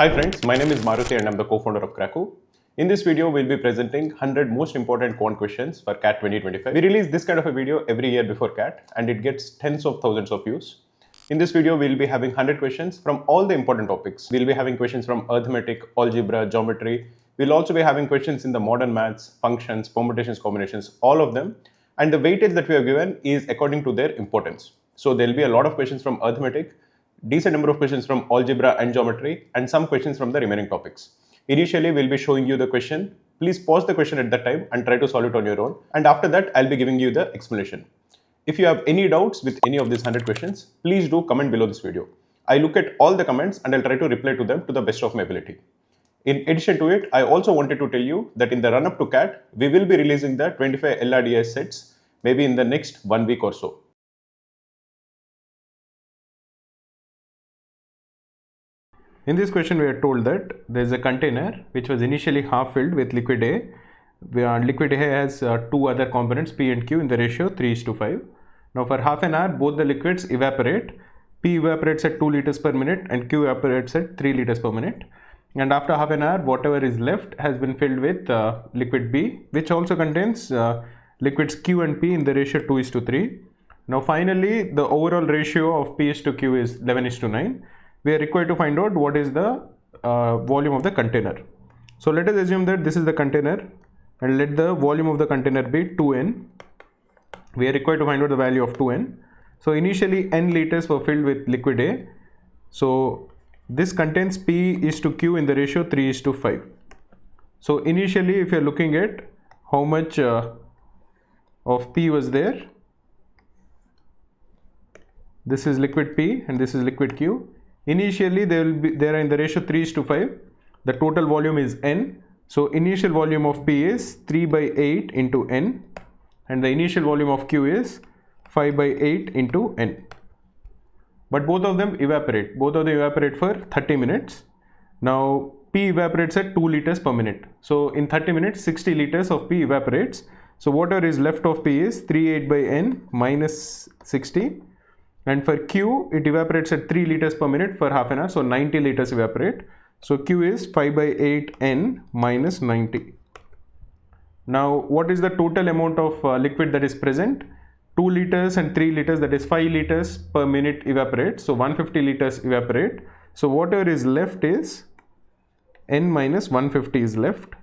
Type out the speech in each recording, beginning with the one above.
Hi friends, my name is Maruti and I'm the co-founder of Cracku. In this video, we'll be presenting 100 most important quant questions for CAT 2025. We release this kind of a video every year before CAT and it gets tens of thousands of views. In this video, we'll be having 100 questions from all the important topics. We'll be having questions from arithmetic, algebra, geometry. We'll also be having questions in the modern maths, functions, permutations, combinations, all of them. And the weightage that we have given is according to their importance. So there'll be a lot of questions from arithmetic, decent number of questions from algebra and geometry, and some questions from the remaining topics. Initially, we'll be showing you the question. Please pause the question at that time and try to solve it on your own. And after that, I'll be giving you the explanation. If you have any doubts with any of these 100 questions, please do comment below this video. I look at all the comments and I'll try to reply to them to the best of my ability. In addition to it, I also wanted to tell you that in the run-up to CAT, we will be releasing the 25 LRDI sets maybe in the next 1 week or so. In this question, we are told that there is a container which was initially half filled with liquid A. Liquid A has two other components, P and Q, in the ratio 3:5. Now for half an hour, both the liquids evaporate. P evaporates at 2 liters per minute and Q evaporates at 3 liters per minute. And after half an hour, whatever is left has been filled with liquid B, which also contains liquids Q and P in the ratio 2:3. Now finally, the overall ratio of P is to Q is 11:9. We are required to find out what is the volume of the container. So let us assume that this is the container and let the volume of the container be 2n. We are required to find out the value of 2n. So initially n liters were filled with liquid A. So this contains P is to Q in the ratio 3:5. So initially, if you are looking at how much of P was there, this is liquid P and this is liquid Q. Initially, they are in the ratio 3:5. The total volume is n. So initial volume of P is 3/8 into n, and the initial volume of Q is 5/8 into n. But both of them evaporate. Both of them evaporate for 30 minutes. Now P evaporates at 2 liters per minute. So in 30 minutes, 60 liters of P evaporates. So whatever is left of P is 3/8 by n minus 60. And for Q, it evaporates at 3 liters per minute for half an hour. So 90 liters evaporate. So Q is 5/8 n minus 90. Now what is the total amount of liquid that is present? 2 liters and 3 liters, that is 5 liters per minute evaporate. So 150 liters evaporate. So whatever is left is n minus 150 is left.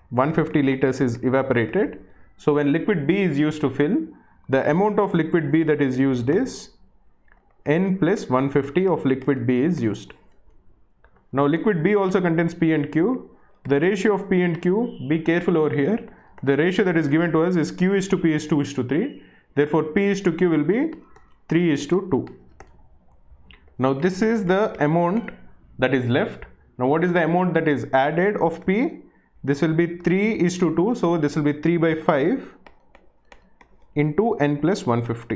150 liters is evaporated. So when liquid B is used to fill, the amount of liquid B that is used is n plus 150 of liquid B is used. Now liquid B also contains P and Q. The ratio of P and Q, be careful over here. The ratio that is given to us is Q is to P is 2:3. Therefore P is to Q will be 3:2. Now this is the amount that is left. Now what is the amount that is added of P? This will be 3:2. So this will be 3/5 into n plus 150.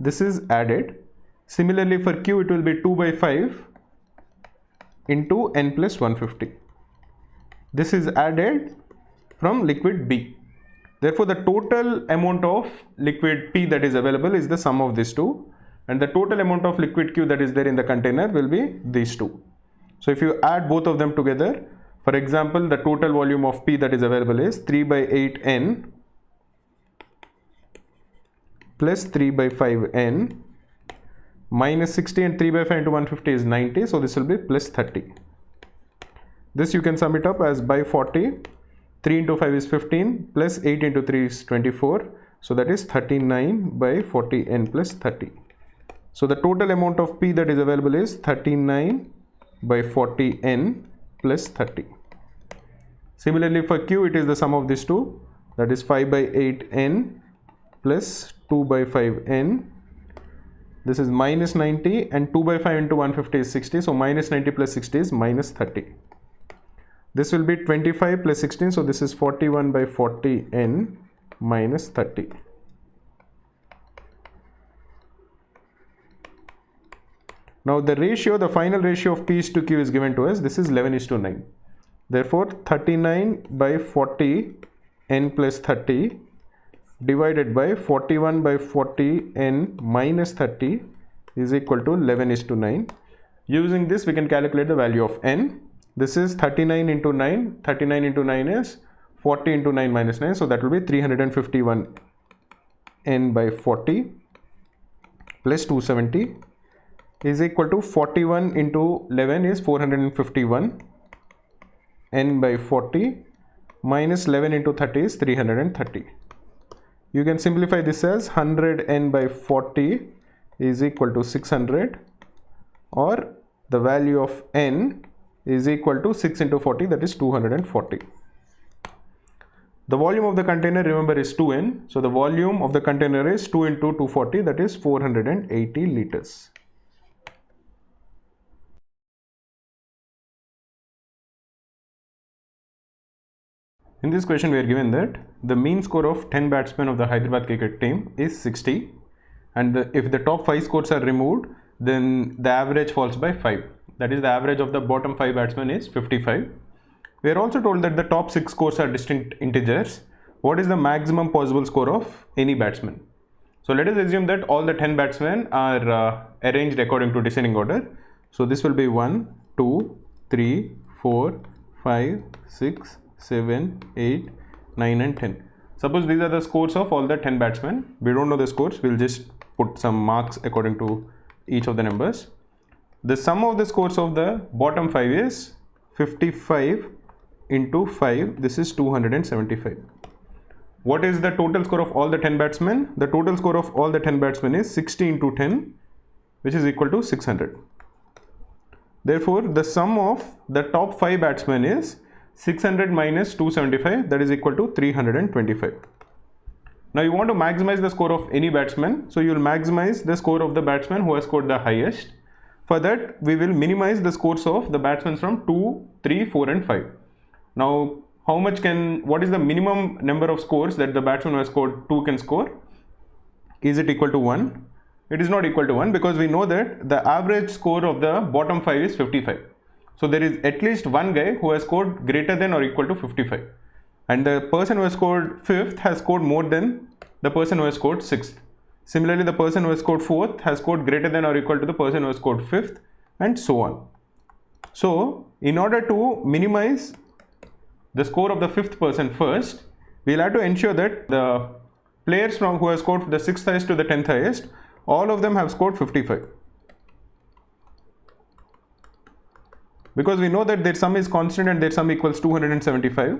This is added. Similarly for Q, it will be 2/5 into n plus 150. This is added from liquid B. Therefore the total amount of liquid P that is available is the sum of these two, and the total amount of liquid Q that is there in the container will be these two. So if you add both of them together, for example, the total volume of P that is available is 3/8 n plus 3/5 n minus 60, and 3/5 into 150 is 90. So this will be plus 30. This you can sum it up as by 40. 3 into 5 is 15 plus 8 into 3 is 24. So that is 39 by 40 n plus 30. So the total amount of P that is available is 39 by 40 n plus 30. Similarly for Q, it is the sum of these two, that is 5/8 n plus 2/5 n. This is minus 90, and 2/5 into 150 is 60. So minus 90 plus 60 is minus 30. This will be 25 plus 16. So this is 41 by 40 n minus 30. Now the ratio, the final ratio of P is to Q is given to us. This is 11:9. Therefore 39 by 40 n plus 30 divided by 41 by 40 n minus 30 is equal to 11:9. Using this we can calculate the value of n. This is 39 into 9. 39 into 9 is 40 into 9 minus 9. So that will be 351 n by 40 plus 270 is equal to 41 into 11 is 451 n by 40 minus 11 into 30 is 330. You can simplify this as 100 n by 40 is equal to 600, or the value of n is equal to 6 into 40, that is 240. The volume of the container, remember, is 2n. So the volume of the container is 2 into 240, that is 480 liters. In this question we are given that the mean score of 10 batsmen of the Hyderabad cricket team is 60, and if the top 5 scores are removed, then the average falls by 5. That is, the average of the bottom 5 batsmen is 55. We are also told that the top 6 scores are distinct integers. What is the maximum possible score of any batsman? So let us assume that all the 10 batsmen are arranged according to descending order. So this will be 1, 2, 3, 4, 5, 6, 7, 8, 9 and 10. Suppose these are the scores of all the 10 batsmen. We don't know the scores. We'll just put some marks according to each of the numbers. The sum of the scores of the bottom 5 is 55 into 5. This is 275. What is the total score of all the 10 batsmen? The total score of all the 10 batsmen is 60 into 10, which is equal to 600. Therefore, the sum of the top 5 batsmen is 600 minus 275, that is equal to 325. Now you want to maximize the score of any batsman, so you will maximize the score of the batsman who has scored the highest. For that, we will minimize the scores of the batsmen from 2, 3, 4 and 5. Now, what is the minimum number of scores that the batsman who has scored 2 can score? Is it equal to 1? It is not equal to 1, because we know that the average score of the bottom 5 is 55. So there is at least one guy who has scored greater than or equal to 55. And the person who has scored 5th has scored more than the person who has scored 6th. Similarly, the person who has scored 4th has scored greater than or equal to the person who has scored 5th, and so on. So in order to minimize the score of the 5th person first, we will have to ensure that the players who have scored the 6th highest to the 10th highest, all of them have scored 55. Because we know that their sum is constant and their sum equals 275.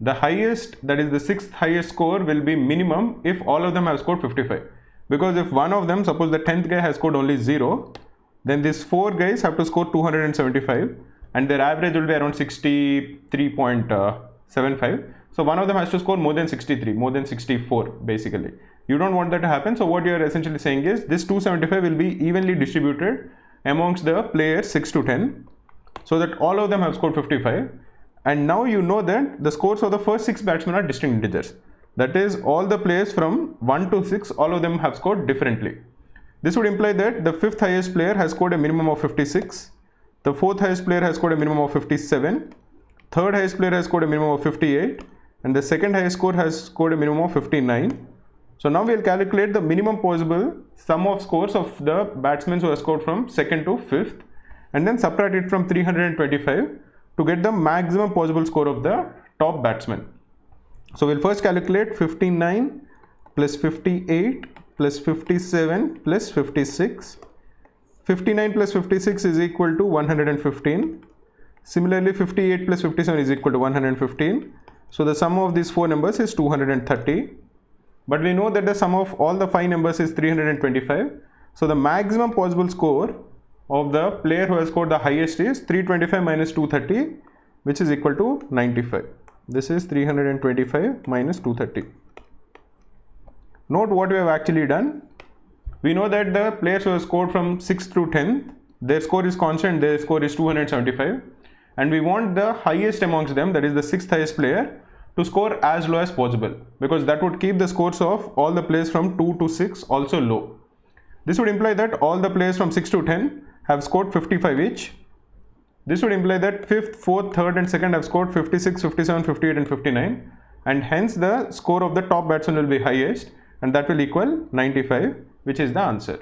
The highest, that is the 6th highest score, will be minimum if all of them have scored 55. Because if one of them, suppose the 10th guy has scored only 0, then these 4 guys have to score 275, and their average will be around 63.75. So one of them has to score more than 63, more than 64 basically. You don't want that to happen. So what you are essentially saying is this 275 will be evenly distributed amongst the players 6 to 10, so that all of them have scored 55. And now you know that the scores of the first 6 batsmen are distinct integers. That is, all the players from 1 to 6, all of them have scored differently. This would imply that the 5th highest player has scored a minimum of 56, the 4th highest player has scored a minimum of 57, 3rd highest player has scored a minimum of 58, and the 2nd highest score has scored a minimum of 59. So now we will calculate the minimum possible sum of scores of the batsmen who have scored from 2nd to 5th, and then subtract it from 325 to get the maximum possible score of the top batsman. So we'll first calculate 59 plus 58 plus 57 plus 56. 59 plus 56 is equal to 115. Similarly, 58 plus 57 is equal to 115. So the sum of these 4 numbers is 230. But we know that the sum of all the 5 numbers is 325. So the maximum possible score of the player who has scored the highest is 325 minus 230, which is equal to 95. This is 325 minus 230. Note what we have actually done. We know that the players who have scored from 6th to 10th, their score is constant, their score is 275, and we want the highest amongst them, that is the 6th highest player, to score as low as possible, because that would keep the scores of all the players from 2 to 6 also low. This would imply that all the players from 6 to 10 have scored 55 each. This would imply that 5th, 4th, 3rd and 2nd have scored 56, 57, 58 and 59, and hence the score of the top batsman will be highest, and that will equal 95, which is the answer.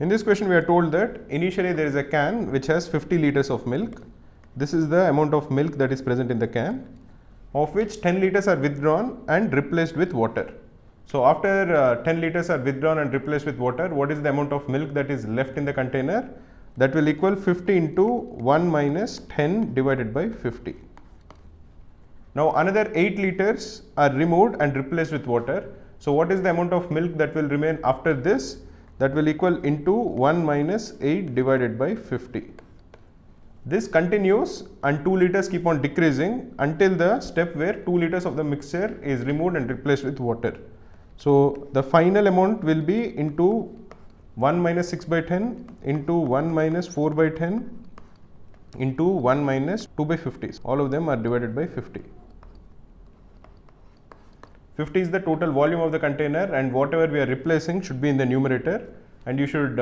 In this question we are told that initially there is a can which has 50 liters of milk. This is the amount of milk that is present in the can, of which 10 liters are withdrawn and replaced with water. So after 10 liters are withdrawn and replaced with water, what is the amount of milk that is left in the container? That will equal 50 into 1 minus 10 divided by 50. Now another 8 liters are removed and replaced with water. So what is the amount of milk that will remain after this? That will equal into 1 minus 8 divided by 50. This continues and 2 liters keep on decreasing until the step where 2 liters of the mixture is removed and replaced with water. So the final amount will be into 1 minus 6 by 10 into 1 minus 4 by 10 into 1 minus 2 by 50. All of them are divided by 50. 50 is the total volume of the container, and whatever we are replacing should be in the numerator, and you should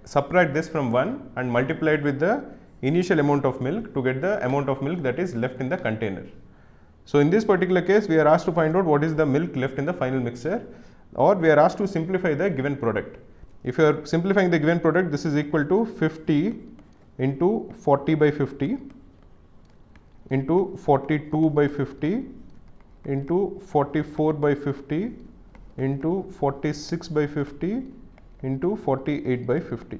subtract this from 1 and multiply it with the initial amount of milk to get the amount of milk that is left in the container. So in this particular case we are asked to find out what is the milk left in the final mixture, or we are asked to simplify the given product. If you are simplifying the given product, this is equal to 50 into 40 by 50 into 42 by 50 into 44 by 50 into 46 by 50 into 48 by 50.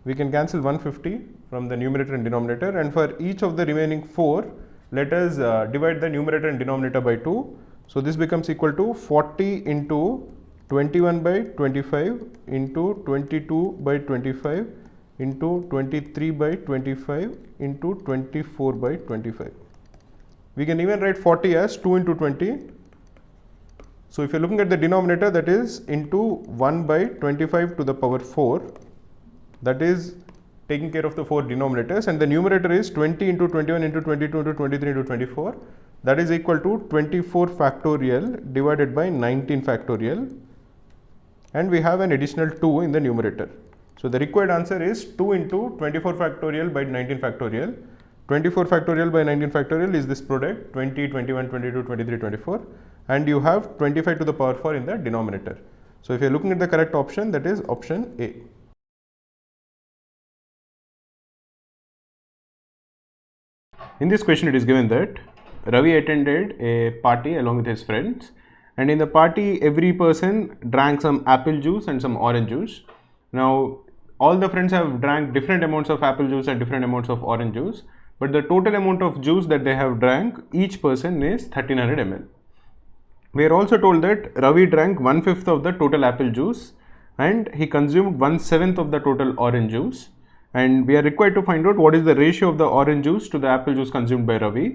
We can cancel 150 from the numerator and denominator, and for each of the remaining 4, let us divide the numerator and denominator by 2. So this becomes equal to 40 into 21 by 25 into 22 by 25 into 23 by 25 into 24 by 25. We can even write 40 as 2 into 20. So if you are looking at the denominator, that is into 1 by 25 to the power 4, that is taking care of the 4 denominators, and the numerator is 20 into 21 into 22 into 23 into 24, that is equal to 24 factorial divided by 19 factorial, and we have an additional 2 in the numerator. So the required answer is 2 into 24 factorial by 19 factorial. 24 factorial by 19 factorial is this product 20, 21, 22, 23, 24, and you have 25 to the power 4 in the denominator. So if you are looking at the correct option, that is option A. In this question it is given that Ravi attended a party along with his friends, and in the party every person drank some apple juice and some orange juice. Now all the friends have drank different amounts of apple juice and different amounts of orange juice, but the total amount of juice that they have drank, each person, is 1300 ml. We are also told that Ravi drank 1/5 of the total apple juice and he consumed 1/7 of the total orange juice, and we are required to find out what is the ratio of the orange juice to the apple juice consumed by Ravi.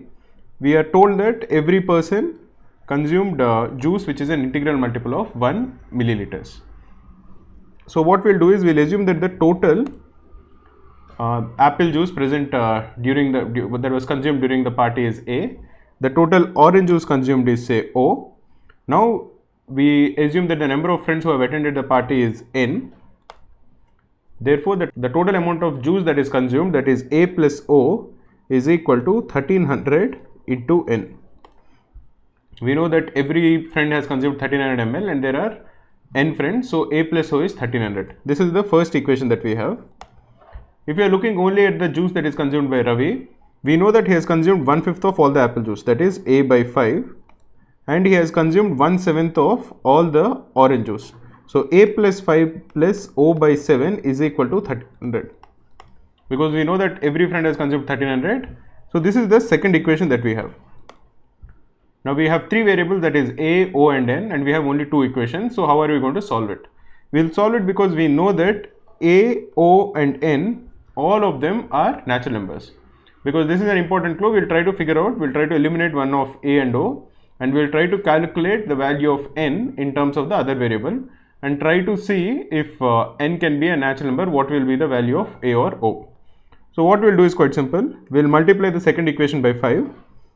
We are told that every person consumed juice which is an integral multiple of 1 milliliters. So what we'll do is we'll assume that the total apple juice present that was consumed during the party is A. The total orange juice consumed is, say, O. Now we assume that the number of friends who have attended the party is N. Therefore the total amount of juice that is consumed, that is A plus O, is equal to 1300 into N. We know that every friend has consumed 1300 ml and there are N friends, so A plus O is 1300. This is the first equation that we have. If we are looking only at the juice that is consumed by Ravi, we know that he has consumed 1/5 of all the apple juice, that is A by 5, and he has consumed 1/7 of all the orange juice. So A plus 5 plus O by 7 is equal to 1300, because we know that every friend has consumed 1300. So this is the second equation that we have. Now we have 3 variables, that is A, O and N, and we have only 2 equations. So how are we going to solve it? We will solve it because we know that A, O and N, all of them are natural numbers. Because this is an important clue, we'll try to figure out, we'll try to eliminate one of A and O, and we'll try to calculate the value of N in terms of the other variable, and try to see if N can be a natural number, what will be the value of A or O. So what we'll do is quite simple, we'll multiply the second equation by 5.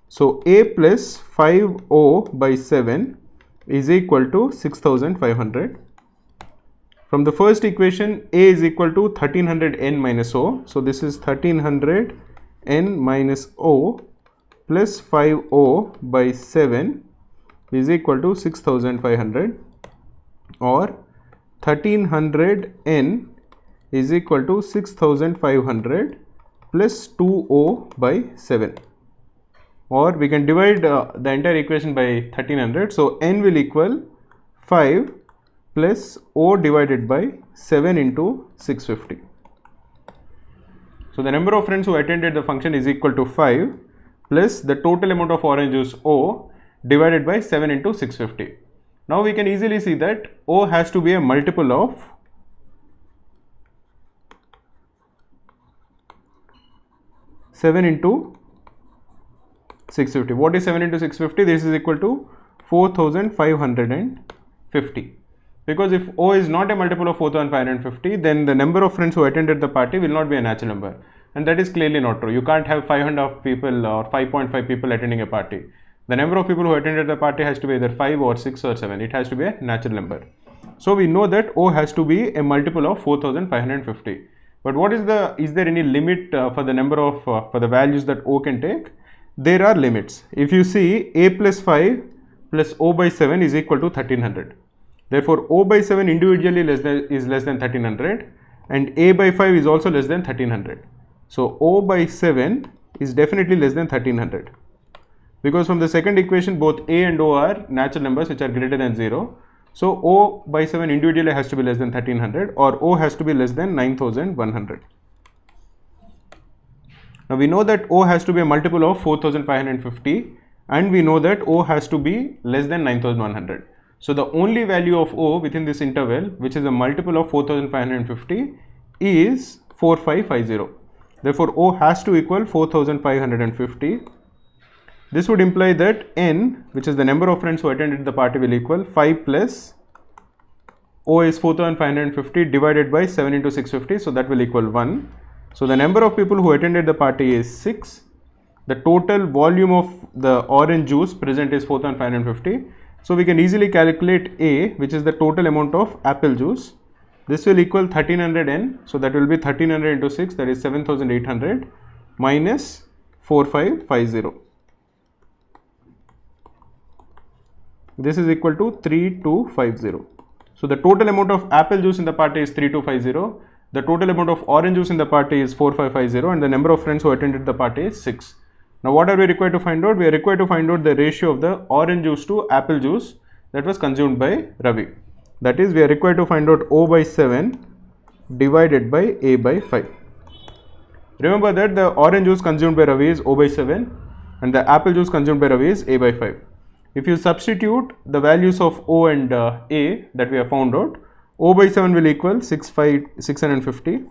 So A plus 5O by 7 is equal to 6500. From the first equation, A is equal to 1300 N minus O. So this is 1300 N minus O plus 5O by 7 is equal to 6500, or 1300n is equal to 6500 plus 2o by 7, or we can divide the entire equation by 1300. So n will equal 5 plus o divided by 7 into 650. So the number of friends who attended the function is equal to 5 plus the total amount of orange juice O divided by 7 into 650. Now we can easily see that O has to be a multiple of 7 into 650. What is 7 into 650? This is equal to 4550. Because if O is not a multiple of 4550, then the number of friends who attended the party will not be a natural number, and that is clearly not true. You can't have 500 people or 5.5 people attending a party. The number of people who attended the party has to be either 5 or 6 or 7. It has to be a natural number. So we know that O has to be a multiple of 4550. But what is there any limit for the number of for the values that O can take? There are limits. If you see, A plus 5 plus O by 7 is equal to 1300. Therefore, O by 7 individually is less than 1300, and A by 5 is also less than 1300. So O by 7 is definitely less than 1300, because from the second equation both A and O are natural numbers which are greater than 0. So O by 7 individually has to be less than 1300, or O has to be less than 9100. Now we know that O has to be a multiple of 4550, and we know that O has to be less than 9100. So the only value of O within this interval, which is a multiple of 4550, is 4550. Therefore O has to equal 4550. This would imply that n, which is the number of friends who attended the party, will equal 5 plus O is 4550 divided by 7 into 650, so that will equal 1. So the number of people who attended the party is 6. The total volume of the orange juice present is 4550. So we can easily calculate A, which is the total amount of apple juice. This will equal 1300n, so that will be 1300 into 6, that is 7800 minus 4550. This is equal to 3250. So the total amount of apple juice in the party is 3250. The total amount of orange juice in the party is 4550, and the number of friends who attended the party is 6. Now what are we required to find out? We are required to find out the ratio of the orange juice to apple juice that was consumed by Ravi. That is, we are required to find out O by 7 divided by A by 5. Remember that the orange juice consumed by Ravi is O by 7 and the apple juice consumed by Ravi is A by 5. If you substitute the values of O and A that we have found out, O by 7 will equal 650.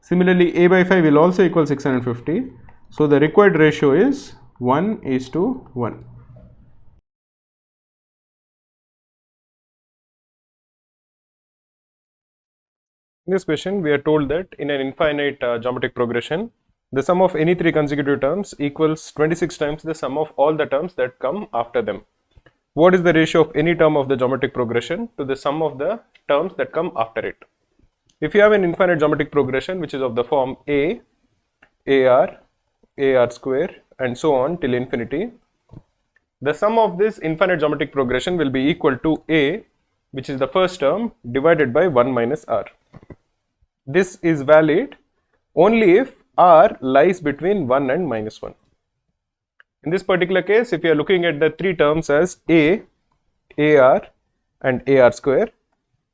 Similarly, A by 5 will also equal 650. So the required ratio is 1:1. In this question, we are told that in an infinite geometric progression, the sum of any three consecutive terms equals 26 times the sum of all the terms that come after them. What is the ratio of any term of the geometric progression to the sum of the terms that come after it? If you have an infinite geometric progression which is of the form A, AR, AR square and so on till infinity, the sum of this infinite geometric progression will be equal to A, which is the first term, divided by 1 minus R. This is valid only if R lies between 1 and minus 1. In this particular case, if you are looking at the three terms as A, AR and AR square,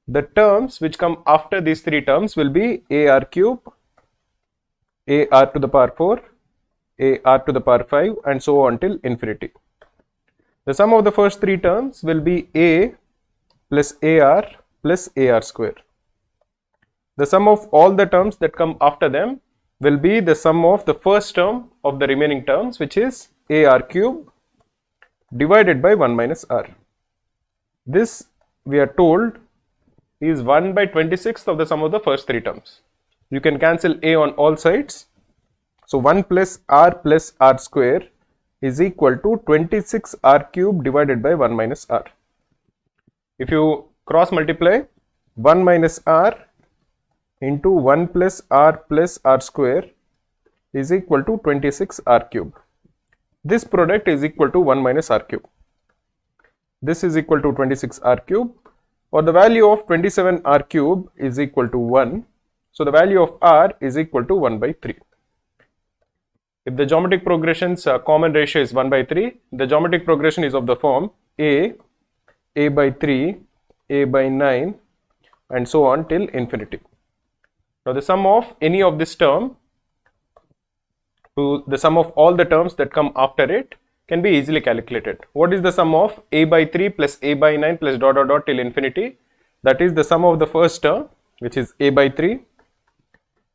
the terms which come after these three terms will be AR cube, AR to the power 4, AR to the power 5 and so on till infinity. The sum of the first three terms will be A plus AR plus AR square. The sum of all the terms that come after them will be the sum of the first term of the remaining terms, which is AR cube divided by 1 minus R. This, we are told, is 1 by 26th of the sum of the first three terms. You can cancel A on all sides. So 1 plus R square is equal to 26 R cube divided by 1 minus R. If you cross multiply, 1 minus R into 1 plus R square is equal to 26 R cube. This product is equal to 1 minus R cube. This is equal to 26 R cube. or the value of 27r cube is equal to 1. So the value of r is equal to 1 by 3. If the geometric progression's common ratio is 1 by 3, the geometric progression is of the form a by 3, a by 9 and so on till infinity. Now the sum of any of this term to the sum of all the terms that come after it can be easily calculated. What is the sum of a by 3 plus a by 9 plus dot dot dot till infinity? That is the sum of the first term, which is a by 3,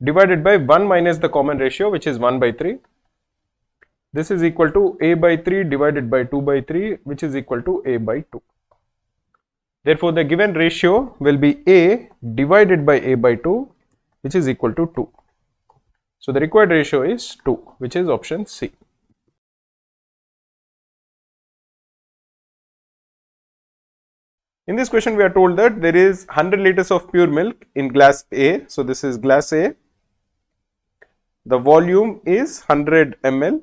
divided by 1 minus the common ratio, which is 1 by 3. This is equal to a by 3 divided by 2 by 3, which is equal to a by 2. Therefore, the given ratio will be a divided by a by 2, which is equal to 2. So the required ratio is 2, which is option C. In this question, we are told that there is 100 liters of pure milk in glass A. So this is glass A. The volume is 100 ml.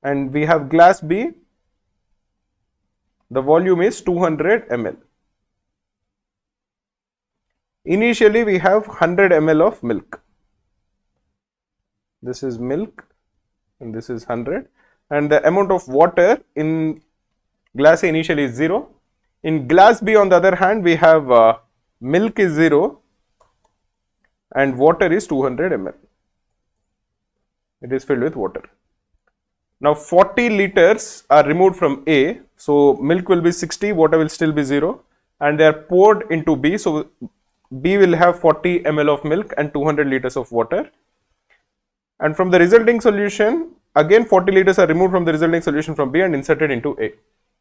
And we have glass B. The volume is 200 ml. Initially, we have 100 ml of milk. This is milk and this is 100. And the amount of water in glass A initially is 0. In glass B, on the other hand, we have milk is 0 and water is 200 ml. It is filled with water. Now 40 liters are removed from A. So milk will be 60, water will still be 0 and they are poured into B. So B will have 40 ml of milk and 200 liters of water. And from the resulting solution, again 40 liters are removed from the resulting solution from B and inserted into A.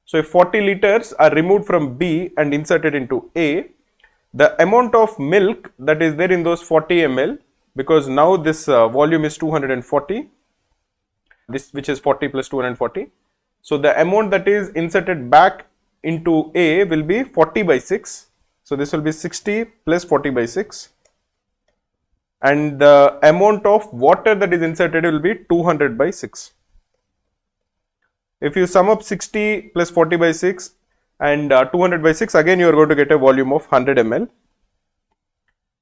So if 40 liters are removed from B and inserted into A, the amount of milk that is there in those 40 ml, because now this volume is 240, this which is 40 plus 240. So the amount that is inserted back into A will be 40 by 6. So this will be 60 plus 40 by 6. And the amount of water that is inserted will be 200 by 6. If you sum up 60 plus 40 by 6 and 200 by 6, again you are going to get a volume of 100 ml.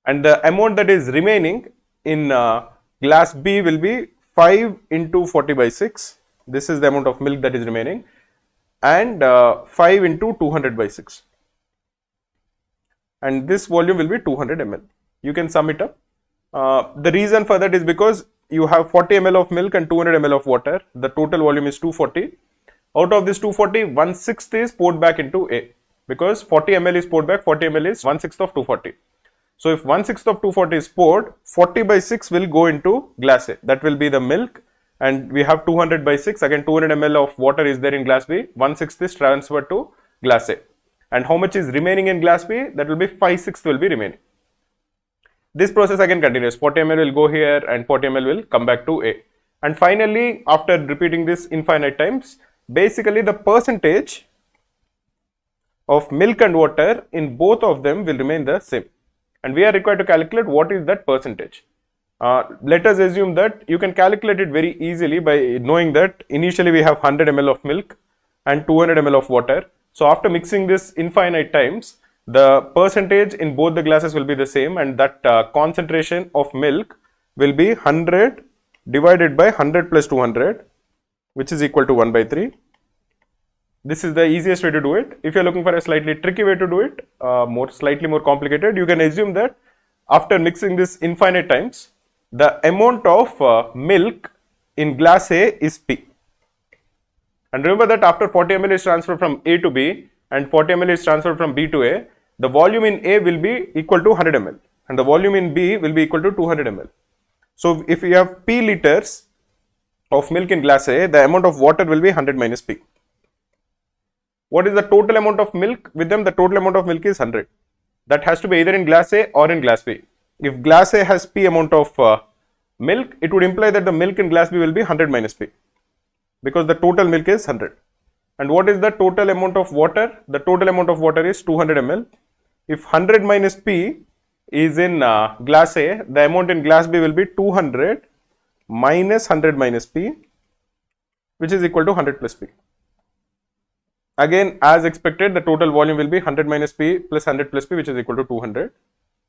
And the amount that is remaining in glass B will be 5 into 40 by 6. This is the amount of milk that is remaining. And 5 into 200 by 6. And this volume will be 200 ml. You can sum it up. The reason for that is because you have 40 ml of milk and 200 ml of water. The total volume is 240. Out of this 240, 1/6 is poured back into A. Because 40 ml is poured back, 40 ml is 1/6 of 240. So if 1/6 of 240 is poured, 40 by 6 will go into glass A. That will be the milk. And we have 200 by 6. Again 200 ml of water is there in glass B. 1/6 is transferred to glass A. And how much is remaining in glass B? That will be 5/6 will be remaining. This process again continues. 40 ml will go here and 40 ml will come back to A. And finally, after repeating this infinite times, basically the percentage of milk and water in both of them will remain the same. And we are required to calculate what is that percentage. Let us assume that you can calculate it very easily by knowing that initially we have 100 ml of milk and 200 ml of water. So after mixing this infinite times, the percentage in both the glasses will be the same, and that concentration of milk will be 100 divided by 100 plus 200, which is equal to 1 by 3. This is the easiest way to do it. If you are looking for a slightly tricky way to do it, slightly more complicated, you can assume that after mixing this infinite times, the amount of milk in glass A is P. And remember that after 40 ml is transferred from A to B and 40 ml is transferred from B to A, the volume in A will be equal to 100 ml and the volume in B will be equal to 200 ml. So if you have P liters of milk in glass A, the amount of water will be 100 minus P. What is the total amount of milk with them? The total amount of milk is 100. That has to be either in glass A or in glass B. If glass A has P amount of milk, it would imply that the milk in glass B will be 100 minus P, because the total milk is 100. And what is the total amount of water? The total amount of water is 200 ml. If 100 minus P is in glass A, the amount in glass B will be 200 minus 100 minus P, which is equal to 100 plus P. Again, as expected, the total volume will be 100 minus P plus 100 plus P, which is equal to 200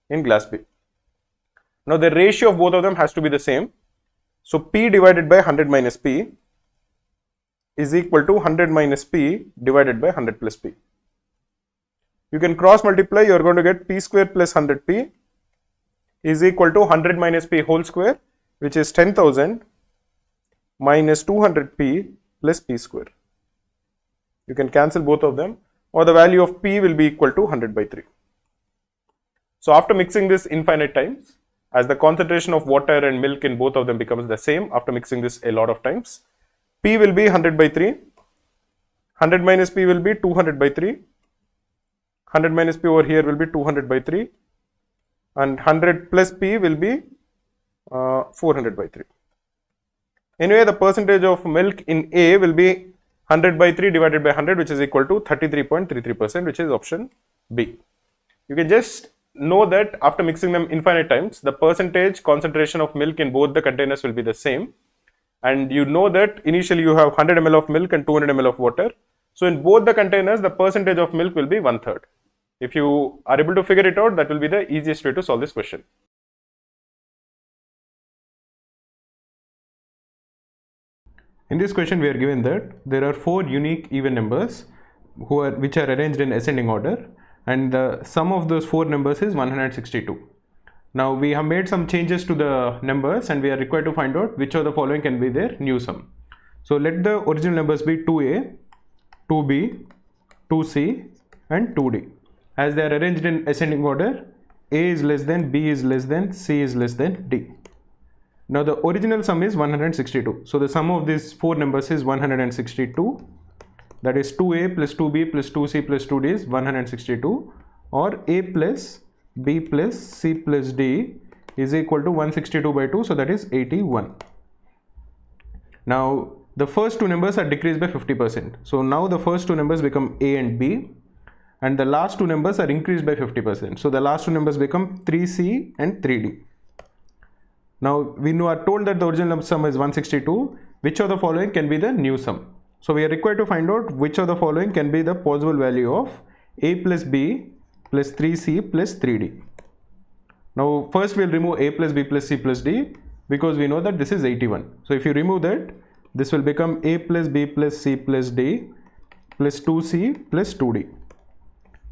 in glass B. Now the ratio of both of them has to be the same. So P divided by 100 minus P is equal to 100 minus P divided by 100 plus P. You can cross multiply, you are going to get P square plus 100P is equal to 100 minus P whole square, which is 10,000 minus 200P plus P square. You can cancel both of them, or the value of P will be equal to 100 by 3. So after mixing this infinite times, as the concentration of water and milk in both of them becomes the same after mixing this a lot of times, P will be 100 by 3, 100 minus P will be 200 by 3, 100 minus P over here will be 200 by 3, and 100 plus P will be 400 by 3. Anyway, the percentage of milk in A will be 100 by 3 divided by 100, which is equal to 33.33%, which is option B. You can just know that after mixing them infinite times, the percentage concentration of milk in both the containers will be the same. And you know that initially you have 100 ml of milk and 200 ml of water. So in both the containers, the percentage of milk will be 1/3. If you are able to figure it out, that will be the easiest way to solve this question. In this question, we are given that there are 4 unique even numbers which are arranged in ascending order, and the sum of those 4 numbers is 162. Now we have made some changes to the numbers, and we are required to find out which of the following can be their new sum. So let the original numbers be 2a, 2b, 2c and 2d. As they are arranged in ascending order, a is less than, b is less than, c is less than d. Now the original sum is 162. So the sum of these 4 numbers is 162. That is 2a plus 2b plus 2c plus 2d is 162, or a plus b plus c plus d is equal to 162 by 2, so that is 81. Now the first 2 numbers are decreased by 50%. So now the first 2 numbers become a and b, and the last 2 numbers are increased by 50%. So the last 2 numbers become 3c and 3d. Now we are told that the original sum is 162. Which of the following can be the new sum? So we are required to find out which of the following can be the possible value of a plus b plus 3c plus 3d. Now first we will remove a plus b plus c plus d, because we know that this is 81. So if you remove that, this will become a plus b plus c plus d plus 2c plus 2d.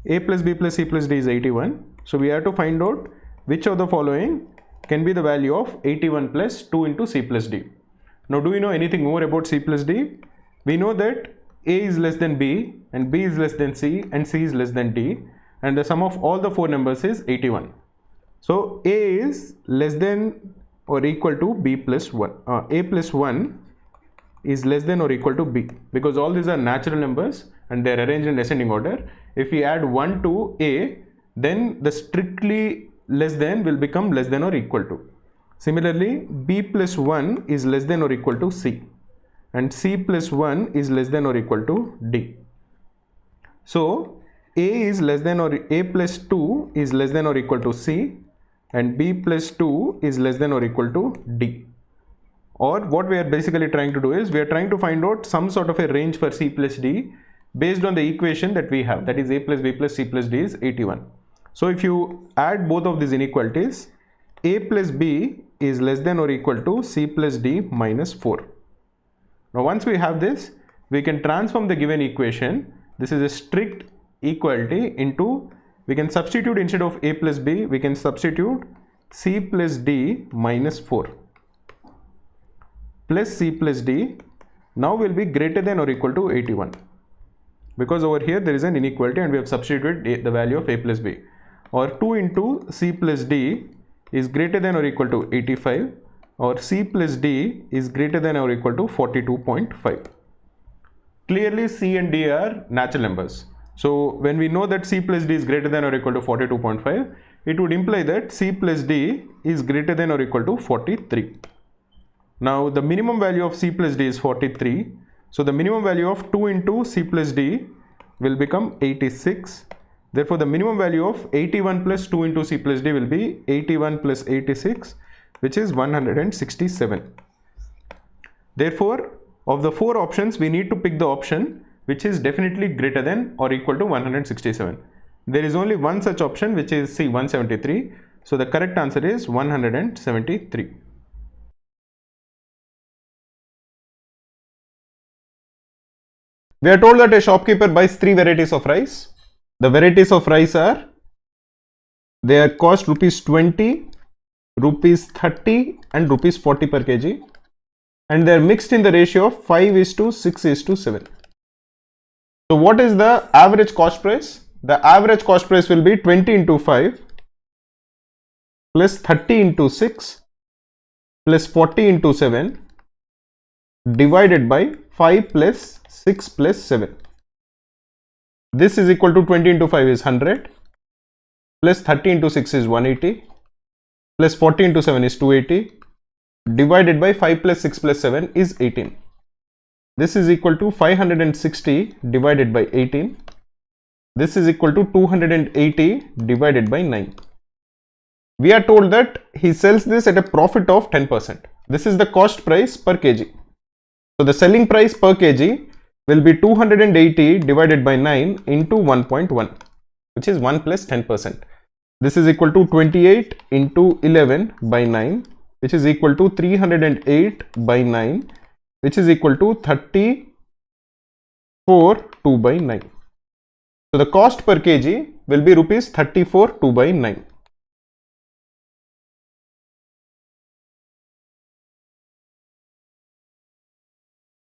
A plus b plus c plus d is 81. So we have to find out which of the following can be the value of 81 plus 2 into c plus d. Now do we know anything more about c plus d? We know that a is less than b and b is less than c and c is less than d, and the sum of all the 4 numbers is 81. So a is less than or equal to b plus 1. A plus 1 is less than or equal to b, because all these are natural numbers and they are arranged in ascending order. If we add 1 to a, then the strictly less than will become less than or equal to. Similarly, b plus 1 is less than or equal to c, and c plus 1 is less than or equal to d. So a is less than, or a plus 2 is less than or equal to c, and b plus 2 is less than or equal to d. Or what we are basically trying to do is we are trying to find out some sort of a range for c plus d based on the equation that we have, that is a plus b plus c plus d is 81. So if you add both of these inequalities, a plus b is less than or equal to c plus d minus 4. Now once we have this, we can transform the given equation. This is a strict equality into, we can substitute instead of a plus b, we can substitute c plus d minus 4 plus c plus d now will be greater than or equal to 81, because over here there is an inequality and we have substituted the value of a plus b. Or 2 into c plus d is greater than or equal to 85, or c plus d is greater than or equal to 42.5. Clearly c and d are natural numbers. So when we know that c plus d is greater than or equal to 42.5, it would imply that c plus d is greater than or equal to 43. Now the minimum value of c plus d is 43. So the minimum value of 2 into c plus d will become 86. Therefore the minimum value of 81 plus 2 into c plus d will be 81 plus 86, which is 167. Therefore of the 4 options, we need to pick the option which is definitely greater than or equal to 167. There is only one such option, which is C, 173. So the correct answer is 173. We are told that a shopkeeper buys 3 varieties of rice. The varieties of rice are, they cost rupees 20, rupees 30 and rupees 40 per kg, and they are mixed in the ratio of 5:6:7. So what is the average cost price? The average cost price will be 20 into 5 plus 30 into 6 plus 40 into 7 divided by 5 plus 6 plus 7. This is equal to 20 into 5 is 100, plus 30 into 6 is 180, plus 40 into 7 is 280, divided by 5 plus 6 plus 7 is 18. This is equal to 560 divided by 18. This is equal to 280 divided by 9. We are told that he sells this at a profit of 10%. This is the cost price per kg. So the selling price per kg will be 280 divided by 9 into 1.1, which is 1 plus 10%. This is equal to 28 into 11 by 9, which is equal to 308 by 9, which is equal to 34 2 by 9. So the cost per kg will be rupees 34 2 by 9.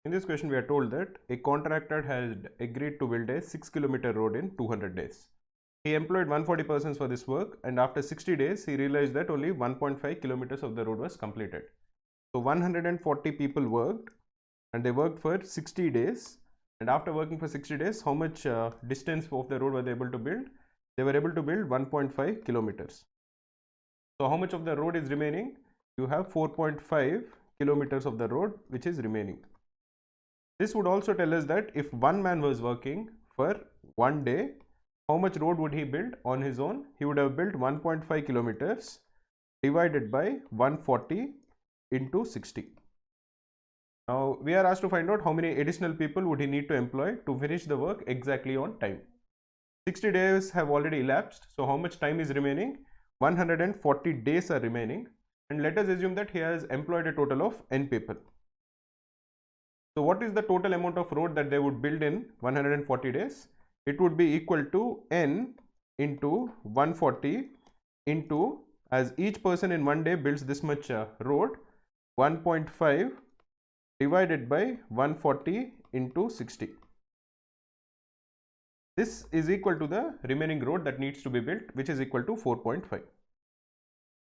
In this question, we are told that a contractor had agreed to build a 6-kilometer road in 200 days. He employed 140 persons for this work, and after 60 days, he realized that only 1.5 kilometers of the road was completed. So 140 people worked, and they worked for 60 days. And after working for 60 days, how much distance of the road were they able to build? They were able to build 1.5 kilometers. So how much of the road is remaining? You have 4.5 kilometers of the road which is remaining. This would also tell us that if one man was working for 1 day, how much road would he build on his own? He would have built 1.5 kilometers divided by 140 into 60. Now we are asked to find out how many additional people would he need to employ to finish the work exactly on time. 60 days have already elapsed, so how much time is remaining? 140 days are remaining, and let us assume that he has employed a total of n people. So what is the total amount of road that they would build in 140 days? It would be equal to n into 140 into, as each person in 1 day builds this much road, 1.5 divided by 140 into 60. This is equal to the remaining road that needs to be built, which is equal to 4.5.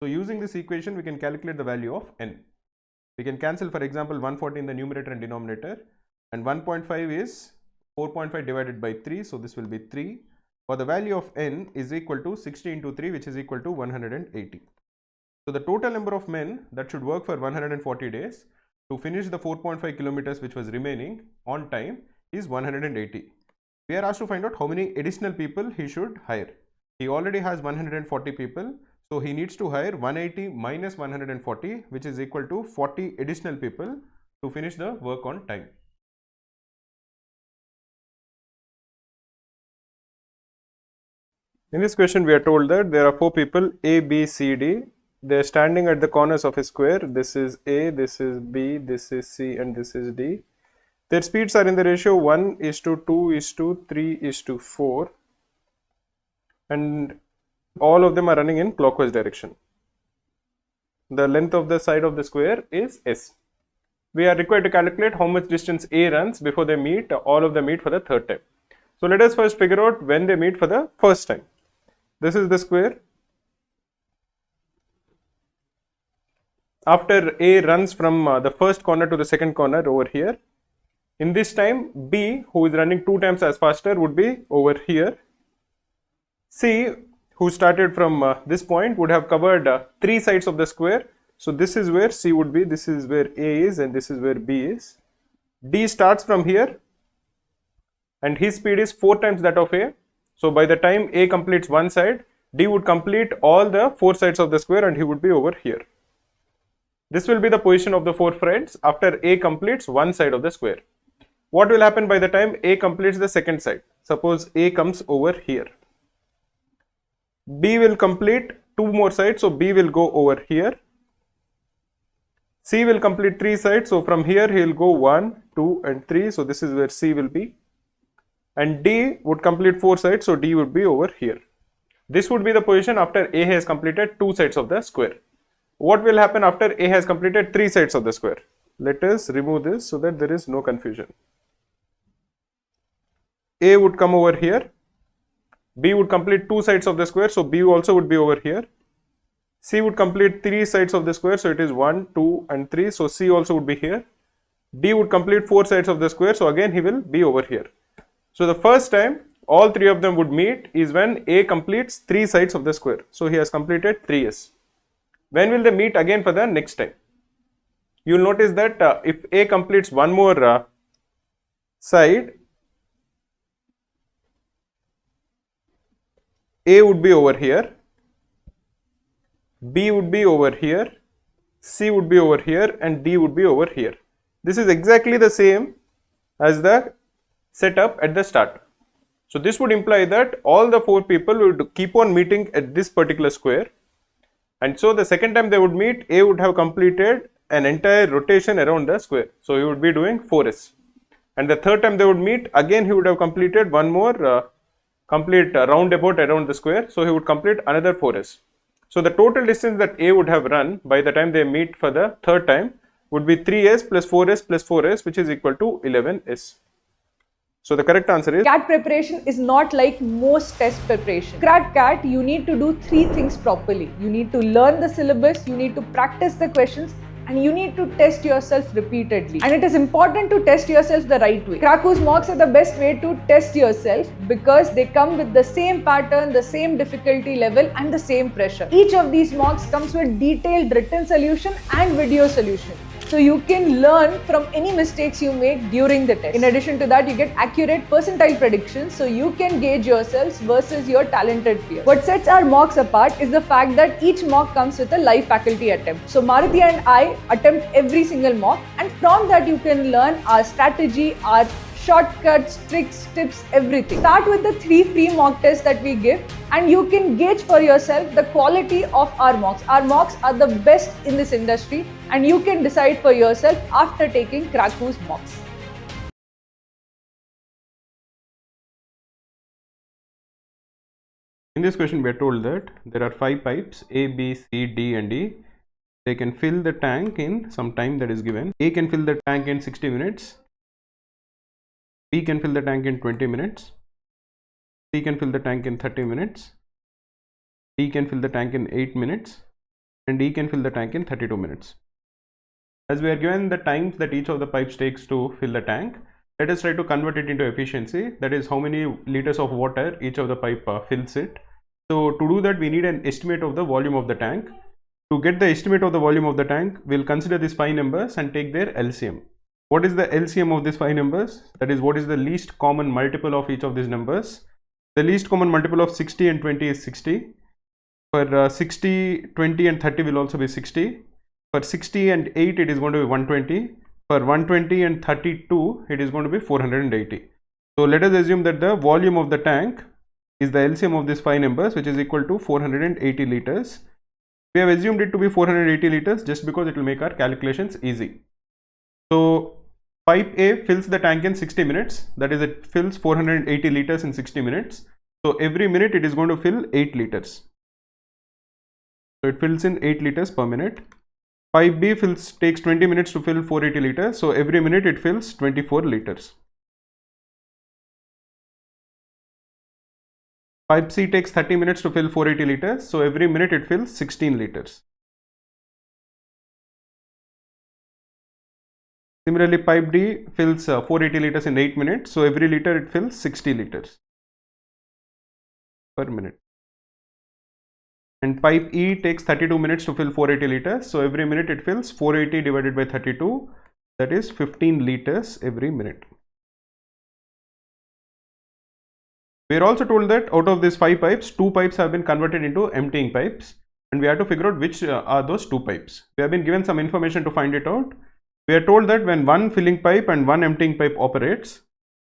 So using this equation, we can calculate the value of n. We can cancel, for example, 140 in the numerator and denominator, and 1.5 is 4.5 divided by 3, so this will be 3. For the value of n is equal to 60 into 3, which is equal to 180. So the total number of men that should work for 140 days to finish the 4.5 kilometers which was remaining on time is 180. We are asked to find out how many additional people he should hire. He already has 140 people. So he needs to hire 180 minus 140, which is equal to 40 additional people to finish the work on time. In this question, we are told that there are 4 people, A, B, C, D. They are standing at the corners of a square. This is A, this is B, this is C, and this is D. Their speeds are in the ratio 1:2:3:4, and all of them are running in clockwise direction. The length of the side of the square is S. We are required to calculate how much distance A runs before they meet, all of them meet for the third time. So let us first figure out when they meet for the first time. This is the square. After A runs from the first corner to the second corner over here, in this time B, who is running 2 times as faster, would be over here. C, who started from this point, would have covered 3 sides of the square. So this is where C would be, this is where A is, and this is where B is. D starts from here, and his speed is 4 times that of A. So by the time A completes one side, D would complete all the 4 sides of the square, and he would be over here. This will be the position of the 4 friends after A completes one side of the square. What will happen by the time A completes the second side? Suppose A comes over here. B will complete 2 more sides, so B will go over here. C will complete 3 sides, so from here he will go 1, 2 and 3, so this is where C will be. And D would complete 4 sides, so D would be over here. This would be the position after A has completed 2 sides of the square. What will happen after A has completed 3 sides of the square? Let us remove this so that there is no confusion. A would come over here, B would complete 2 sides of the square, so B also would be over here. C would complete 3 sides of the square, so it is 1, 2 and 3, so C also would be here. D would complete 4 sides of the square, so again he will be over here. So the first time all 3 of them would meet is when A completes 3 sides of the square, so he has completed 3s. When will they meet again for the next time? You will notice that if A completes one more side, A would be over here, B would be over here, C would be over here and D would be over here. This is exactly the same as the setup at the start. So this would imply that all the 4 people would keep on meeting at this particular square, and so the second time they would meet, A would have completed an entire rotation around the square, so he would be doing 4s. And the third time they would meet, again he would have completed one more complete roundabout around the square, so he would complete another 4s. So the total distance that A would have run by the time they meet for the third time would be 3s plus 4s plus 4s, which is equal to 11s. So the correct answer is CAT preparation is not like most test preparation. Crack CAT, you need to do 3 things properly. You need to learn the syllabus, you need to practice the questions, and you need to test yourself repeatedly. And it is important to test yourself the right way. Cracku's mocks are the best way to test yourself because they come with the same pattern, the same difficulty level and the same pressure. Each of these mocks comes with detailed written solution and video solution. So you can learn from any mistakes you make during the test. In addition to that, you get accurate percentile predictions so you can gauge yourselves versus your talented peers. What sets our mocks apart is the fact that each mock comes with a live faculty attempt. So Maruti and I attempt every single mock, and from that you can learn our strategy, our shortcuts, tricks, tips, everything. Start with the 3 free mock tests that we give, and you can gauge for yourself the quality of our mocks. Our mocks are the best in this industry, and you can decide for yourself after taking Cracku's mocks. in this question we are told that there are 5 pipes A, B, C, D and E. They can fill the tank in some time that is given. A can fill the tank in 60 minutes. B can fill the tank in 20 minutes. C can fill the tank in 30 minutes. D can fill the tank in 8 minutes. And E can fill the tank in 32 minutes. As we are given the times that each of the pipes takes to fill the tank, let us try to convert it into efficiency. That is how many liters of water each of the pipe fills it. So to do that, we need an estimate of the volume of the tank. To get the estimate of the volume of the tank, we will consider these 5 numbers and take their LCM. What is the LCM of these 5 numbers? That is, what is the least common multiple of each of these numbers? The least common multiple of 60 and 20 is 60. For 60, 20 and 30 will also be 60. For 60 and 8 it is going to be 120. For 120 and 32 it is going to be 480. So let us assume that the volume of the tank is the LCM of these 5 numbers, which is equal to 480 liters. We have assumed it to be 480 liters just because it will make our calculations easy. So pipe A fills the tank in 60 minutes, that is, it fills 480 liters in 60 minutes. So every minute it is going to fill 8 liters. So it fills in 8 liters per minute. Pipe B takes 20 minutes to fill 480 liters. So every minute it fills 24 liters. Pipe C takes 30 minutes to fill 480 liters. So every minute it fills 16 liters. Similarly, pipe D fills 480 liters in 8 minutes. So every liter it fills 60 liters per minute. And pipe E takes 32 minutes to fill 480 liters. So every minute it fills 480 divided by 32, that is 15 liters every minute. We are also told that out of these 5 pipes, 2 pipes have been converted into emptying pipes, and we have to figure out which are those 2 pipes. We have been given some information to find it out. we are told that when one filling pipe and one emptying pipe operates,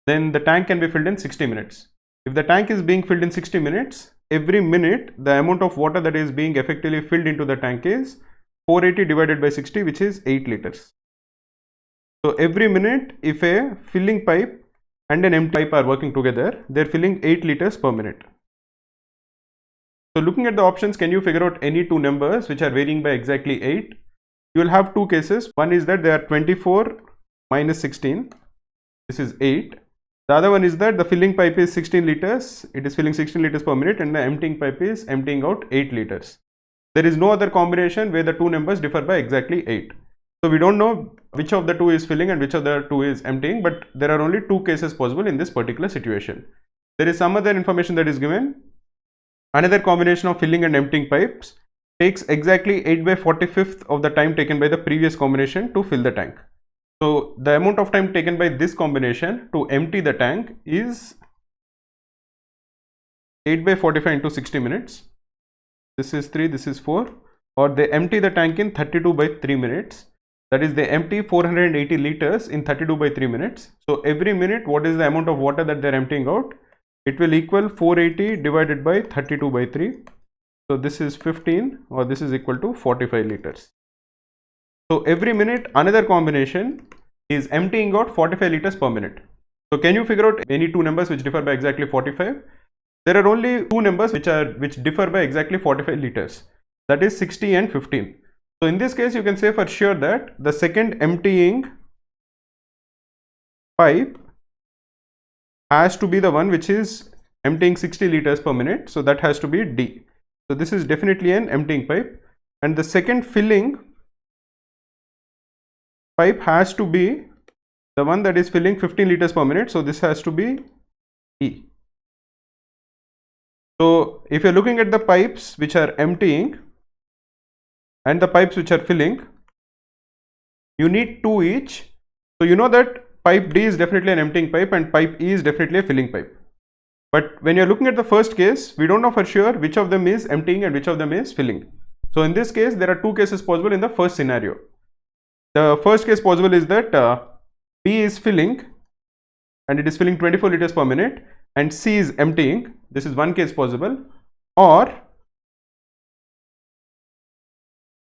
then the tank can be filled in 60 minutes. If the tank is being filled in 60 minutes, every minute the amount of water that is being effectively filled into the tank is 480 divided by 60, which is 8 liters. So every minute, if a filling pipe and an empty pipe are working together, they are filling 8 liters per minute. So looking at the options, can you figure out any two numbers which are varying by exactly 8? You will have two cases. One is that they are 24 minus 16, this is 8. The other one is that the filling pipe is 16 liters, it is filling 16 liters per minute, and the emptying pipe is emptying out 8 liters. There is no other combination where the two numbers differ by exactly 8. So we don't know which of the two is filling and which of the two is emptying, but there are only two cases possible in this particular situation. There is some other information that is given. Another combination of filling and emptying pipes takes exactly 8 by 45th of the time taken by the previous combination to fill the tank. So the amount of time taken by this combination to empty the tank is 8 by 45 into 60 minutes. This is 3, this is 4. Or they empty the tank in 32 by 3 minutes. That is, they empty 480 liters in 32 by 3 minutes. So every minute, what is the amount of water that they are emptying out? It will equal 480 divided by 32 by 3. So this is 15, or this is equal to 45 liters. So every minute another combination is emptying out 45 liters per minute. So can you figure out any two numbers which differ by exactly 45? There are only two numbers which differ by exactly 45 liters. That is 60 and 15. So in this case, you can say for sure that the second emptying pipe has to be the one which is emptying 60 liters per minute. So that has to be D. So this is definitely an emptying pipe. And the second filling pipe has to be the one that is filling 15 liters per minute. So this has to be E. So if you're looking at the pipes which are emptying and the pipes which are filling, you need two each. So you know that pipe D is definitely an emptying pipe and pipe E is definitely a filling pipe. But when you're looking at the first case, we don't know for sure which of them is emptying and which of them is filling. So in this case, there are two cases possible in the first scenario. The first case possible is that B is filling and it is filling 24 liters per minute and C is emptying. This is one case possible. Or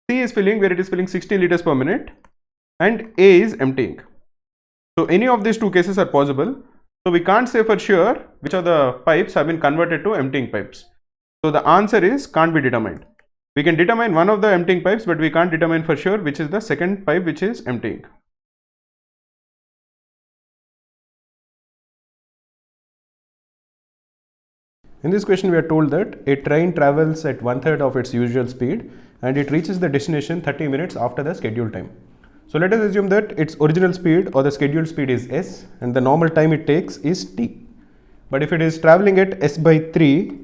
C is filling where it is filling 16 liters per minute and A is emptying. So any of these two cases are possible. So we can't say for sure which of the pipes have been converted to emptying pipes. So the answer is can't be determined. We can determine one of the emptying pipes, but we can't determine for sure which is the second pipe which is emptying. In this question, we are told that a train travels at 1/3 of its usual speed and it reaches the destination 30 minutes after the scheduled time. So let us assume that its original speed or the scheduled speed is s and the normal time it takes is t. But if it is traveling at s by 3,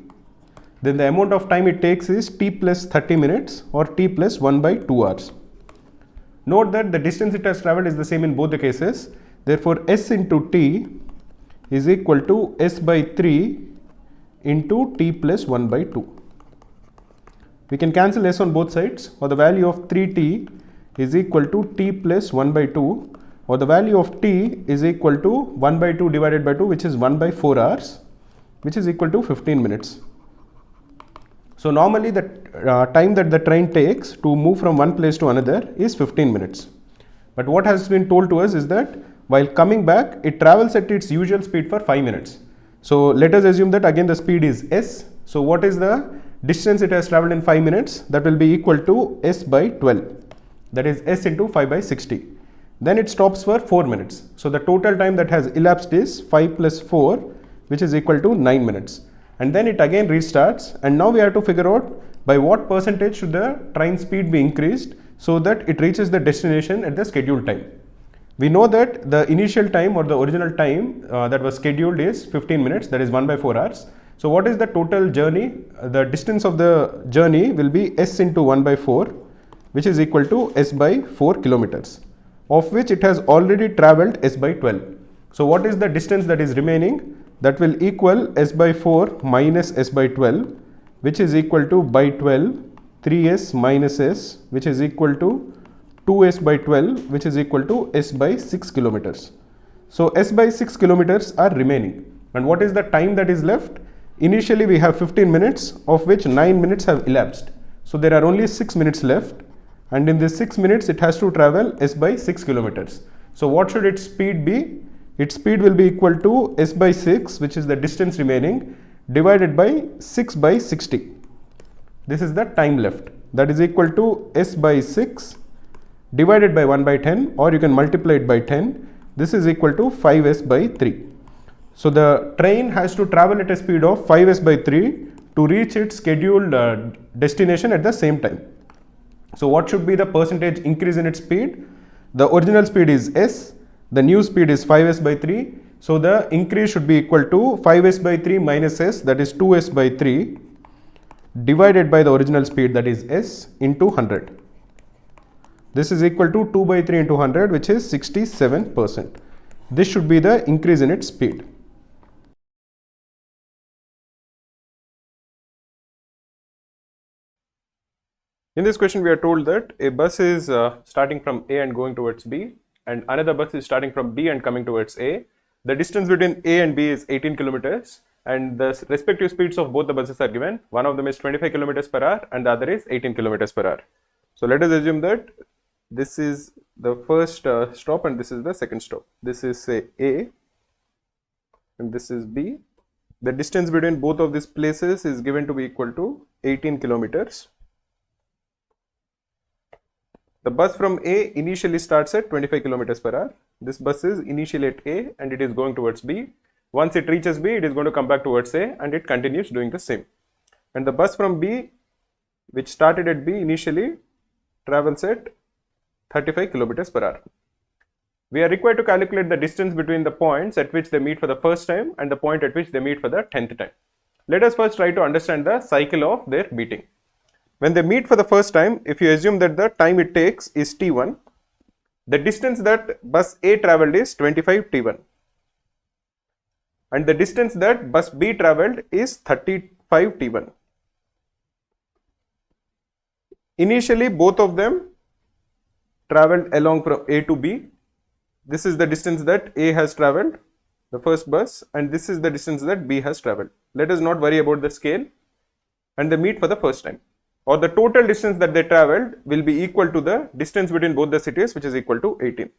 then the amount of time it takes is t plus 30 minutes or t plus 1 by 2 hours. Note that the distance it has traveled is the same in both the cases. Therefore, s into t is equal to s by 3 into t plus 1 by 2. We can cancel s on both sides, or the value of 3t is equal to t plus 1 by 2, or the value of t is equal to 1 by 2 divided by 2, which is 1 by 4 hours, which is equal to 15 minutes. So normally the time that the train takes to move from one place to another is 15 minutes. But what has been told to us is that while coming back, it travels at its usual speed for 5 minutes. So let us assume that again the speed is s. So what is the distance it has traveled in 5 minutes? That will be equal to s by 12. That is s into 5 by 60. Then it stops for 4 minutes. So the total time that has elapsed is 5 plus 4, which is equal to 9 minutes. And then it again restarts, and now we have to figure out by what percentage should the train speed be increased so that it reaches the destination at the scheduled time. We know that the initial time or the original time that was scheduled is 15 minutes, that is 1 by 4 hours. So what is the total journey? The distance of the journey will be s into 1 by 4, which is equal to s by 4 kilometers, of which it has already travelled s by 12. So what is the distance that is remaining? That will equal s by 4 minus s by 12, which is equal to by 12 3s minus s, which is equal to 2s by 12, which is equal to s by 6 kilometers. So s by 6 kilometers are remaining. And what is the time that is left? Initially we have 15 minutes, of which 9 minutes have elapsed. So there are only 6 minutes left, and in this 6 minutes it has to travel s by 6 kilometers. So what should its speed be? Its speed will be equal to s by 6, which is the distance remaining, divided by 6 by 60. This is the time left. That is equal to s by 6 divided by 1 by 10, or you can multiply it by 10. This is equal to 5s by 3. So the train has to travel at a speed of 5s by 3 to reach its scheduled destination at the same time. So what should be the percentage increase in its speed? The original speed is s, the new speed is 5s by 3. So the increase should be equal to 5s by 3 minus s, that is 2s by 3, divided by the original speed, that is s, into 100. This is equal to 2 by 3 into 100, which is 67%. This should be the increase in its speed. In this question, we are told that a bus is starting from A and going towards B, and another bus is starting from B and coming towards A. The distance between A and B is 18 kilometers, and the respective speeds of both the buses are given. One of them is 25 kilometers per hour and the other is 18 kilometers per hour. So let us assume that this is the first stop and this is the second stop. This is say A and this is B. The distance between both of these places is given to be equal to 18 kilometers. The bus from A initially starts at 25 kilometers per hour. This bus is initially at A and it is going towards B. Once it reaches B, it is going to come back towards A and it continues doing the same. And the bus from B, which started at B initially, travels at 35 kilometers per hour. We are required to calculate the distance between the points at which they meet for the first time and the point at which they meet for the 10th time. Let us first try to understand the cycle of their meeting. When they meet for the first time, if you assume that the time it takes is t1, the distance that bus A travelled is 25 t1 and the distance that bus B travelled is 35 t1. Initially both of them travelled along from A to B. This is the distance that A has travelled, the first bus, and this is the distance that B has travelled. Let us not worry about the scale, and they meet for the first time. Or the total distance that they travelled will be equal to the distance between both the cities, which is equal to 18.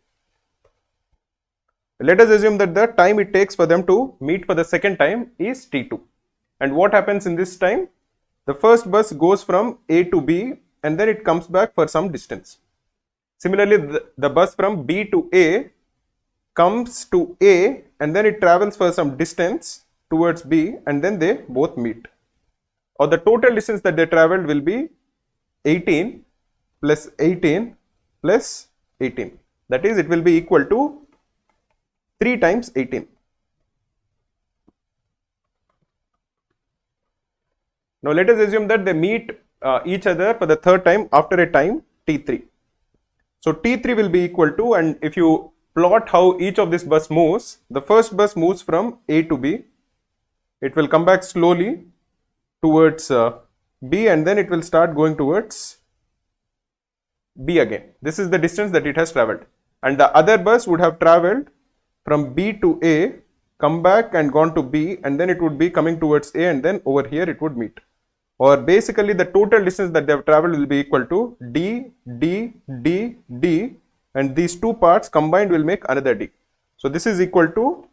Let us assume that the time it takes for them to meet for the second time is t2. And what happens in this time? The first bus goes from A to B and then it comes back for some distance. Similarly, the bus from B to A comes to A and then it travels for some distance towards B and then they both meet. Or the total distance that they travelled will be 18 plus 18 plus 18. That is, it will be equal to 3 times 18. Now let us assume that they meet each other for the third time after a time t3. So t3 will be equal to, and if you plot how each of this bus moves, the first bus moves from A to B. It will come back slowly towards B and then it will start going towards B again. This is the distance that it has travelled. And the other bus would have travelled from B to A, come back and gone to B, and then it would be coming towards A and then over here it would meet. Or basically the total distance that they have travelled will be equal to D, D, D, D, and these two parts combined will make another D. So this is equal to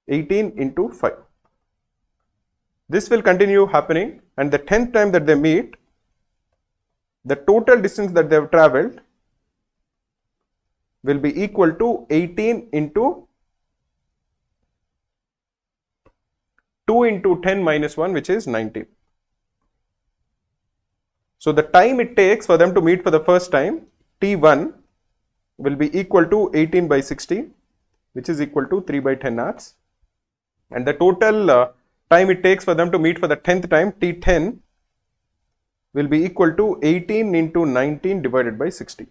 18 into 5. This will continue happening, and the 10th time that they meet, the total distance that they have travelled will be equal to 18 into 2 into 10 minus 1, which is 19. So the time it takes for them to meet for the first time, t1, will be equal to 18 by 60, which is equal to 3 by 10 hours. And the total time it takes for them to meet for the 10th time, t10, will be equal to 18 into 19 divided by 60.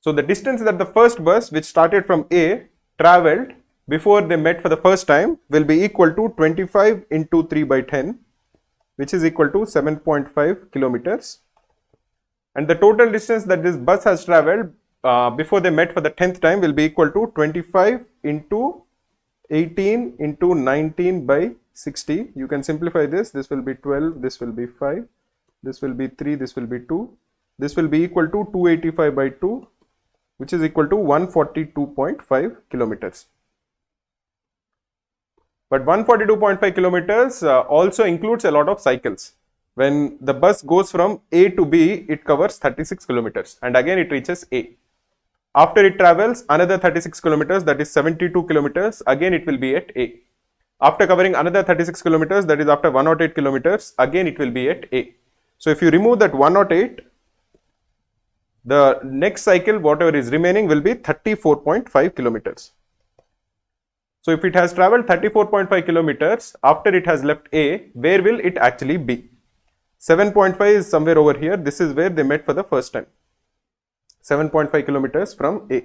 So the distance that the first bus, which started from A, travelled before they met for the first time will be equal to 25 into 3 by 10 which is equal to 7.5 kilometers. And the total distance that this bus has traveled before they met for the 10th time will be equal to 25 into 18 into 19 by 60. You can simplify this. This will be 12, this will be 5, this will be 3, this will be 2. This will be equal to 285 by 2, which is equal to 142.5 kilometers. But 142.5 kilometers also includes a lot of cycles. When the bus goes from A to B, it covers 36 kilometers and again it reaches A. After it travels another 36 kilometers, that is 72 kilometers, again it will be at A. After covering another 36 kilometers, that is after 108 kilometers, again it will be at A. So if you remove that 108, the next cycle, whatever is remaining, will be 34.5 kilometers. So if it has traveled 34.5 kilometers, after it has left A, where will it actually be? 7.5 is somewhere over here. This is where they met for the first time. 7.5 kilometers from A.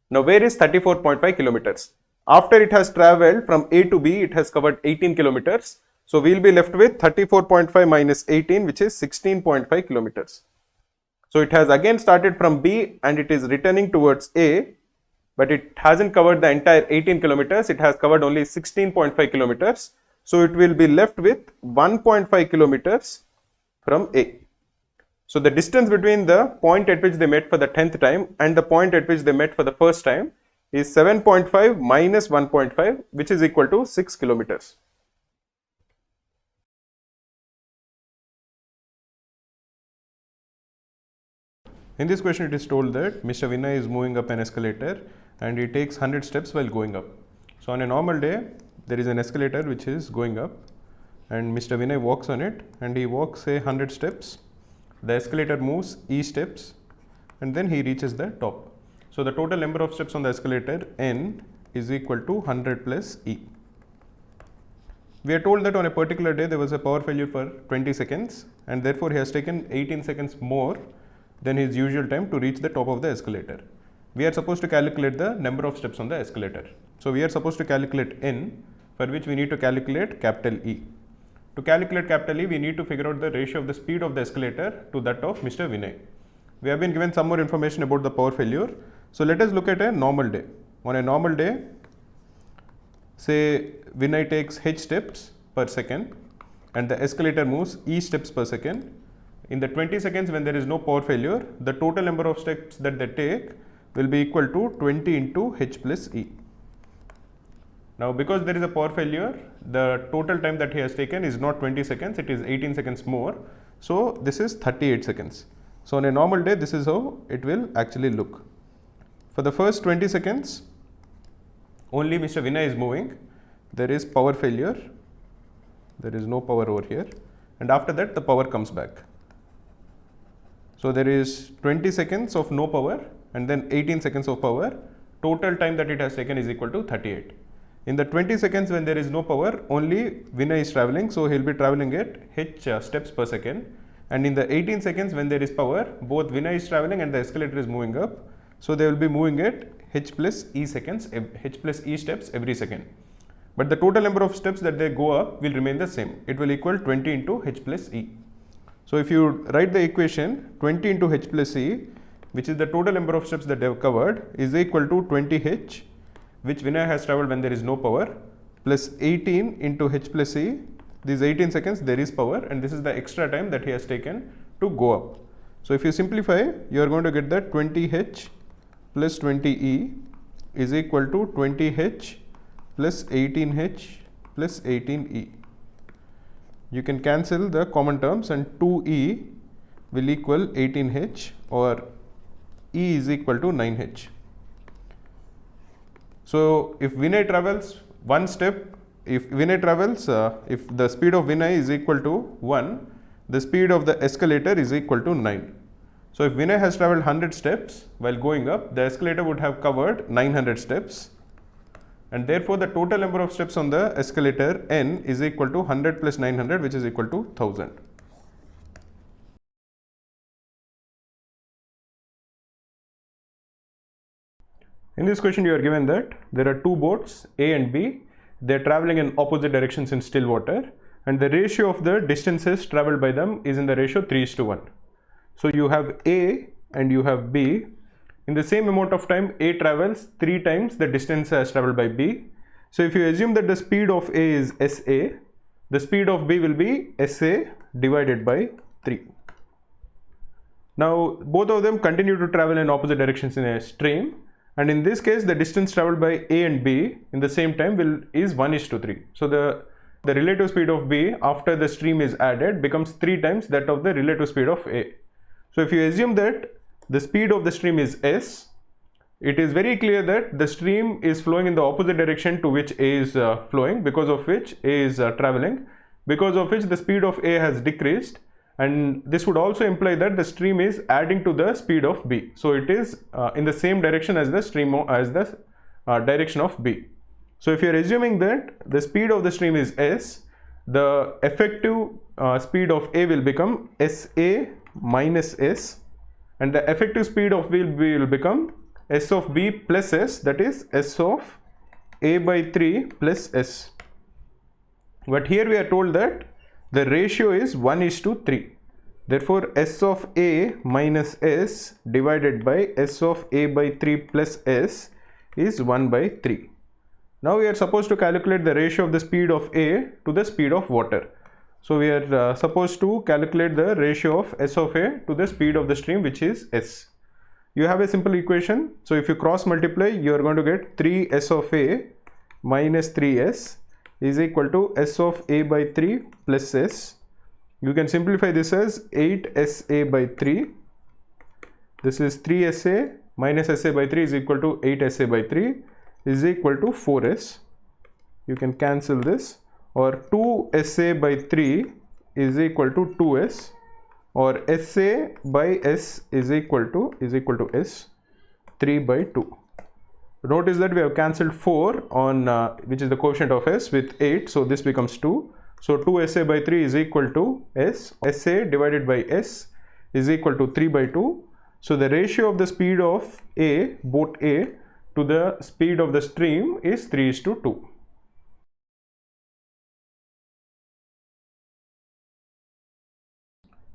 Now where is 34.5 kilometers? After it has traveled from A to B, it has covered 18 kilometers. So we will be left with 34.5 minus 18, which is 16.5 kilometers. So it has again started from B and it is returning towards A, but it hasn't covered the entire 18 kilometers. It has covered only 16.5 kilometers. So it will be left with 1.5 kilometers from A. So the distance between the point at which they met for the 10th time and the point at which they met for the first time is 7.5 minus 1.5, which is equal to 6 kilometers. In this question, it is told that Mr. Vinay is moving up an escalator and he takes 100 steps while going up. So on a normal day, there is an escalator which is going up and Mr. Vinay walks on it and he walks say 100 steps. The escalator moves E steps and then he reaches the top. So the total number of steps on the escalator N is equal to 100 plus E. We are told that on a particular day there was a power failure for 20 seconds and therefore he has taken 18 seconds more than his usual time to reach the top of the escalator. We are supposed to calculate the number of steps on the escalator. So we are supposed to calculate N, for which we need to calculate capital E. To calculate capital E, we need to figure out the ratio of the speed of the escalator to that of Mr. Vinay. We have been given some more information about the power failure. So let us look at a normal day. On a normal day, say Vinay takes h steps per second and the escalator moves E steps per second. In the 20 seconds when there is no power failure, the total number of steps that they take will be equal to 20 into h plus E. Now because there is a power failure, the total time that he has taken is not 20 seconds, it is 18 seconds more. So this is 38 seconds. So on a normal day, this is how it will actually look. For the first 20 seconds, only Mr. Vinay is moving. There is power failure. There is no power over here. And after that, the power comes back. So there is 20 seconds of no power and then 18 seconds of power. Total time that it has taken is equal to 38. In the 20 seconds when there is no power, only Vinay is traveling. So he will be traveling at h steps per second. And in the 18 seconds when there is power, both Vinay is traveling and the escalator is moving up. So they will be moving at h plus e seconds, h plus e steps every second. But the total number of steps that they go up will remain the same. It will equal 20 into h plus e. So if you write the equation 20 into h plus e, which is the total number of steps that they have covered, is equal to 20h, which Vinay has traveled when there is no power, plus 18 into h plus e. These 18 seconds there is power and this is the extra time that he has taken to go up. So if you simplify, you are going to get that 20h plus 20e is equal to 20h plus 18h plus 18e. You can cancel the common terms and 2e will equal 18h or e is equal to 9h. So if Vinay travels one step, if the speed of Vinay is equal to 1, the speed of the escalator is equal to 9. So if Vinay has traveled 100 steps while going up, the escalator would have covered 900 steps. And therefore the total number of steps on the escalator N is equal to 100 plus 900, which is equal to 1000. In this question you are given that there are two boats A and B. They are traveling in opposite directions in still water. and the ratio of the distances traveled by them is in the ratio 3:1. So you have A and you have B. In the same amount of time, A travels 3 times the distance as traveled by B. So if you assume that the speed of A is SA, the speed of B will be SA divided by 3. Now both of them continue to travel in opposite directions in a stream, and in this case the distance traveled by A and B in the same time is 1:3. So the relative speed of B after the stream is added becomes 3 times that of the relative speed of A. So if you assume that the speed of the stream is S, it is very clear that the stream is flowing in the opposite direction to which A is flowing, because of which A is traveling, because of which the speed of A has decreased, and this would also imply that the stream is adding to the speed of B. So it is in the same direction as the stream direction of B. So if you are assuming that the speed of the stream is S, the effective speed of A will become SA minus S, and the effective speed of B will become S of B plus S, that is S of A by 3 plus S. But here we are told that the ratio is 1:3. Therefore S of A minus S divided by S of A by 3 plus S is 1/3. Now we are supposed to calculate the ratio of the speed of A to the speed of water. So we are supposed to calculate the ratio of S of A to the speed of the stream, which is S. You have a simple equation. So if you cross multiply, you are going to get 3S of A minus 3S is equal to S of A by 3 plus S. You can simplify this as 8SA by 3. This is 3SA minus SA by 3 is equal to 8SA by 3 is equal to 4S. You can cancel this, or 2SA by 3 is equal to 2S, or SA by S is equal to S, 3/2. Notice that we have cancelled 4 on which is the coefficient of S with 8, so this becomes 2. So 2SA by 3 is equal to S. SA divided by S is equal to 3/2. So the ratio of the speed of A, boat A, to the speed of the stream is 3:2.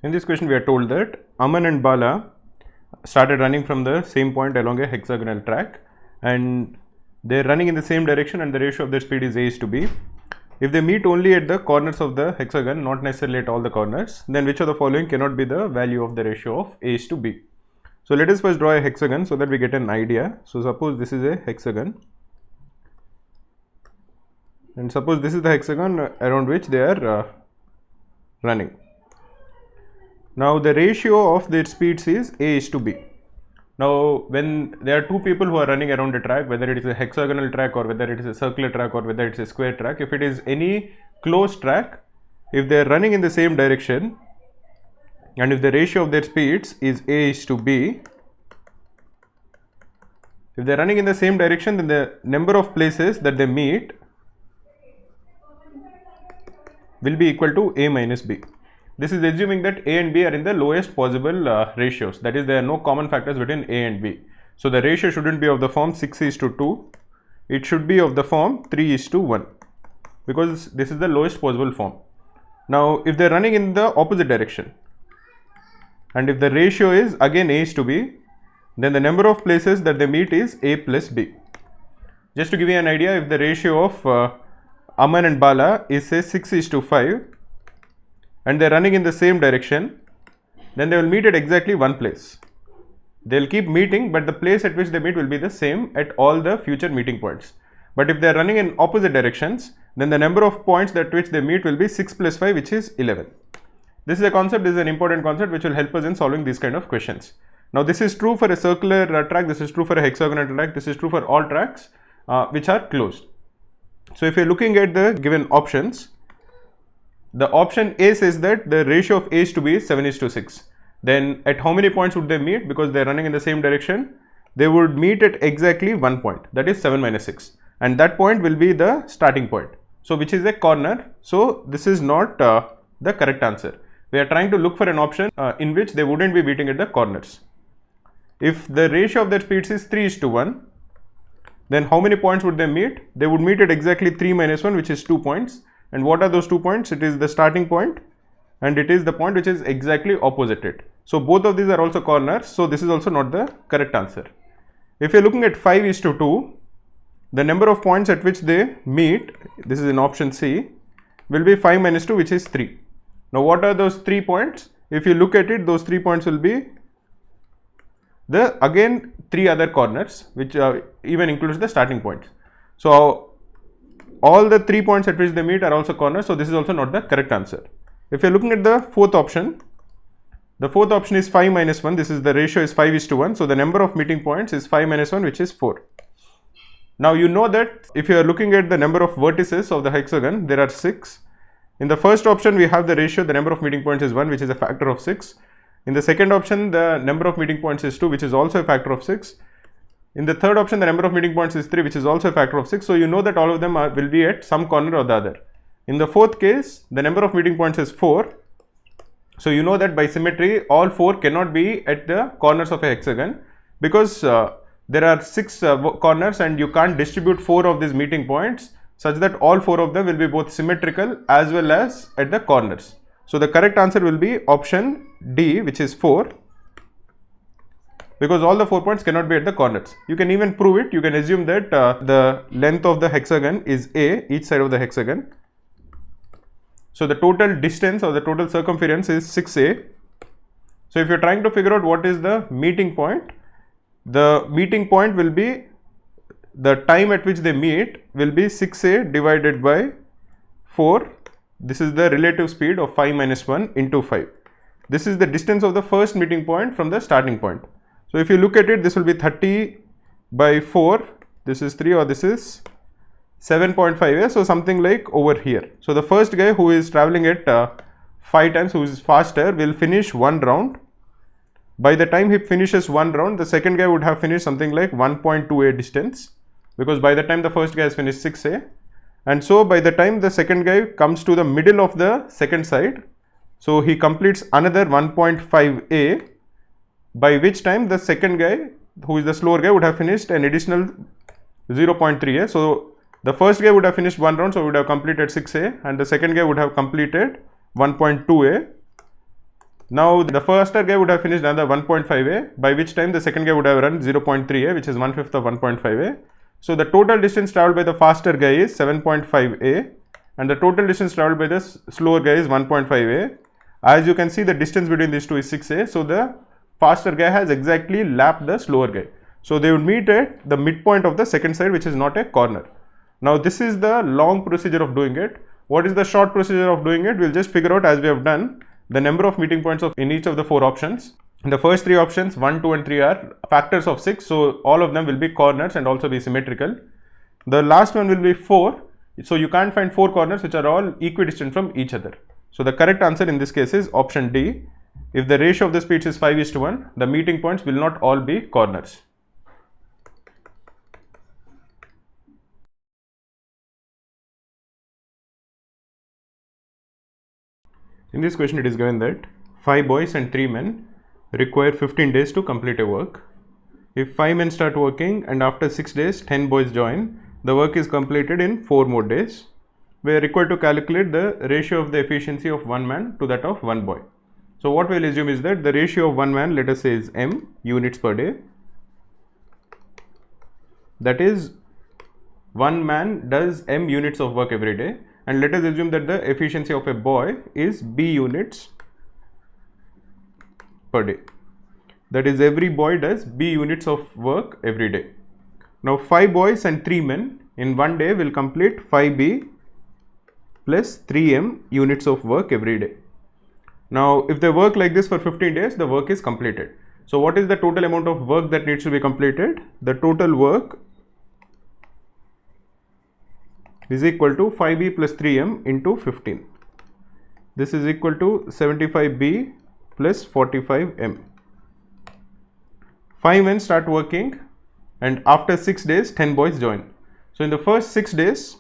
In this question we are told that Aman and Bala started running from the same point along a hexagonal track, and they are running in the same direction, and the ratio of their speed is A:B. If they meet only at the corners of the hexagon, not necessarily at all the corners, then which of the following cannot be the value of the ratio of A:B? So let us first draw a hexagon so that we get an idea. So suppose this is a hexagon, and suppose this is the hexagon around which they are running. Now the ratio of their speeds is A:B. Now when there are two people who are running around a track, whether it is a hexagonal track or whether it is a circular track or whether it is a square track, if it is any closed track, if they are running in the same direction and if the ratio of their speeds is A:B, if they are running in the same direction, then the number of places that they meet will be equal to A minus B. This is assuming that A and B are in the lowest possible ratios, that is there are no common factors between A and B. So the ratio shouldn't be of the form 6:2, it should be of the form 3:1, because this is the lowest possible form. Now if they are running in the opposite direction and if the ratio is again A:B, then the number of places that they meet is A plus B. Just to give you an idea, if the ratio of Aman and Bala is say 6:5 and they are running in the same direction, then they will meet at exactly one place. They will keep meeting, but the place at which they meet will be the same at all the future meeting points. But if they are running in opposite directions, then the number of points at which they meet will be 6 plus 5, which is 11. This is a concept, this is an important concept which will help us in solving these kind of questions. Now this is true for a circular track, this is true for a hexagonal track, this is true for all tracks which are closed. So if you are looking at the given options, the option A says that the ratio of A:B is 7:6. Then at how many points would they meet? Because they are running in the same direction, they would meet at exactly one point, that is 7 minus 6, and that point will be the starting point, so which is a corner. So this is not the correct answer. We are trying to look for an option in which they wouldn't be meeting at the corners. If the ratio of their speeds is 3:1, then how many points would they meet? They would meet at exactly 3 minus 1, which is 2 points. And what are those 2 points? It is the starting point and it is the point which is exactly opposite it. So both of these are also corners, so this is also not the correct answer. If you're looking at 5:2, the number of points at which they meet, this is in option C, will be 5 minus 2, which is 3. Now what are those 3 points? If you look at it, those 3 points will be the again 3 other corners, which even includes the starting points. So all the 3 points at which they meet are also corners, so this is also not the correct answer. If you're looking at the fourth option, the fourth option is 5 minus 1. This is the ratio is 5:1. So the number of meeting points is 5 minus 1, which is 4. Now you know that if you are looking at the number of vertices of the hexagon, there are 6. In the first option, we have the ratio, the number of meeting points is 1, which is a factor of 6. In the second option, the number of meeting points is 2, which is also a factor of 6. In the third option, the number of meeting points is 3, which is also a factor of 6. So you know that all of them will be at some corner or the other. In the fourth case, the number of meeting points is 4. So you know that by symmetry, all 4 cannot be at the corners of a hexagon, because there are 6 corners and you can't distribute 4 of these meeting points such that all 4 of them will be both symmetrical as well as at the corners. So the correct answer will be option D, which is 4, because all the 4 points cannot be at the corners. You can even prove it. You can assume that the length of the hexagon is A, each side of the hexagon. So the total distance or the total circumference is 6A. So if you're trying to figure out what is the meeting point, the meeting point will be, the time at which they meet will be 6A divided by 4. This is the relative speed of 5 minus 1 into 5. This is the distance of the first meeting point from the starting point. So if you look at it, this will be 30 by 4. This is 3, or this is 7.5A, so something like over here. So the first guy who is traveling at 5 times, who is faster, will finish one round. By the time he finishes one round, the second guy would have finished something like 1.2A distance, because by the time the first guy has finished 6A, and so by the time the second guy comes to the middle of the second side, so he completes another 1.5A, by which time the second guy, who is the slower guy, would have finished an additional 0.3A. So the first guy would have finished one round, so would have completed 6A, and the second guy would have completed 1.2A. Now the first guy would have finished another 1.5A, by which time the second guy would have run 0.3A, which is 1/5 of 1.5A. So the total distance traveled by the faster guy is 7.5A, and the total distance traveled by the slower guy is 1.5A. As you can see, the distance between these two is 6A, so the faster guy has exactly lapped the slower guy. So they would meet at the midpoint of the second side, which is not a corner. Now this is the long procedure of doing it. What is the short procedure of doing it? We'll just figure out, as we have done, the number of meeting points in each of the 4 options. In the first 3 options, 1, 2 and 3 are factors of 6, so all of them will be corners and also be symmetrical. The last one will be 4, so you can't find 4 corners which are all equidistant from each other. So the correct answer in this case is option D. If the ratio of the speeds is 5:1, the meeting points will not all be corners. In this question, it is given that 5 boys and 3 men require 15 days to complete a work. If 5 men start working and after 6 days 10 boys join, the work is completed in 4 more days. We are required to calculate the ratio of the efficiency of one man to that of one boy. So what we will assume is that the ratio of one man, let us say, is m units per day. That is, one man does m units of work every day, and let us assume that the efficiency of a boy is b units per day. That is, every boy does b units of work every day. Now 5 boys and 3 men in one day will complete 5b plus 3m units of work every day. Now if they work like this for 15 days, the work is completed. So what is the total amount of work that needs to be completed? The total work is equal to 5b plus 3m into 15. This is equal to 75b plus 45m. 5 men start working and after 6 days 10 boys join. So in the first 6 days,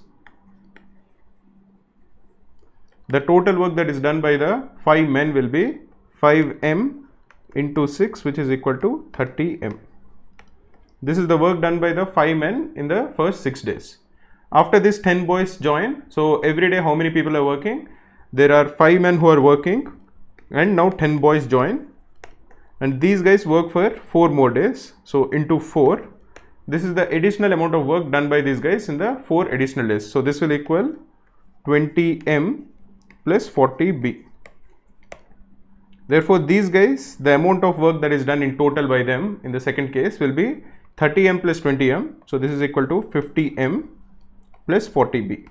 the total work that is done by the 5 men will be 5m into 6, which is equal to 30m. This is the work done by the 5 men in the first 6 days. After this 10 boys join. So every day how many people are working? There are 5 men who are working, and now 10 boys join, and these guys work for 4 more days. So into 4, this is the additional amount of work done by these guys in the 4 additional days. So this will equal 20m plus 40b. Therefore these guys, the amount of work that is done in total by them in the second case will be 30m plus 20m. So this is equal to 50m plus 40b,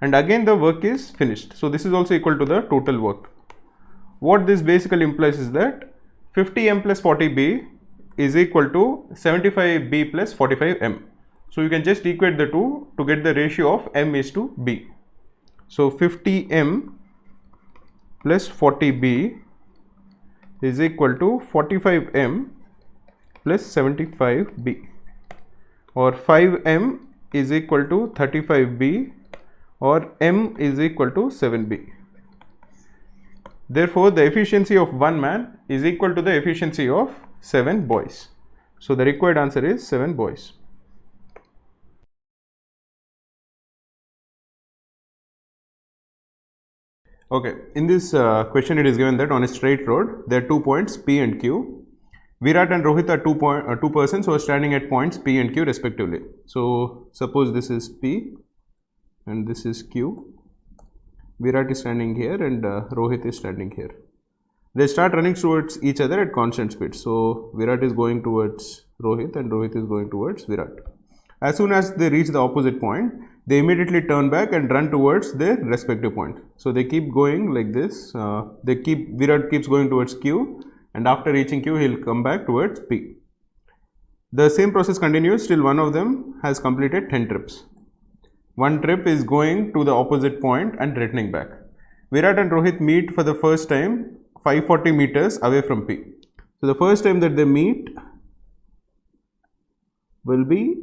and again the work is finished. So this is also equal to the total work. What this basically implies is that 50m plus 40b is equal to 75b plus 45m. So you can just equate the two to get the ratio of m is to b. So 50m plus 40b is equal to 45m plus 75b, or 5m is equal to 35b, or m is equal to 7b. Therefore the efficiency of one man is equal to the efficiency of 7 boys. So the required answer is 7 boys. Okay, in this question it is given that on a straight road there are 2 points P and Q. Virat and Rohit are two persons who are standing at points P and Q respectively. So suppose this is P and this is Q. Virat is standing here and Rohit is standing here. They start running towards each other at constant speed. So Virat is going towards Rohit and Rohit is going towards Virat. As soon as they reach the opposite point, they immediately turn back and run towards their respective point. So they keep going like this. Virat keeps going towards Q, and after reaching Q, he will come back towards P. The same process continues till one of them has completed 10 trips. One trip is going to the opposite point and returning back. Virat and Rohit meet for the first time 540 meters away from P. So the first time that they meet will be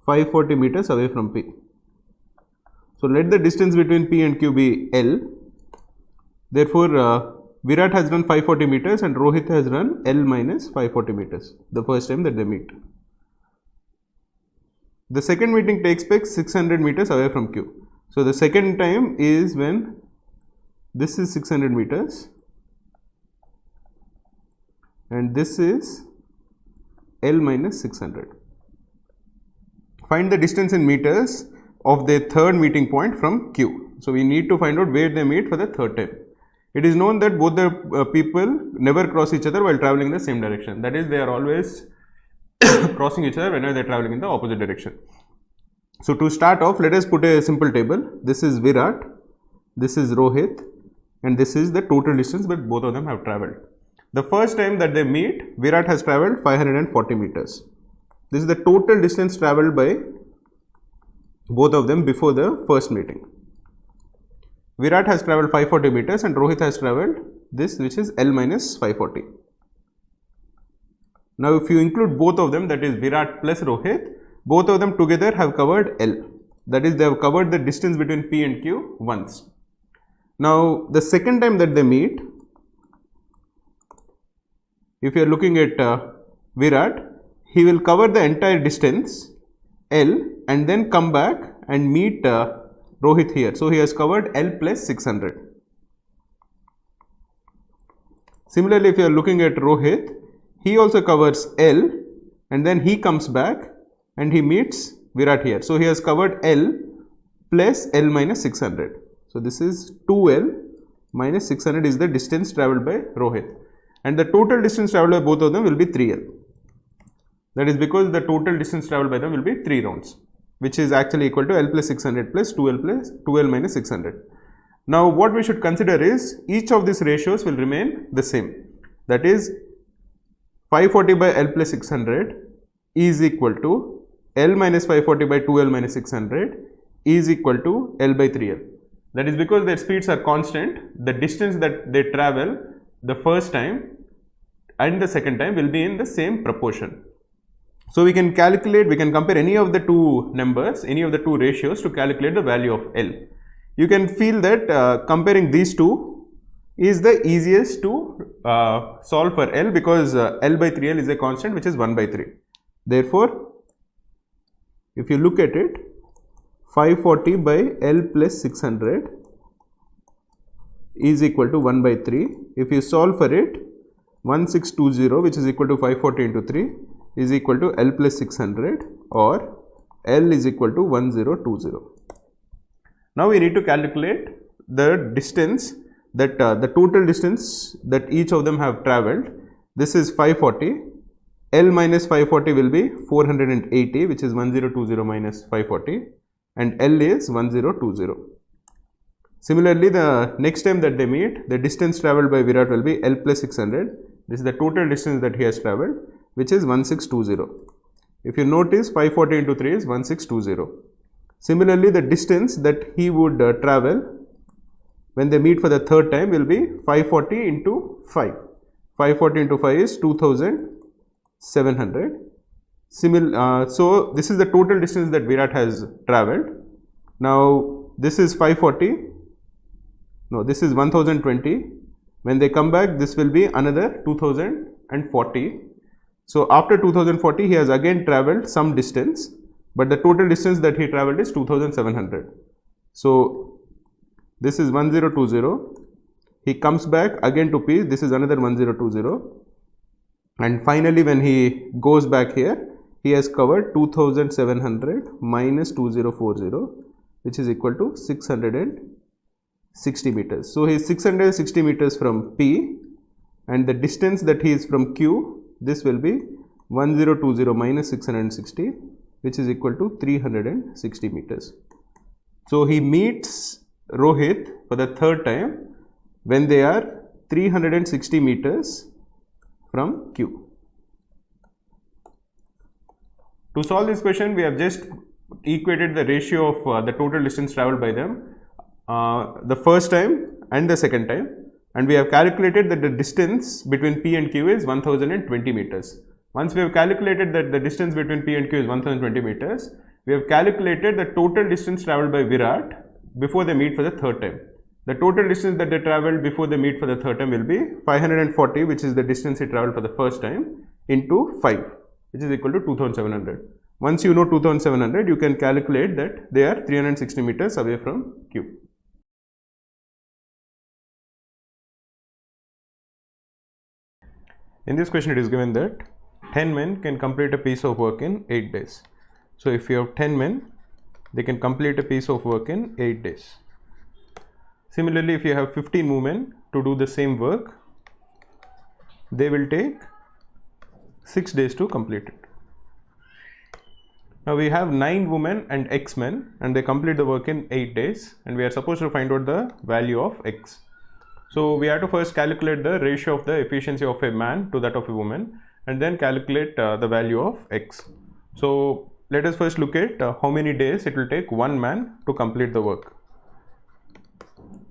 540 meters away from P. So let the distance between P and Q be L. Therefore Virat has run 540 meters and Rohit has run L minus 540 meters the first time that they meet. The second meeting takes place 600 meters away from Q. So the second time is when this is 600 meters and this is L minus 600. Find the distance in meters of the third meeting point from Q. So we need to find out where they meet for the third time. It is known that both the people never cross each other while traveling in the same direction. That is, they are always crossing each other whenever they are traveling in the opposite direction. So to start off, let us put a simple table. This is Virat, this is Rohit, and this is the total distance that both of them have traveled. The first time that they meet, Virat has traveled 540 meters. This is the total distance traveled by both of them before the first meeting. Virat has traveled 540 meters and Rohit has traveled this, which is L minus 540. Now if you include both of them, that is Virat plus Rohit, both of them together have covered L. That is, they have covered the distance between P and Q once. Now the second time that they meet, if you are looking at Virat, he will cover the entire distance L and then come back and meet Rohit here. So he has covered L plus 600. Similarly, if you are looking at Rohit, he also covers L and then he comes back and he meets Virat here. So he has covered L plus L minus 600. So this is 2L minus 600 is the distance travelled by Rohit, and the total distance travelled by both of them will be 3L. That is because the total distance travelled by them will be 3 rounds, which is actually equal to L plus 600 plus 2L minus 600. Now what we should consider is each of these ratios will remain the same. That is 540 by L plus 600 is equal to L minus 540 by 2L minus 600 is equal to L by 3L. That is because their speeds are constant. The distance that they travel the first time and the second time will be in the same proportion. So we can compare any of the two numbers, any of the two ratios to calculate the value of L. You can feel that comparing these two is the easiest to solve for L, because L by 3L is a constant which is 1 by 3. Therefore, If you look at it, 540 by L plus 600 is equal to 1 by 3. If you solve for it, 1620, which is equal to 540 into 3, is equal to L plus 600, or L is equal to 1020. Now we need to calculate the distance that the total distance that each of them have travelled. This is 540. L minus 540 will be 480, which is 1020 minus 540, and L is 1020. Similarly, the next time that they meet, the distance travelled by Virat will be L plus 600. This is the total distance that he has travelled, which is 1620. If you notice, 540 into 3 is 1620. Similarly, the distance that he would travel when they meet for the third time will be 540 into 5. 540 into 5 is 2700. So this is the total distance that Virat has travelled. Now this is 540. No, this is 1020. When they come back, this will be another 2040. So after 2040, he has again travelled some distance, but the total distance that he travelled is 2700. So this is 1020. He comes back again to P. This is another 1020. And finally, when he goes back here, he has covered 2700 minus 2040, which is equal to 660 meters. So he is 660 meters from P, and the distance that he is from Q, this will be 1020 minus 660, which is equal to 360 meters. So he meets Rohit for the third time when they are 360 meters from Q. To solve this question, we have just equated the ratio of the total distance travelled by them the first time and the second time, and we have calculated that the distance between P and Q is 1020 meters. Once we have calculated that the distance between P and Q is 1020 meters, we have calculated the total distance travelled by Virat before they meet for the third time. The total distance that they travelled before they meet for the third time will be 540, which is the distance he travelled for the first time, into 5, which is equal to 2700. Once you know 2700, you can calculate that they are 360 meters away from Q. In this question, it is given that 10 men can complete a piece of work in 8 days. So if you have 10 men, they can complete a piece of work in 8 days. Similarly, if you have 15 women to do the same work, they will take 6 days to complete it. Now we have 9 women and x men, and they complete the work in 8 days, and we are supposed to find out the value of x. So we have to first calculate the ratio of the efficiency of a man to that of a woman, and then calculate the value of x. So let us first look at how many days it will take one man to complete the work.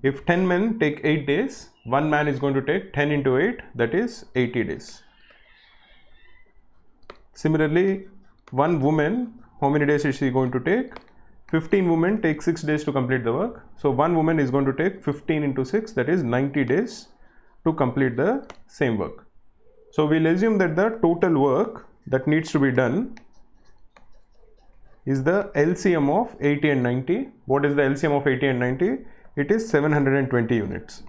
If 10 men take 8 days, one man is going to take 10 into 8, that is 80 days. Similarly, one woman, how many days is she going to take? 15 women take 6 days to complete the work. So one woman is going to take 15 into 6, that is 90 days to complete the same work. So we'll assume that the total work that needs to be done is the LCM of 80 and 90. What is the LCM of 80 and 90? It is 720 units.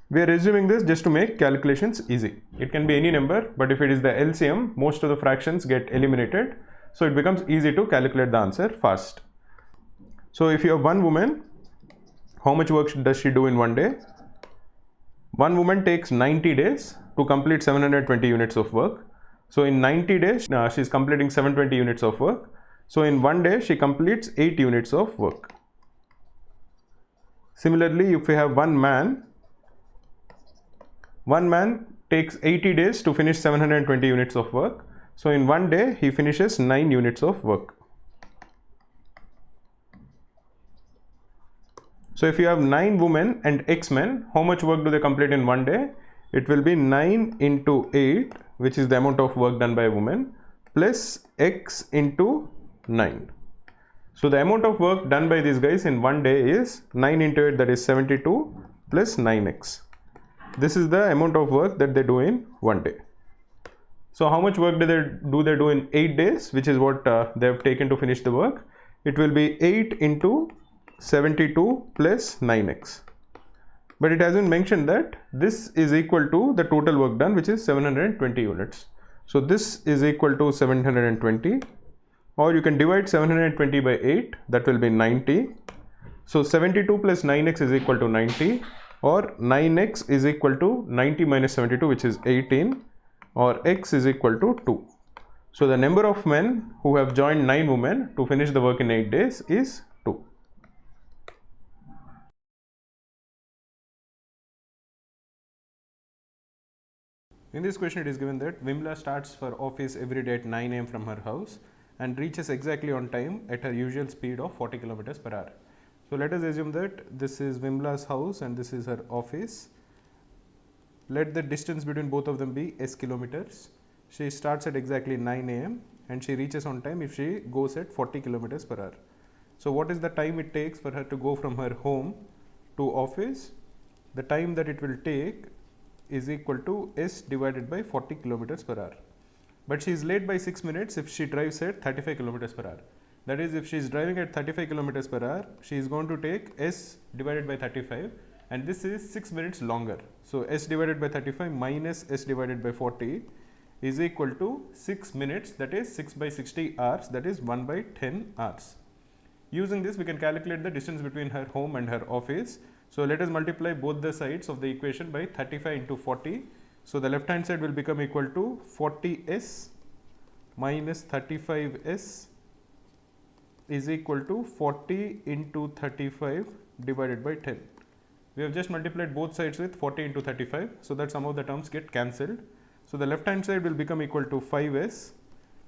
We are assuming this just to make calculations easy. It can be any number, but if it is the LCM, most of the fractions get eliminated, so it becomes easy to calculate the answer fast. So if you have one woman, how much work does she do in one day? One woman takes 90 days to complete 720 units of work. So in 90 days, she is completing 720 units of work. So in one day, she completes 8 units of work. Similarly, if we have one man takes 80 days to finish 720 units of work. So in one day, he finishes 9 units of work. So if you have 9 women and x men, how much work do they complete in one day? It will be 9 into 8, which is the amount of work done by a woman, plus x into 9. So the amount of work done by these guys in one day is 9 into 8, that is 72, plus 9x. This is the amount of work that they do in one day. So how much work do they do in 8 days, which is what they have taken to finish the work? It will be 8 into 72 plus 9x. But it hasn't mentioned that this is equal to the total work done, which is 720 units. So this is equal to 720, or you can divide 720 by 8, that will be 90. So 72 plus 9x is equal to 90, or 9x is equal to 90 minus 72, which is 18, or x is equal to 2. So the number of men who have joined 9 women to finish the work in 8 days is 2. In this question, it is given that Vimla starts for office every day at 9 am from her house and reaches exactly on time at her usual speed of 40 kilometers per hour. So let us assume that this is Vimla's house and this is her office. Let the distance between both of them be s kilometers. She starts at exactly 9 am and she reaches on time if she goes at 40 kilometers per hour. So what is the time it takes for her to go from her home to office? The time that it will take is equal to s divided by 40 kilometers per hour. But she is late by 6 minutes if she drives at 35 kilometers per hour. That is, if she is driving at 35 kilometers per hour, she is going to take s divided by 35, and this is 6 minutes longer. So s divided by 35 minus s divided by 40 is equal to 6 minutes, that is 6 by 60 hours, that is 1 by 10 hours. Using this, we can calculate the distance between her home and her office. So let us multiply both the sides of the equation by 35 into 40. So the left hand side will become equal to 40s minus 35s is equal to 40 into 35 divided by 10. We have just multiplied both sides with 40 into 35, so that some of the terms get cancelled. So the left hand side will become equal to 5s.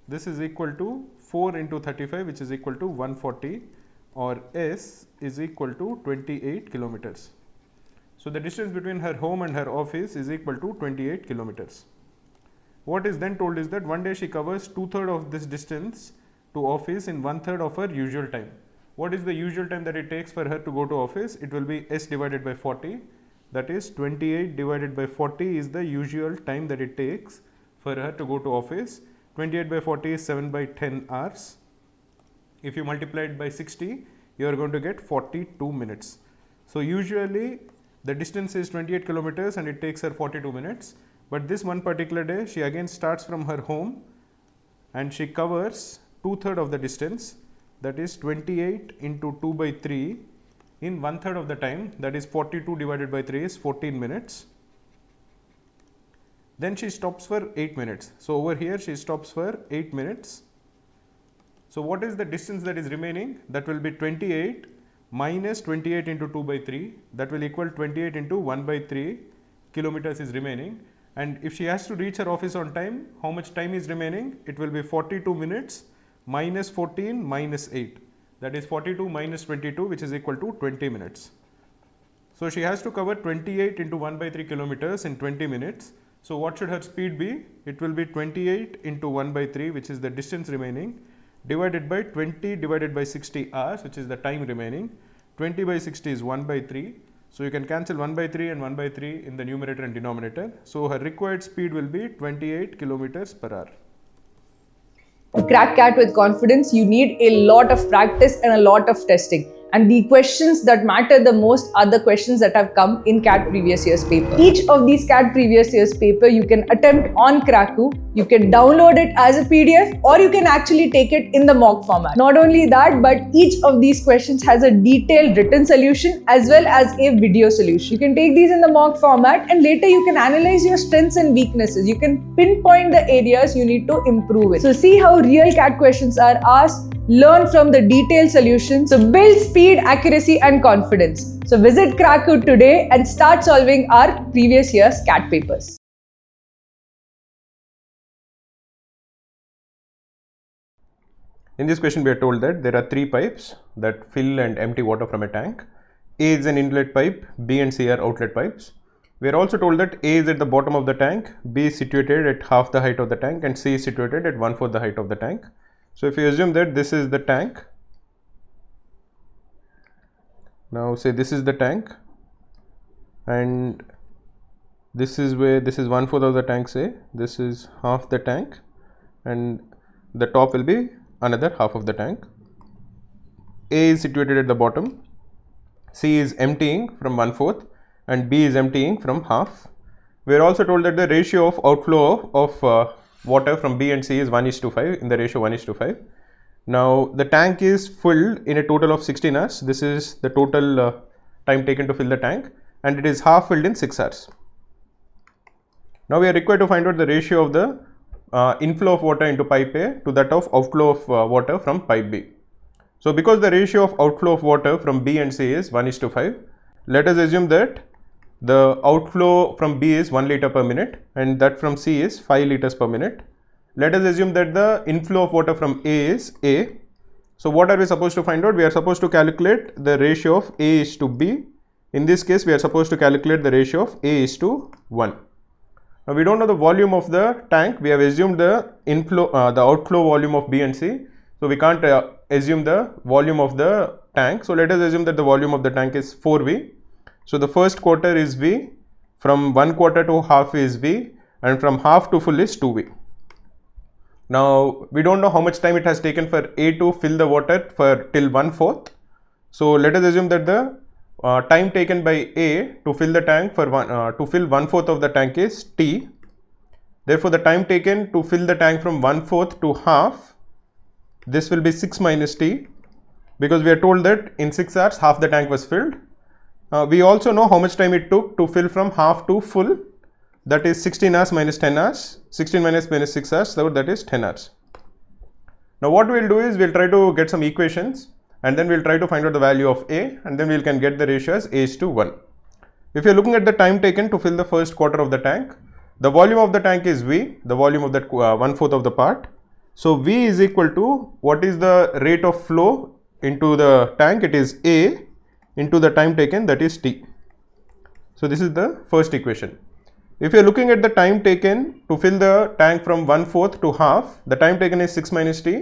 This is equal to 4 into 35, which is equal to 140, or s is equal to 28 kilometers. So the distance between her home and her office is equal to 28 kilometers. What is then told is that one day she covers 2/3 of this distance to office in 1/3 of her usual time. What is the usual time that it takes for her to go to office? It will be s divided by 40, that is 28 divided by 40 is the usual time that it takes for her to go to office. 28 by 40 is 7 by 10 hours. If you multiply it by 60, you are going to get 42 minutes. So usually the distance is 28 kilometers and it takes her 42 minutes. But this one particular day, she again starts from her home and she covers 2/3 of the distance, that is 28 into 2 by 3 in 1/3 of the time, that is 42 divided by 3 is 14 minutes. Then she stops for 8 minutes. So over here she stops for 8 minutes. So what is the distance that is remaining? That will be 28 minus 28 into 2 by 3, that will equal 28 into 1 by 3 kilometers is remaining. And if she has to reach her office on time, how much time is remaining? It will be 42 minutes minus 14 minus 8, that is 42 minus 22, which is equal to 20 minutes. So she has to cover 28 into 1 by 3 kilometers in 20 minutes. So what should her speed be? It will be 28 into 1 by 3, which is the distance remaining, divided by 20 divided by 60 hours, which is the time remaining. 20 by 60 is 1 by 3. So you can cancel 1 by 3 and 1 by 3 in the numerator and denominator. So her required speed will be 28 kilometers per hour. To crack CAT with confidence, you need a lot of practice and a lot of testing. And the questions that matter the most are the questions that have come in CAT previous year's paper. Each of these CAT previous year's paper you can attempt on Cracku. You can download it as a PDF or you can actually take it in the mock format. Not only that, but each of these questions has a detailed written solution as well as a video solution. You can take these in the mock format and later you can analyze your strengths and weaknesses. You can pinpoint the areas you need to improve in. So see how real CAT questions are asked. Learn from the detailed solutions. So build speed, accuracy and confidence. So visit Cracku today and start solving our previous year's CAT papers. In this question, we are told that there are 3 pipes that fill and empty water from a tank. A is an inlet pipe, B and C are outlet pipes. We are also told that A is at the bottom of the tank, B is situated at half the height of the tank and C is situated at 1/4 the height of the tank. So if you assume that this is the tank, now say this is the tank and This is where this is 1/4 of the tank, say this is half the tank, and the top will be another half of the tank. A is situated at the bottom, C is emptying from 1/4 and B is emptying from half. We are also told that the ratio of outflow of water from B and C is 1:5 in the ratio 1:5. Now the tank is filled in a total of 16 hours. This is the total time taken to fill the tank, and it is half filled in 6 hours. Now we are required to find out the ratio of the inflow of water into pipe A to that of outflow of water from pipe B. So because the ratio of outflow of water from B and C is 1:5, let us assume that the outflow from B is 1 liter per minute and that from C is 5 liters per minute. Let us assume that the inflow of water from A is A. So what are we supposed to find out? We are supposed to calculate the ratio of A is to B. In this case, we are supposed to calculate the ratio of A is to 1. Now we don't know the volume of the tank. We have assumed the outflow volume of B and C. So we can't assume the volume of the tank. So let us assume that the volume of the tank is 4V. So the first quarter is V, from 1/4 to half is V, and from half to full is 2V. Now we don't know how much time it has taken for A to fill the water for till 1/4. So let us assume that the time taken by A to fill the tank for to fill 1/4 of the tank is T. Therefore the time taken to fill the tank from 1/4 to half, this will be 6 minus T, because we are told that in 6 hours half the tank was filled. We also know how much time it took to fill from half to full, that is 16 hours minus 10 hours, 16 minus 6 hours, so that is 10 hours. Now what we will do is we will try to get some equations, and then we will try to find out the value of A, and then we can get the ratio as A is to 1. If you are looking at the time taken to fill the first quarter of the tank, the volume of the tank is V, the volume of that 1/4 of the part. So V is equal to, what is the rate of flow into the tank? It is A into the time taken, that is T. So this is the first equation. If you are looking at the time taken to fill the tank from 1/4 to half, the time taken is 6 minus T.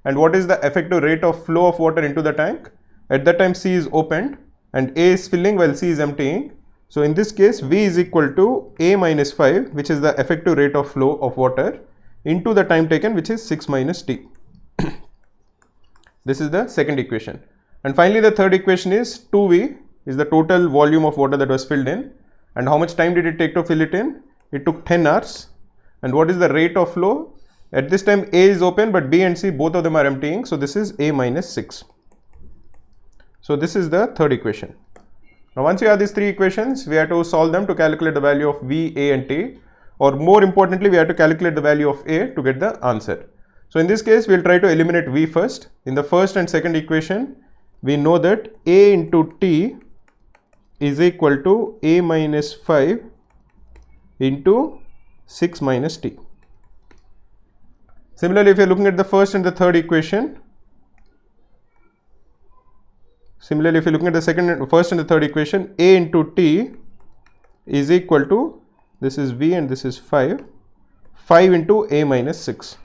And what is the effective rate of flow of water into the tank? At that time C is opened and A is filling while C is emptying. So in this case V is equal to A minus 5, which is the effective rate of flow of water, into the time taken, which is 6 minus T. This is the second equation. And finally the third equation is 2V is the total volume of water that was filled in. And how much time did it take to fill it in? It took 10 hours. And what is the rate of flow? At this time A is open, but B and C, both of them are emptying. So this is A minus 6. So this is the third equation. Now once you have these three equations, we have to solve them to calculate the value of V, A and T. Or more importantly, we have to calculate the value of A to get the answer. So in this case, we will try to eliminate V first. In the first and second equation, we know that A into T is equal to A minus 5 into 6 minus T. Similarly, if you are looking at the first and the third equation, similarly if you are looking at the first and the third equation, A into T is equal to, this is V and this is 5 into A minus 6.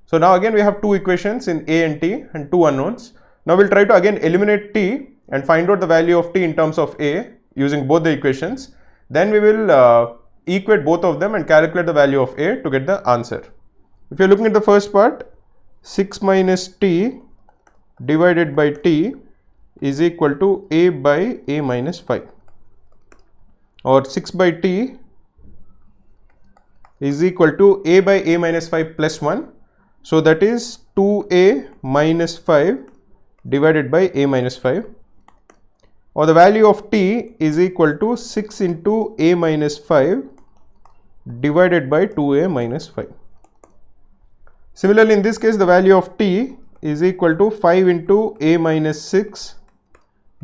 So now again we have two equations in A and T and two unknowns. Now we will try to again eliminate T and find out the value of T in terms of A using both the equations. Then we will equate both of them and calculate the value of A to get the answer. If you are looking at the first part, 6 minus T divided by T is equal to A by A minus 5, or 6 by T is equal to A by A minus 5 plus 1. So that is 2A minus 5 divided by A minus 5, or the value of T is equal to 6 into A minus 5 divided by 2A minus 5. Similarly, in this case, the value of T is equal to 5 into A minus 6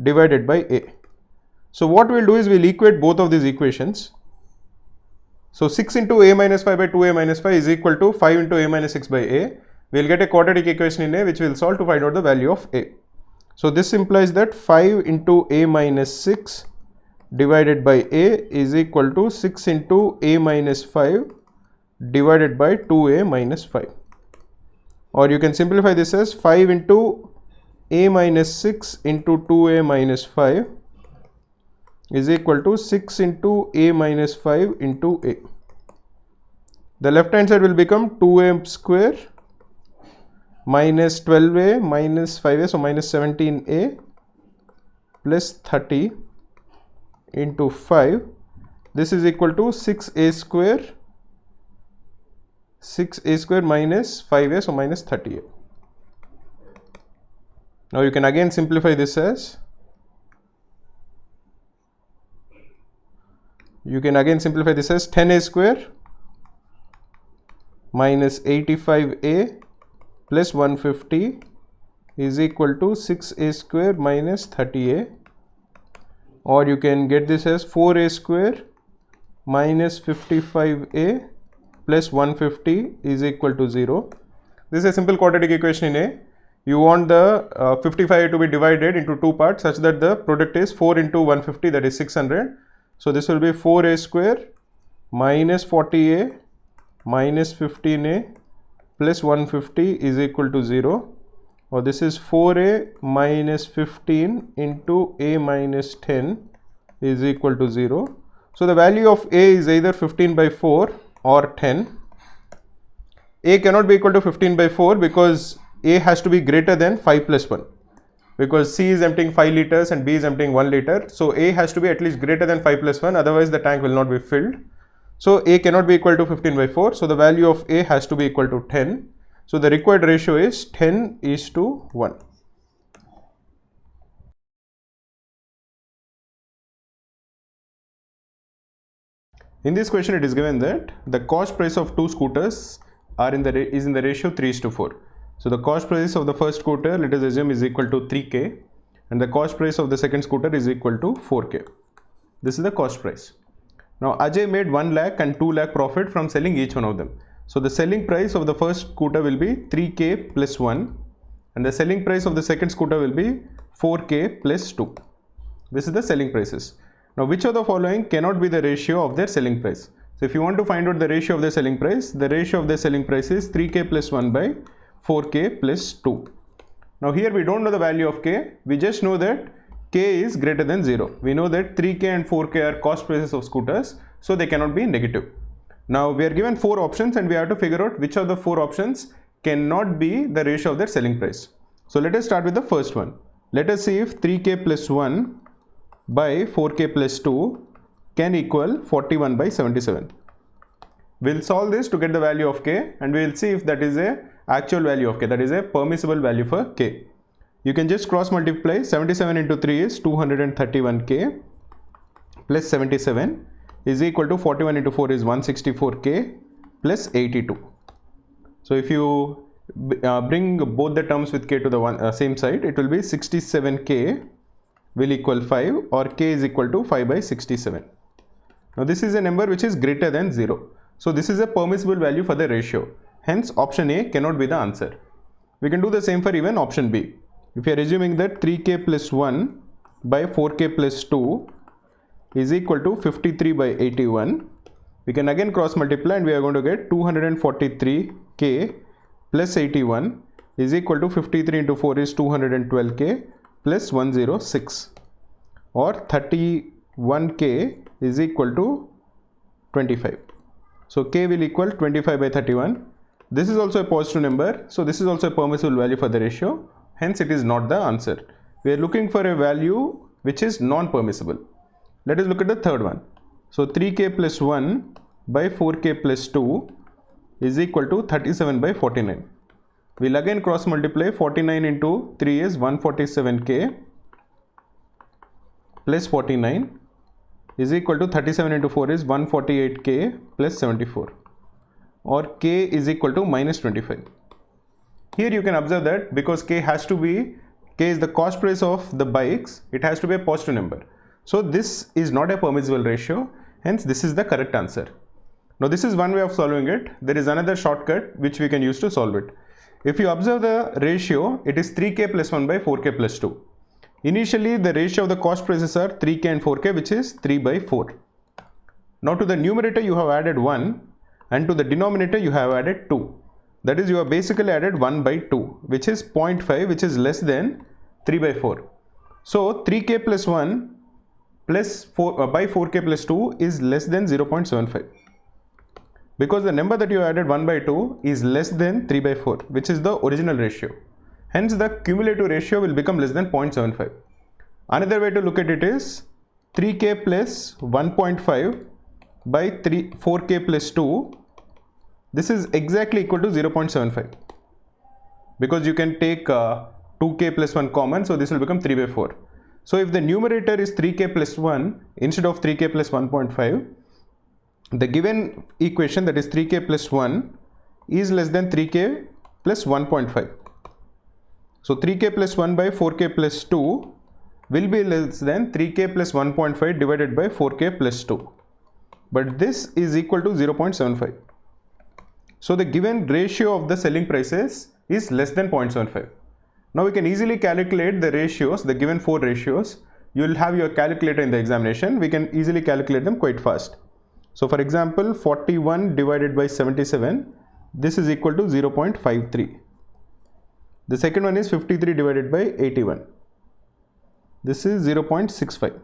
divided by A. So what we will do is we will equate both of these equations. So 6 into A minus 5 by 2A minus 5 is equal to 5 into A minus 6 by A. We will get a quadratic equation in A, which we will solve to find out the value of A. So this implies that 5 into A minus 6 divided by A is equal to 6 into A minus 5 divided by 2A minus 5. Or you can simplify this as 5 into A minus 6 into 2A minus 5 is equal to 6 into a minus 5 into a. The left hand side will become 2a square minus 12a minus 5a, so minus 17a plus 30 into 5. This is equal to 6a square minus 5a, so minus 30a. Now you can again simplify this as 10a square minus 85a plus 150 is equal to 6a square minus 30a, or you can get this as 4a square minus 55a plus 150 is equal to 0. This is a simple quadratic equation in A. You want the 55 to be divided into two parts such that the product is 4 into 150, that is 600. So this will be 4a square minus 40a minus 15a plus 150 is equal to 0, or this is 4a minus 15 into a minus 10 is equal to 0. So the value of a is either 15 by 4 or 10. A cannot be equal to 15 by 4 because a has to be greater than 5 plus 1, because C is emptying 5 liters and B is emptying 1 liter. So A has to be at least greater than 5 plus 1, otherwise the tank will not be filled. So A cannot be equal to 15 by 4. So the value of A has to be equal to 10. So the required ratio is 10:1. In this question, it is given that the cost price of two scooters is in the ratio 3:4. So the cost price of the first scooter, let us assume, is equal to 3k, and the cost price of the second scooter is equal to 4k. This is the cost price. Now Ajay made 1 lakh and 2 lakh profit from selling each one of them. So the selling price of the first scooter will be 3k plus 1, and the selling price of the second scooter will be 4k plus 2. This is the selling prices. Now which of the following cannot be the ratio of their selling price? So if you want to find out the ratio of the selling price, the ratio of the selling price is 3k plus 1 by 4k plus 2. Now here we don't know the value of k, we just know that k is greater than 0. We know that 3k and 4k are cost prices of scooters, so they cannot be negative. Now we are given 4 options and we have to figure out which of the 4 options cannot be the ratio of their selling price. So let us start with the first one. Let us see if 3k plus 1 by 4k plus 2 can equal 41 by 77. We'll solve this to get the value of k, and we will see if that is a actual value of k, that is a permissible value for k. You can just cross multiply. 77 into 3 is 231k plus 77 is equal to 41 into 4 is 164k plus 82. So if you bring both the terms with k to the same side, it will be 67k will equal 5, or k is equal to 5 by 67. Now this is a number which is greater than 0. So this is a permissible value for the ratio. Hence option A cannot be the answer. We can do the same for even option B. If you are assuming that 3k plus 1 by 4k plus 2 is equal to 53 by 81, we can again cross multiply and we are going to get 243k plus 81 is equal to 53 into 4 is 212k plus 106, or 31k is equal to 25. So k will equal 25 by 31. This is also a positive number, so this is also a permissible value for the ratio. Hence it is not the answer. We are looking for a value which is non-permissible. Let us look at the third one. So 3k plus 1 by 4k plus 2 is equal to 37 by 49. We'll again cross multiply. 49 into 3 is 147k plus 49 is equal to 37 into 4 is 148k plus 74, or k is equal to minus 25. Here you can observe that because k is the cost price of the bikes, it has to be a positive number. So this is not a permissible ratio, hence this is the correct answer. Now this is one way of solving it. There is another shortcut which we can use to solve it. If you observe the ratio, it is 3k plus 1 by 4k plus 2. Initially the ratio of the cost prices are 3k and 4k, which is 3 by 4. Now to the numerator you have added 1 and to the denominator you have added 2. That is, you have basically added 1 by 2, which is 0.5, which is less than 3 by 4. So 3k plus 1 plus 4 by 4k plus 2 is less than 0.75, because the number that you added 1 by 2 is less than 3 by 4, which is the original ratio. Hence the cumulative ratio will become less than 0.75. Another way to look at it is 3k plus 1.5 by 4k plus 2. This is exactly equal to 0.75, because you can take 2k plus 1 common, so this will become 3 by 4. So if the numerator is 3k plus 1 instead of 3k plus 1.5, the given equation, that is 3k plus 1, is less than 3k plus 1.5. So 3k plus 1 by 4k plus 2 will be less than 3k plus 1.5 divided by 4k plus 2. But this is equal to 0.75. So the given ratio of the selling prices is less than 0.75. Now we can easily calculate the ratios, the given 4 ratios. You will have your calculator in the examination. We can easily calculate them quite fast. So for example, 41 divided by 77, this is equal to 0.53. The second one is 53 divided by 81. This is 0.65.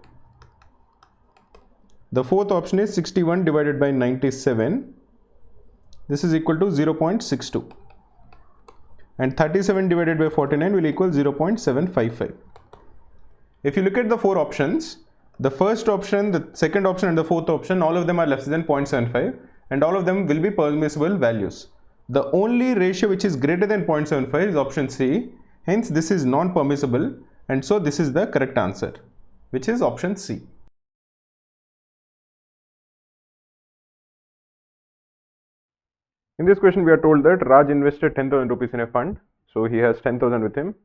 The fourth option is 61 divided by 97. This is equal to 0.62. And 37 divided by 49 will equal 0.755. If you look at the 4 options, the first option, the second option and the fourth option, all of them are less than 0.75 and all of them will be permissible values. The only ratio which is greater than 0.75 is option C. Hence this is non-permissible, and so this is the correct answer, which is option C. In this question we are told that Raj invested 10,000 rupees in a fund, so he has 10,000 with him,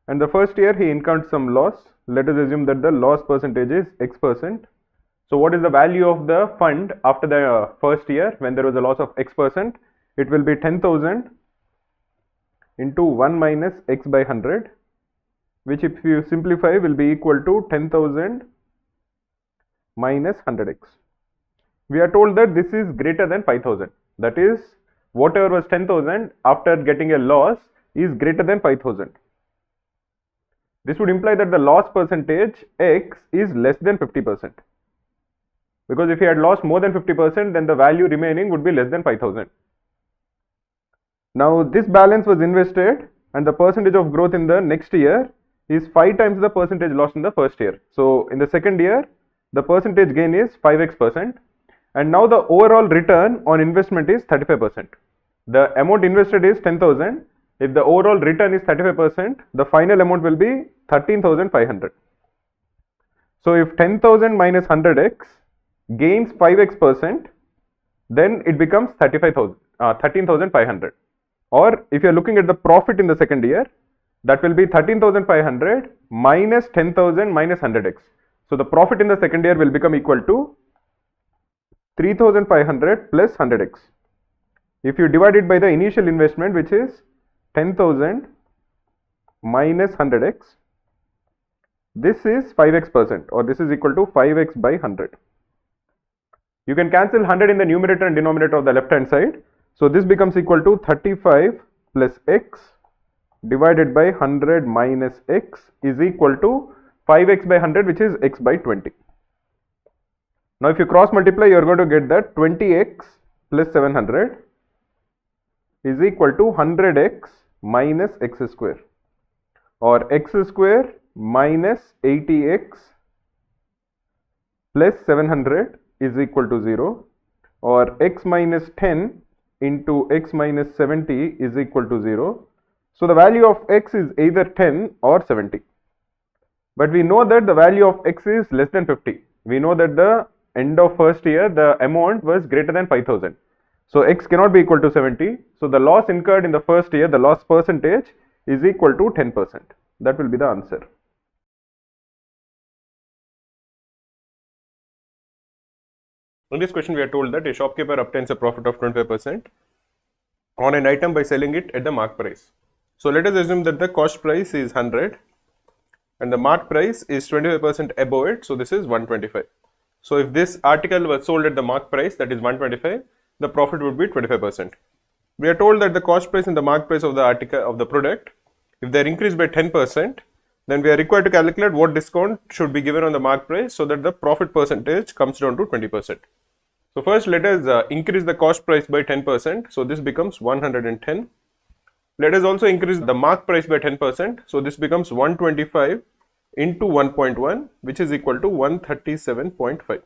and the first year he incurred some loss. Let us assume that the loss percentage is X%. So what is the value of the fund after the first year when there was a loss of X%? It will be 10,000 into 1 minus X by 100, which if you simplify will be equal to 10,000 minus 100x. We are told that this is greater than 5,000. That is, whatever was 10,000 after getting a loss is greater than 5,000. This would imply that the loss percentage X is less than 50%. Because if he had lost more than 50%, then the value remaining would be less than 5,000. Now this balance was invested and the percentage of growth in the next year is 5 times the percentage lost in the first year. So in the second year, the percentage gain is 5x%. And now the overall return on investment is 35%. The amount invested is 10,000. If the overall return is 35%, the final amount will be 13,500. So if 10,000 minus 100x gains 5x%, then it becomes 13,500. Or if you are looking at the profit in the second year, that will be 13,500 minus 10,000 minus 100x. So the profit in the second year will become equal to 3,500 plus 100x. If you divide it by the initial investment, which is 10,000 minus 100x, this is 5x%, or this is equal to 5x by 100. You can cancel 100 in the numerator and denominator of the left hand side. So this becomes equal to 35 plus x divided by 100 minus x is equal to 5x by 100, which is x by 20. Now if you cross multiply, you are going to get that 20x plus 700 is equal to 100x minus x square, or x square minus 80x plus 700 is equal to 0, or x minus 10 into x minus 70 is equal to 0. So the value of x is either 10 or 70. But we know that the value of x is less than 50. We know that the end of first year the amount was greater than 5,000. So x cannot be equal to 70. So the loss incurred in the first year, the loss percentage is equal to 10%. That will be the answer. In this question we are told that a shopkeeper obtains a profit of 25% on an item by selling it at the mark price. So let us assume that the cost price is 100 and the mark price is 25% above it, so this is 125. So if this article was sold at the mark price, that is 125, the profit would be 25%. We are told that the cost price and the mark price of the article of the product, if they are increased by 10%, then we are required to calculate what discount should be given on the mark price so that the profit percentage comes down to 20%. So first let us increase the cost price by 10%, so this becomes 110. Let us also increase the mark price by 10%, so this becomes 125 into 1.1, which is equal to 137.5.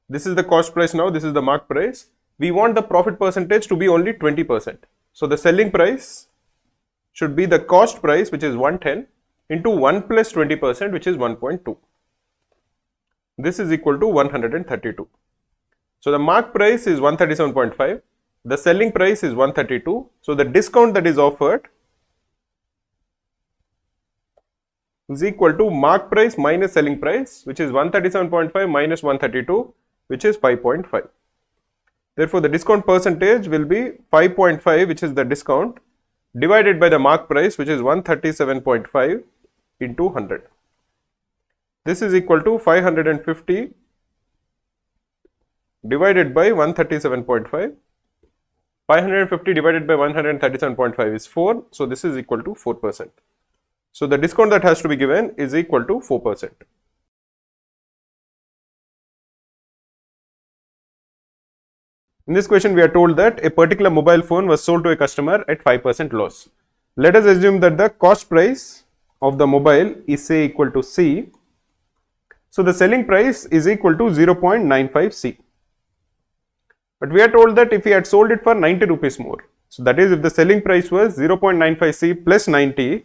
This is the cost price now, this is the mark price. We want the profit percentage to be only 20%. So the selling price should be the cost price, which is 110, into 1 plus 20%, which is 1.2. This is equal to 132. So the mark price is 137.5. The selling price is 132. So the discount that is offered is equal to mark price minus selling price, which is 137.5 minus 132, which is 5.5. Therefore, the discount percentage will be 5.5, which is the discount, divided by the mark price, which is 137.5 into 100. This is equal to 550 divided by 137.5. 550 divided by 137.5 is 4. So this is equal to 4%. So the discount that has to be given is equal to 4%. In this question, we are told that a particular mobile phone was sold to a customer at 5% loss. Let us assume that the cost price of the mobile is say equal to C. So the selling price is equal to 0.95 C. But we are told that if we had sold it for 90 rupees more, so that is if the selling price was 0.95 C plus 90,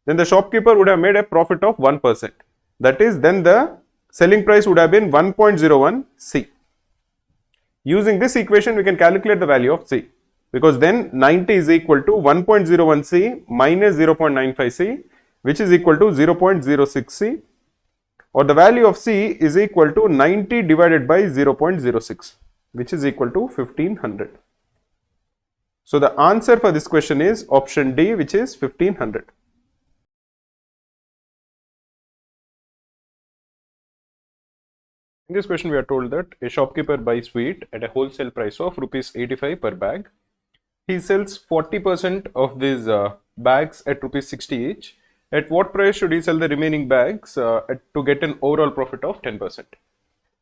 then the shopkeeper would have made a profit of 1%. That is, then the selling price would have been 1.01 C. Using this equation, we can calculate the value of C, because then 90 is equal to 1.01 C minus 0.95 C, which is equal to 0.06 C, or the value of C is equal to 90 divided by 0.06, which is equal to 1500. So the answer for this question is option D, which is 1500. In this question, we are told that a shopkeeper buys wheat at a wholesale price of rupees 85 per bag. He sells 40% of these bags at rupees 60 each. At what price should he sell the remaining bags to get an overall profit of 10%?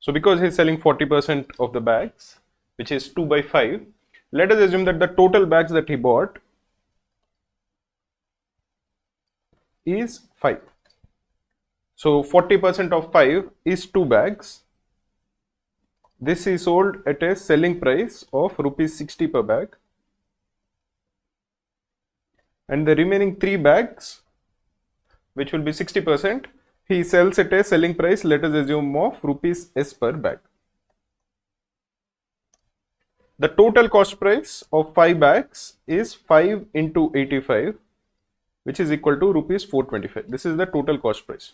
So because he is selling 40% of the bags, which is 2 by 5, let us assume that the total bags that he bought is 5. So 40% of 5 is 2 bags. This is sold at a selling price of rupees 60 per bag, and the remaining 3 bags, which will be 60%, he sells at a selling price, let us assume, of rupees S per bag. The total cost price of 5 bags is 5 into 85, which is equal to rupees 425. This is the total cost price.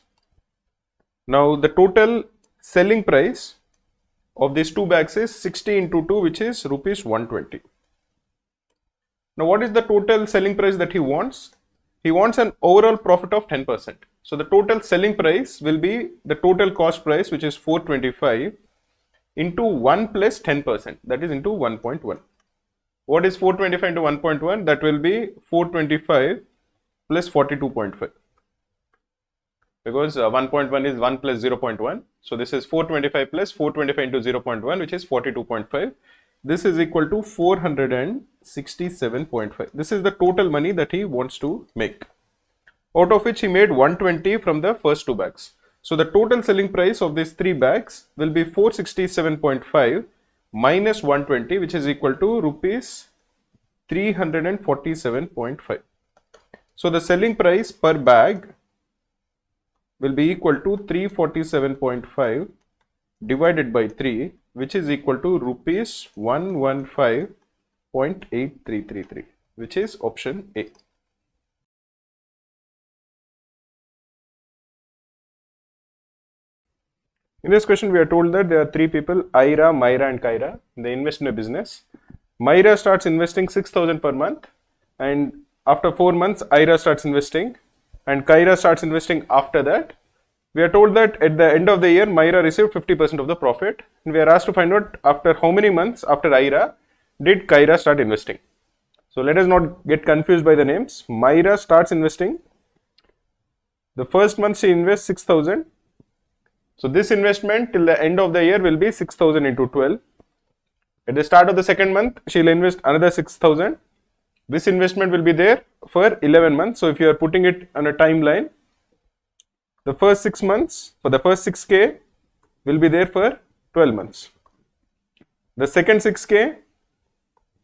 Now the total selling price of these 2 bags is 60 into 2, which is rupees 120. Now what is the total selling price that he wants? He wants an overall profit of 10%. So the total selling price will be the total cost price, which is 425, into 1 plus 10%, that is into 1.1. What is 425 into 1.1? That will be 425 plus 42.5. Because 1.1 is 1 plus 0.1. So this is 425 plus 425 into 0.1, which is 42.5. This is equal to 467.5. This is the total money that he wants to make, out of which he made 120 from the first 2 bags. So the total selling price of these 3 bags will be 467.5 minus 120, which is equal to rupees 347.5. So the selling price per bag will be equal to 347.5 divided by 3, which is equal to rupees 115.8333, which is option A. In this question, we are told that there are 3 people, Ira, Myra and Kyra. They invest in a business. Myra starts investing 6,000 per month, and after 4 months, Ira starts investing, and Kyra starts investing after that. We are told that at the end of the year, Myra received 50% of the profit, and we are asked to find out after how many months after Ira did Kyra start investing. So let us not get confused by the names. Myra starts investing The first month she invests 6,000. So this investment till the end of the year will be 6,000 into 12. At the start of the second month, she will invest another 6,000. This investment will be there for 11 months. So if you are putting it on a timeline, the first 6 months for the first 6K will be there for 12 months. The second 6K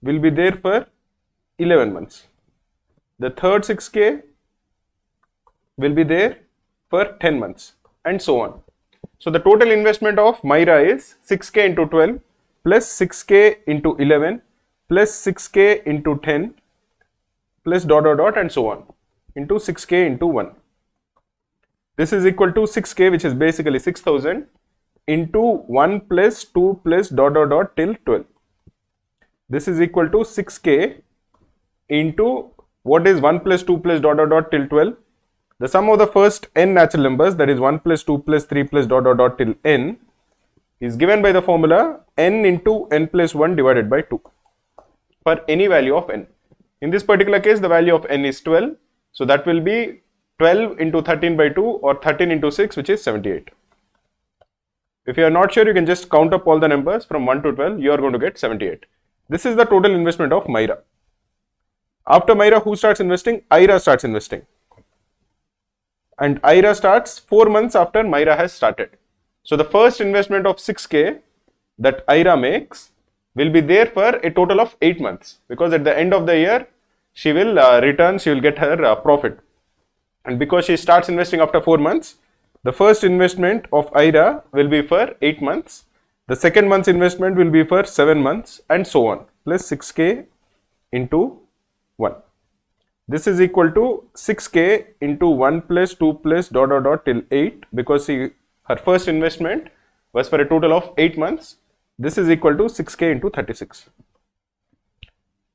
will be there for 11 months. The third 6K will be there for 10 months and so on. So the total investment of Myra is 6K into 12 plus 6K into 11 plus 6K into 10 plus dot dot dot and so on into 6K into 1. This is equal to 6K, which is basically 6,000 into 1 plus 2 plus dot dot dot till 12. This is equal to 6K into what is 1 plus 2 plus dot dot dot till 12. The sum of the first n natural numbers, that is 1 plus 2 plus 3 plus dot dot dot till n, is given by the formula n into n plus 1 divided by 2 for any value of n. In this particular case, the value of n is 12. So that will be 12 into 13 by 2 or 13 into 6, which is 78. If you are not sure, you can just count up all the numbers from 1 to 12. You are going to get 78. This is the total investment of Myra. After Myra, who starts investing? Ira starts investing. And Ira starts 4 months after Myra has started. So the first investment of 6K that Ira makes will be there for a total of 8 months, because at the end of the year she will return, she will get her profit. And because she starts investing after 4 months, the first investment of Ira will be for 8 months, the second month's investment will be for 7 months and so on, plus 6K into 1. This is equal to 6K into 1 plus 2 plus dot dot dot till 8, because her first investment was for a total of 8 months. This is equal to 6K into 36.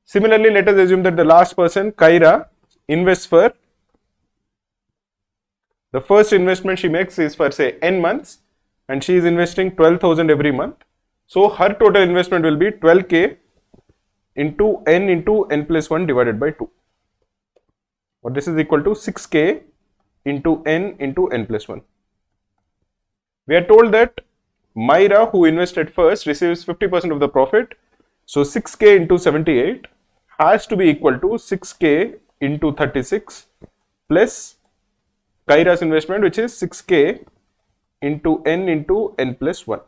Similarly, let us assume that the last person, Kyra, invests for, the first investment she makes is for say n months and she is investing 12,000 every month. So her total investment will be 12K into n plus 1 divided by 2. Or this is equal to 6K into n plus 1. We are told that Myra, who invested first, receives 50% of the profit. So 6K into 78 has to be equal to 6K into 36 plus Kyra's investment, which is 6K into n plus 1.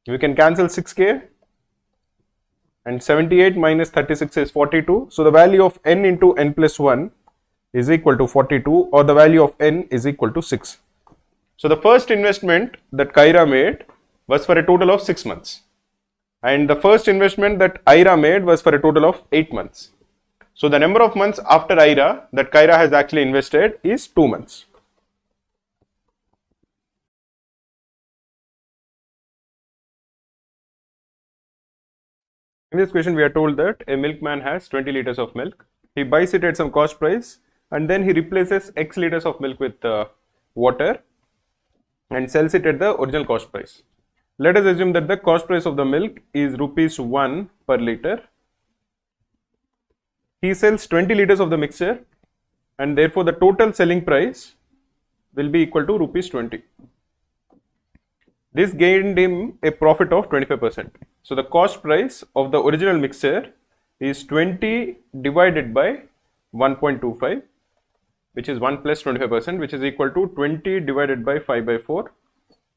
We can cancel 6K, and 78 minus 36 is 42. So the value of n into n plus 1 is equal to 42, or the value of n is equal to 6. So the first investment that Kyra made was for a total of 6 months. And the first investment that Ira made was for a total of 8 months. So the number of months after Ira that Kyra has actually invested is 2 months. In this question, we are told that a milkman has 20 liters of milk. He buys it at some cost price and then he replaces X liters of milk with water and sells it at the original cost price. Let us assume that the cost price of the milk is rupees 1 per liter. He sells 20 liters of the mixture and therefore the total selling price will be equal to rupees 20. This gained him a profit of 25%. So the cost price of the original mixture is 20 divided by 1.25, which is 1 plus 25%, which is equal to 20 divided by 5 by 4,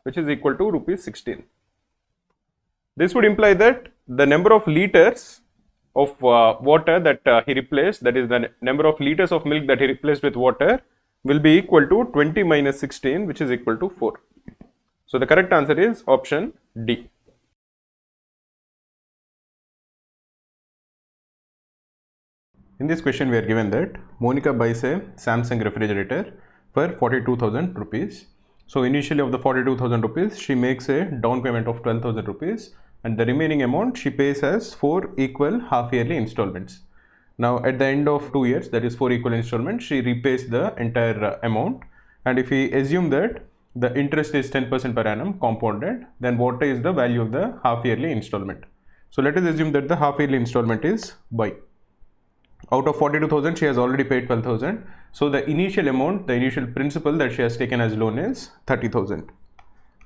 which is equal to rupees 16. This would imply that the number of liters of water that he replaced, that is the number of liters of milk that he replaced with water, will be equal to 20 minus 16, which is equal to 4. So the correct answer is option D. In this question, we are given that Monica buys a Samsung refrigerator for 42,000 rupees. So initially of the 42,000 rupees, she makes a down payment of 12,000 rupees and the remaining amount she pays as 4 equal half yearly installments. Now at the end of 2 years, that is 4 equal installments, she repays the entire amount. And if we assume that the interest is 10% per annum compounded, then what is the value of the half yearly installment? So let us assume that the half yearly installment is Y. Out of 42,000, she has already paid 12,000. So the initial amount, the initial principal that she has taken as loan is 30,000.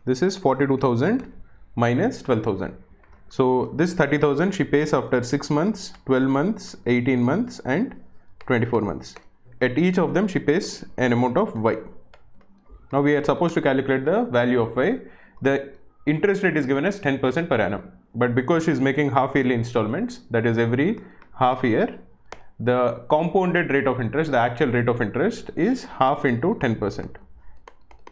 This is 42,000 minus 12,000. So this 30,000 she pays after 6 months, 12 months, 18 months and 24 months. At each of them she pays an amount of y. Now we are supposed to calculate the value of y. The interest rate is given as 10% per annum. But because she is making half yearly installments, that is every half year, the compounded rate of interest, the actual rate of interest is half into 10%,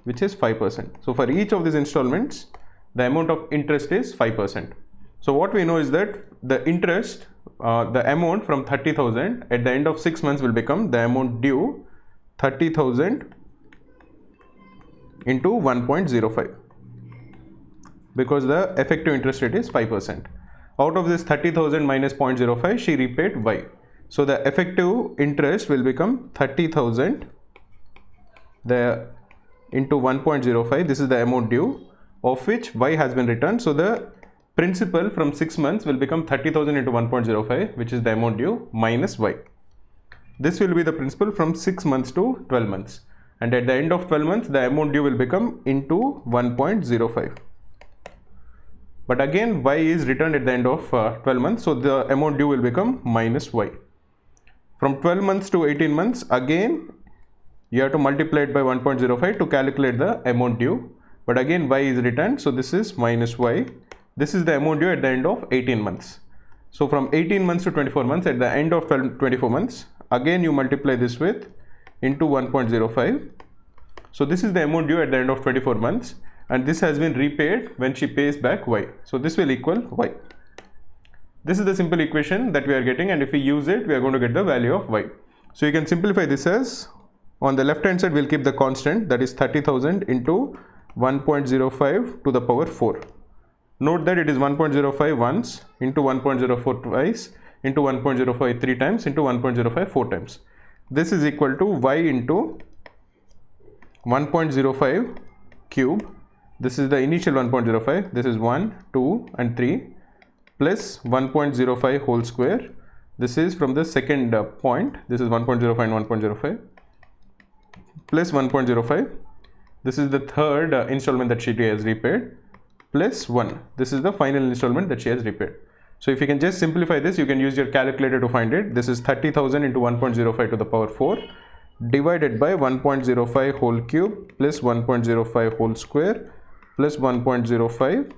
which is 5%. So for each of these installments, the amount of interest is 5%. So what we know is that the interest, the amount from 30,000 at the end of 6 months will become the amount due 30,000 into 1.05, because the effective interest rate is 5%. Out of this 30,000 minus 0.05, she repaid y. So the effective interest will become 30,000 into 1.05. This is the amount due, of which y has been returned. So the principal from 6 months will become 30,000 into 1.05, which is the amount due, minus y. This will be the principal from 6 months to 12 months. And at the end of 12 months, the amount due will become into 1.05. But again, y is returned at the end of 12 months. So the amount due will become minus y. From 12 months to 18 months, again, you have to multiply it by 1.05 to calculate the amount due. But again, y is returned. So this is minus y. This is the amount due at the end of 18 months. So from 18 months to 24 months, at the end of 24 months, again you multiply this with into 1.05. So this is the amount due at the end of 24 months. And this has been repaid when she pays back y. So this will equal y. This is the simple equation that we are getting, and if we use it, we are going to get the value of y. So you can simplify this as, on the left hand side, we'll keep the constant, that is 30,000 into 1.05 to the power 4. Note that it is 1.05 once, into 1.04 twice, into 1.05 3 times, into 1.05 4 times. This is equal to y into 1.05 cube. This is the initial 1.05. This is 1, 2 and 3. Plus 1.05 whole square. This is from the second point. This is 1.05 and 1.05 plus 1.05. This is the third installment that she has repaid, plus 1. This is the final installment that she has repaid. So if you can just simplify this, you can use your calculator to find it. This is 30,000 into 1.05 to the power 4 divided by 1.05 whole cube plus 1.05 whole square plus 1.05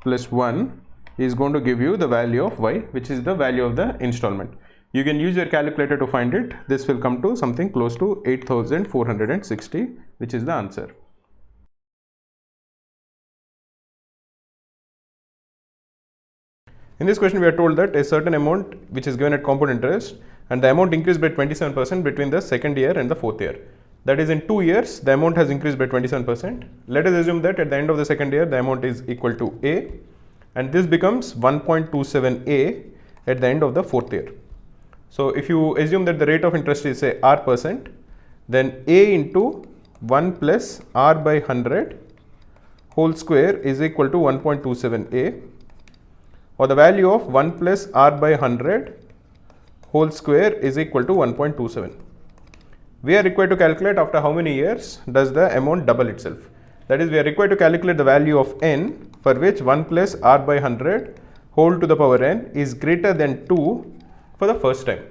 plus 1 is going to give you the value of y, which is the value of the installment. You can use your calculator to find it. This will come to something close to 8,460, which is the answer. In this question, we are told that a certain amount which is given at compound interest, and the amount increased by 27% between the second year and the fourth year. That is, in 2 years, the amount has increased by 27%. Let us assume that at the end of the second year, the amount is equal to A, and this becomes 1.27A at the end of the fourth year. So if you assume that the rate of interest is say R%, then A into 1 plus R by 100 whole square is equal to 1.27A, or the value of 1 plus R by 100 whole square is equal to 1.27. We are required to calculate after how many years does the amount double itself. That is, we are required to calculate the value of n for which 1 plus R by 100 whole to the power n is greater than 2 for the first time.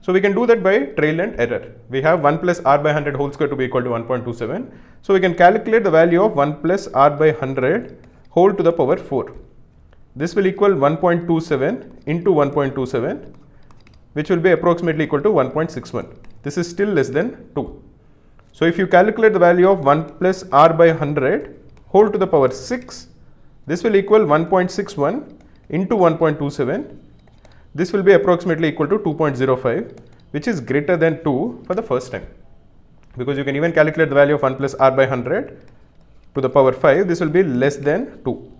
So we can do that by trial and error. We have 1 plus R by 100 whole square to be equal to 1.27. So we can calculate the value of 1 plus R by 100 whole to the power 4. This will equal 1.27 into 1.27, which will be approximately equal to 1.61. This is still less than 2. So if you calculate the value of 1 plus R by 100 whole to the power 6, this will equal 1.61 into 1.27. This will be approximately equal to 2.05, which is greater than 2 for the first time. Because you can even calculate the value of 1 plus R by 100 to the power 5, this will be less than 2.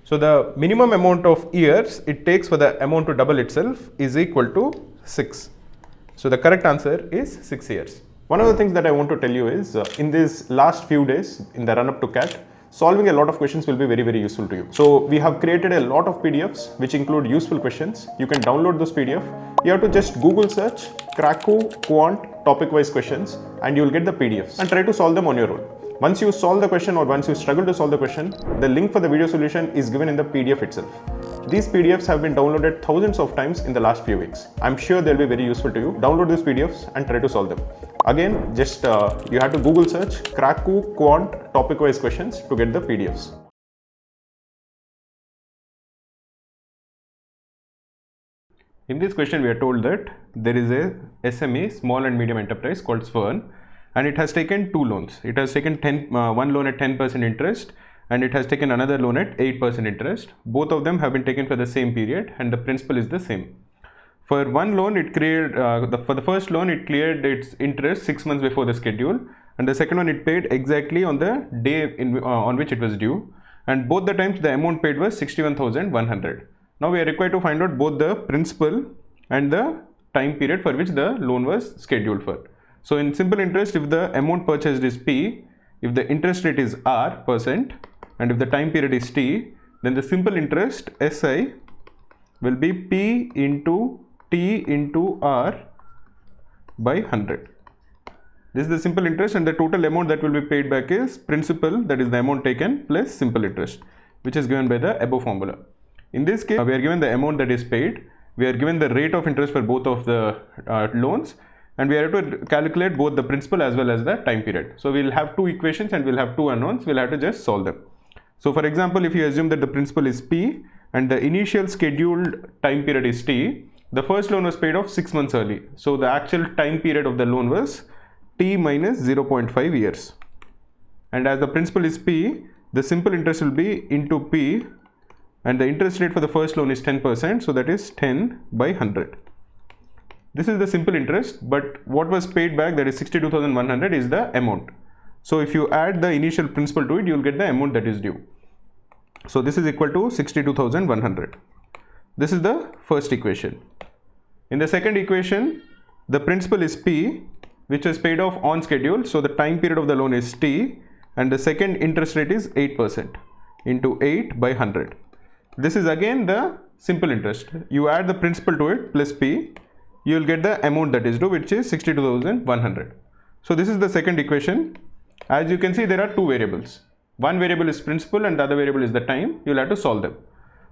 So the minimum amount of years it takes for the amount to double itself is equal to 6. So the correct answer is 6 years. One of the things that I want to tell you is in these last few days in the run up to CAT, solving a lot of questions will be very useful to you. So we have created a lot of PDFs which include useful questions. You can download those PDF. You have to just Google search Cracku, Quant, topic-wise questions and you will get the PDFs and try to solve them on your own. Once you solve the question or once you struggle to solve the question, the link for the video solution is given in the PDF itself. These PDFs have been downloaded thousands of times in the last few weeks. I'm sure they'll be very useful to you. Download these PDFs and try to solve them. Again, just you have to Google search Cracku, Quant, topic-wise questions to get the PDFs. In this question, we are told that there is a SME, small and medium enterprise called Svern, and it has taken two loans. It has taken one loan at 10% interest and it has taken another loan at 8% interest. Both of them have been taken for the same period and the principal is the same. For one loan, it cleared, for the first loan, it cleared its interest 6 months before the schedule, and the second one it paid exactly on the day on which it was due, and both the times the amount paid was 61,100. Now we are required to find out both the principal and the time period for which the loan was scheduled for. So in simple interest, if the amount purchased is P, if the interest rate is R %, and if the time period is T, then the simple interest SI will be P into T into R by 100. This is the simple interest and the total amount that will be paid back is principal, that is the amount taken, plus simple interest, which is given by the above formula. In this case, we are given the amount that is paid, we are given the rate of interest for both of the loans, and we have to calculate both the principal as well as the time period. So we will have two equations and we will have two unknowns, we will have to just solve them. So for example, if you assume that the principal is P and the initial scheduled time period is T, the first loan was paid off 6 months early. So the actual time period of the loan was T minus 0.5 years. And as the principal is P, the simple interest will be into P, and the interest rate for the first loan is 10%, so that is 10 by 100. This is the simple interest, but what was paid back, that is 62,100, is the amount. So if you add the initial principal to it, you will get the amount that is due. So this is equal to 62,100. This is the first equation. In the second equation, the principal is P, which was paid off on schedule. So the time period of the loan is T, and the second interest rate is 8% into 8 by 100. This is again the simple interest. You add the principal to it plus P, you will get the amount that is due, which is 62,100. So this is the second equation. As you can see, there are two variables. One variable is principal and the other variable is the time. You will have to solve them.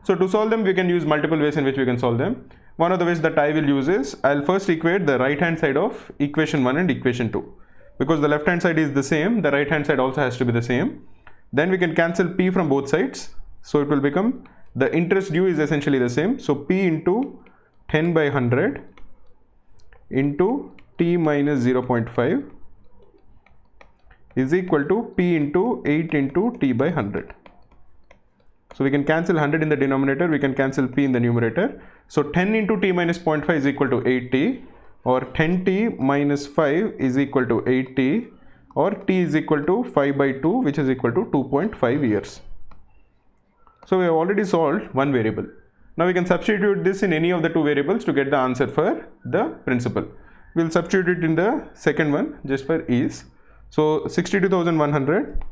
So to solve them, we can use multiple ways in which we can solve them. One of the ways that I will use is, I will first equate the right hand side of equation 1 and equation 2. Because the left hand side is the same, the right hand side also has to be the same. Then we can cancel P from both sides. So it will become, the interest due is essentially the same. So P into 10 by 100 into T minus 0.5 is equal to P into 8 into T by 100. So we can cancel 100 in the denominator, we can cancel P in the numerator. So 10 into T minus 0.5 is equal to 8T, or 10T minus 5 is equal to 8T, or T is equal to 5 by 2, which is equal to 2.5 years. So we have already solved one variable. Now we can substitute this in any of the two variables to get the answer for the principal. We will substitute it in the second one just for ease. So 62,100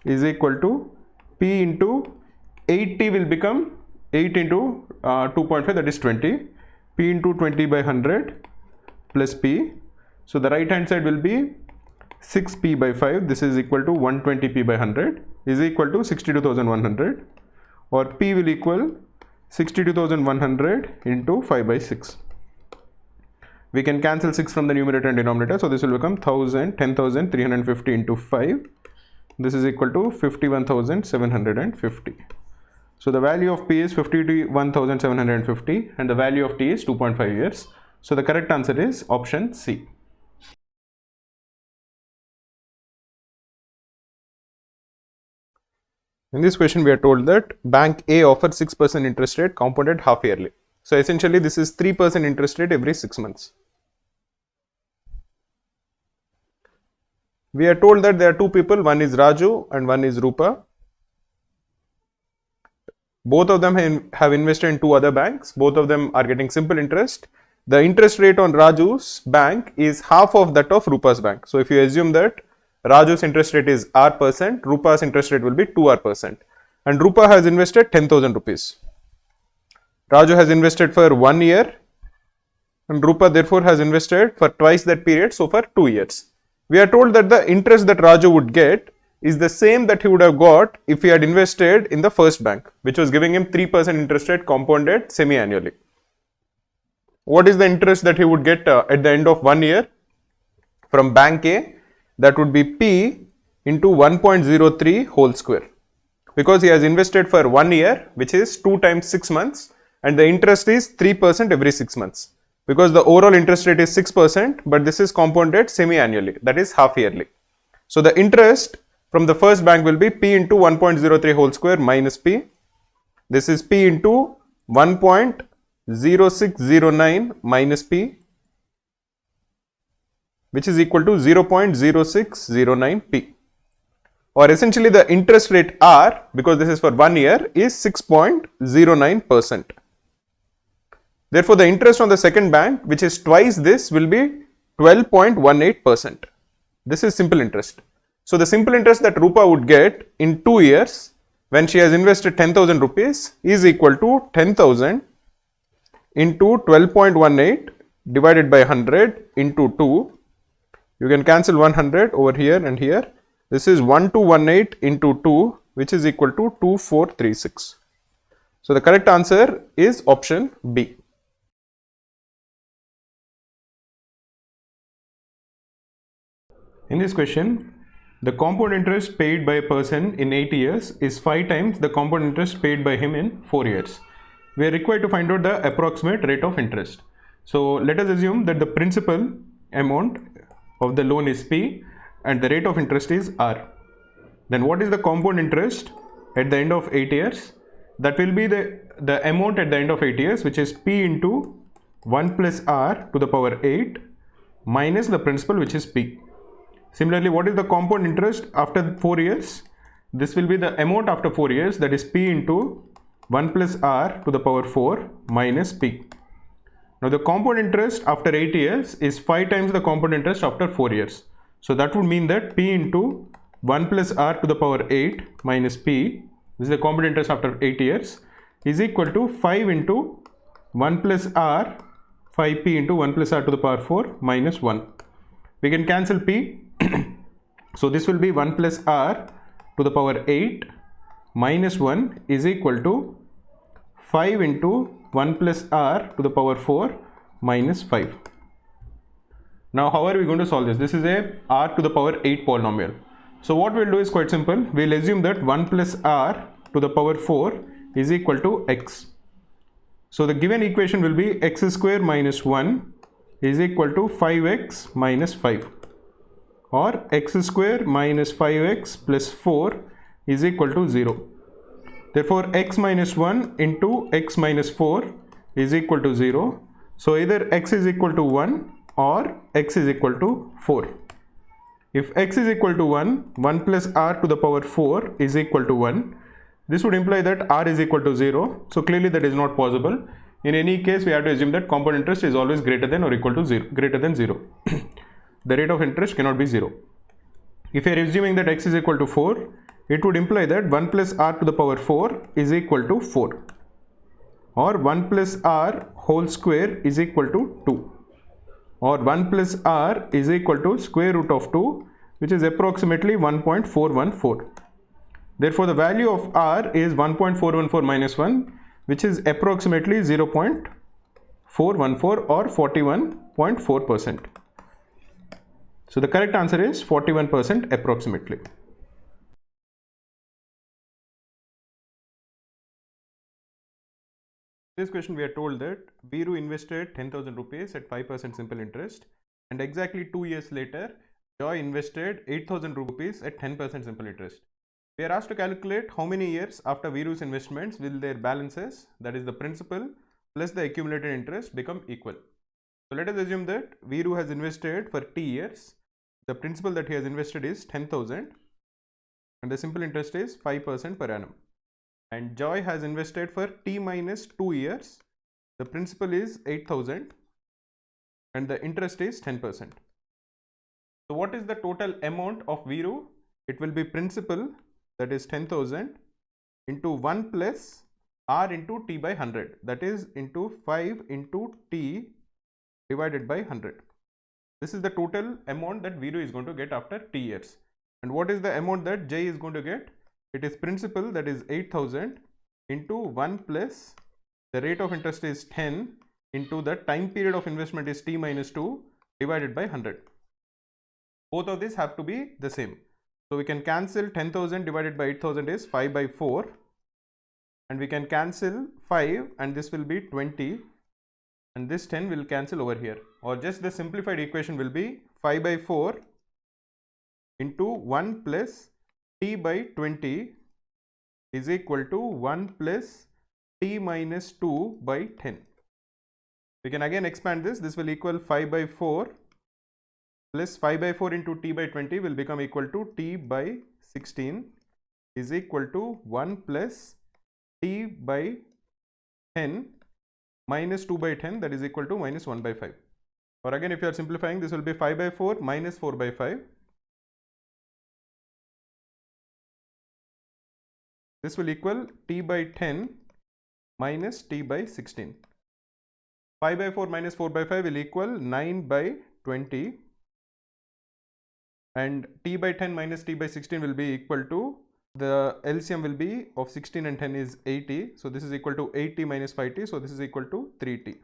is equal to P into 8T will become 8 into 2.5, that is 20. P into 20 by 100 plus P. So the right hand side will be 6P by 5. This is equal to 120P by 100 is equal to 62,100, or P will equal 62,100 into 5 by 6. We can cancel 6 from the numerator and denominator. So this will become 10,350 into 5. This is equal to 51,750. So the value of P is 51,750 and the value of T is 2.5 years. So the correct answer is option C. In this question, we are told that Bank A offers 6% interest rate compounded half yearly. So essentially, this is 3% interest rate every 6 months. We are told that there are two people, one is Raju and one is Rupa. Both of them have invested in two other banks. Both of them are getting simple interest. The interest rate on Raju's bank is half of that of Rupa's bank. So if you assume that Raju's interest rate is R%, Rupa's interest rate will be 2R%. And Rupa has invested 10,000 rupees. Raju has invested for 1 year and Rupa therefore has invested for twice that period, so for 2 years. We are told that the interest that Raju would get is the same that he would have got if he had invested in the first bank, which was giving him 3% interest rate compounded semi-annually. What is the interest that he would get at the end of 1 year from bank A? That would be P into 1.03 whole square, because he has invested for 1 year, which is 2 times 6 months, and the interest is 3% every 6 months, because the overall interest rate is 6%, but this is compounded semi-annually, that is half yearly. So the interest from the first bank will be P into 1.03 whole square minus P. This is P into 1.0609 minus P, which is equal to 0.0609 P. Or essentially the interest rate R, because this is for 1 year, is 6.09%. Therefore, the interest on the second bank, which is twice this, will be 12.18%. This is simple interest. So the simple interest that Rupa would get in 2 years when she has invested 10,000 rupees is equal to 10,000 into 12.18 divided by 100 into 2. You can cancel 100 over here and here. This is 1218 into 2, which is equal to 2436. So the correct answer is option B. In this question, the compound interest paid by a person in 8 years is 5 times the compound interest paid by him in 4 years. We are required to find out the approximate rate of interest. So let us assume that the principal amount of the loan is P and the rate of interest is R. Then what is the compound interest at the end of 8 years? That will be the amount at the end of 8 years, which is P into 1 plus R to the power 8 minus the principal, which is P. Similarly, what is the compound interest after 4 years? This will be the amount after 4 years, that is P into 1 plus R to the power 4 minus P. Now the compound interest after 8 years is 5 times the compound interest after 4 years. So that would mean that P into 1 plus R to the power 8 minus P, this is the compound interest after 8 years, is equal to 5 into 1 plus R, 5P into 1 plus R to the power 4 minus 1. We can cancel P. So this will be 1 plus R to the power 8 minus 1 is equal to 5 into 1 plus R to the power 4 minus 5. Now how are we going to solve this? This is a R to the power 8 polynomial. So what we'll do is quite simple. We'll assume that 1 plus R to the power 4 is equal to X. So the given equation will be X square minus 1 is equal to 5X minus 5, or X square minus 5X plus 4 is equal to 0. Therefore, X minus 1 into X minus 4 is equal to 0. So either X is equal to 1 or X is equal to 4. If X is equal to 1, 1 plus R to the power 4 is equal to 1. This would imply that R is equal to 0. So clearly that is not possible. In any case, we have to assume that compound interest is always greater than or equal to 0, greater than 0. The rate of interest cannot be 0. If you are assuming that X is equal to 4, it would imply that 1 plus R to the power 4 is equal to 4, or 1 plus R whole square is equal to 2, or 1 plus R is equal to square root of 2, which is approximately 1.414. Therefore, the value of R is 1.414 minus 1, which is approximately 0.414 or 41.4%. So the correct answer is 41% approximately. In this question we are told that Viru invested 10,000 rupees at 5% simple interest, and exactly 2 years later Joy invested 8,000 rupees at 10% simple interest. We are asked to calculate how many years after Viru's investments will their balances, that is the principal plus the accumulated interest, become equal. So let us assume that Viru has invested for T years. The principal that he has invested is 10,000 and the simple interest is 5% per annum. And Joy has invested for T minus 2 years. The principal is 8,000 and the interest is 10%. So what is the total amount of Viru? It will be principal, that is 10,000, into 1 plus R into T by 100, that is into 5 into T divided by 100. This is the total amount that Viru is going to get after T years. And what is the amount that J is going to get? It is principal, that is 8,000, into 1 plus the rate of interest is 10 into the time period of investment is T minus 2 divided by 100. Both of these have to be the same. So we can cancel 10,000 divided by 8,000 is 5 by 4, and we can cancel 5 and this will be 20, and this 10 will cancel over here, or just the simplified equation will be 5 by 4 into 1 plus T by 20 is equal to 1 plus T minus 2 by 10. We can again expand this will equal 5 by 4 plus 5 by 4 into T by 20 will become equal to T by 16 is equal to 1 plus T by 10 minus 2 by 10, that is equal to minus 1 by 5. Or again, if you are simplifying, this will be 5 by 4 minus 4 by 5. This will equal T by 10 minus T by 16. 5 by 4 minus 4 by 5 will equal 9 by 20, and T by 10 minus T by 16 will be equal to, the LCM will be of 16 and 10 is 80, so this is equal to 8t minus 5t, so this is equal to 3t.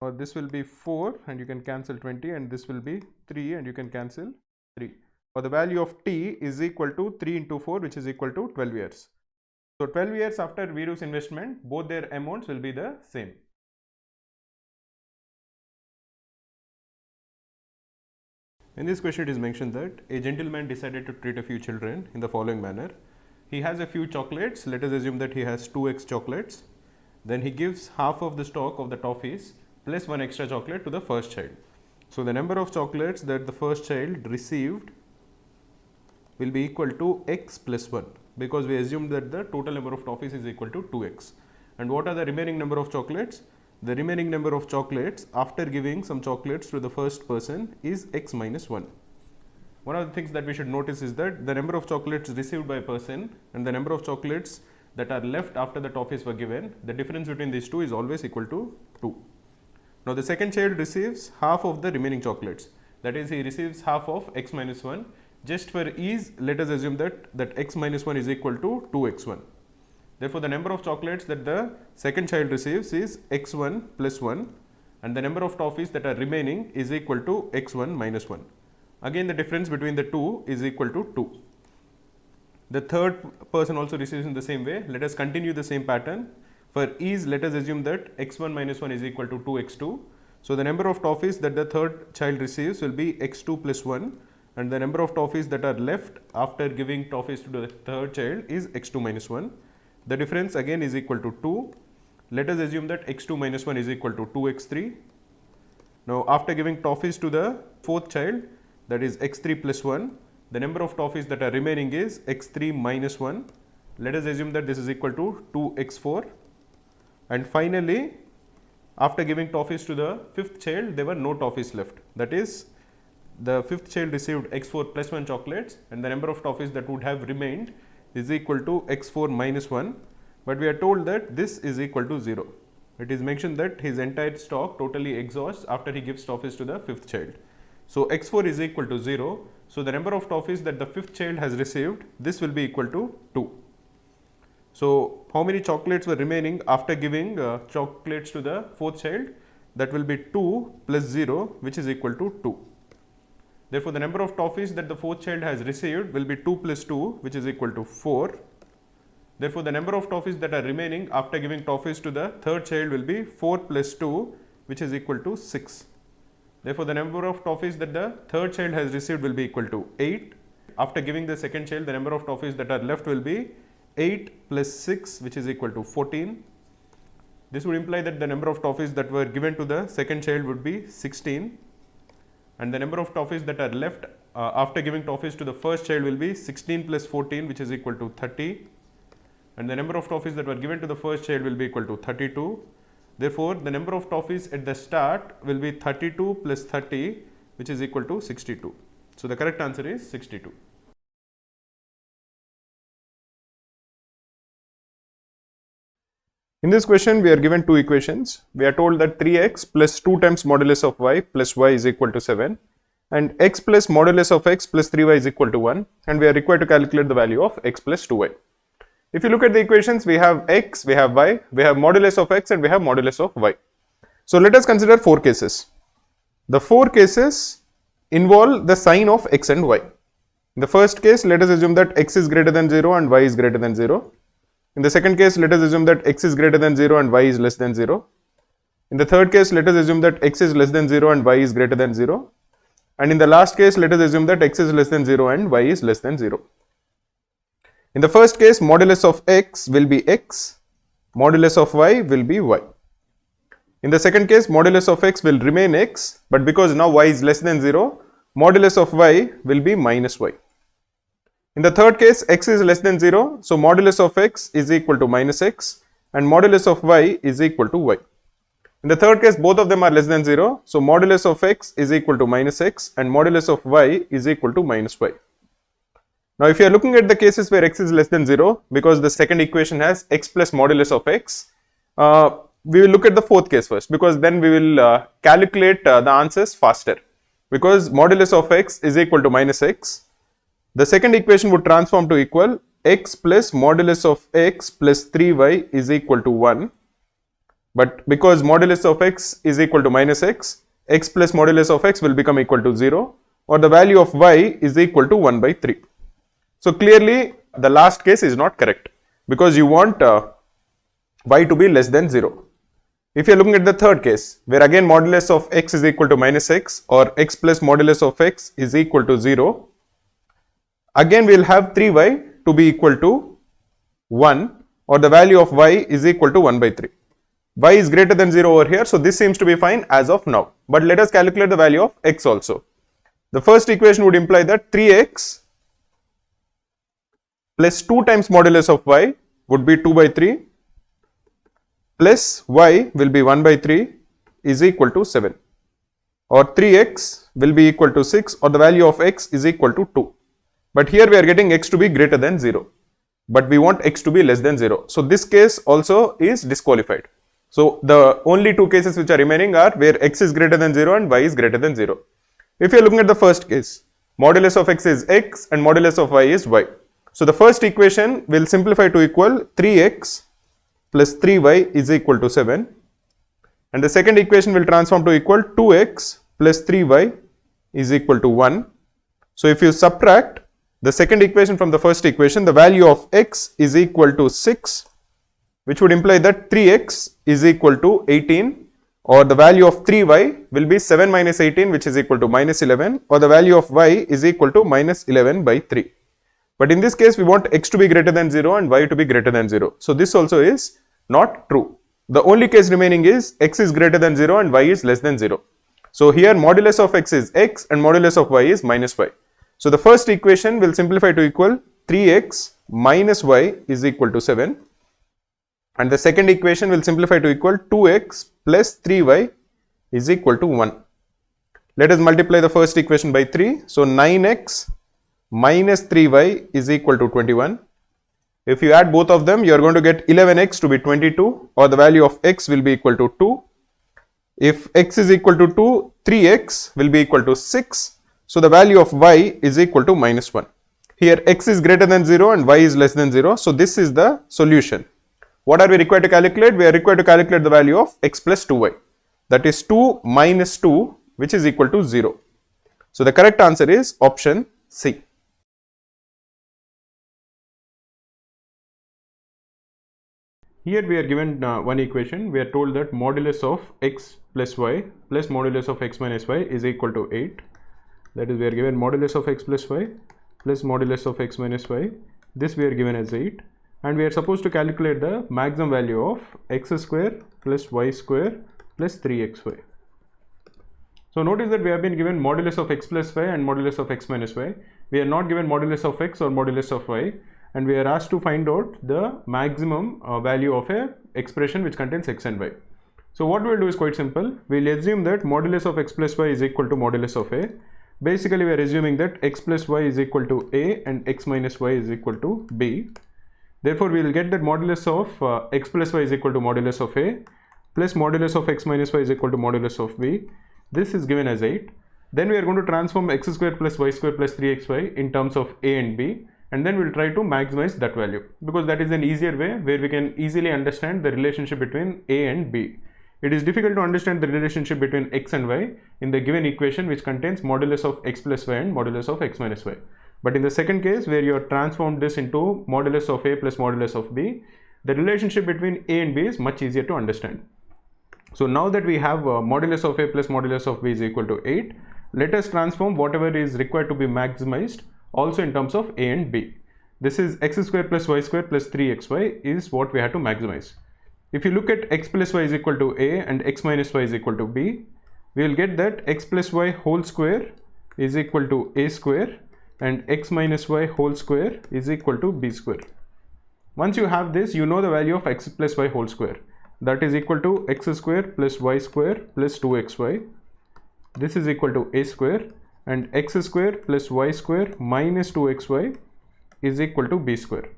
Or this will be 4 and you can cancel 20, and this will be 3 and you can cancel 3. Or the value of t is equal to 3 into 4, which is equal to 12 years. So 12 years after Viru's investment, both their amounts will be the same. In this question, it is mentioned that a gentleman decided to treat a few children in the following manner. He has a few chocolates. Let us assume that he has 2x chocolates. Then he gives half of the stock of the toffees plus one extra chocolate to the first child. So the number of chocolates that the first child received will be equal to x plus 1, because we assumed that the total number of toffees is equal to 2x. And what are the remaining number of chocolates? The remaining number of chocolates after giving some chocolates to the first person is x minus 1. One of the things that we should notice is that the number of chocolates received by a person and the number of chocolates that are left after the toffees were given, the difference between these two is always equal to 2. Now the second child receives half of the remaining chocolates, that is, he receives half of x minus 1. Just for ease, let us assume that x minus 1 is equal to 2x1. Therefore, the number of chocolates that the second child receives is x1 plus 1, and the number of toffees that are remaining is equal to x1 minus 1. Again, the difference between the two is equal to 2. The third person also receives in the same way. Let us continue the same pattern. For ease, let us assume that x1 minus 1 is equal to 2x2. So the number of toffees that the third child receives will be x2 plus 1, and the number of toffees that are left after giving toffees to the third child is x2 minus 1. The difference again is equal to 2. Let us assume that x2 minus 1 is equal to 2x3. Now after giving toffees to the fourth child, that is x3 plus 1, the number of toffees that are remaining is x3 minus 1. Let us assume that this is equal to 2x4. And finally, after giving toffees to the fifth child, there were no toffees left. That is, the fifth child received x4 plus 1 chocolates, and the number of toffees that would have remained is equal to x4 minus 1, but we are told that this is equal to 0. It is mentioned that his entire stock totally exhausts after he gives toffees to the fifth child. So x4 is equal to 0. So the number of toffees that the fifth child has received, this will be equal to 2. So how many chocolates were remaining after giving chocolates to the fourth child? That will be 2 plus 0, which is equal to 2. Therefore, the number of toffees that the fourth child has received will be 2 plus 2, which is equal to 4. Therefore, the number of toffees that are remaining after giving toffees to the third child will be 4 plus 2, which is equal to 6. Therefore, the number of toffees that the third child has received will be equal to 8. After giving the second child, the number of toffees that are left will be 8 plus 6, which is equal to 14. This would imply that the number of toffees that were given to the second child would be 16. And the number of toffees that are left after giving toffees to the first child will be 16 plus 14, which is equal to 30. And the number of toffees that were given to the first child will be equal to 32. Therefore, the number of toffees at the start will be 32 plus 30, which is equal to 62. So the correct answer is 62. In this question, we are given two equations. We are told that 3x plus 2 times modulus of y plus y is equal to 7 and x plus modulus of x plus 3y is equal to 1, and we are required to calculate the value of x plus 2y. If you look at the equations, we have x, we have y, we have modulus of x and we have modulus of y. So let us consider 4 cases. The 4 cases involve the sign of x and y. In the first case, let us assume that x is greater than 0 and y is greater than 0. In the second case, let us assume that x is greater than 0 and y is less than 0. In the third case, let us assume that x is less than 0 and y is greater than 0. And in the last case, let us assume that x is less than 0 and y is less than 0. In the first case, modulus of x will be x, modulus of y will be y. In the second case, modulus of x will remain x, but because now y is less than 0, modulus of y will be minus y. In the third case, x is less than 0, so modulus of x is equal to minus x and modulus of y is equal to y. In the third case, both of them are less than 0, so modulus of x is equal to minus x and modulus of y is equal to minus y. Now, if you are looking at the cases where x is less than 0, because the second equation has x plus modulus of x, we will look at the fourth case first, because then we will calculate the answers faster. Because modulus of x is equal to minus x, the second equation would transform to equal x plus modulus of x plus 3y is equal to 1. But because modulus of x is equal to minus x, x plus modulus of x will become equal to 0, or the value of y is equal to 1 by 3. So clearly the last case is not correct, because you want y to be less than 0. If you are looking at the third case, where again modulus of x is equal to minus x or x plus modulus of x is equal to 0, again we will have 3y to be equal to 1, or the value of y is equal to 1 by 3. Y is greater than 0 over here, so this seems to be fine as of now. But let us calculate the value of x also. The first equation would imply that 3x plus 2 times modulus of y would be 2 by 3 plus y will be 1 by 3 is equal to 7, or 3x will be equal to 6, or the value of x is equal to 2. But here we are getting x to be greater than 0, but we want x to be less than 0. So this case also is disqualified. So the only two cases which are remaining are where x is greater than 0 and y is greater than 0. If you are looking at the first case, modulus of x is x and modulus of y is y. So the first equation will simplify to equal 3x plus 3y is equal to 7, and the second equation will transform to equal 2x plus 3y is equal to 1. So if you subtract the second equation from the first equation, the value of x is equal to 6, which would imply that 3x is equal to 18, or the value of 3y will be 7 minus 18, which is equal to minus 11, or the value of y is equal to minus 11 by 3. But in this case, we want x to be greater than 0 and y to be greater than 0. So this also is not true. The only case remaining is x is greater than 0 and y is less than 0. So here modulus of x is x and modulus of y is minus y. So the first equation will simplify to equal 3x minus y is equal to 7. And the second equation will simplify to equal 2x plus 3y is equal to 1. Let us multiply the first equation by 3. So 9x minus 3y is equal to 21. If you add both of them, you are going to get 11x to be 22, or the value of x will be equal to 2. If x is equal to 2, 3x will be equal to 6. So the value of y is equal to minus 1. Here x is greater than 0 and y is less than 0. So this is the solution. What are we required to calculate? We are required to calculate the value of x plus 2y. That is 2 minus 2, which is equal to 0. So the correct answer is option C. Here we are given one equation. We are told that modulus of x plus y plus modulus of x minus y is equal to 8. That is, we are given modulus of x plus y plus modulus of x minus y. This we are given as 8. And we are supposed to calculate the maximum value of x square plus y square plus 3xy. So notice that we have been given modulus of x plus y and modulus of x minus y. We are not given modulus of x or modulus of y, and we are asked to find out the maximum value of a expression which contains x and y. So what we'll do is quite simple. We'll assume that modulus of x plus y is equal to modulus of a. Basically, we are assuming that x plus y is equal to a and x minus y is equal to b. Therefore, we will get that modulus of x plus y is equal to modulus of a plus modulus of x minus y is equal to modulus of b. This is given as 8. Then we are going to transform x square plus y square plus 3xy in terms of a and b, and then we'll try to maximize that value, because that is an easier way where we can easily understand the relationship between a and b. It is difficult to understand the relationship between x and y in the given equation which contains modulus of x plus y and modulus of x minus y. But in the second case, where you have transformed this into modulus of a plus modulus of b, the relationship between a and b is much easier to understand. So now that we have modulus of a plus modulus of b is equal to 8, let us transform whatever is required to be maximized also in terms of a and b. This is x square plus y square plus 3xy is what we have to maximize. If you look at x plus y is equal to a and x minus y is equal to b, we will get that x plus y whole square is equal to a square and x minus y whole square is equal to b square. Once you have this, you know the value of x plus y whole square. That is equal to x square plus y square plus 2xy. This is equal to a square, and x square plus y square minus 2xy is equal to b square.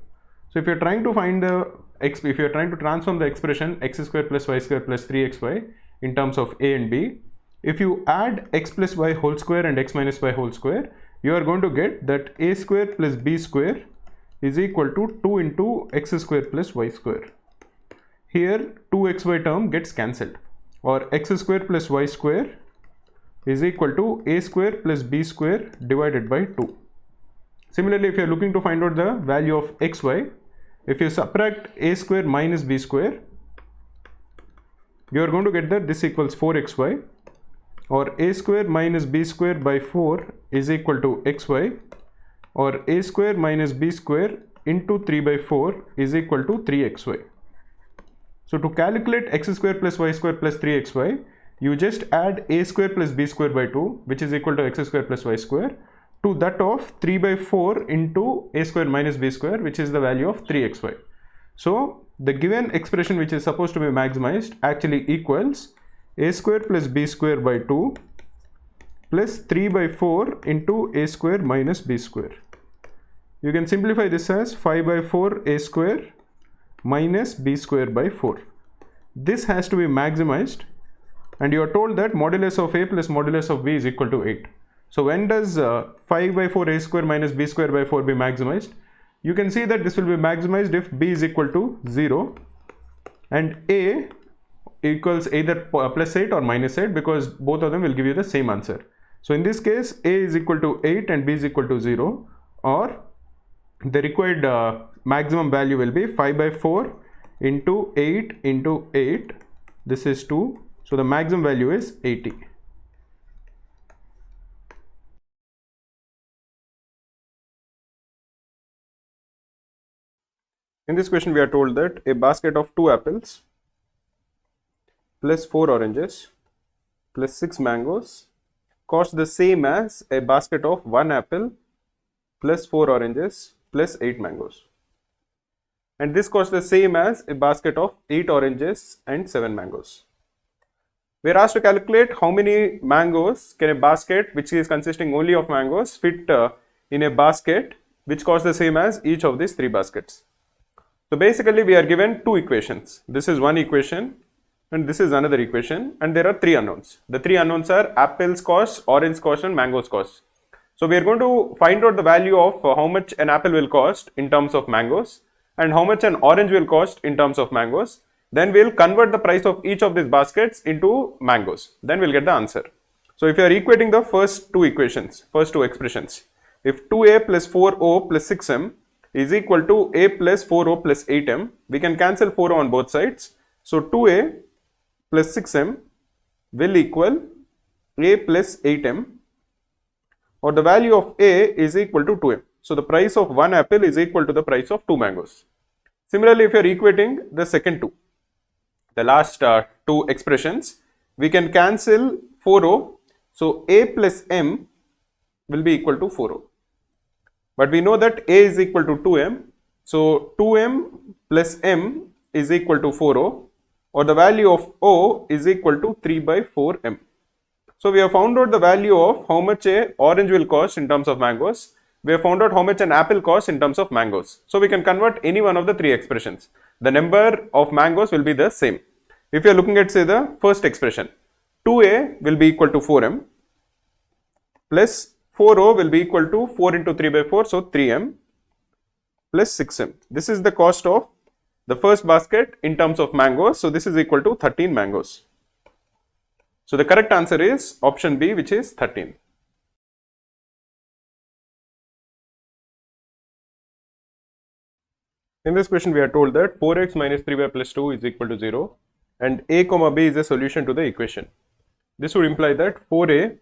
So if you are trying to find the if you are trying to transform the expression x square plus y square plus 3xy in terms of a and b, if you add x plus y whole square and x minus y whole square, you are going to get that a square plus b square is equal to 2 into x square plus y square. Here 2xy term gets cancelled, or x square plus y square is equal to a square plus b square divided by 2. Similarly, if you are looking to find out the value of xy, if you subtract a square minus b square, you are going to get that this equals 4xy, or a square minus b square by 4 is equal to xy, or a square minus b square into 3 by 4 is equal to 3xy. So to calculate x square plus y square plus 3xy, you just add a square plus b square by 2, which is equal to x square plus y square, to that of 3 by 4 into a square minus b square, which is the value of 3xy. So the given expression which is supposed to be maximized actually equals a square plus b square by 2 plus 3 by 4 into a square minus b square. You can simplify this as 5 by 4 a square minus b square by 4. This has to be maximized, and you are told that modulus of a plus modulus of b is equal to 8. So when does 5 by 4 a square minus b square by 4 be maximized? You can see that this will be maximized if b is equal to 0 and a equals either plus 8 or minus 8, because both of them will give you the same answer. So in this case, a is equal to 8 and b is equal to 0, or the required maximum value will be 5 by 4 into 8 into 8. This is 2. So the maximum value is 80. In this question, we are told that a basket of 2 apples plus 4 oranges plus 6 mangoes costs the same as a basket of 1 apple plus 4 oranges plus 8 mangoes. And this costs the same as a basket of 8 oranges and 7 mangoes. We are asked to calculate how many mangoes can a basket which is consisting only of mangoes fit in a basket which costs the same as each of these 3 baskets. So basically we are given 2 equations. This is one equation and this is another equation, and there are 3 unknowns. The 3 unknowns are apples cost, orange cost and mangoes cost. So we are going to find out the value of how much an apple will cost in terms of mangoes and how much an orange will cost in terms of mangoes. Then we will convert the price of each of these baskets into mangoes. Then we will get the answer. So if you are equating the first 2 equations, first 2 expressions, if 2a plus 4o plus 6m is equal to a plus 4o plus 8m, we can cancel 4o on both sides. So 2a plus 6m will equal a plus 8m, or the value of a is equal to 2m. So the price of 1 apple is equal to the price of 2 mangoes. Similarly, if you are equating the second 2, the last 2 expressions, we can cancel 4o. So a plus m will be equal to 4o. But we know that a is equal to 2m. So 2m plus m is equal to 4o. or the value of O is equal to 3 by 4m. So we have found out the value of how much a orange will cost in terms of mangoes. We have found out how much an apple costs in terms of mangoes. So we can convert any one of the three expressions. The number of mangoes will be the same. If you are looking at say the first expression, 2a will be equal to 4m plus 4o will be equal to 4 into 3 by 4, so 3m plus 6m. This is the cost of the first basket in terms of mangoes. So this is equal to 13 mangoes. So the correct answer is option B, which is 13. In this question we are told that 4x minus 3y plus 2 is equal to 0 and a comma b is a solution to the equation. This would imply that 4a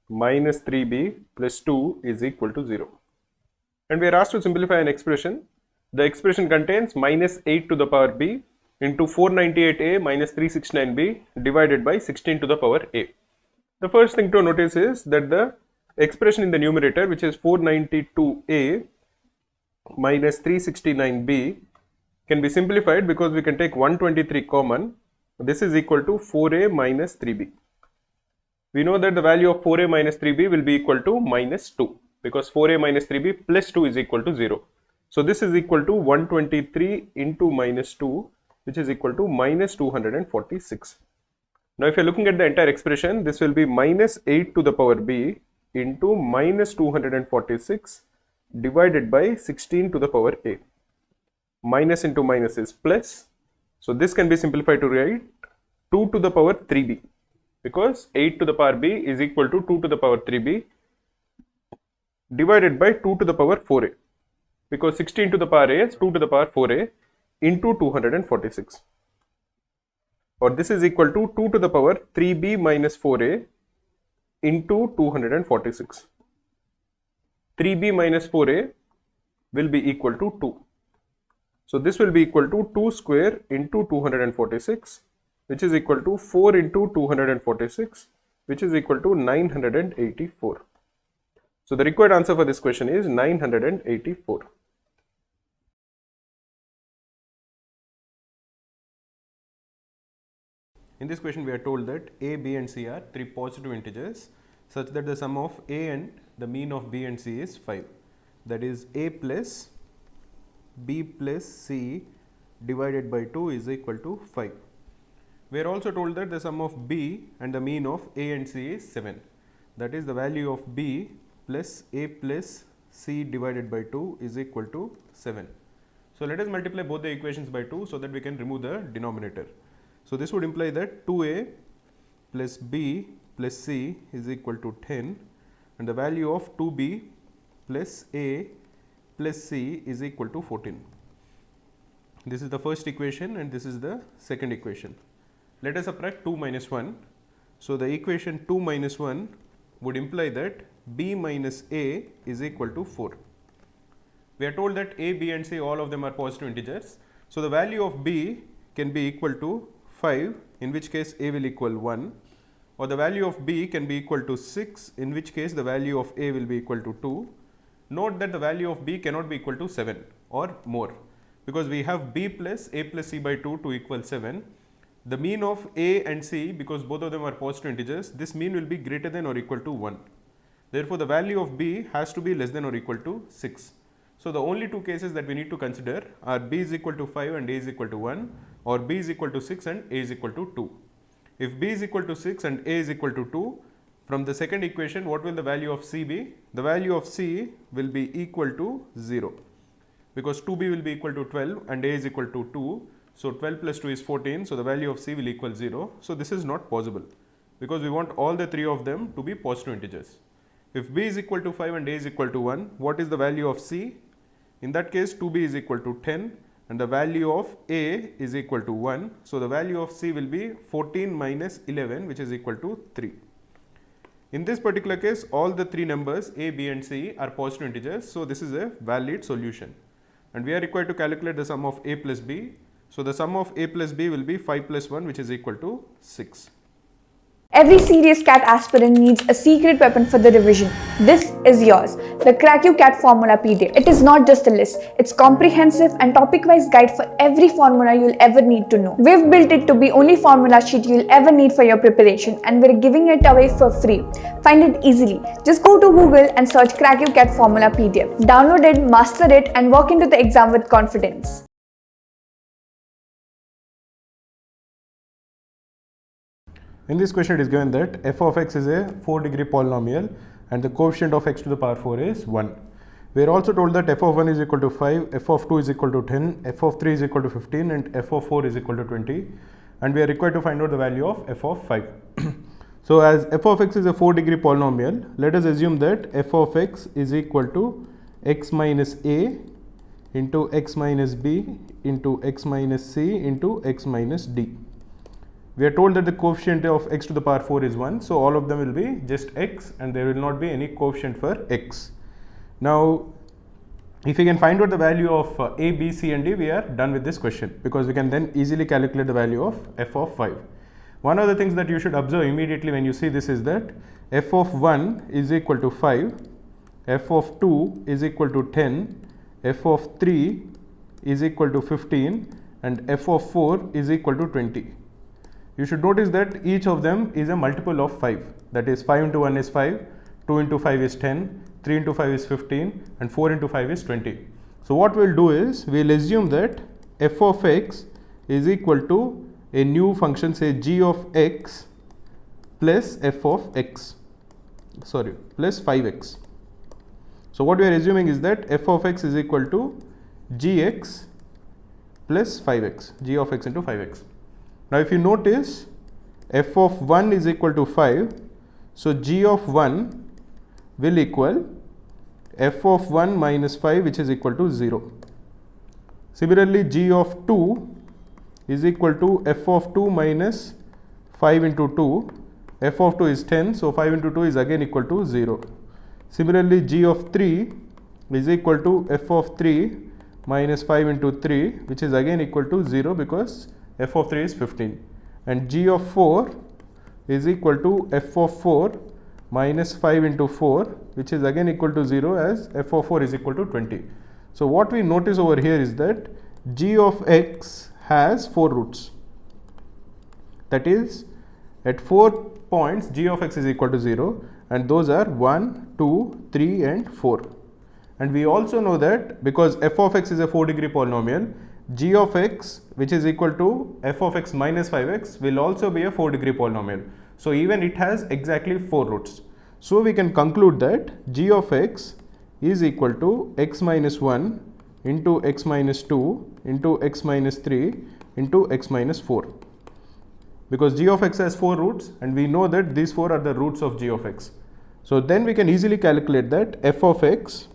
minus 3b plus 2 is equal to 0. And we are asked to simplify an expression. The expression contains minus 8 to the power b into 498a minus 369b divided by 16 to the power a. The first thing to notice is that the expression in the numerator, which is 492a minus 369b, can be simplified because we can take 123 common. This is equal to 4a minus 3b. We know that the value of 4a minus 3b will be equal to minus 2 because 4a minus 3b plus 2 is equal to 0. So this is equal to 123 into minus 2, which is equal to minus 246. Now if you are looking at the entire expression, this will be minus 8 to the power b into minus 246 divided by 16 to the power a. Minus into minus is plus. So this can be simplified to write 2 to the power 3b because 8 to the power b is equal to 2 to the power 3b divided by 2 to the power 4a because 16 to the power a is 2 to the power 4a into 246, or this is equal to 2 to the power 3b minus 4a into 246. 3b minus 4a will be equal to 2. So this will be equal to 2 square into 246, which is equal to 4 into 246, which is equal to 984. So the required answer for this question is 984. In this question we are told that a, b and c are three positive integers such that the sum of a and the mean of b and c is 5. That is a plus b plus c divided by 2 is equal to 5. We are also told that the sum of b and the mean of a and c is 7. That is the value of b plus a plus c divided by 2 is equal to 7. So let us multiply both the equations by 2 so that we can remove the denominator. So this would imply that 2a plus b plus c is equal to 10 and the value of 2b plus a plus c is equal to 14. This is the first equation and this is the second equation. Let us subtract 2 minus 1. So the equation 2 minus 1 would imply that b minus a is equal to 4. We are told that a, b and c, all of them are positive integers. So the value of b can be equal to 5, in which case a will equal 1, or the value of b can be equal to 6, in which case the value of a will be equal to 2. Note that the value of b cannot be equal to 7 or more because we have b plus a plus c by 2 to equal 7. The mean of a and c, because both of them are positive integers, this mean will be greater than or equal to 1. Therefore, the value of b has to be less than or equal to 6. So the only two cases that we need to consider are b is equal to 5 and a is equal to 1, or b is equal to 6 and a is equal to 2. If b is equal to 6 and a is equal to 2, from the second equation, what will the value of c be? The value of c will be equal to 0 because 2b will be equal to 12 and a is equal to 2. So 12 plus 2 is 14. So the value of c will equal 0. So this is not possible because we want all the three of them to be positive integers. If b is equal to 5 and a is equal to 1, what is the value of c? In that case, 2b is equal to 10 and the value of a is equal to 1. So the value of c will be 14 minus 11, which is equal to 3. In this particular case, all the three numbers a, b and c are positive integers. So this is a valid solution. And we are required to calculate the sum of a plus b. So the sum of a plus b will be 5 plus 1, which is equal to 6. Every serious cat aspirant needs a secret weapon for the revision. This is yours, the Cracku Cat Formula PDF. It is not just a list, it's comprehensive and topic-wise guide for every formula you'll ever need to know. We've built it to be only formula sheet you'll ever need for your preparation, and we're giving it away for free. Find it easily. Just go to Google and search Cracku Cat Formula PDF. Download it, master it, and walk into the exam with confidence. In this question, it is given that f of x is a 4-degree polynomial and the coefficient of x to the power 4 is 1. We are also told that f of 1 is equal to 5, f of 2 is equal to 10, f of 3 is equal to 15 and f of 4 is equal to 20, and we are required to find out the value of f of 5. So as f of x is a 4-degree polynomial, let us assume that f of x is equal to x minus a into x minus b into x minus c into x minus d. We are told that the coefficient of x to the power 4 is 1, so all of them will be just x and there will not be any coefficient for x. Now, if we can find out the value of a, b, c and d, we are done with this question, because we can then easily calculate the value of f of 5. One of the things that you should observe immediately when you see this is that f of 1 is equal to 5, f of 2 is equal to 10, f of 3 is equal to 15 and f of 4 is equal to 20. You should notice that each of them is a multiple of 5, that is 5 into 1 is 5, 2 into 5 is 10, 3 into 5 is 15 and 4 into 5 is 20. So what we will do is we will assume that f of x is equal to a new function, say g of x plus f of x, plus 5x. So what we are assuming is that f of x is equal to gx plus 5x, g of x into 5x. Now if you notice, f of 1 is equal to 5, so g of 1 will equal f of 1 minus 5, which is equal to 0. Similarly, g of 2 is equal to f of 2 minus 5 into 2, f of 2 is 10, so 5 into 2 is again equal to 0. Similarly, g of 3 is equal to f of 3 minus 5 into 3, which is again equal to 0 because f of 3 is 15, and g of 4 is equal to f of 4 minus 5 into 4, which is again equal to 0 as f of 4 is equal to 20. So what we notice over here is that g of x has 4 roots, that is at 4 points g of x is equal to 0, and those are 1, 2, 3 and 4. And we also know that because f of x is a 4-degree polynomial, g of x, which is equal to f of x minus 5x, will also be a 4-degree polynomial. So even it has exactly 4 roots. So we can conclude that g of x is equal to x minus 1 into x minus 2 into x minus 3 into x minus 4. Because g of x has 4 roots and we know that these 4 are the roots of g of x. So then we can easily calculate that f of x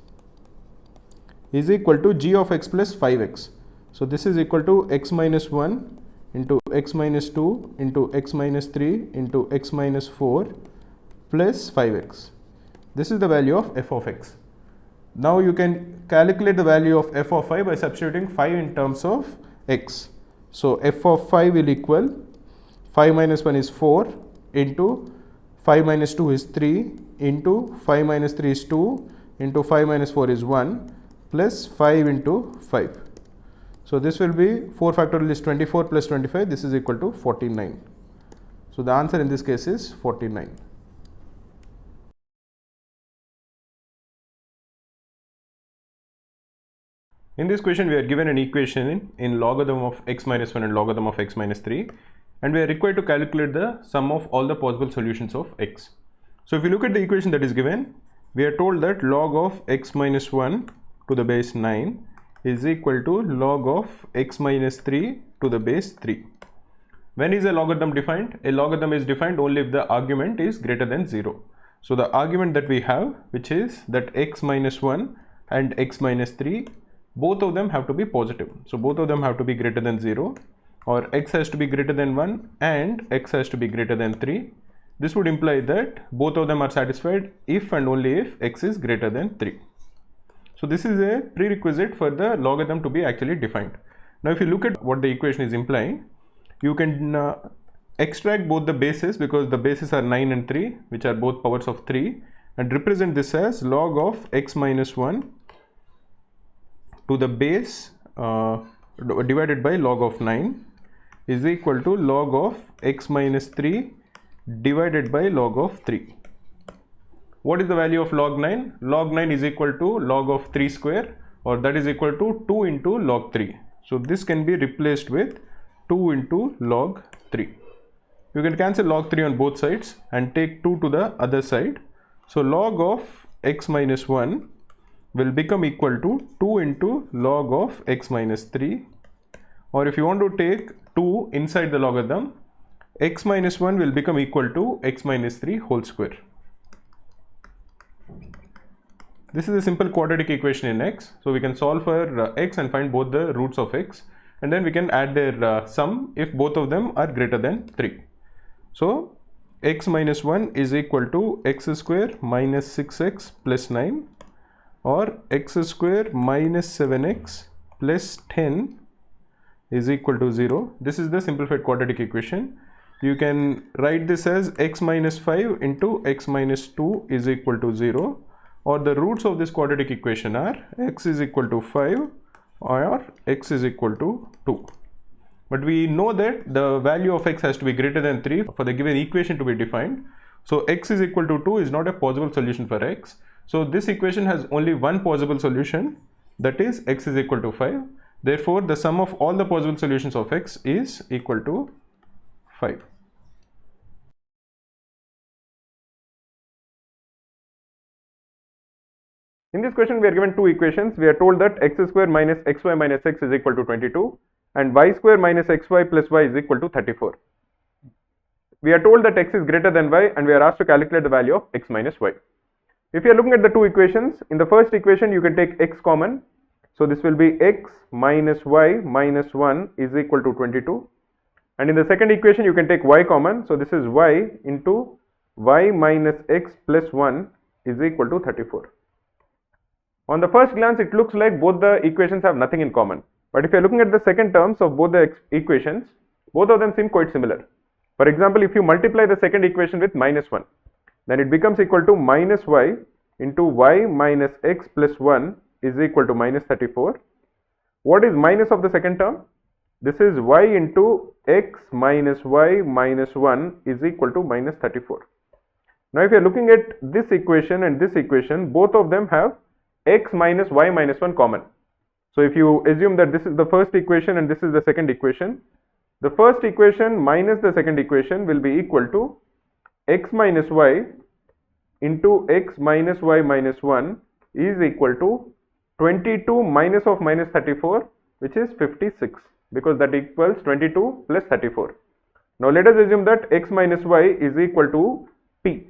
is equal to g of x plus 5x. So this is equal to x minus 1 into x minus 2 into x minus 3 into x minus 4 plus 5x. This is the value of f of x. Now you can calculate the value of f of 5 by substituting 5 in terms of x. So f of 5 will equal 5 minus 1 is 4 into 5 minus 2 is 3 into 5 minus 3 is 2 into 5 minus 4 is 1 plus 5 into 5. So this will be 4 factorial is 24 plus 25, this is equal to 49. So the answer in this case is 49. In this question, we are given an equation in logarithm of x minus 1 and logarithm of x minus 3, and we are required to calculate the sum of all the possible solutions of x. So if you look at the equation that is given, we are told that log of x minus 1 to the base 9 is equal to log of x minus 3 to the base 3. When is a logarithm defined? A logarithm is defined only if the argument is greater than 0. So the argument that we have, which is that x minus 1 and x minus 3, both of them have to be positive. So both of them have to be greater than 0, or x has to be greater than 1 and x has to be greater than 3. This would imply that both of them are satisfied if and only if x is greater than 3. So this is a prerequisite for the logarithm to be actually defined. Now if you look at what the equation is implying, you can extract both the bases, because the bases are 9 and 3, which are both powers of 3, and represent this as log of x minus 1 to the base divided by log of 9 is equal to log of x minus 3 divided by log of 3. What is the value of log 9? Log 9 is equal to log of 3 square, or that is equal to 2 into log 3. So this can be replaced with 2 into log 3. You can cancel log 3 on both sides and take 2 to the other side. So log of x minus 1 will become equal to 2 into log of x minus 3, or if you want to take 2 inside the logarithm, x minus 1 will become equal to x minus 3 whole square. This is a simple quadratic equation in x, so we can solve for x and find both the roots of x, and then we can add their sum if both of them are greater than 3. So x minus 1 is equal to x square minus 6x plus 9, or x square minus 7x plus 10 is equal to 0. This is the simplified quadratic equation. You can write this as x minus 5 into x minus 2 is equal to 0, or the roots of this quadratic equation are x is equal to 5 or x is equal to 2. But we know that the value of x has to be greater than 3 for the given equation to be defined. So x is equal to 2 is not a possible solution for x. So this equation has only one possible solution, that is x is equal to 5. Therefore, the sum of all the possible solutions of x is equal to 5. In this question, we are given two equations. We are told that x square minus xy minus x is equal to 22 and y square minus xy plus y is equal to 34. We are told that x is greater than y and we are asked to calculate the value of x minus y. If you are looking at the two equations, in the first equation you can take x common. So this will be x minus y minus 1 is equal to 22. And in the second equation you can take y common. So this is y into y minus x plus 1 is equal to 34. On the first glance, it looks like both the equations have nothing in common. But if you are looking at the second terms of both the equations, both of them seem quite similar. For example, if you multiply the second equation with minus 1, then it becomes equal to minus y into y minus x plus 1 is equal to minus 34. What is minus of the second term? This is y into x minus y minus 1 is equal to minus 34. Now if you are looking at this equation and this equation, both of them have x minus y minus 1 common. So if you assume that this is the first equation and this is the second equation, the first equation minus the second equation will be equal to x minus y into x minus y minus 1 is equal to 22 minus of minus 34, which is 56, because that equals 22 plus 34. Now let us assume that x minus y is equal to p.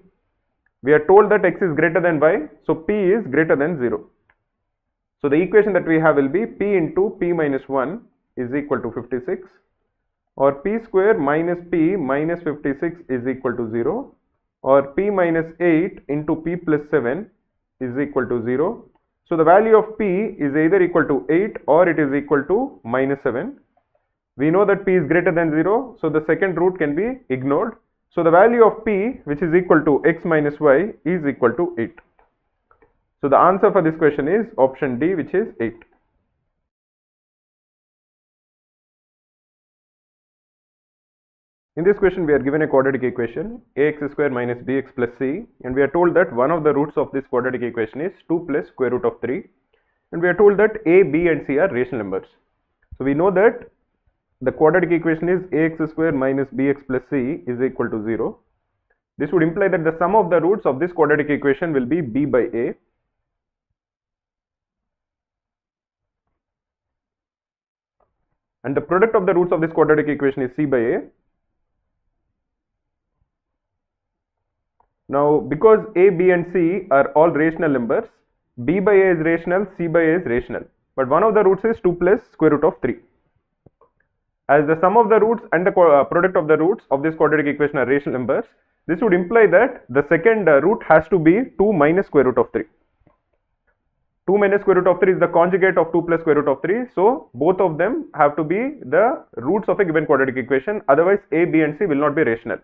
We are told that x is greater than y, so p is greater than 0. So the equation that we have will be p into p minus 1 is equal to 56, or p square minus p minus 56 is equal to 0, or p minus 8 into p plus 7 is equal to 0. So the value of p is either equal to 8 or it is equal to minus 7. We know that p is greater than 0, so the second root can be ignored. So the value of p, which is equal to x minus y, is equal to 8. So the answer for this question is option D, which is 8. In this question, we are given a quadratic equation ax square minus bx plus c, and we are told that one of the roots of this quadratic equation is 2 plus square root of 3, and we are told that a, b and c are rational numbers. So we know that the quadratic equation is ax square minus bx plus c is equal to 0. This would imply that the sum of the roots of this quadratic equation will be b by a. And the product of the roots of this quadratic equation is c by a. Now because a, b and c are all rational numbers, b by a is rational, c by a is rational. But one of the roots is 2 plus square root of 3. As the sum of the roots and the product of the roots of this quadratic equation are rational numbers, this would imply that the second root has to be 2 minus square root of 3. 2 minus square root of 3 is the conjugate of 2 plus square root of 3. So both of them have to be the roots of a given quadratic equation. Otherwise a, b and c will not be rational.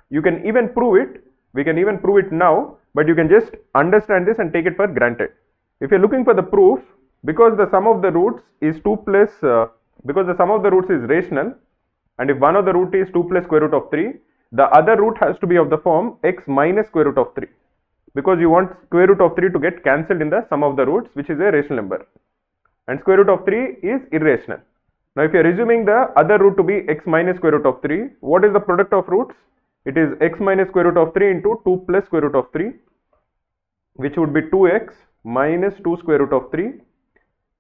You can even prove it. We can even prove it now, but you can just understand this and take it for granted. If you are looking for the proof, because the sum of the roots is 2 plus, because the sum of the roots is rational, and if one of the root is 2 plus square root of 3, the other root has to be of the form x minus square root of 3. Because you want square root of 3 to get cancelled in the sum of the roots, which is a rational number, and square root of 3 is irrational. Now if you are assuming the other root to be x minus square root of 3, what is the product of roots? It is x minus square root of 3 into 2 plus square root of 3, which would be 2x minus 2 square root of 3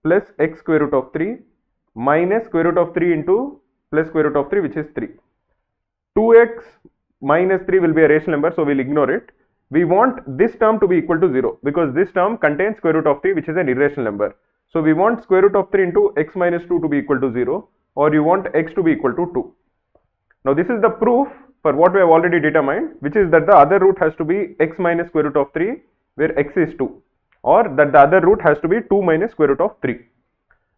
plus x square root of 3 minus square root of 3 into plus square root of 3, which is 3. 2x minus 3 will be a rational number, so we will ignore it. We want this term to be equal to 0 because this term contains square root of 3, which is an irrational number. So we want square root of 3 into x minus 2 to be equal to 0, or you want x to be equal to 2. Now this is the proof for what we have already determined, which is that the other root has to be x minus square root of 3 where x is 2, or that the other root has to be 2 minus square root of 3.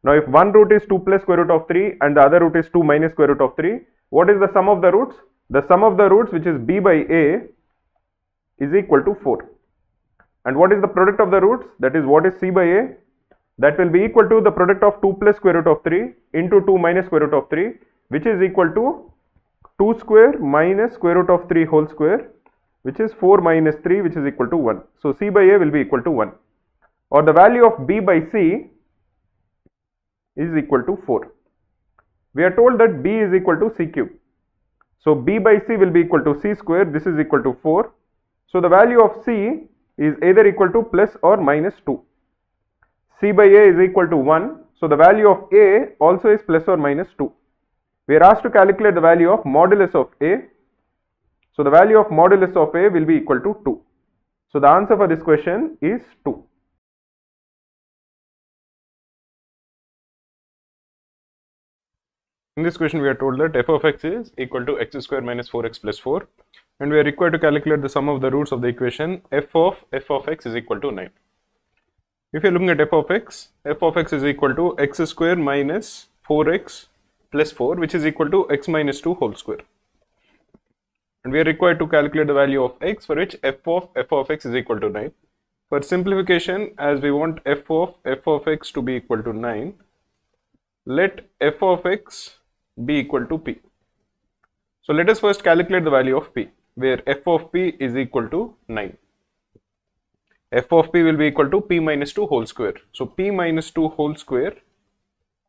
Now if one root is 2 plus square root of 3 and the other root is 2 minus square root of 3, what is the sum of the roots? The sum of the roots, which is b by a, is equal to 4. And what is the product of the roots? That is, what is c by a? That will be equal to the product of 2 plus square root of 3 into 2 minus square root of 3, which is equal to 2 square minus square root of 3 whole square, which is 4 minus 3, which is equal to 1. So c by a will be equal to 1, or the value of b by c is equal to 4. We are told that b is equal to c cube. So b by c will be equal to c square. This is equal to 4. So the value of c is either equal to plus or minus 2. C by a is equal to 1. So the value of a also is plus or minus 2. We are asked to calculate the value of modulus of a. So the value of modulus of a will be equal to 2. So the answer for this question is 2. In this question we are told that f of x is equal to x square minus 4x plus 4, and we are required to calculate the sum of the roots of the equation f of x is equal to 9. If you are looking at f of x is equal to x square minus 4x plus 4, which is equal to x minus 2 whole square. And we are required to calculate the value of x, for which f of x is equal to 9. For simplification, as we want f of x to be equal to 9, let f of x be equal to p. So let us first calculate the value of p, where f of p is equal to 9. F of p will be equal to p minus 2 whole square. So p minus 2 whole square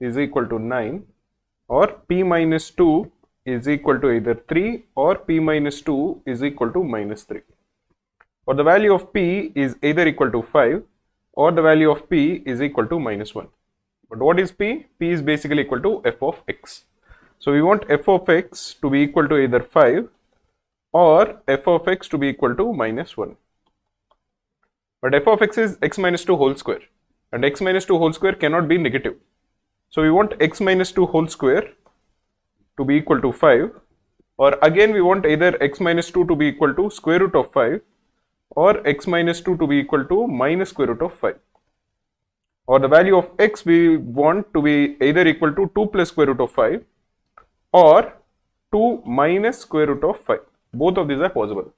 is equal to 9, or p minus 2 is equal to either 3 or p minus 2 is equal to minus 3. Or the value of p is either equal to 5 or the value of p is equal to minus 1. But what is p? P is basically equal to f of x. So we want f of x to be equal to either 5 or f of x to be equal to minus 1. But f of x is x minus 2 whole square, and x minus 2 whole square cannot be negative. So we want x minus 2 whole square to be equal to 5, or again we want either x minus 2 to be equal to square root of 5 or x minus 2 to be equal to minus square root of 5. Or the value of x we want to be either equal to 2 plus square root of 5 or 2 minus square root of 5. Both of these are possible.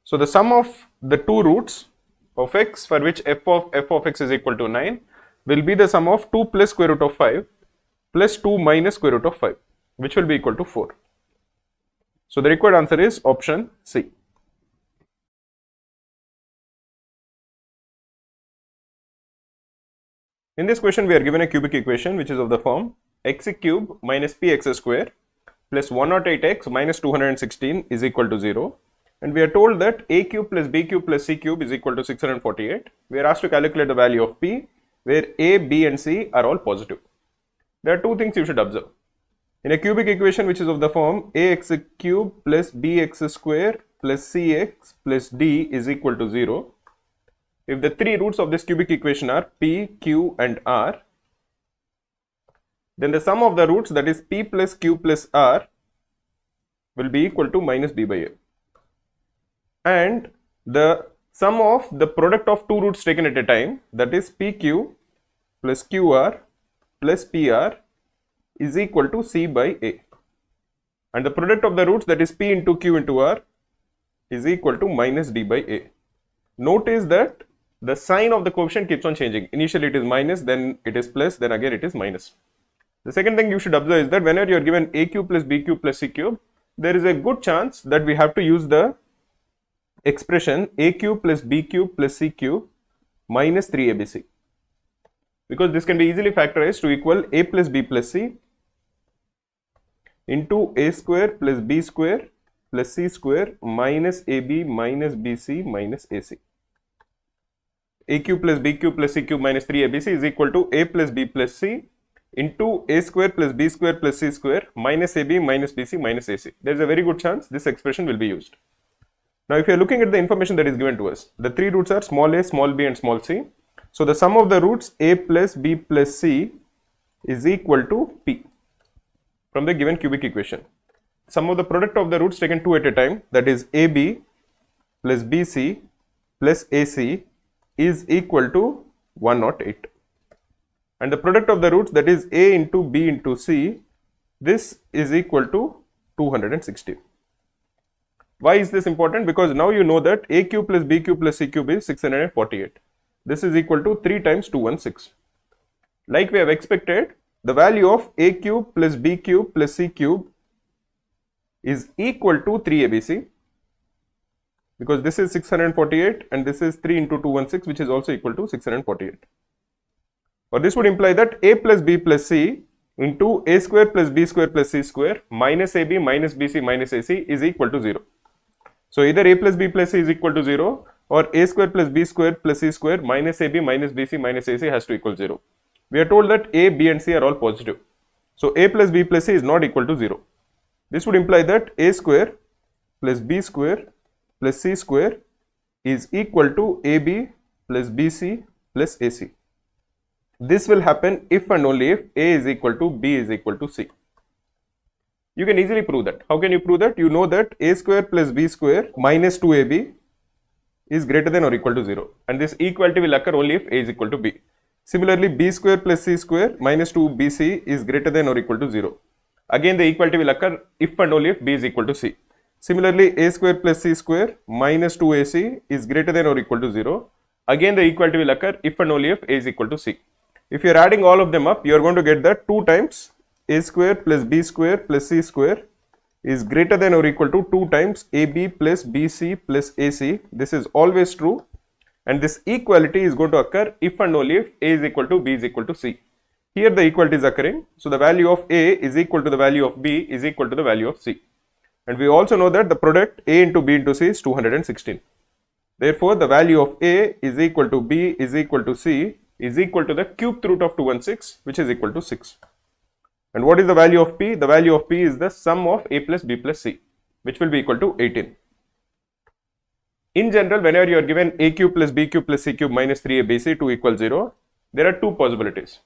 So the sum of the two roots of x, for which f of x is equal to 9, will be the sum of 2 plus square root of 5 plus 2 minus square root of 5, which will be equal to 4. So the required answer is option C. In this question, we are given a cubic equation which is of the form x cube minus px square plus 108x minus 216 is equal to 0. And we are told that a cube plus b cube plus c cube is equal to 648. We are asked to calculate the value of p, where a, b and c are all positive. There are two things you should observe. In a cubic equation which is of the form ax cube plus bx square plus cx plus d is equal to 0, if the three roots of this cubic equation are p, q and r, then the sum of the roots, that is p plus q plus r, will be equal to minus b by a. And the sum of the product of two roots taken at a time, that is PQ plus QR plus PR is equal to C by A. And the product of the roots, that is P into Q into R, is equal to minus D by A. Notice that the sign of the coefficient keeps on changing. Initially it is minus, then it is plus, then again it is minus. The second thing you should observe is that whenever you are given AQ plus BQ plus C cube, there is a good chance that we have to use the expression AQ plus BQ plus C cube minus 3ABC, because this can be easily factorized to equal A plus B plus C into A square plus B square plus C square minus AB minus BC minus AC. AQ plus BQ plus C cube minus 3ABC is equal to A plus B plus C into A square plus B square plus C square minus AB minus BC minus AC. There is a very good chance this expression will be used. Now if you are looking at the information that is given to us, the three roots are small a, small b and small c. So the sum of the roots a plus b plus c is equal to p from the given cubic equation. Sum of the product of the roots taken two at a time, that is AB plus BC plus AC is equal to 108. And the product of the roots, that is A into B into C, this is equal to 260. Why is this important? Because now you know that AQ plus BQ plus C cube is 648. This is equal to 3 times 216. Like we have expected, the value of A cube plus B cube plus C cube is equal to 3ABC, because this is 648 and this is 3 into 216, which is also equal to 648. Or this would imply that A plus B plus C into A square plus B square plus C square minus AB minus BC minus AC is equal to 0. So either A plus B plus C is equal to 0, or A square plus B square plus C square minus AB minus BC minus AC has to equal 0. We are told that A, B and C are all positive. So A plus B plus C is not equal to 0. This would imply that A square plus B square plus C square is equal to AB plus BC plus AC. This will happen if and only if A is equal to B is equal to C. You can easily prove that. How can you prove that? You know that A square plus B square minus 2AB is greater than or equal to 0, and this equality will occur only if A is equal to B. Similarly, B square plus C square minus 2BC is greater than or equal to 0. Again, the equality will occur if and only if B is equal to C. Similarly, A square plus C square minus 2AC is greater than or equal to 0. Again, the equality will occur if and only if A is equal to C. If you are adding all of them up, you are going to get that 2 times A square plus B square plus C square is greater than or equal to 2 times AB plus BC plus AC. This is always true, and this equality is going to occur if and only if A is equal to B is equal to C. Here the equality is occurring, so the value of A is equal to the value of B is equal to the value of C. And we also know that the product A into B into C is 216. Therefore, the value of A is equal to B is equal to C is equal to the cubed root of 216, which is equal to 6. And what is the value of P? The value of P is the sum of A plus B plus C, which will be equal to 18. In general, whenever you are given AQ plus BQ plus C cube minus 3ABC to equal 0, there are two possibilities.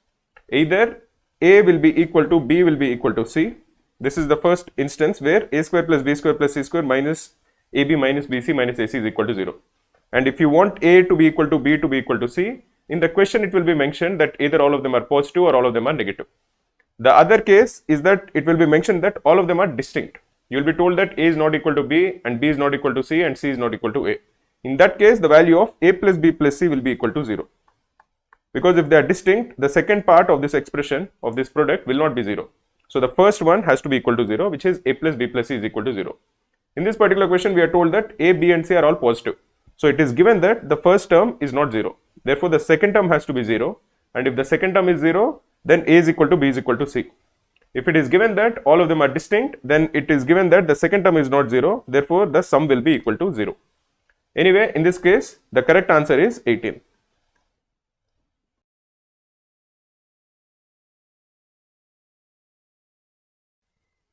Either A will be equal to B will be equal to C. This is the first instance where A square plus B square plus C square minus AB minus BC minus AC is equal to 0. And if you want A to be equal to B to be equal to C, in the question it will be mentioned that either all of them are positive or all of them are negative. The other case is that it will be mentioned that all of them are distinct. You will be told that A is not equal to B and B is not equal to C and C is not equal to A. In that case, the value of A plus B plus C will be equal to 0. Because if they are distinct, the second part of this expression of this product will not be 0. So the first one has to be equal to 0, which is A plus B plus C is equal to 0. In this particular question, we are told that A, B and C are all positive. So it is given that the first term is not 0. Therefore, the second term has to be 0. And if the second term is 0, then A is equal to B is equal to C. If it is given that all of them are distinct, then it is given that the second term is not 0. Therefore, the sum will be equal to 0. Anyway, in this case, the correct answer is 18.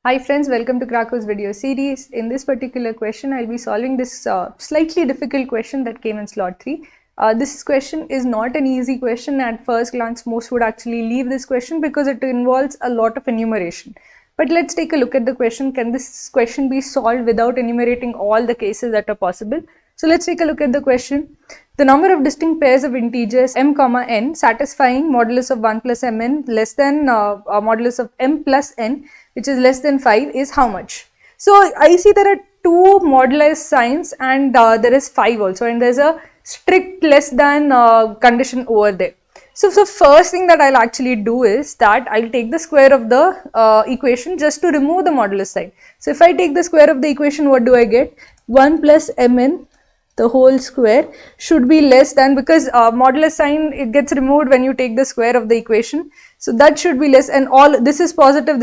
Hi friends, welcome to Cracku's video series. In this particular question, I'll be solving this slightly difficult question that came in slot 3. This question is not an easy question. At first glance, most would actually leave this question because it involves a lot of enumeration. But let's take a look at the question. Can this question be solved without enumerating all the cases that are possible? So let's take a look at the question. The number of distinct pairs of integers m comma n satisfying modulus of 1 plus mn less than modulus of m plus n, which is less than 5, is how much? So I see there are two moduli signs and there is 5 also, and there is a strict less than condition over there. So first thing that I'll actually do is that I'll take the square of the equation just to remove the modulus sign. So if I take the square of the equation, what do I get? 1 plus mn the whole square should be less than, because modulus sign, it gets removed when you take the square of the equation. So that should be less, and all this is positive,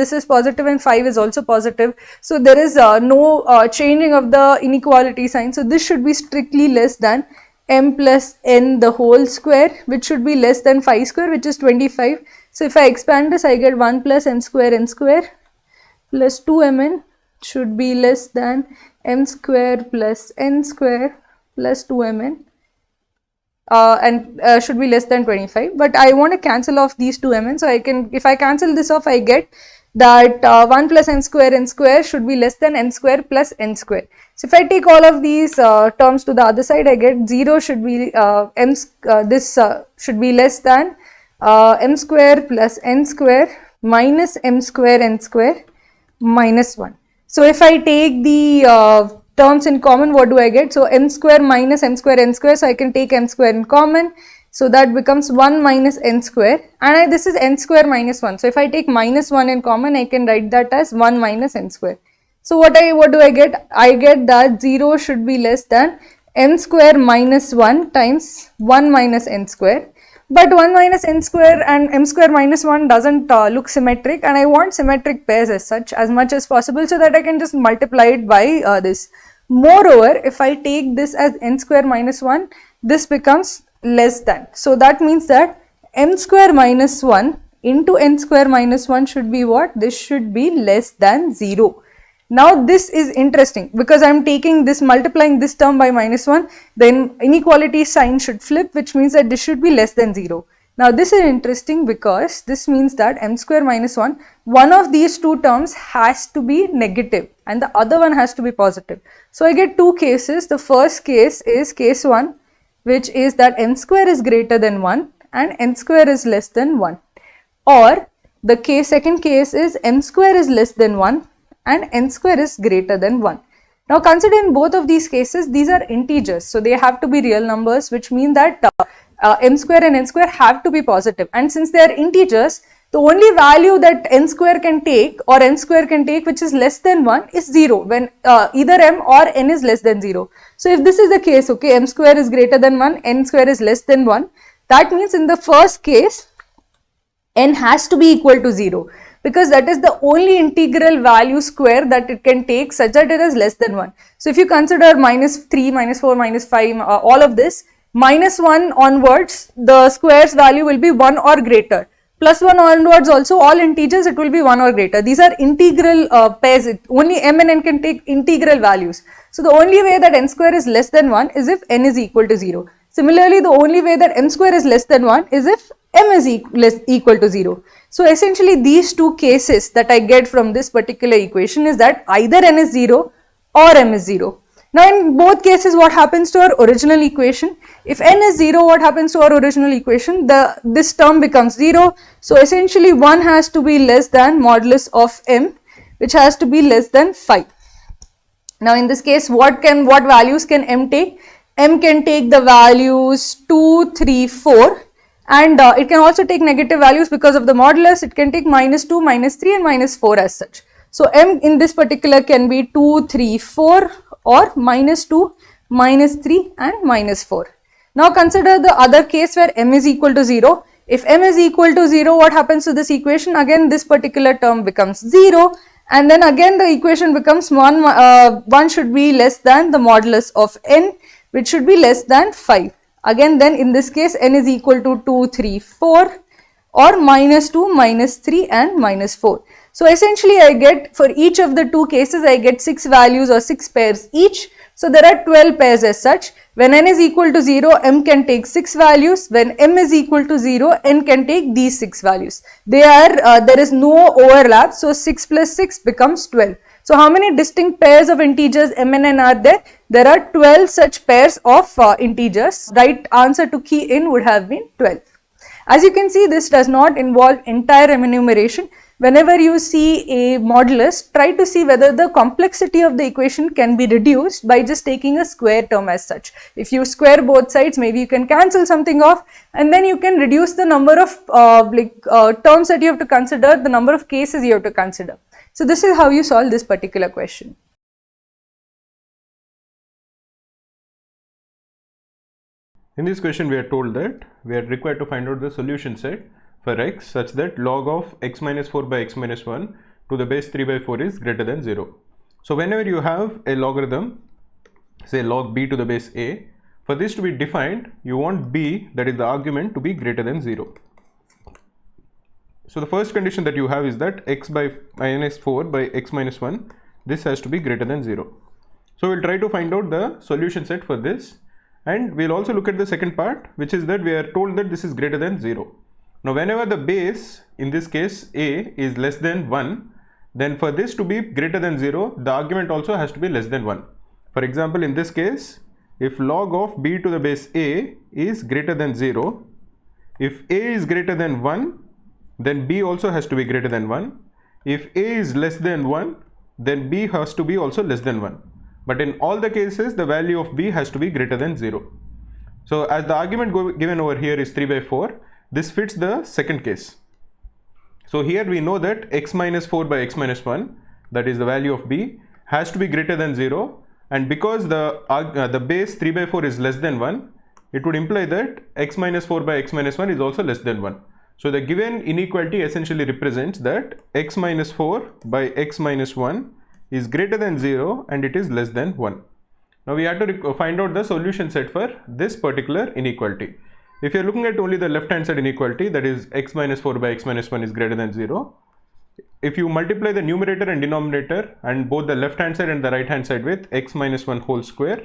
and 5 is also positive. So there is no changing of the inequality sign. So this should be strictly less than m plus n the whole square, which should be less than 5 square, which is 25. So if I expand this, I get 1 plus n square plus 2mn should be less than m square plus n square plus 2mn and should be less than 25. But I want to cancel off these 2mn, so I can, if I cancel this off, I get that 1 plus n square should be less than n square plus n square. So if I take all of these terms to the other side, I get 0 should be should be less than m square plus n square minus m square n square minus 1. So if I take the terms in common, what do I get? So m square minus m square n square, so I can take m square in common, so that becomes 1 minus n square, and this is n square minus 1. So if I take minus 1 in common, I can write that as 1 minus n square. So what do I get? I get that 0 should be less than m square minus 1 times 1 minus n square. But 1 minus n square and m square minus 1 doesn't look symmetric, and I want symmetric pairs as such as much as possible, so that I can just multiply it by this. Moreover, if I take this as n square minus 1, this becomes less than. So that means that m square minus 1 into n square minus 1 should be what? This should be less than 0. Now this is interesting, because I am taking this, multiplying this term by minus 1, then inequality sign should flip, which means that this should be less than 0. Now this is interesting because this means that m square minus 1, one of these two terms has to be negative and the other one has to be positive. So I get two cases. The first case is case 1, which is that n square is greater than 1 and n square is less than 1. Or the second case is m square is less than 1 and n square is greater than 1. Now consider in both of these cases, these are integers, so they have to be real numbers, which mean that m square and n square have to be positive. And since they are integers, the only value that n square can take or n square can take which is less than 1 is 0, when either m or n is less than 0. So if this is the case, okay, m square is greater than 1, n square is less than 1, that means in the first case, n has to be equal to 0. Because that is the only integral value square that it can take such that it is less than 1. So if you consider minus 3, minus 4, minus 5, all of this, minus 1 onwards, the square's value will be 1 or greater. Plus 1 onwards also, all integers, it will be 1 or greater. These are integral pairs, only m and n can take integral values. So the only way that n square is less than 1 is if n is equal to 0. Similarly, the only way that m square is less than 1 is if m is equal to 0. So essentially these two cases that I get from this particular equation is that either n is 0 or m is 0. Now in both cases, what happens to our original equation? If n is 0, what happens to our original equation? This term becomes 0. So essentially 1 has to be less than modulus of m, which has to be less than 5. Now in this case, what values can m take? M can take the values 2, 3, 4. And it can also take negative values because of the modulus. It can take minus 2, minus 3 and minus 4 as such. So m in this particular can be 2, 3, 4 or minus 2, minus 3 and minus 4. Now consider the other case where m is equal to 0. If m is equal to 0, what happens to this equation? Again this particular term becomes 0, and then again the equation becomes 1 should be less than the modulus of n, which should be less than 5. Again then in this case n is equal to 2, 3, 4 or minus 2, minus 3 and minus 4. So essentially I get, for each of the two cases, I get 6 values or 6 pairs each. So there are 12 pairs as such. When n is equal to 0, m can take 6 values. When m is equal to 0, n can take these 6 values. There is no overlap, so 6 plus 6 becomes 12. So how many distinct pairs of integers m and n are there? There are 12 such pairs of integers. Right answer to key in would have been 12. As you can see, this does not involve entire enumeration. Whenever you see a modulus, try to see whether the complexity of the equation can be reduced by just taking a square term as such. If you square both sides, maybe you can cancel something off, and then you can reduce the number of terms that you have to consider, the number of cases you have to consider. So this is how you solve this particular question. In this question, we are told that we are required to find out the solution set for x such that log of x minus 4 by x minus 1 to the base 3 by 4 is greater than 0. So whenever you have a logarithm, say log b to the base a, for this to be defined, you want b, that is the argument, to be greater than 0. So the first condition that you have is that x by minus 4 by x minus 1, this has to be greater than 0. So we'll try to find out the solution set for this. And we'll also look at the second part, which is that we are told that this is greater than 0. Now whenever the base, in this case a, is less than 1, then for this to be greater than 0, the argument also has to be less than 1. For example, in this case, if log of b to the base a is greater than 0, if a is greater than 1, then b also has to be greater than 1. If a is less than 1, then b has to be also less than 1. But in all the cases, the value of b has to be greater than 0. So as the argument given over here is 3 by 4, this fits the second case. So here we know that x minus 4 by x minus 1, that is the value of b, has to be greater than 0. And because the base 3 by 4 is less than 1, it would imply that x minus 4 by x minus 1 is also less than 1. So the given inequality essentially represents that x minus 4 by x minus 1 is greater than 0 and it is less than 1. Now we have to find out the solution set for this particular inequality. If you are looking at only the left hand side inequality, that is x minus 4 by x minus 1 is greater than 0. If you multiply the numerator and denominator and both the left hand side and the right hand side with x minus 1 whole square,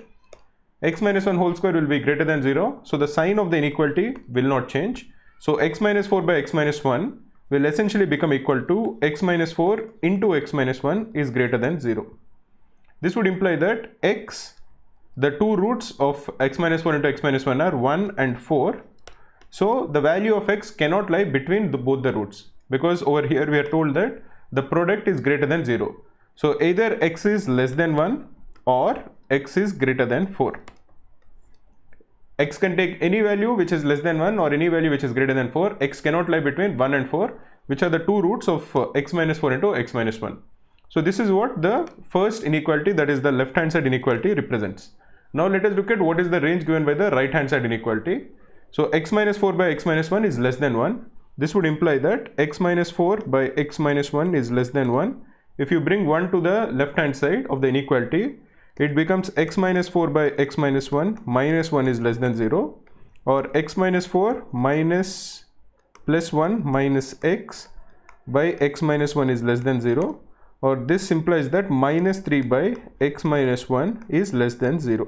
x minus 1 whole square will be greater than 0. So the sign of the inequality will not change. So x minus 4 by x minus 1 will essentially become equal to x minus 4 into x minus 1 is greater than 0. This would imply that x, the two roots of x minus 4 into x minus 1 are 1 and 4. So the value of x cannot lie between both the roots, because over here we are told that the product is greater than 0. So either x is less than 1 or x is greater than 4. X can take any value which is less than 1 or any value which is greater than 4. X cannot lie between 1 and 4, which are the two roots of x minus 4 into x minus 1. So this is what the first inequality, that is the left hand side inequality, represents. Now let us look at what is the range given by the right hand side inequality. So x minus 4 by x minus 1 is less than 1. This would imply that x minus 4 by x minus 1 is less than 1. If you bring 1 to the left hand side of the inequality, it becomes x minus 4 by x minus 1 minus 1 is less than 0, or x minus 4 minus plus 1 minus x by x minus 1 is less than 0, or this implies that minus 3 by x minus 1 is less than 0.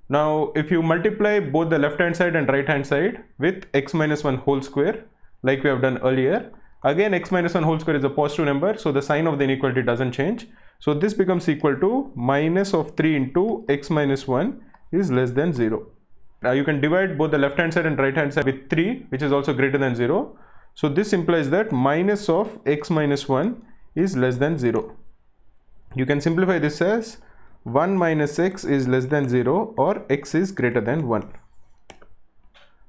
Now if you multiply both the left hand side and right hand side with x minus 1 whole square like we have done earlier, again x minus 1 whole square is a positive number, so the sign of the inequality doesn't change. So this becomes equal to minus of 3 into x minus 1 is less than 0. Now you can divide both the left hand side and right hand side with 3, which is also greater than 0. So this implies that minus of x minus 1 is less than 0. You can simplify this as 1 minus x is less than 0 or x is greater than 1.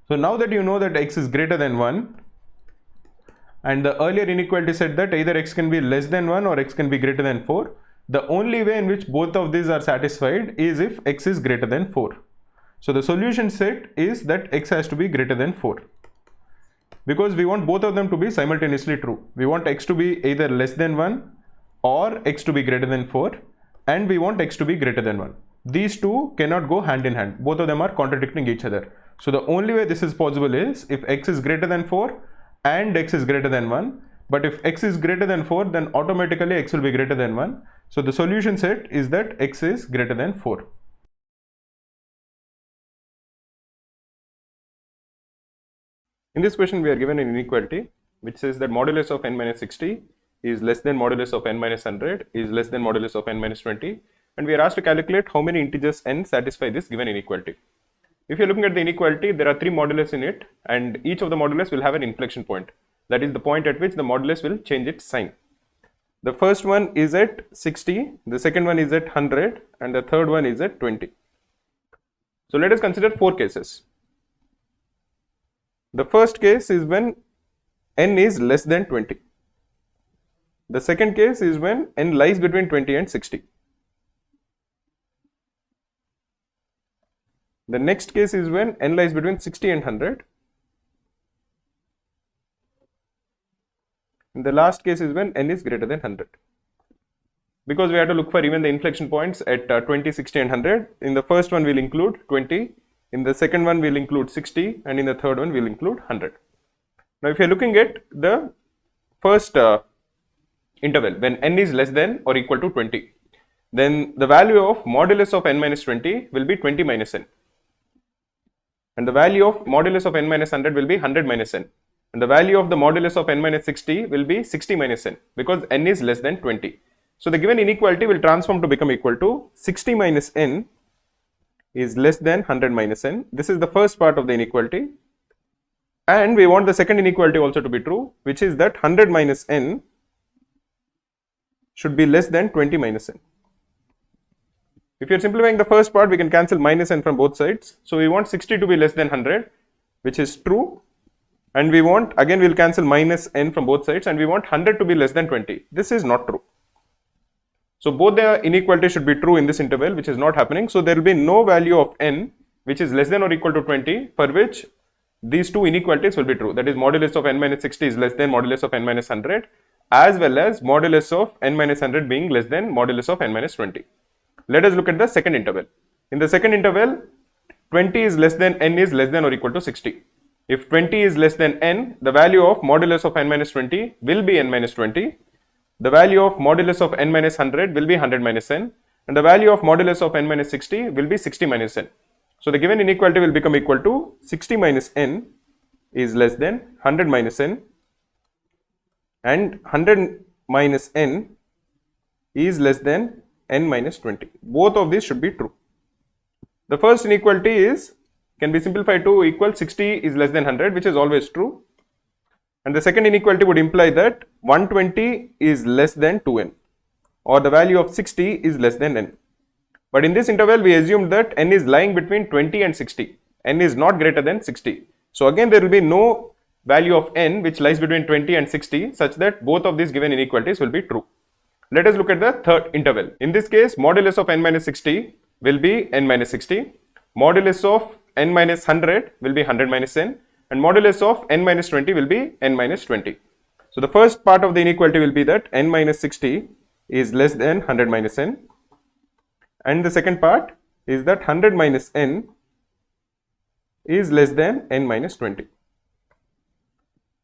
So now that you know that x is greater than 1, and the earlier inequality said that either x can be less than 1 or x can be greater than 4, the only way in which both of these are satisfied is if x is greater than 4. So the solution set is that x has to be greater than 4, because we want both of them to be simultaneously true. We want x to be either less than 1 or x to be greater than 4, and we want x to be greater than 1. These two cannot go hand in hand. Both of them are contradicting each other. So the only way this is possible is if x is greater than 4 and x is greater than 1. But if x is greater than 4, then automatically x will be greater than 1. So the solution set is that x is greater than 4. In this question, we are given an inequality which says that modulus of n minus 60 is less than modulus of n minus 100 is less than modulus of n minus 20, and we are asked to calculate how many integers n satisfy this given inequality. If you're looking at the inequality, there are three modulus in it, and each of the modulus will have an inflection point. That is the point at which the modulus will change its sign. The first one is at 60, the second one is at 100, and the third one is at 20. So let us consider four cases. The first case is when n is less than 20. The second case is when n lies between 20 and 60. The next case is when n lies between 60 and 100. And the last case is when n is greater than 100. Because we have to look for even the inflection points at 20, 60 and 100. In the first one we will include 20, in the second one we will include 60, and in the third one we will include 100. Now if you are looking at the first interval when n is less than or equal to 20, then the value of modulus of n minus 20 will be 20 minus n. And the value of modulus of n minus 100 will be 100 minus n. And the value of the modulus of n minus 60 will be 60 minus n, because n is less than 20. So the given inequality will transform to become equal to 60 minus n is less than 100 minus n. This is the first part of the inequality. And we want the second inequality also to be true, which is that 100 minus n should be less than 20 minus n. If you are simplifying the first part, we can cancel minus n from both sides. So we want 60 to be less than 100, which is true. And we want, again we will cancel minus n from both sides, and we want 100 to be less than 20. This is not true. So both the inequalities should be true in this interval, which is not happening. So there will be no value of n which is less than or equal to 20 for which these two inequalities will be true. That is, modulus of n minus 60 is less than modulus of n minus 100, as well as modulus of n minus 100 being less than modulus of n minus 20. Let us look at the second interval. In the second interval, 20 is less than n is less than or equal to 60. If 20 is less than n, the value of modulus of n minus 20 will be n minus 20. The value of modulus of n minus 100 will be 100 minus n, and the value of modulus of n minus 60 will be 60 minus n. So the given inequality will become equal to 60 minus n is less than 100 minus n, and 100 minus n is less than n minus 20. Both of these should be true. The first inequality can be simplified to equal 60 is less than 100, which is always true. And the second inequality would imply that 120 is less than 2n, or the value of 60 is less than n. But in this interval, we assumed that n is lying between 20 and 60. N is not greater than 60. So again, there will be no value of n which lies between 20 and 60 such that both of these given inequalities will be true. Let us look at the third interval. In this case, modulus of n minus 60 will be n minus 60. Modulus of n minus 100 will be 100 minus n, and modulus of n minus 20 will be n minus 20. So the first part of the inequality will be that n minus 60 is less than 100 minus n, and the second part is that 100 minus n is less than n minus 20.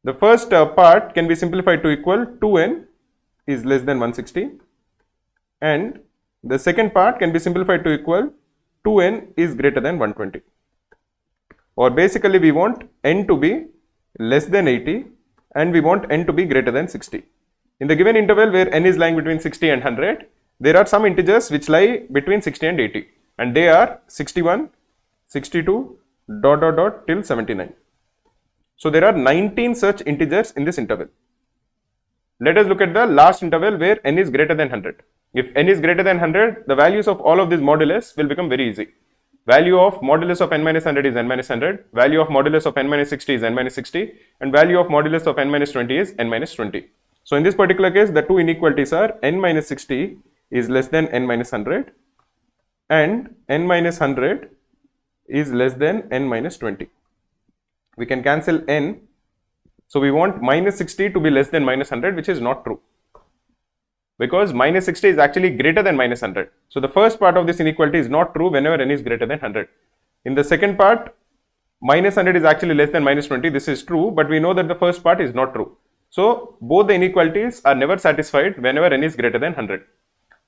The first part can be simplified to equal 2n is less than 160, and the second part can be simplified to equal 2n is greater than 120. Or basically we want n to be less than 80 and we want n to be greater than 60. In the given interval where n is lying between 60 and 100, there are some integers which lie between 60 and 80, and they are 61, 62, ... till 79. So there are 19 such integers in this interval. Let us look at the last interval where n is greater than 100. If n is greater than 100, the values of all of these modulus will become very easy. Value of modulus of n minus 100 is n minus 100, value of modulus of n minus 60 is n minus 60, and value of modulus of n minus 20 is n minus 20. So in this particular case, the two inequalities are n minus 60 is less than n minus 100 and n minus 100 is less than n minus 20. We can cancel n. So we want minus 60 to be less than minus 100, which is not true, because minus 60 is actually greater than minus 100. So the first part of this inequality is not true whenever n is greater than 100. In the second part, minus 100 is actually less than minus 20. This is true, but we know that the first part is not true. So both the inequalities are never satisfied whenever n is greater than 100.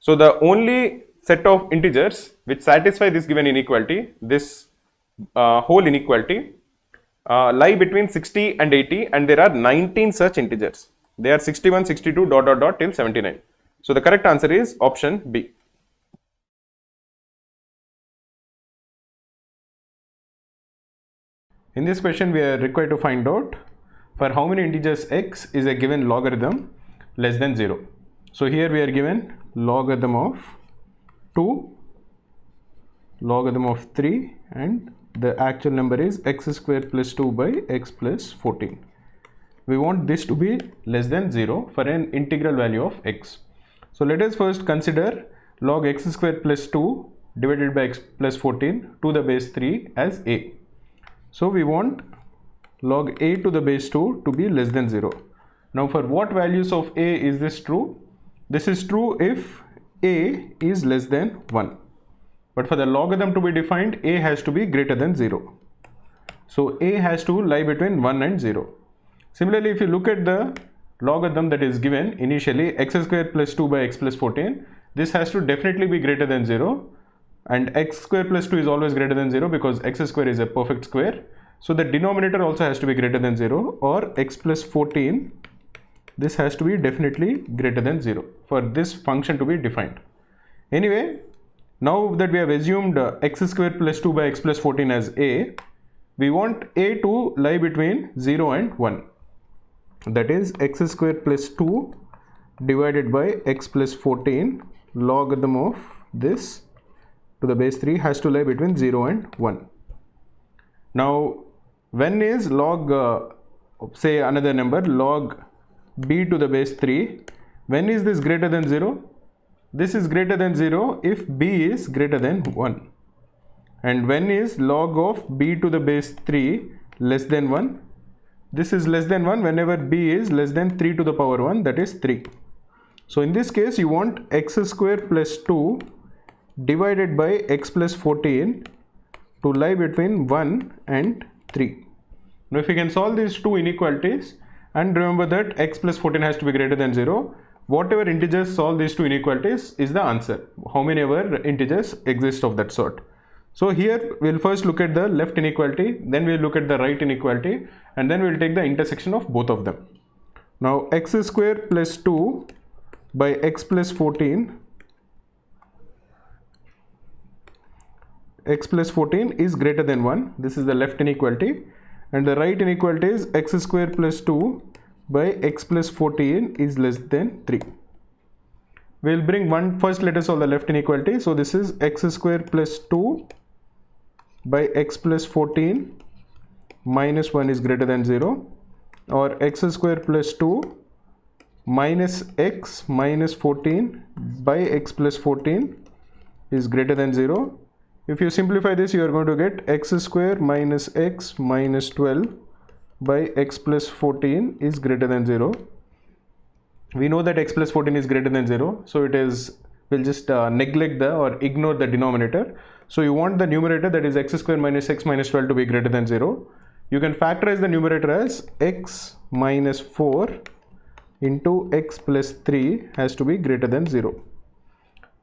So the only set of integers which satisfy this given inequality, this whole inequality, lie between 60 and 80, and there are 19 such integers. They are 61, 62 dot dot dot till 79. So the correct answer is option B. In this question we are required to find out for how many integers x is a given logarithm less than 0. So here we are given logarithm of 2, logarithm of 3, and the actual number is x square plus 2 by x plus 14. We want this to be less than 0 for an integral value of x. So let us first consider log x square plus 2 divided by x plus 14 to the base 3 as a. So we want log a to the base 2 to be less than 0. Now for what values of a is this true? This is true if a is less than 1. But for the logarithm to be defined, a has to be greater than 0. So a has to lie between 1 and 0. Similarly, if you look at the logarithm that is given initially, x square plus 2 by x plus 14, this has to definitely be greater than 0, and x square plus 2 is always greater than 0 because x square is a perfect square. So the denominator also has to be greater than 0, or x plus 14, this has to be definitely greater than 0 for this function to be defined. Anyway, now that we have assumed x square plus 2 by x plus 14 as a, we want a to lie between 0 and 1. That is x square plus 2 divided by x plus 14 logarithm of this to the base 3 has to lie between 0 and 1. Now when is log say another number log b to the base 3, when is this greater than 0? This is greater than 0 if b is greater than 1. And when is log of b to the base 3 less than 1? This is less than 1 whenever b is less than 3 to the power 1, that is 3. So in this case you want x square plus 2 divided by x plus 14 to lie between 1 and 3. Now if you can solve these two inequalities, and remember that x plus 14 has to be greater than 0, whatever integers solve these two inequalities is the answer, how many ever integers exist of that sort. So here we'll first look at the left inequality, then we'll look at the right inequality, and then we'll take the intersection of both of them. Now x square plus 2 by x plus 14, x plus 14 is greater than 1. This is the left inequality, and the right inequality is x square plus 2 by x plus 14 is less than 3. We'll bring one, first let us solve the left inequality. So this is x square plus 2 by x plus 14 minus 1 is greater than 0, or x square plus 2 minus x minus 14 by x plus 14 is greater than 0. If you simplify this, you are going to get x square minus x minus 12 by x plus 14 is greater than 0. We know that x plus 14 is greater than 0, so it is, we'll just neglect the or ignore the denominator. So you want the numerator, that is x square minus x minus 12, to be greater than 0. You can factorize the numerator as x minus 4 into x plus 3 has to be greater than 0.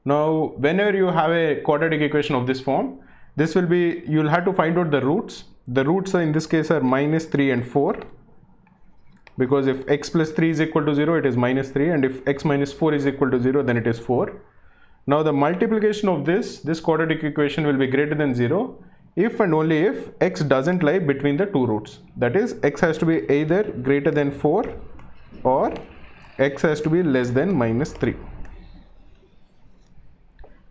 Now whenever you have a quadratic equation of this form, this will be, you will have to find out the roots. The roots in this case are minus 3 and 4, because if x plus 3 is equal to 0, it is minus 3, and if x minus 4 is equal to 0, then it is 4. Now the multiplication of this quadratic equation will be greater than 0 if and only if x doesn't lie between the two roots. That is, x has to be either greater than 4 or x has to be less than minus 3.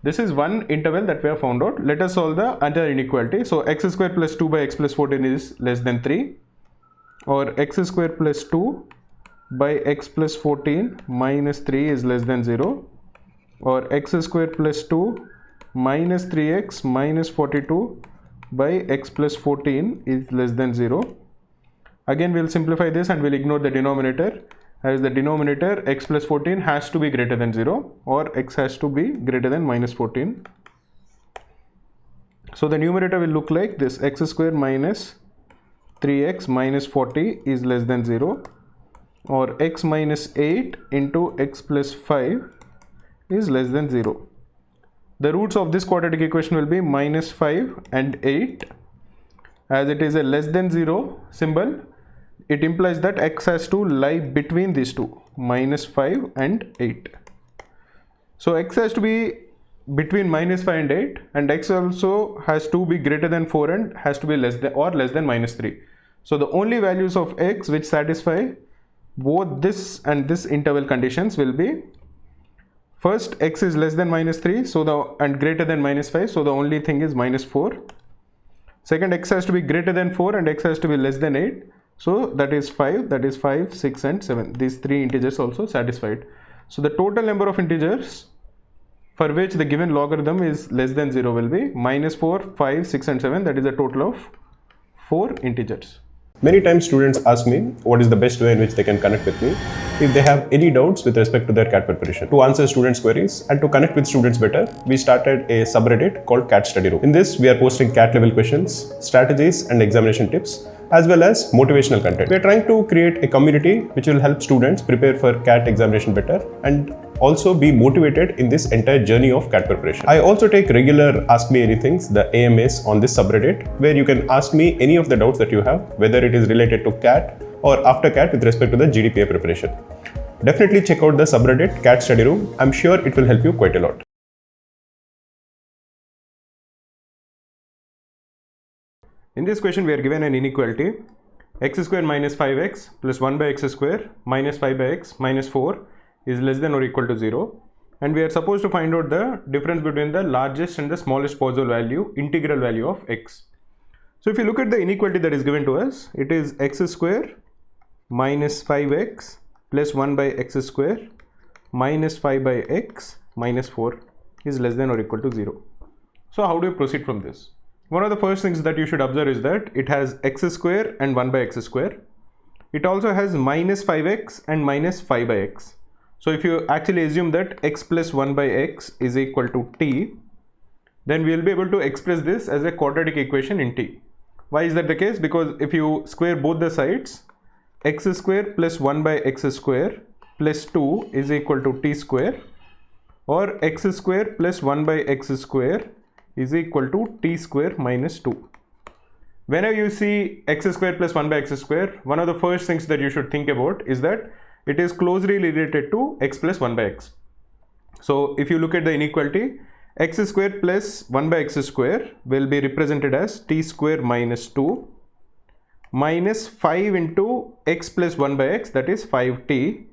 This is one interval that we have found out. Let us solve the other inequality. So x square plus 2 by x plus 14 is less than 3, or x square plus 2 by x plus 14 minus 3 is less than 0, or x square plus 2 minus 3x minus 42 by x plus 14 is less than 0. Again we'll simplify this and we'll ignore the denominator, as the denominator x plus 14 has to be greater than 0, or x has to be greater than minus 14. So the numerator will look like this: x square minus 3x minus 40 is less than 0, or x minus 8 into x plus 5 is less than 0. The roots of this quadratic equation will be minus 5 and 8. As it is a less than 0 symbol, it implies that x has to lie between these two, minus 5 and 8. So x has to be between minus 5 and 8, and x also has to be greater than 4 and has to be less than minus 3. So the only values of x which satisfy both this and this interval conditions will be, first x is less than minus 3 and greater than minus 5, so the only thing is minus 4. Second, x has to be greater than 4 and x has to be less than 8, so that is 5, 6 and 7. These three integers also satisfied. So the total number of integers for which the given logarithm is less than 0 will be minus 4, 5, 6 and 7. That is a total of 4 integers. Many times students ask me what is the best way in which they can connect with me if they have any doubts with respect to their CAT preparation. To answer students' queries and to connect with students better, we started a subreddit called CAT Study Room. In this, we are posting CAT level questions, strategies and examination tips, as well as motivational content. We are trying to create a community which will help students prepare for CAT examination better and also be motivated in this entire journey of CAT preparation. I also take regular Ask Me Anythings, the AMAs, on this subreddit, where you can ask me any of the doubts that you have, whether it is related to CAT or after CAT with respect to the GDPA preparation. Definitely check out the subreddit CAT Study Room. I'm sure it will help you quite a lot. In this question, we are given an inequality x square minus 5x plus 1 by x square minus 5 by x minus 4 is less than or equal to 0, and we are supposed to find out the difference between the largest and the smallest possible value, integral value of x. So if you look at the inequality that is given to us, it is x square minus 5x plus 1 by x square minus 5 by x minus 4 is less than or equal to 0. So how do you proceed from this? One of the first things that you should observe is that it has x square and 1 by x square. It also has minus 5x and minus 5 by x. So if you actually assume that x plus 1 by x is equal to t, then we will be able to express this as a quadratic equation in t. Why is that the case? Because if you square both the sides, x square plus 1 by x square plus 2 is equal to t square, or x square plus 1 by x square is equal to t square minus 2. Whenever you see x square plus 1 by x square, one of the first things that you should think about is that it is closely related to x plus 1 by x. So if you look at the inequality, x square plus 1 by x square will be represented as t square minus 2 minus 5 into x plus 1 by x, that is 5t,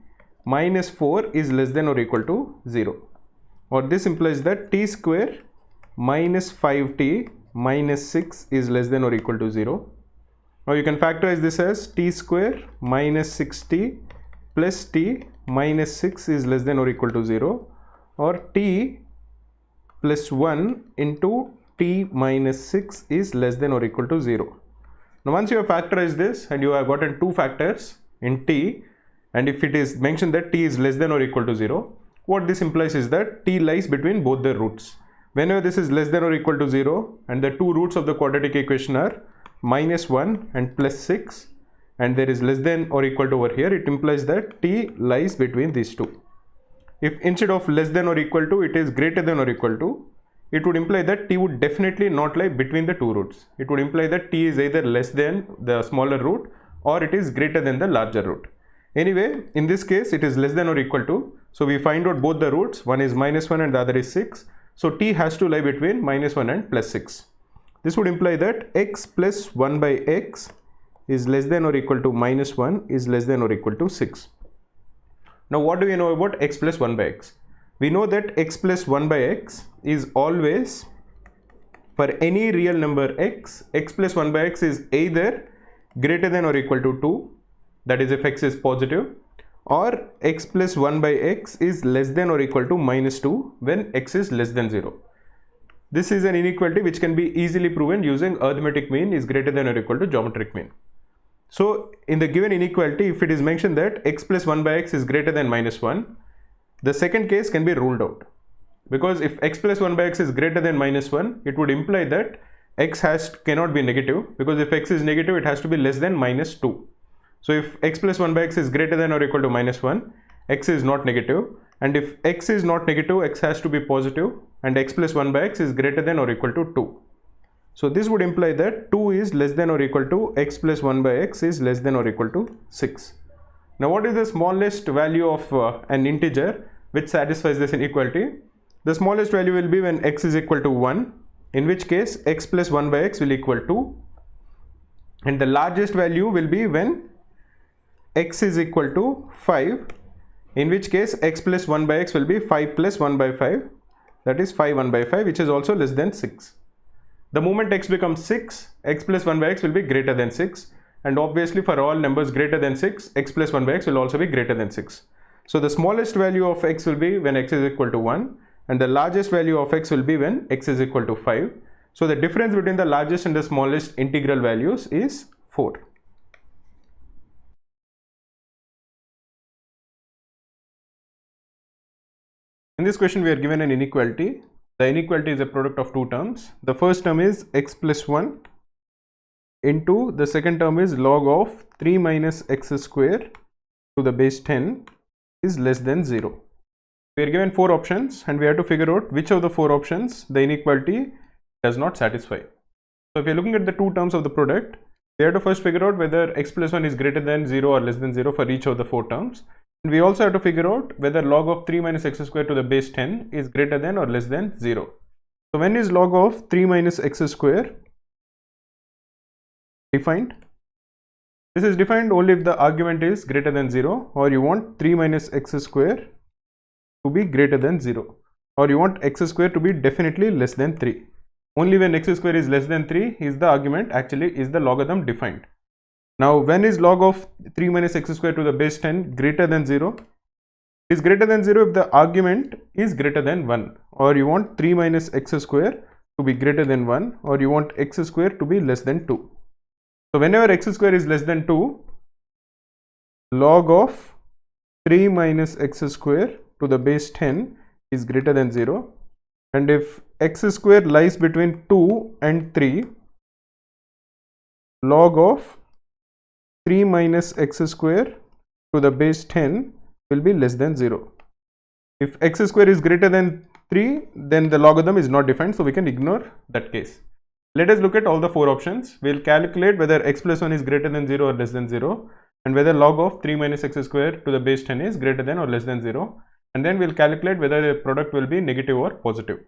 minus 4 is less than or equal to 0. Or this implies that t square minus 5t minus 6 is less than or equal to 0. Now you can factorize this as t square minus 6t plus t minus 6 is less than or equal to 0, or t plus 1 into t minus 6 is less than or equal to 0. Now once you have factorized this and you have gotten two factors in t, and if it is mentioned that t is less than or equal to 0, what this implies is that t lies between both the roots. Whenever this is less than or equal to 0 and the two roots of the quadratic equation are minus 1 and plus 6, and there is less than or equal to over here, it implies that t lies between these two. If instead of less than or equal to it is greater than or equal to, it would imply that t would definitely not lie between the two roots. It would imply that t is either less than the smaller root or it is greater than the larger root. Anyway, in this case it is less than or equal to, so we find out both the roots, one is minus 1 and the other is 6. So t has to lie between minus 1 and plus 6. This would imply that x plus 1 by x is less than or equal to minus 1 is less than or equal to 6. Now what do we know about x plus 1 by x? We know that x plus 1 by x is always, for any real number x, x plus 1 by x is either greater than or equal to 2, that is if x is positive, or x plus 1 by x is less than or equal to minus 2 when x is less than 0. This is an inequality which can be easily proven using arithmetic mean is greater than or equal to geometric mean. So in the given inequality, if it is mentioned that x plus 1 by x is greater than minus 1, the second case can be ruled out. Because if x plus 1 by x is greater than minus 1, it would imply that x cannot be negative, because if x is negative, it has to be less than minus 2. So if x plus 1 by x is greater than or equal to minus 1, x is not negative, and if x is not negative, x has to be positive, and x plus 1 by x is greater than or equal to 2. So this would imply that 2 is less than or equal to x plus 1 by x is less than or equal to 6. Now what is the smallest value of an integer which satisfies this inequality? The smallest value will be when x is equal to 1, in which case x plus 1 by x will equal to, and the largest value will be when x is equal to 5, in which case x plus 1 by x will be 5 plus 1 by 5, that is 5 1 by 5, which is also less than 6. The moment x becomes 6, x plus 1 by x will be greater than 6, and obviously for all numbers greater than 6, x plus 1 by x will also be greater than 6. So the smallest value of x will be when x is equal to 1, and the largest value of x will be when x is equal to 5. So the difference between the largest and the smallest integral values is 4. In this question we are given an inequality. The inequality is a product of two terms. The first term is x plus 1 into the second term is log of 3 minus x square to the base 10 is less than 0. We are given 4 options and we have to figure out which of the 4 options the inequality does not satisfy. So if you are looking at the two terms of the product, we have to first figure out whether x plus 1 is greater than 0 or less than 0 for each of the 4 terms. And we also have to figure out whether log of 3 minus x square to the base 10 is greater than or less than 0. So when is log of 3 minus x square defined? This is defined only if the argument is greater than 0, or you want 3 minus x square to be greater than 0, or you want x square to be definitely less than 3. Only when x square is less than 3 is the argument, actually is the logarithm defined. Now when is log of 3 minus x square to the base 10 greater than 0? It is greater than 0 if the argument is greater than 1, or you want 3 minus x square to be greater than 1, or you want x square to be less than 2. So whenever x square is less than 2, log of 3 minus x square to the base 10 is greater than 0, and if x square lies between 2 and 3, log of 3 minus x square to the base 10 will be less than 0. If x square is greater than 3, then the logarithm is not defined, so we can ignore that case. Let us look at all the 4 options. We will calculate whether x plus 1 is greater than 0 or less than 0, and whether log of 3 minus x square to the base 10 is greater than or less than 0, and then we will calculate whether the product will be negative or positive.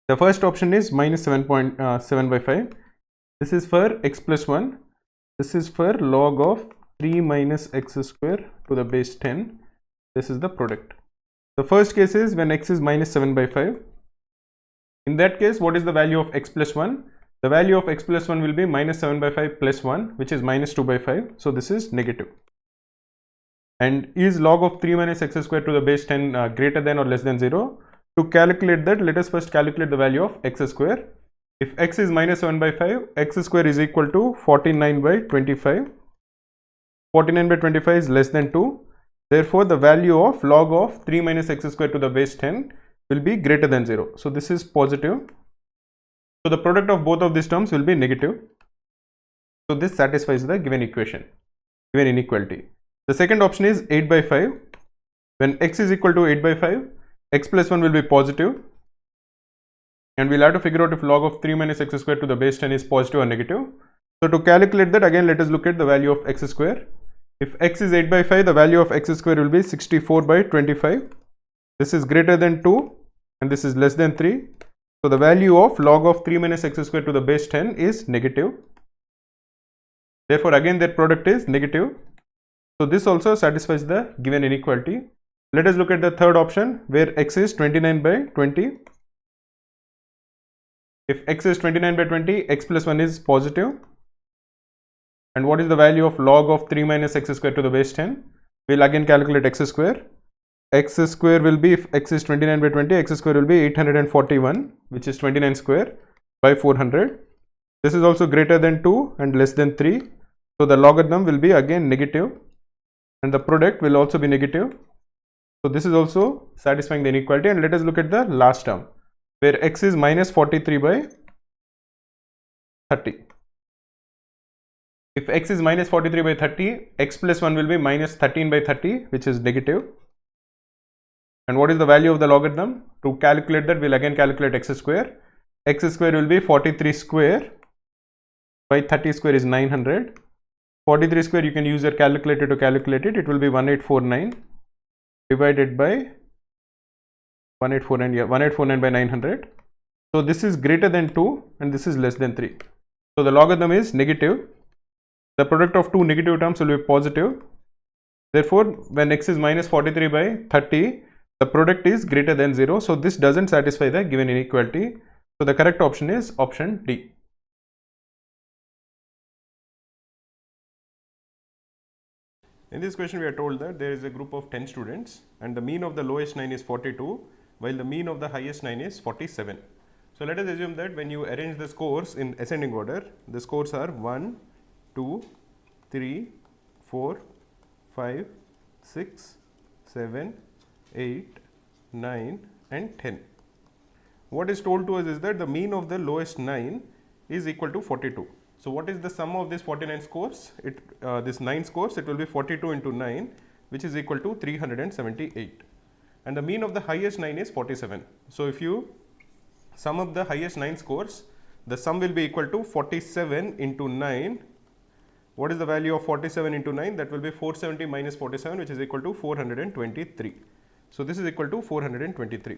The first option is minus 7.7 by 5. This is for x plus 1. This is for log of 3 minus x square to the base 10. This is the product. The first case is when x is minus 7 by 5. In that case, what is the value of x plus 1? The value of x plus 1 will be minus 7 by 5 plus 1, which is minus 2 by 5. So this is negative. And is log of 3 minus x square to the base 10 greater than or less than 0? To calculate that, let us first calculate the value of x square. If x is minus 7 by 5, x square is equal to 49 by 25. 49 by 25 is less than 2. Therefore, the value of log of 3 minus x square to the base 10 will be greater than 0. So this is positive. So the product of both of these terms will be negative. So this satisfies the given equation, given inequality. The second option is 8 by 5. When x is equal to 8 by 5, x plus 1 will be positive. And we'll have to figure out if log of 3 minus x square to the base 10 is positive or negative. So to calculate that, again let us look at the value of x square. If x is 8 by 5, the value of x square will be 64 by 25. This is greater than 2 and this is less than 3. So the value of log of 3 minus x square to the base 10 is negative. Therefore again that product is negative. So this also satisfies the given inequality. Let us look at the third option where x is 29 by 20. If x is 29 by 20, x plus 1 is positive. And what is the value of log of 3 minus x square to the base 10? We will again calculate x square. X square will be, if x is 29 by 20, x square will be 841, which is 29 square by 400. This is also greater than 2 and less than 3. So the logarithm will be again negative and the product will also be negative. So this is also satisfying the inequality. And let us look at the last term where x is minus 43 by 30. If x is minus 43 by 30, x plus 1 will be minus 13 by 30, which is negative. And what is the value of the logarithm? To calculate that, we'll again calculate x square. x square will be 43 square by 30 square is 900. 43 square, you can use your calculator to calculate it. It will be 1849 divided by 1849, yeah, 1849 by 900. So this is greater than 2 and this is less than 3. So the logarithm is negative. The product of two negative terms will be positive. Therefore, when x is minus 43 by 30, the product is greater than 0. So this doesn't satisfy the given inequality. So the correct option is option D. In this question, we are told that there is a group of 10 students and the mean of the lowest 9 is 42, while the mean of the highest 9 is 47. So let us assume that when you arrange the scores in ascending order, the scores are 1, 2, 3, 4, 5, 6, 7, 8, 9 and 10. What is told to us is that the mean of the lowest 9 is equal to 42. So what is the sum of this 49 scores? This 9 scores, it will be 42 into 9, which is equal to 378. And the mean of the highest 9 is 47. So if you sum up the highest 9 scores, the sum will be equal to 47 into 9. What is the value of 47 into 9? That will be 470 minus 47, which is equal to 423. So this is equal to 423.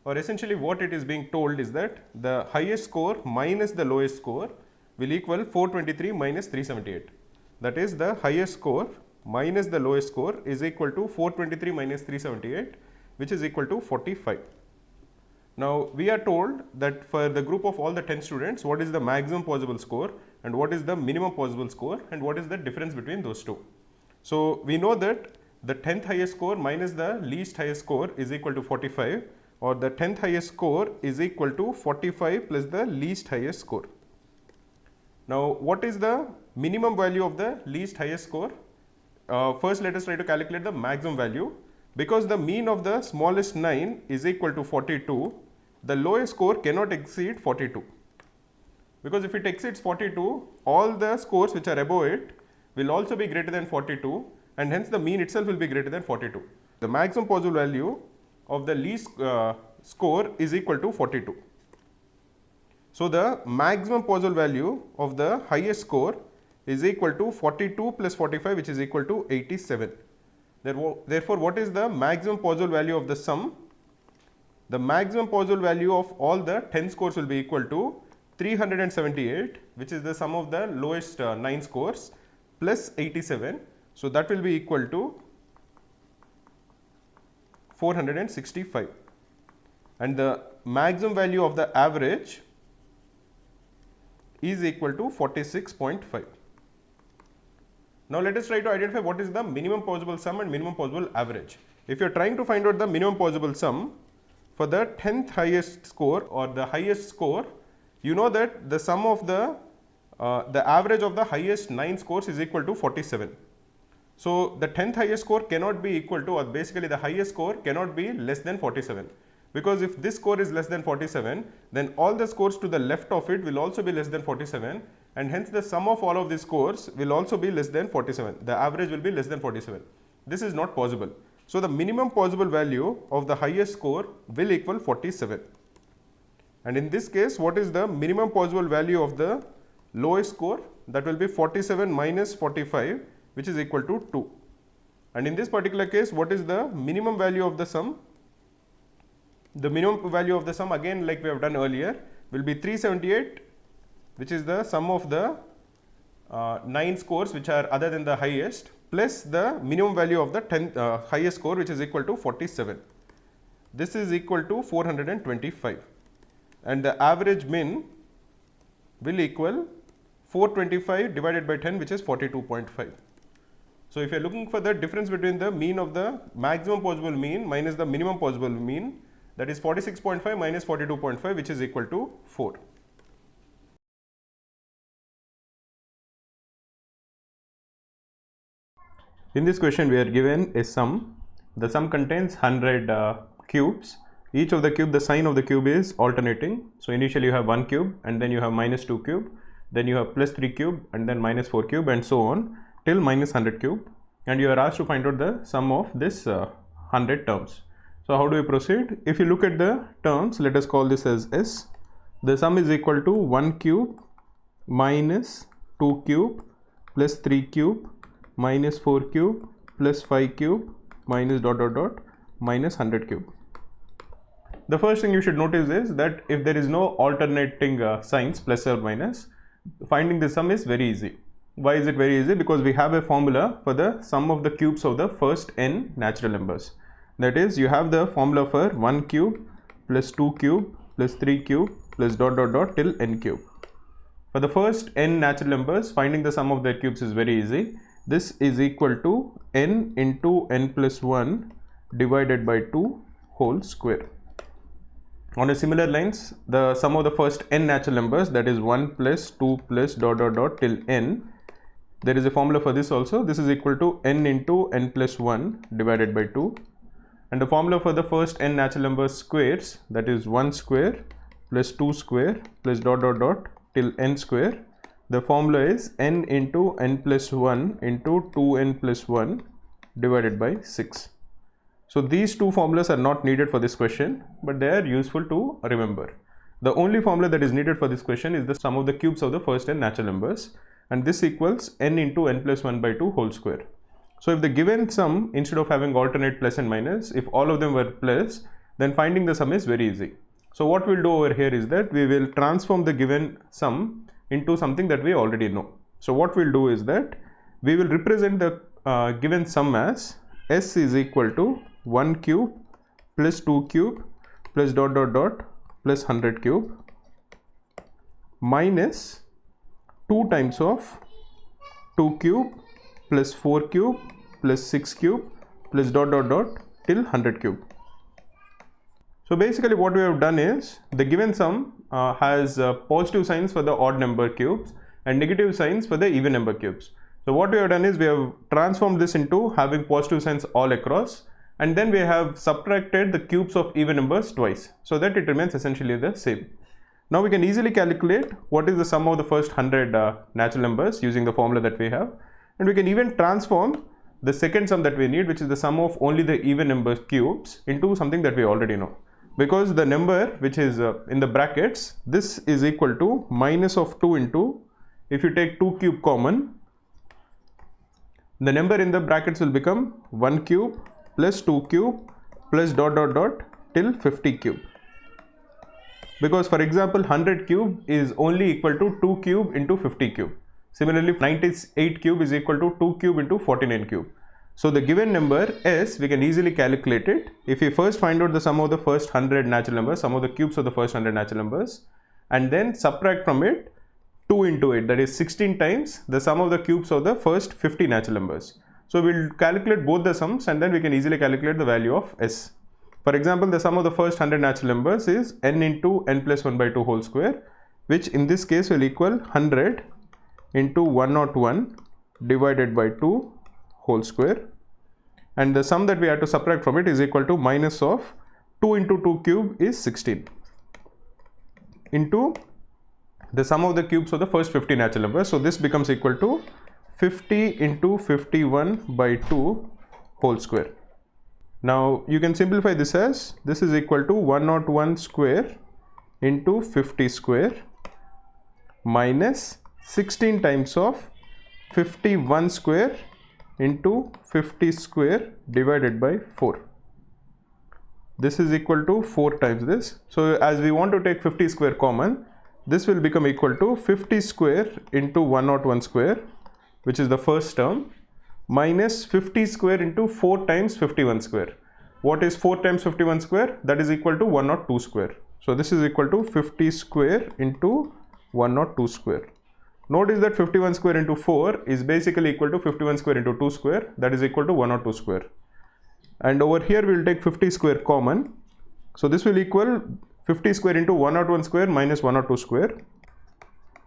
Or essentially what it is being told is that the highest score minus the lowest score will equal 423 minus 378. That is, the highest score minus the lowest score is equal to 423 minus 378, which is equal to 45. Now we are told that for the group of all the 10 students, what is the maximum possible score and what is the minimum possible score and what is the difference between those two. So we know that the 10th highest score minus the least highest score is equal to 45, or the 10th highest score is equal to 45 plus the least highest score. Now what is the minimum value of the least highest score? First let us try to calculate the maximum value. Because the mean of the smallest 9 is equal to 42, the lowest score cannot exceed 42. Because if it exceeds 42, all the scores which are above it will also be greater than 42, and hence the mean itself will be greater than 42. The maximum possible value of the least score is equal to 42. So the maximum possible value of the highest score is equal to 42 plus 45, which is equal to 87. Therefore, what is the maximum possible value of the sum? The maximum possible value of all the 10 scores will be equal to 378, which is the sum of the lowest 9 scores, plus 87. So that will be equal to 465. And the maximum value of the average is equal to 46.5. Now let us try to identify what is the minimum possible sum and minimum possible average. If you are trying to find out the minimum possible sum for the 10th highest score or the highest score, you know that the sum of the average of the highest 9 scores is equal to 47. So the 10th highest score cannot be equal to, or basically the highest score cannot be less than 47. Because if this score is less than 47, then all the scores to the left of it will also be less than 47, and hence the sum of all of these scores will also be less than 47. The average will be less than 47. This is not possible. So the minimum possible value of the highest score will equal 47. And in this case, what is the minimum possible value of the lowest score? That will be 47 minus 45, which is equal to 2. And in this particular case, what is the minimum value of the sum? The minimum value of the sum, again like we have done earlier, will be 378, which is the sum of the 9 scores which are other than the highest, plus the minimum value of the highest score, which is equal to 47. This is equal to 425, and the average min will equal 425 divided by 10, which is 42.5. So if you are looking for the difference between the mean of the maximum possible mean minus the minimum possible mean, that is 46.5 minus 42.5, which is equal to 4. In this question, we are given a sum. The sum contains 100 cubes. Each of the cube, the sign of the cube is alternating. So initially you have 1 cube, and then you have minus 2 cube, then you have plus 3 cube, and then minus 4 cube, and so on till minus 100 cube. And you are asked to find out the sum of this 100 terms. So how do we proceed? If you look at the terms, let us call this as S. the sum is equal to 1 cube minus 2 cube plus 3 cube minus 4 cube plus 5 cube minus dot dot dot minus 100 cube. The first thing you should notice is that if there is no alternating signs plus or minus, finding the sum is very easy. Why is it very easy? Because we have a formula for the sum of the cubes of the first n natural numbers. That is, you have the formula for 1 cube plus 2 cube plus 3 cube plus dot dot dot till n cube. For the first n natural numbers, finding the sum of their cubes is very easy. This is equal to n into n plus 1 divided by 2 whole square. On a similar lines, the sum of the first n natural numbers, that is 1 plus 2 plus dot dot dot till n, there is a formula for this also. This is equal to n into n plus 1 divided by 2, and the formula for the first n natural numbers squares, that is 1 square plus 2 square plus dot dot dot till n square. The formula is n into n plus 1 into 2n plus 1 divided by 6. So these two formulas are not needed for this question, but they are useful to remember. The only formula that is needed for this question is the sum of the cubes of the first n natural numbers, and this equals n into n plus 1 by 2 whole square. So if the given sum, instead of having alternate plus and minus, if all of them were plus, then finding the sum is very easy. So what we'll do over here is that we will transform the given sum into something that we already know. So what we'll do is that we will represent the given sum as s is equal to 1 cube plus 2 cube plus dot dot dot plus 100 cube minus 2 times of 2 cube plus 4 cube plus 6 cube plus dot dot dot till 100 cube. So basically what we have done is, the given sum has positive signs for the odd number cubes and negative signs for the even number cubes. So what we have done is, we have transformed this into having positive signs all across, and then we have subtracted the cubes of even numbers twice, so that it remains essentially the same. Now we can easily calculate what is the sum of the first 100 natural numbers using the formula that we have, and we can even transform the second sum that we need, which is the sum of only the even number cubes, into something that we already know. Because the number which is in the brackets, this is equal to minus of 2 into, if you take 2 cube common, the number in the brackets will become 1 cube plus 2 cube plus dot dot dot till 50 cube. Because for example 100 cube is only equal to 2 cube into 50 cube. Similarly 98 cube is equal to 2 cube into 49 cube. So the given number s, we can easily calculate it if we first find out the sum of the first 100 natural numbers, sum of the cubes of the first 100 natural numbers, and then subtract from it 2 into it, that is 16 times the sum of the cubes of the first 50 natural numbers. So we'll calculate both the sums, and then we can easily calculate the value of s. For example, the sum of the first 100 natural numbers is n into n plus 1 by 2 whole square, which in this case will equal 100 into 101 divided by 2 whole square, and the sum that we have to subtract from it is equal to minus of 2 into 2 cube is 16 into the sum of the cubes of the first 50 natural numbers. So this becomes equal to 50 into 51 by 2 whole square. Now you can simplify this as, this is equal to 101 square into 50 square minus 16 times of 51 square into 50 square divided by 4. This is equal to 4 times this. So as we want to take 50 square common, this will become equal to 50 square into 101 square, which is the first term, minus 50 square into 4 times 51 square. What is 4 times 51 square? That is equal to 102 square. So this is equal to 50 square into 102 square. Notice that 51 square into 4 is basically equal to 51 square into 2 square, that is equal to 102 square. And over here we will take 50 square common. So this will equal 50 square into 101 square minus 102 square.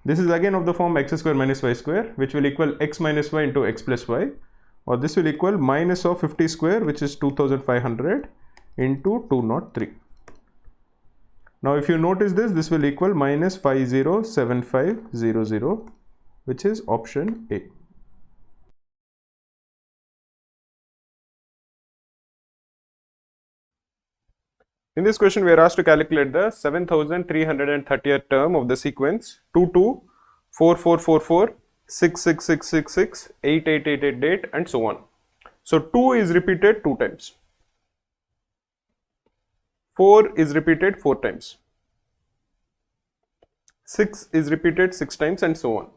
This is again of the form x square minus y square, which will equal x minus y into x plus y, or this will equal minus of 50 square, which is 2500 into 203. Now if you notice this, this will equal minus 507500, which is option A. In this question, we are asked to calculate the 7330th term of the sequence 22, 4444, 66666, 8888, and so on. So 2 is repeated 2 times. 4 is repeated 4 times. 6 is repeated 6 times, and so on.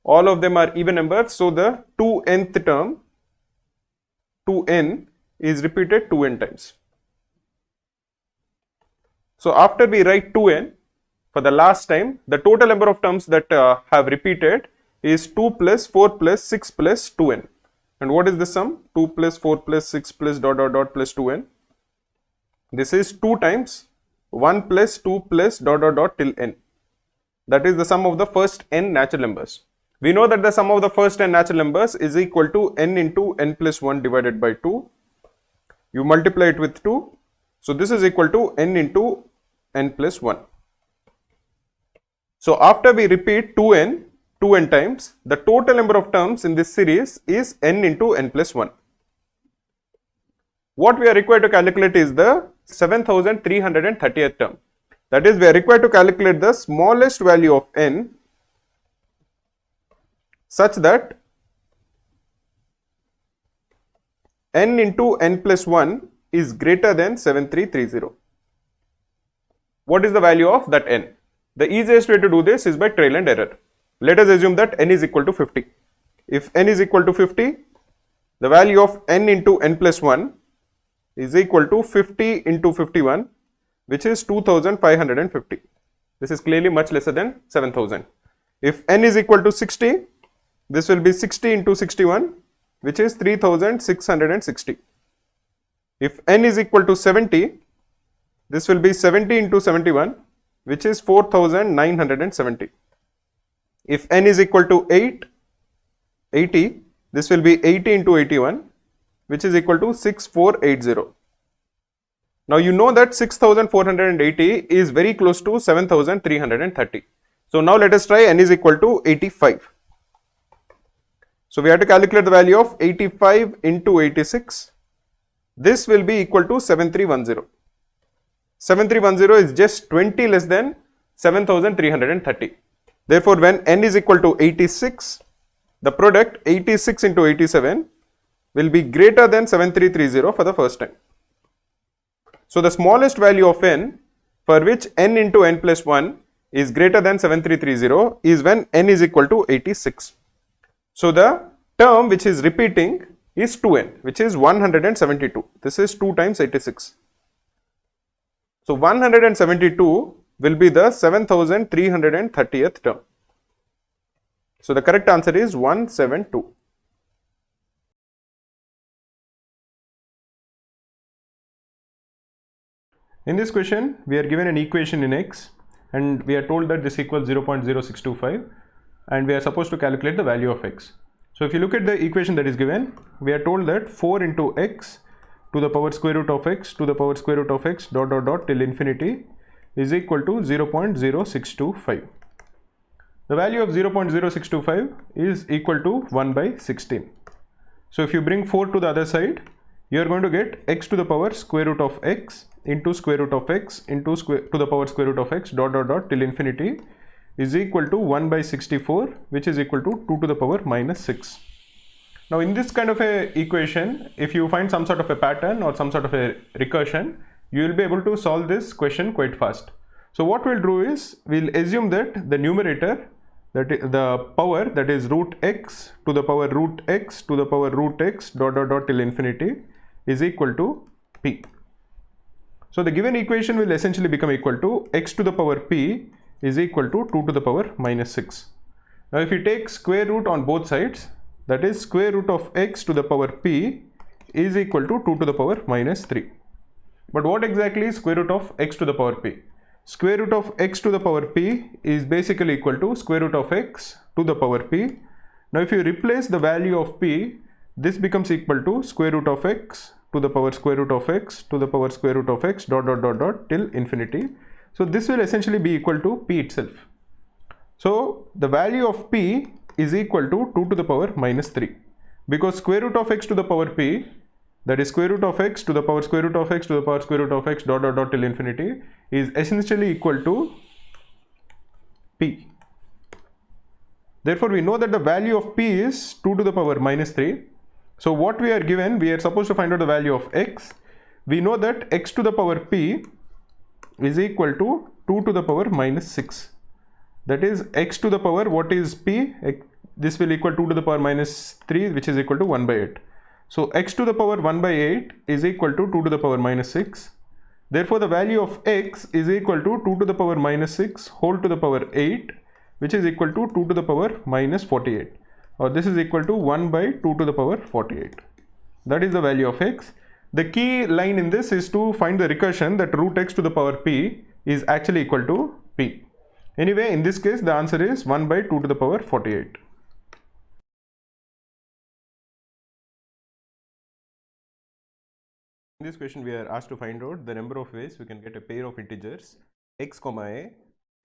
All of them are even numbers, so the 2nth term, 2n, is repeated 2n times. So after we write 2n for the last time, the total number of terms that have repeated is 2 plus 4 plus 6 plus 2n. And what is the sum? 2 plus 4 plus 6 plus dot dot dot plus 2n. This is 2 times 1 plus 2 plus dot dot dot till n. That is the sum of the first n natural numbers. We know that the sum of the first n natural numbers is equal to n into n plus 1 divided by 2. You multiply it with 2. So this is equal to n into n plus 1. So after we repeat 2n times, the total number of terms in this series is n into n plus 1. What we are required to calculate is the 7330th term. That is, we are required to calculate the smallest value of n such that n into n plus 1 is greater than 7330. What is the value of that n? The easiest way to do this is by trial and error. Let us assume that n is equal to 50. If n is equal to 50, the value of n into n plus 1 is equal to 50 into 51, which is 2550. This is clearly much lesser than 7000. If n is equal to 60, this will be 60 into 61, which is 3660. If n is equal to 70, this will be 70 into 71, which is 4970. If n is equal to 80, this will be 80 into 81, which is equal to 6480. Now you know that 6480 is very close to 7330. So now let us try n is equal to 85. So we have to calculate the value of 85 into 86. This will be equal to 7310. 7310 is just 20 less than 7330. Therefore, when n is equal to 86, the product 86 into 87 will be greater than 7330 for the first time. So the smallest value of n for which n into n plus 1 is greater than 7330 is when n is equal to 86. So the term which is repeating is 2n, which is 172. This is 2 times 86. So 172 will be the 7330th term. So the correct answer is 172. In this question, we are given an equation in x and we are told that this equals 0.0625 and we are supposed to calculate the value of x. So if you look at the equation that is given, we are told that 4 into x to the power square root of x to the power square root of x dot dot dot till infinity is equal to 0.0625. The value of 0.0625 is equal to 1 by 16. So if you bring 4 to the other side, you are going to get x to the power square root of x into square root of x into square to the power square root of x dot dot dot till infinity is equal to 1 by 64, which is equal to 2 to the power minus 6. Now in this kind of a equation, if you find some sort of a pattern or some sort of a recursion, you will be able to solve this question quite fast. So what we'll do is, we'll assume that the numerator, that is the power, that is root x to the power root x to the power root x dot dot dot till infinity is equal to p. So the given equation will essentially become equal to x to the power p is equal to 2 to the power minus 6. Now if you take square root on both sides, that is square root of x to the power p is equal to 2 to the power minus 3. But what exactly is square root of x to the power p? Square root of x to the power p is basically equal to square root of x to the power p. Now if you replace the value of p, this becomes equal to square root of x to the power square root of x to the power square root of x dot dot dot dot till infinity. So this will essentially be equal to p itself. So the value of p is equal to 2 to the power minus 3, because square root of x to the power p that is square root of x to the power square root of x to the power square root of x dot dot dot till infinity, is essentially equal to p. Therefore, we know that the value of p is 2 to the power minus 3. So what we are given, we are supposed to find out the value of x. We know that x to the power p is equal to 2 to the power minus 6. That is x to the power, what is p? This will equal 2 to the power minus 3, which is equal to 1 by 8. So x to the power 1 by 8 is equal to 2 to the power minus 6. Therefore, the value of x is equal to 2 to the power minus 6 whole to the power 8, which is equal to 2 to the power minus 48, or this is equal to 1 by 2 to the power 48. That is the value of x. The key line in this is to find the recursion that root x to the power p is actually equal to p. Anyway, in this case, the answer is 1 by 2 to the power 48. In this question, we are asked to find out the number of ways we can get a pair of integers x comma a.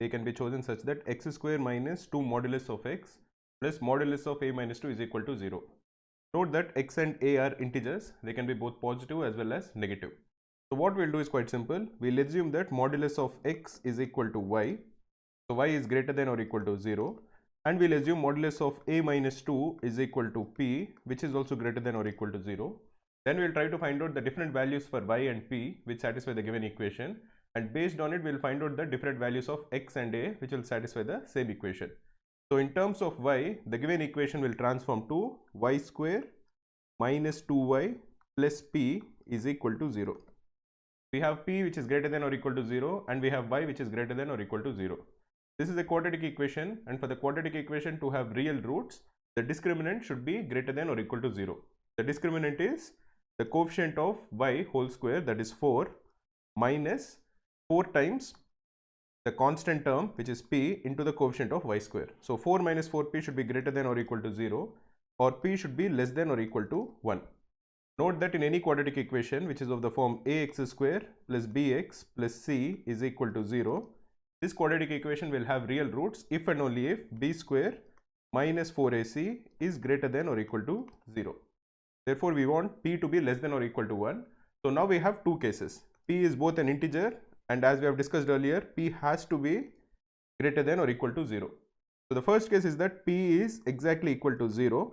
They can be chosen such that x square minus 2 modulus of x plus modulus of a minus 2 is equal to 0. Note that x and a are integers. They can be both positive as well as negative. So what we'll do is quite simple. We'll assume that modulus of x is equal to y. So y is greater than or equal to 0. And we'll assume modulus of a minus 2 is equal to p, which is also greater than or equal to 0. Then we'll try to find out the different values for y and p which satisfy the given equation. And based on it, we'll find out the different values of x and a which will satisfy the same equation. So in terms of y, the given equation will transform to y square minus 2y plus p is equal to 0. We have p which is greater than or equal to 0, and we have y which is greater than or equal to 0. This is a quadratic equation, and for the quadratic equation to have real roots, the discriminant should be greater than or equal to 0. The discriminant is the coefficient of y whole square, that is 4, minus 4 times the constant term which is p into the coefficient of y square. So 4 minus 4p should be greater than or equal to 0, or p should be less than or equal to 1. Note that in any quadratic equation which is of the form ax square plus bx plus c is equal to 0, this quadratic equation will have real roots if and only if b square minus 4ac is greater than or equal to 0. Therefore, we want p to be less than or equal to 1. So now we have two cases. P is both an integer, and as we have discussed earlier, p has to be greater than or equal to 0. So the first case is that p is exactly equal to 0,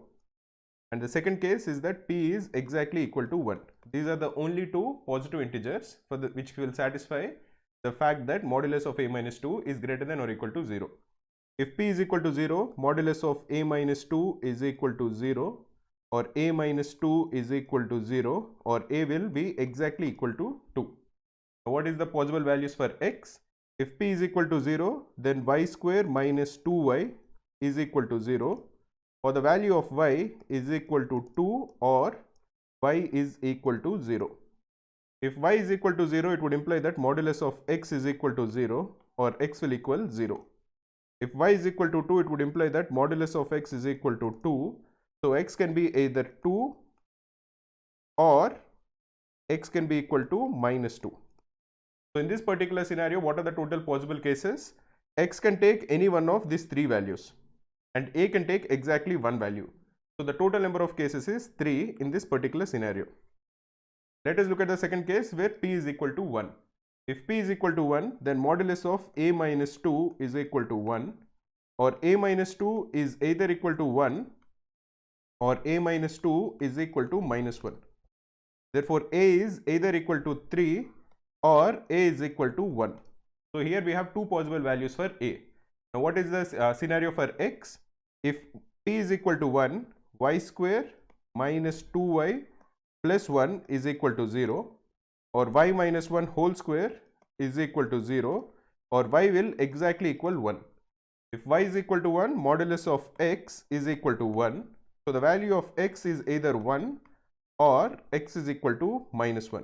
and the second case is that p is exactly equal to 1. These are the only two positive integers for which will satisfy the fact that modulus of a minus 2 is greater than or equal to 0. If p is equal to 0, modulus of a minus 2 is equal to 0, or a minus 2 is equal to 0, or a will be exactly equal to 2. Now, what is the possible values for x? If p is equal to 0, then y square minus 2y is equal to 0, or the value of y is equal to 2, or y is equal to 0. If y is equal to 0, it would imply that modulus of x is equal to 0, or x will equal 0. If y is equal to 2, it would imply that modulus of x is equal to 2. So x can be either 2 or x can be equal to minus 2. So in this particular scenario, what are the total possible cases? X can take any one of these three values, and a can take exactly one value. So the total number of cases is 3 in this particular scenario. Let us look at the second case where p is equal to 1. If p is equal to 1, then modulus of a minus 2 is equal to 1, or a minus 2 is either equal to 1 or a minus 2 is equal to minus 1. Therefore, a is either equal to 3 or a is equal to 1. So here we have two possible values for a. Now what is the scenario for x? If p is equal to 1, y square minus 2y plus 1 is equal to 0, or y minus 1 whole square is equal to 0, or y will exactly equal 1. If y is equal to 1, modulus of x is equal to 1. So the value of x is either 1 or x is equal to minus 1.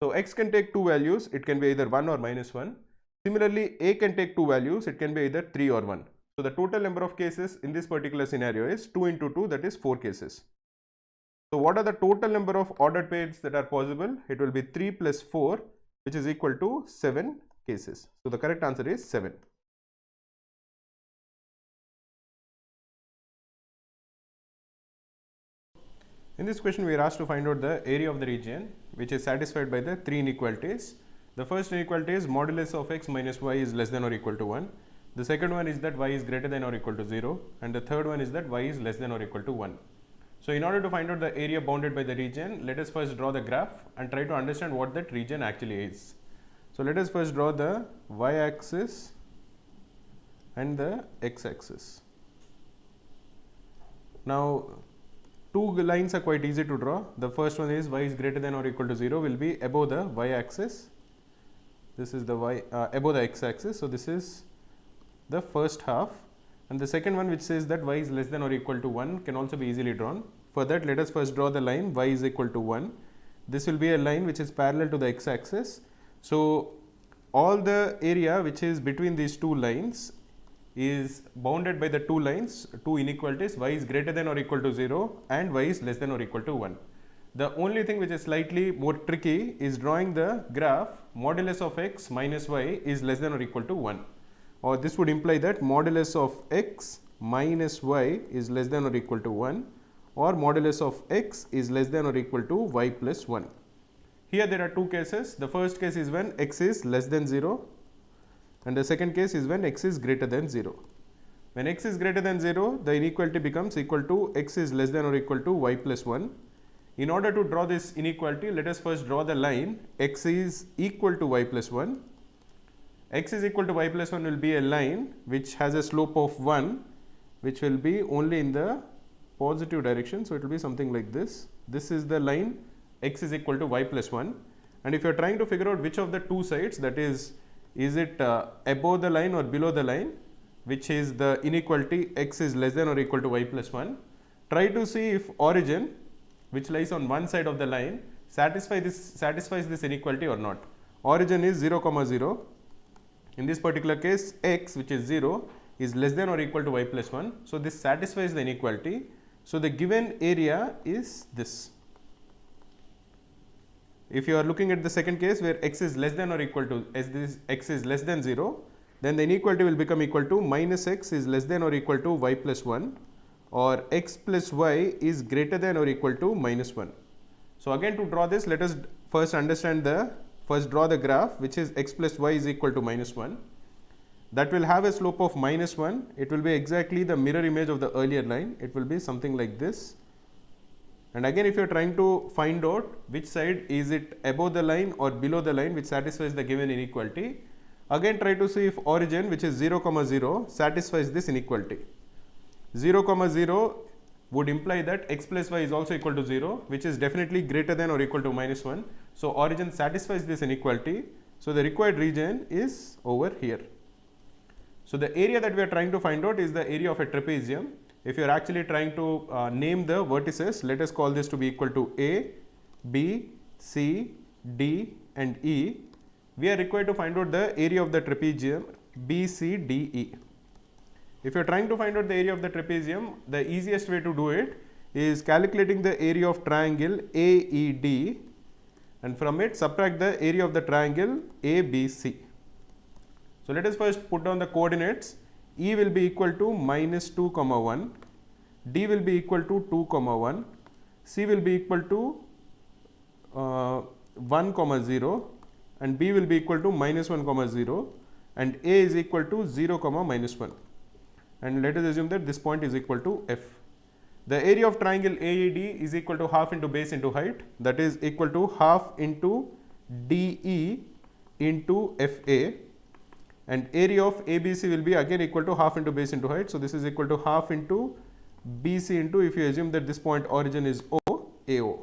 So x can take two values, it can be either 1 or minus 1. Similarly, a can take two values, it can be either 3 or 1. So the total number of cases in this particular scenario is 2 into 2, that is 4 cases. So what are the total number of ordered pairs that are possible? It will be 3 plus 4, which is equal to 7 cases. So the correct answer is 7. In this question, we are asked to find out the area of the region which is satisfied by the three inequalities. The first inequality is modulus of x minus y is less than or equal to 1. The second one is that y is greater than or equal to 0. And the third one is that y is less than or equal to 1. So in order to find out the area bounded by the region, let us first draw the graph and try to understand what that region actually is. So let us first draw the y-axis and the x-axis. Now, two lines are quite easy to draw. The first one is y is greater than or equal to 0 will be above the y-axis. This is the above the x-axis. So this is the first half. And the second one, which says that y is less than or equal to 1, can also be easily drawn. For that, let us first draw the line y is equal to 1. This will be a line which is parallel to the x-axis. So all the area which is between these two lines is bounded by the two lines, two inequalities, y is greater than or equal to 0 and y is less than or equal to 1. The only thing which is slightly more tricky is drawing the graph modulus of x minus y is less than or equal to 1. Or this would imply that modulus of x minus y is less than or equal to 1, or modulus of x is less than or equal to y plus 1. Here there are two cases. The first case is when x is less than 0, and the second case is when x is greater than 0. When x is greater than 0, the inequality becomes equal to x is less than or equal to y plus 1. In order to draw this inequality, let us first draw the line x is equal to y plus 1. X is equal to y plus 1 will be a line which has a slope of 1, which will be only in the positive direction. So it will be something like this. This is the line x is equal to y plus 1. And if you are trying to figure out which of the two sides, that is it above the line or below the line, which is the inequality x is less than or equal to y plus 1, try to see if origin, which lies on one side of the line, satisfies this inequality or not. Origin is 0, 0. In this particular case, x, which is 0, is less than or equal to y plus 1. So this satisfies the inequality. So the given area is this. If you are looking at the second case where x is less than or equal to x is less than 0, then the inequality will become equal to minus x is less than or equal to y plus 1, or x plus y is greater than or equal to minus 1. So again, to draw this, let us first draw the graph, which is x plus y is equal to minus 1. That will have a slope of minus 1. It will be exactly the mirror image of the earlier line. It will be something like this. And again, if you are trying to find out which side is it above the line or below the line which satisfies the given inequality, again try to see if origin, which is 0, 0, satisfies this inequality. 0, 0 would imply that x plus y is also equal to 0, which is definitely greater than or equal to minus 1. So origin satisfies this inequality. So the required region is over here. So the area that we are trying to find out is the area of a trapezium. If you are actually trying to name the vertices, let us call this to be equal to A, B, C, D and E. We are required to find out the area of the trapezium B, C, D, E. If you are trying to find out the area of the trapezium, the easiest way to do it is calculating the area of triangle AED, and from it subtract the area of the triangle ABC. So let us first put down the coordinates. E will be equal to minus 2, 1, D will be equal to 2, 1, C will be equal to 1, 0, and B will be equal to minus 1, 0, and A is equal to 0, minus 1. And let us assume that this point is equal to F. The area of triangle AED is equal to half into base into height, that is equal to half into DE into FA. And area of ABC will be again equal to half into base into height. So this is equal to half into BC into, if you assume that this point origin is O, AO.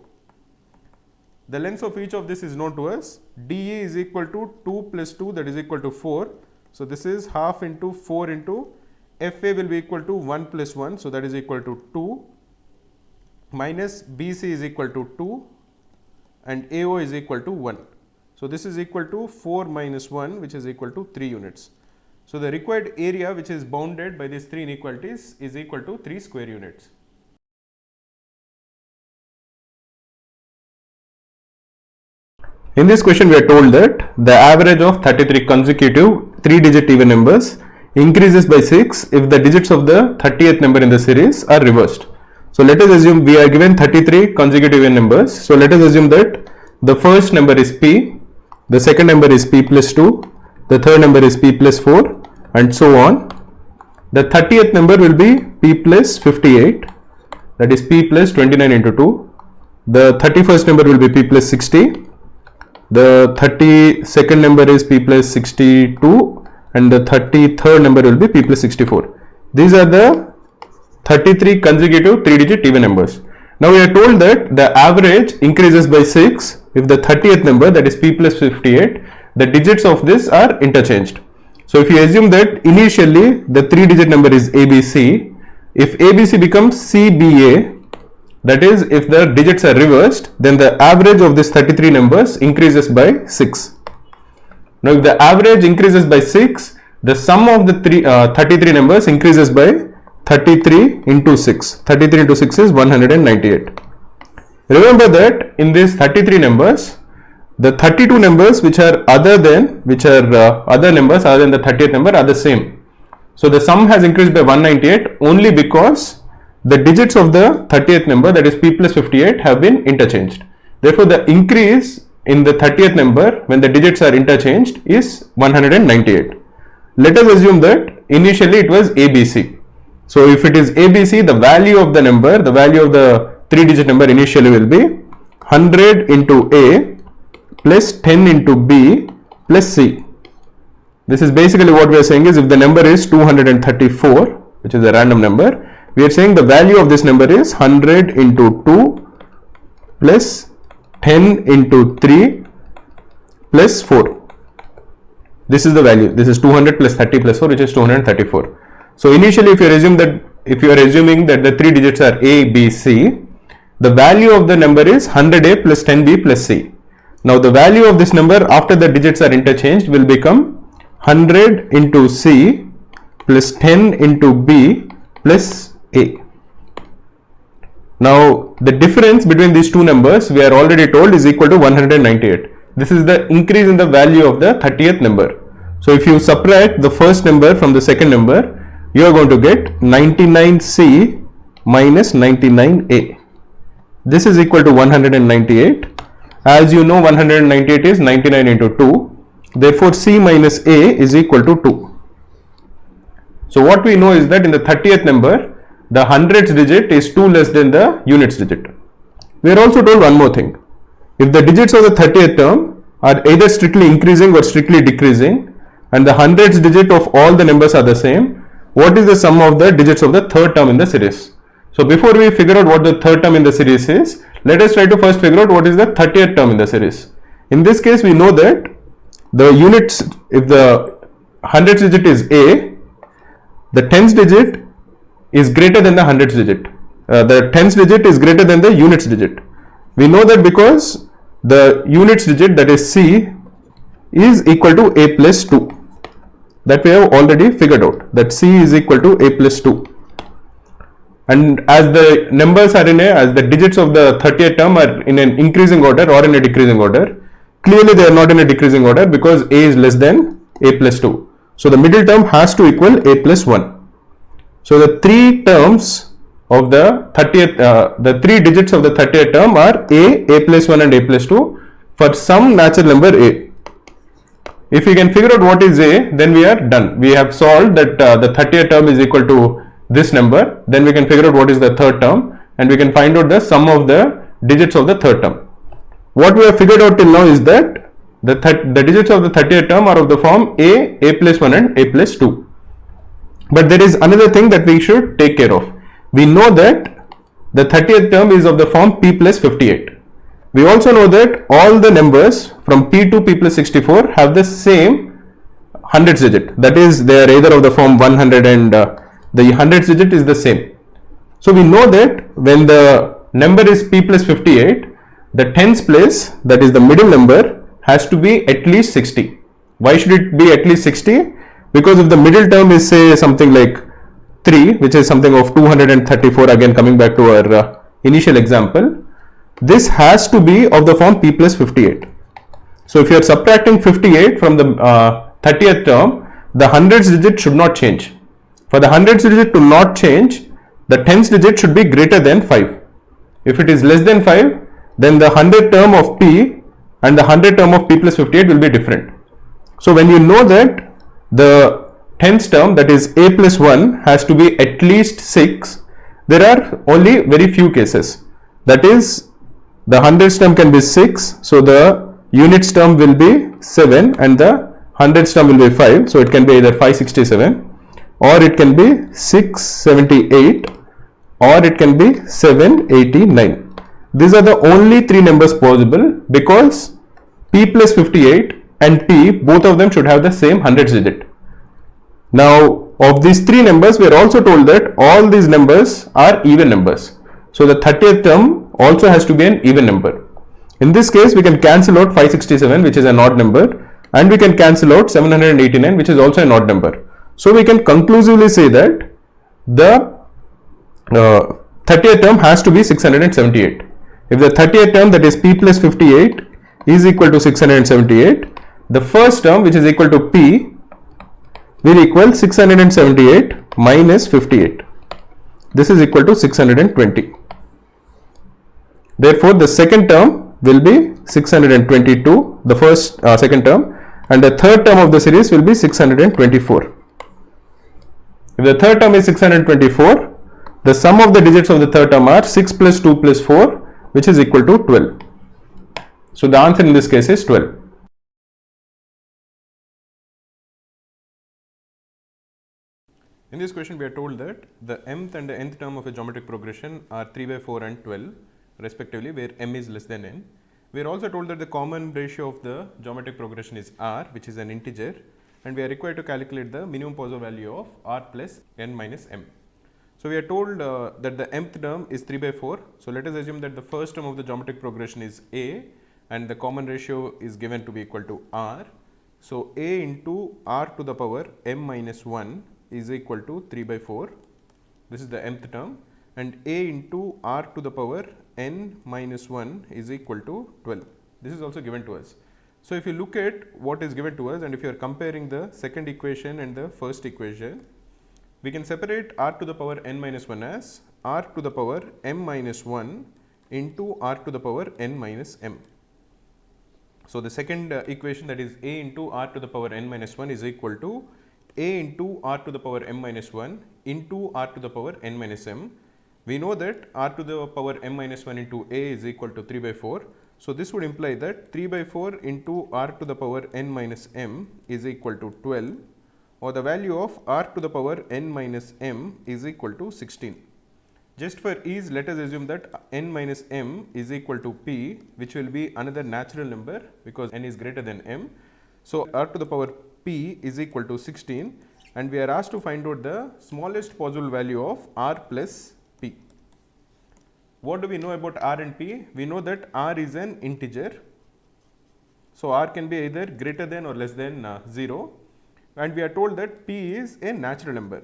The length of each of this is known to us. DE is equal to 2 plus 2, that is equal to 4. So this is half into 4 into FA will be equal to 1 plus 1. So that is equal to 2 minus BC is equal to 2 and AO is equal to 1. So this is equal to 4 minus 1, which is equal to 3 units. So the required area which is bounded by these three inequalities is equal to 3 square units. In this question, we are told that the average of 33 consecutive 3-digit even numbers increases by 6 if the digits of the 30th number in the series are reversed. So let us assume we are given 33 consecutive even numbers. So let us assume that the first number is p, the second number is p plus 2, the third number is p plus 4, and so on. The 30th number will be p plus 58, that is p plus 29 into 2. The 31st number will be p plus 60. The 32nd number is p plus 62, and the 33rd number will be p plus 64. These are the 33 consecutive 3-digit even numbers. Now we are told that the average increases by 6 if the 30th number, that is p plus 58, the digits of this are interchanged. So if you assume that initially the 3-digit number is ABC, if ABC becomes CBA, that is if the digits are reversed, then the average of this 33 numbers increases by 6. Now if the average increases by 6, the sum of the 33 numbers increases by 33 into 6. 33 into 6 is 198. Remember that in these 33 numbers, the 32 numbers which are other numbers other than the 30th number are the same. So the sum has increased by 198 only because the digits of the 30th number, that is p plus 58, have been interchanged. Therefore the increase in the 30th number when the digits are interchanged is 198. Let us assume that initially it was ABC. So if it is ABC, the value of the number, the value of the 3-digit number initially will be 100 into A plus 10 into B plus C. This is basically what we are saying is if the number is 234, which is a random number, we are saying the value of this number is 100 into 2 plus 10 into 3 plus 4. This is the value. This is 200 plus 30 plus 4, which is 234. So initially if you are assuming that the 3 digits are A, B, C, the value of the number is 100A plus 10B plus C. Now the value of this number after the digits are interchanged will become 100 into C plus 10 into B plus A. Now the difference between these two numbers we are already told is equal to 198. This is the increase in the value of the 30th number. So if you subtract the first number from the second number, you are going to get 99C minus 99A. This is equal to 198. As you know, 198 is 99 into 2. Therefore, C minus A is equal to 2. So what we know is that in the 30th number, the hundredths digit is 2 less than the units digit. We are also told one more thing. If the digits of the 30th term are either strictly increasing or strictly decreasing, and the hundredths digit of all the numbers are the same, what is the sum of the digits of the third term in the series? So before we figure out what the third term in the series is, let us try to first figure out what is the 30th term in the series. In this case, we know that the units, if the hundredths digit is A, the tens digit is greater than the hundredths digit. The tens digit is greater than the units digit. We know that because the units digit, that is C, is equal to A plus 2. That we have already figured out, that C is equal to A plus 2. And as the numbers are as the digits of the 30th term are in an increasing order or in a decreasing order, clearly they are not in a decreasing order because A is less than A plus 2. So the middle term has to equal A plus 1. So the three terms of the 30th, the three digits of the 30th term are A plus 1 and A plus 2 for some natural number A. If we can figure out what is A, then we are done. We have solved that the 30th term is equal to this number. Then we can figure out what is the third term and we can find out the sum of the digits of the third term. What we have figured out till now is that the digits of the 30th term are of the form A plus 1 and A plus 2. But there is another thing that we should take care of. We know that the 30th term is of the form P plus 58. We also know that all the numbers from P to P plus 64 have the same hundredths digit. That is, they are either of the form 100 and the hundredths digit is the same. So we know that when the number is P plus 58, the tens place, that is the middle number, has to be at least 60. Why should it be at least 60? Because if the middle term is say something like 3, which is something of 234, again coming back to our initial example, this has to be of the form P plus 58. So if you are subtracting 58 from the 30th term, the hundredths digit should not change. For the hundredths digit to not change, the tens digit should be greater than 5. If it is less than 5, then the 100 term of p and the 100 term of p plus 58 will be different. So when you know that the tens term, that is a plus 1, has to be at least 6, there are only very few cases. That is, the hundreds term can be 6, so the units term will be 7 and the hundreds term will be 5. So it can be either 567 or it can be 678 or it can be 789. These are the only three numbers possible because p plus 58 and p, both of them should have the same hundreds digit. Now, of these three numbers, we are also told that all these numbers are even numbers. So the 30th term also has to be an even number. In this case, we can cancel out 567, which is an odd number, and we can cancel out 789, which is also an odd number. So we can conclusively say that the 30th term has to be 678. If the 30th term, that is p plus 58, is equal to 678, the first term, which is equal to p, will equal 678 minus 58. This is equal to 620. Therefore, the second term will be 622, the second term, and the third term of the series will be 624. If the third term is 624, the sum of the digits of the third term are 6 plus 2 plus 4, which is equal to 12. So the answer in this case is 12. In this question, we are told that the mth and the nth term of a geometric progression are 3 by 4 and 12 respectively, where m is less than n. We are also told that the common ratio of the geometric progression is r, which is an integer, and we are required to calculate the minimum possible value of r plus n minus m. So we are told that the mth term is 3 by 4. So let us assume that the first term of the geometric progression is a, and the common ratio is given to be equal to r. So a into r to the power m minus 1 is equal to 3 by 4. This is the mth term, and a into r to the power n minus 1 is equal to 12. This is also given to us. So if you look at what is given to us, and if you are comparing the second equation and the first equation, we can separate r to the power n minus 1 as r to the power m minus 1 into r to the power n minus m. So the second equation, that is a into r to the power n minus 1, is equal to a into r to the power m minus 1 into r to the power n minus m. We know that r to the power m minus 1 into a is equal to 3 by 4. So this would imply that 3 by 4 into r to the power n minus m is equal to 12, or the value of r to the power n minus m is equal to 16. Just for ease, let us assume that n minus m is equal to p, which will be another natural number because n is greater than m. So r to the power p is equal to 16, and we are asked to find out the smallest possible value of r plus p. What do we know about r and p? We know that r is an integer. So r can be either greater than or less than 0, and we are told that p is a natural number.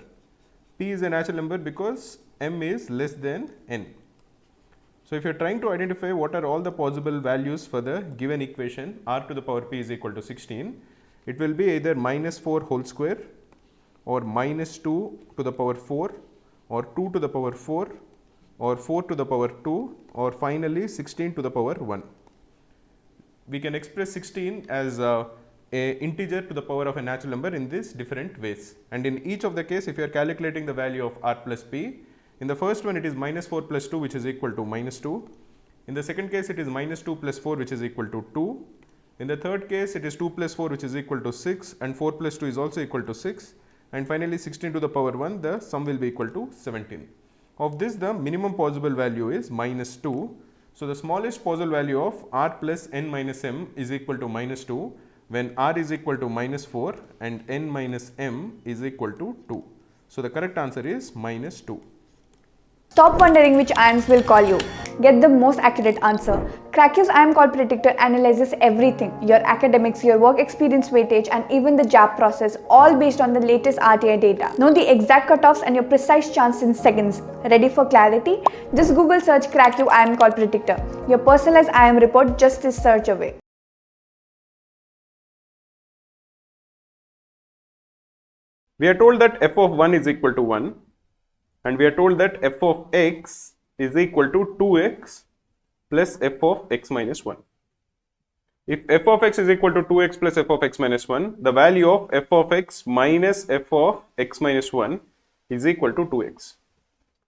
P is a natural number because m is less than n. So if you are trying to identify what are all the possible values for the given equation r to the power p is equal to 16, it will be either minus 4 whole square, or minus 2 to the power 4, or 2 to the power 4, or 4 to the power 2, or finally 16 to the power 1. We can express 16 as a integer to the power of a natural number in these different ways, and in each of the case, if you are calculating the value of r plus p, in the first one it is minus 4 plus 2, which is equal to minus 2. In the second case, it is minus 2 plus 4, which is equal to 2. In the third case, it is 2 plus 4, which is equal to 6, and 4 plus 2 is also equal to 6, and finally 16 to the power 1, the sum will be equal to 17. Of this, the minimum possible value is minus 2. So the smallest possible value of r plus n minus m is equal to minus 2 when r is equal to minus 4 and n minus m is equal to 2. So the correct answer is minus 2. Stop wondering which ions will call you. Get the most accurate answer. Cracku's ion call predictor analyzes everything, your academics, your work experience weightage, and even the JAB process, all based on the latest RTI data. Know the exact cutoffs and your precise chance in seconds. Ready for clarity? Just Google search Cracku ion call predictor. Your personalized IM report just this search away. We are told that f of 1 is equal to 1. and we are told that f of x is equal to 2x plus f of x minus 1. If f of x is equal to 2x plus f of x minus 1, the value of f of x minus f of x minus 1 is equal to 2x.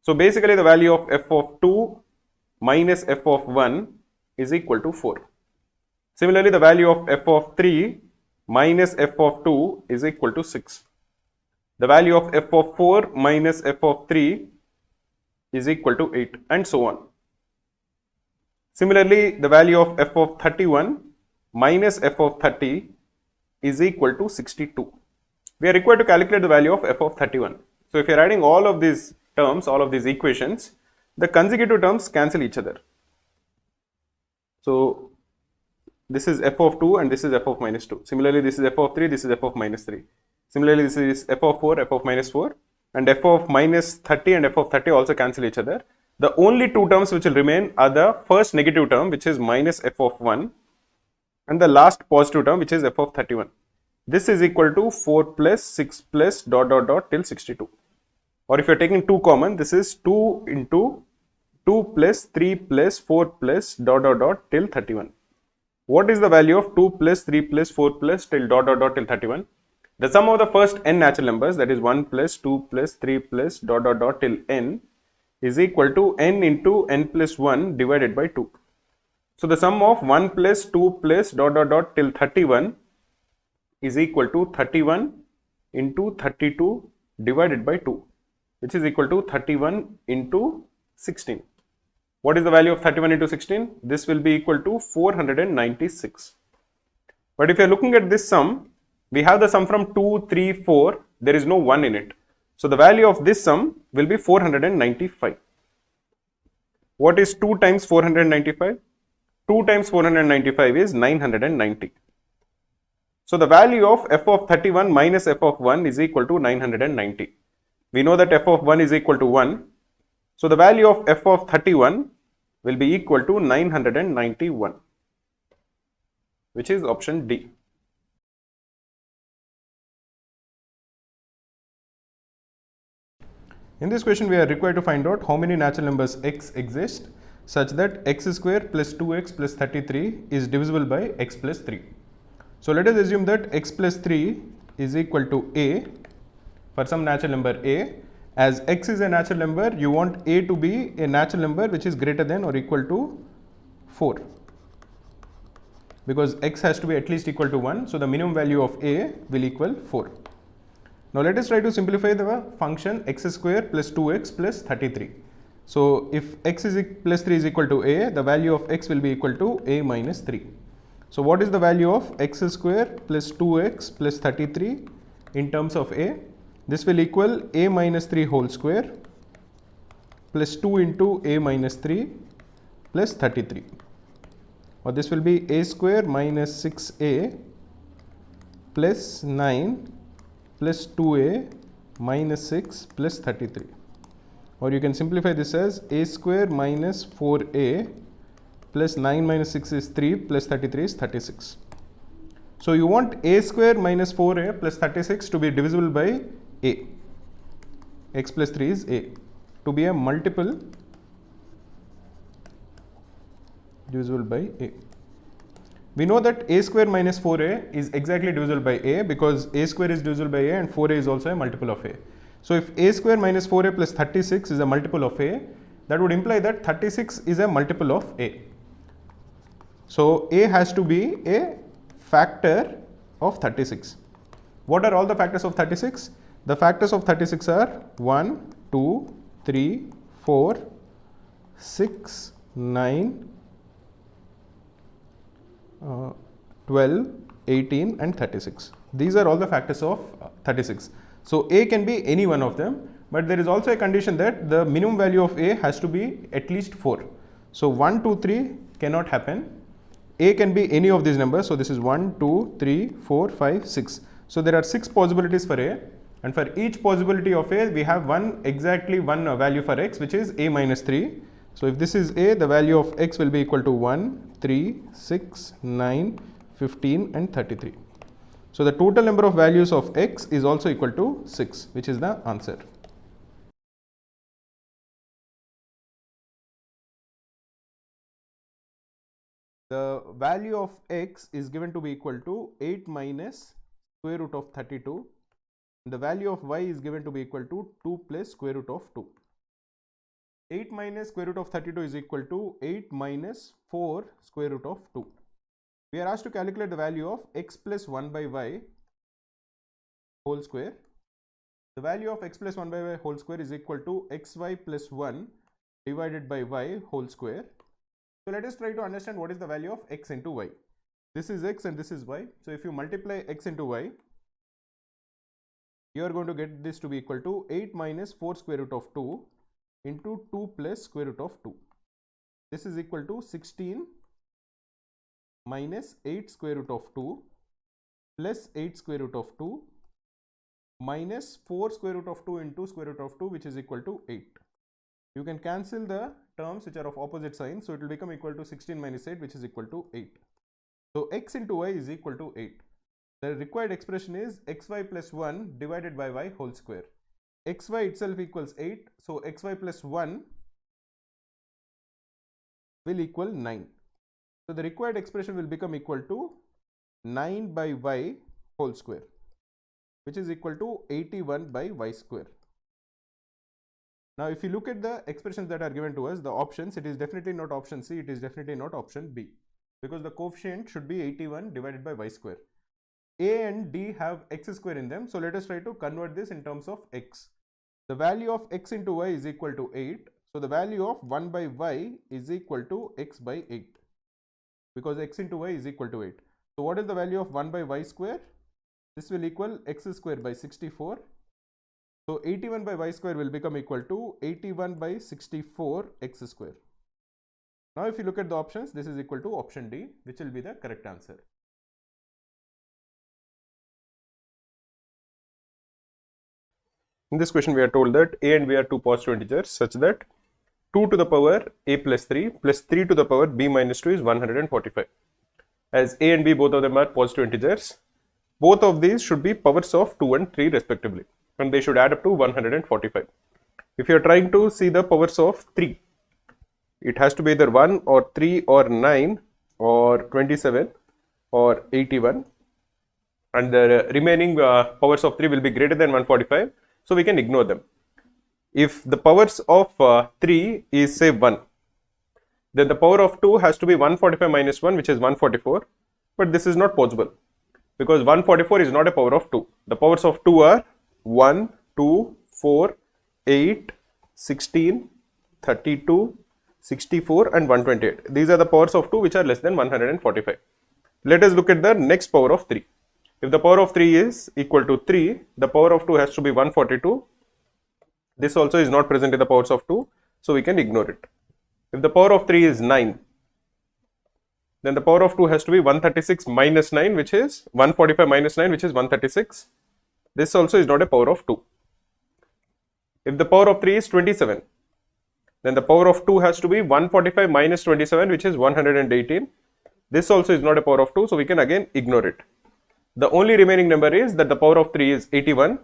So basically the value of f of 2 minus f of 1 is equal to 4. Similarly, the value of f of 3 minus f of 2 is equal to 6. The value of f of 4 minus f of 3 is equal to 8, and so on. Similarly, the value of f of 31 minus f of 30 is equal to 62. We are required to calculate the value of f of 31. So if you are adding all of these terms, all of these equations, the consecutive terms cancel each other. So this is f of 2 and this is f of minus 2. Similarly, this is f of 3, this is f of minus 3. Similarly, this is f of 4, f of minus 4, and f of minus 30 and f of 30 also cancel each other. The only two terms which will remain are the first negative term, which is minus f of 1, and the last positive term, which is f of 31. This is equal to 4 plus 6 plus dot dot dot till 62. Or if you are taking 2 common, this is 2 into 2 plus 3 plus 4 plus dot dot dot till 31. What is the value of 2 plus 3 plus 4 plus till dot dot dot till 31? The sum of the first n natural numbers, that is 1 plus 2 plus 3 plus dot dot dot till n, is equal to n into n plus 1 divided by 2. So the sum of 1 plus 2 plus dot dot dot till 31 is equal to 31 into 32 divided by 2, which is equal to 31 into 16. What is the value of 31 into 16? This will be equal to 496. But if you are looking at this sum, we have the sum from 2, 3, 4, there is no 1 in it. So the value of this sum will be 495. What is 2 times 495? 2 times 495 is 990. So the value of f of 31 minus f of 1 is equal to 990. We know that f of 1 is equal to 1. So the value of f of 31 will be equal to 991, which is option D. In this question, we are required to find out how many natural numbers x exist such that x square plus 2x plus 33 is divisible by x plus 3. So let us assume that x plus 3 is equal to a for some natural number a. As x is a natural number, you want a to be a natural number which is greater than or equal to 4, because x has to be at least equal to 1. So the minimum value of a will equal 4. Now let us try to simplify the function x square plus 2x plus 33. So if x is plus 3 is equal to a, the value of x will be equal to a minus 3. So what is the value of x square plus 2x plus 33 in terms of a? This will equal a minus 3 whole square plus 2 into a minus 3 plus 33. Or this will be a square minus 6a plus 9 plus 2a minus 6 plus 33. Or you can simplify this as a square minus 4a plus 9 minus 6 is 3 plus 33 is 36. So you want a square minus 4a plus 36 to be divisible by a. X plus 3 is a, to be a multiple divisible by a. We know that a square minus 4a is exactly divisible by a, because a square is divisible by a and 4a is also a multiple of a. So if a square minus 4a plus 36 is a multiple of a, that would imply that 36 is a multiple of a. So a has to be a factor of 36. What are all the factors of 36? The factors of 36 are 1, 2, 3, 4, 6, 9, 12, 18 and 36. These are all the factors of 36. So a can be any one of them, but there is also a condition that the minimum value of a has to be at least 4. So 1, 2, 3 cannot happen. A can be any of these numbers. So this is 1, 2, 3, 4, 5, 6. So there are 6 possibilities for a, and for each possibility of a, we have exactly one value for x, which is a minus 3. So if this is a, the value of x will be equal to 1, 3, 6, 9, 15 and 33. So the total number of values of x is also equal to 6, which is the answer. the value of x is given to be equal to 8 minus square root of 32. The value of y is given to be equal to 2 plus square root of 2. 8 minus square root of 32 is equal to 8 minus 4 square root of 2. We are asked to calculate the value of x plus 1 by y whole square. The value of x plus 1 by y whole square is equal to xy plus 1 divided by y whole square. So let us try to understand what is the value of x into y. This is x and this is y. So if you multiply x into y, you are going to get this to be equal to 8 minus 4 square root of 2 into 2 plus square root of 2. This is equal to 16 minus 8 square root of 2 plus 8 square root of 2 minus 4 square root of 2 into square root of 2, which is equal to 8. You can cancel the terms which are of opposite sign, so it will become equal to 16 minus 8, which is equal to 8. So x into y is equal to 8. The required expression is xy plus 1 divided by y whole square. Xy itself equals 8, so xy plus 1 will equal 9. So the required expression will become equal to 9 by y whole square, which is equal to 81 by y square. Now if you look at the expressions that are given to us, the options, it is definitely not option C, it is definitely not option B, because the coefficient should be 81 divided by y square. A and D have x square in them, so let us try to convert this in terms of x. The value of x into y is equal to 8, so the value of 1 by y is equal to x by 8, because x into y is equal to 8. So what is the value of 1 by y square? This will equal x square by 64. So 81 by y square will become equal to 81 by 64 x square. Now if you look at the options, this is equal to option D, which will be the correct answer. In this question, we are told that a and b are two positive integers such that 2 to the power a plus 3 to the power b minus 2 is 145. As a and b, both of them are positive integers, both of these should be powers of 2 and 3 respectively, and they should add up to 145. If you are trying to see the powers of 3, it has to be either 1 or 3 or 9 or 27 or 81, and the remaining powers of 3 will be greater than 145. So we can ignore them. If the powers of 3 is say 1, then the power of 2 has to be 145 minus 1, which is 144. But this is not possible, because 144 is not a power of 2. The powers of 2 are 1, 2, 4, 8, 16, 32, 64 and 128. These are the powers of 2 which are less than 145. Let us look at the next power of 3. If the power of 3 is equal to 3, the power of 2 has to be 142. This also is not present in the powers of 2, so we can ignore it. If the power of 3 is 9, then the power of 2 has to be 136 minus 9, which is 145 minus 9, which is 136. This also is not a power of 2. If the power of 3 is 27, then the power of 2 has to be 145 minus 27, which is 118. This also is not a power of 2, so we can again ignore it. The only remaining number is that the power of 3 is 81,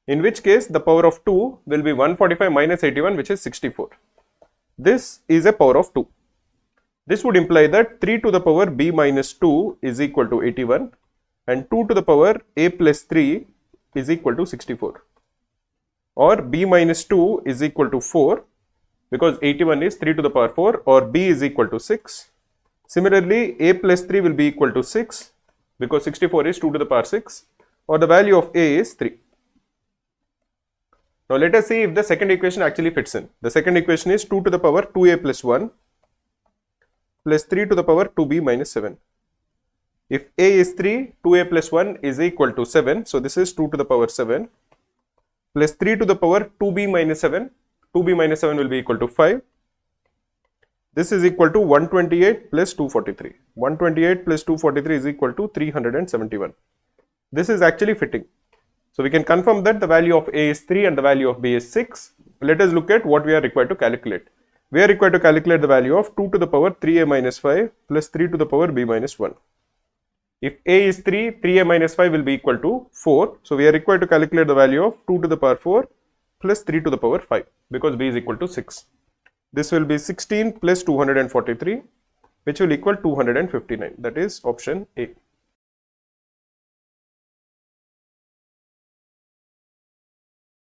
in which case the power of 2 will be 145 minus 81, which is 64. This is a power of 2. This would imply that 3 to the power b minus 2 is equal to 81 and 2 to the power a plus 3 is equal to 64, or b minus 2 is equal to 4, because 81 is 3 to the power 4, or b is equal to 6. Similarly, a plus 3 will be equal to 6, because 64 is 2 to the power 6, or the value of a is 3. Now let us see if the second equation actually fits in. The second equation is 2 to the power 2a plus 1 plus 3 to the power 2b minus 7. If a is 3, 2a plus 1 is equal to 7, so this is 2 to the power 7 plus 3 to the power 2b minus 7, 2b minus 7 will be equal to 5. This is equal to 128 plus 243. 128 plus 243 is equal to 371. This is actually fitting. So we can confirm that the value of a is 3 and the value of b is 6. Let us look at what we are required to calculate. We are required to calculate the value of 2 to the power 3a minus 5 plus 3 to the power b minus 1. If a is 3, 3a minus 5 will be equal to 4. So we are required to calculate the value of 2 to the power 4 plus 3 to the power 5, because b is equal to 6. This will be 16 plus 243. which will equal 259. That is option A.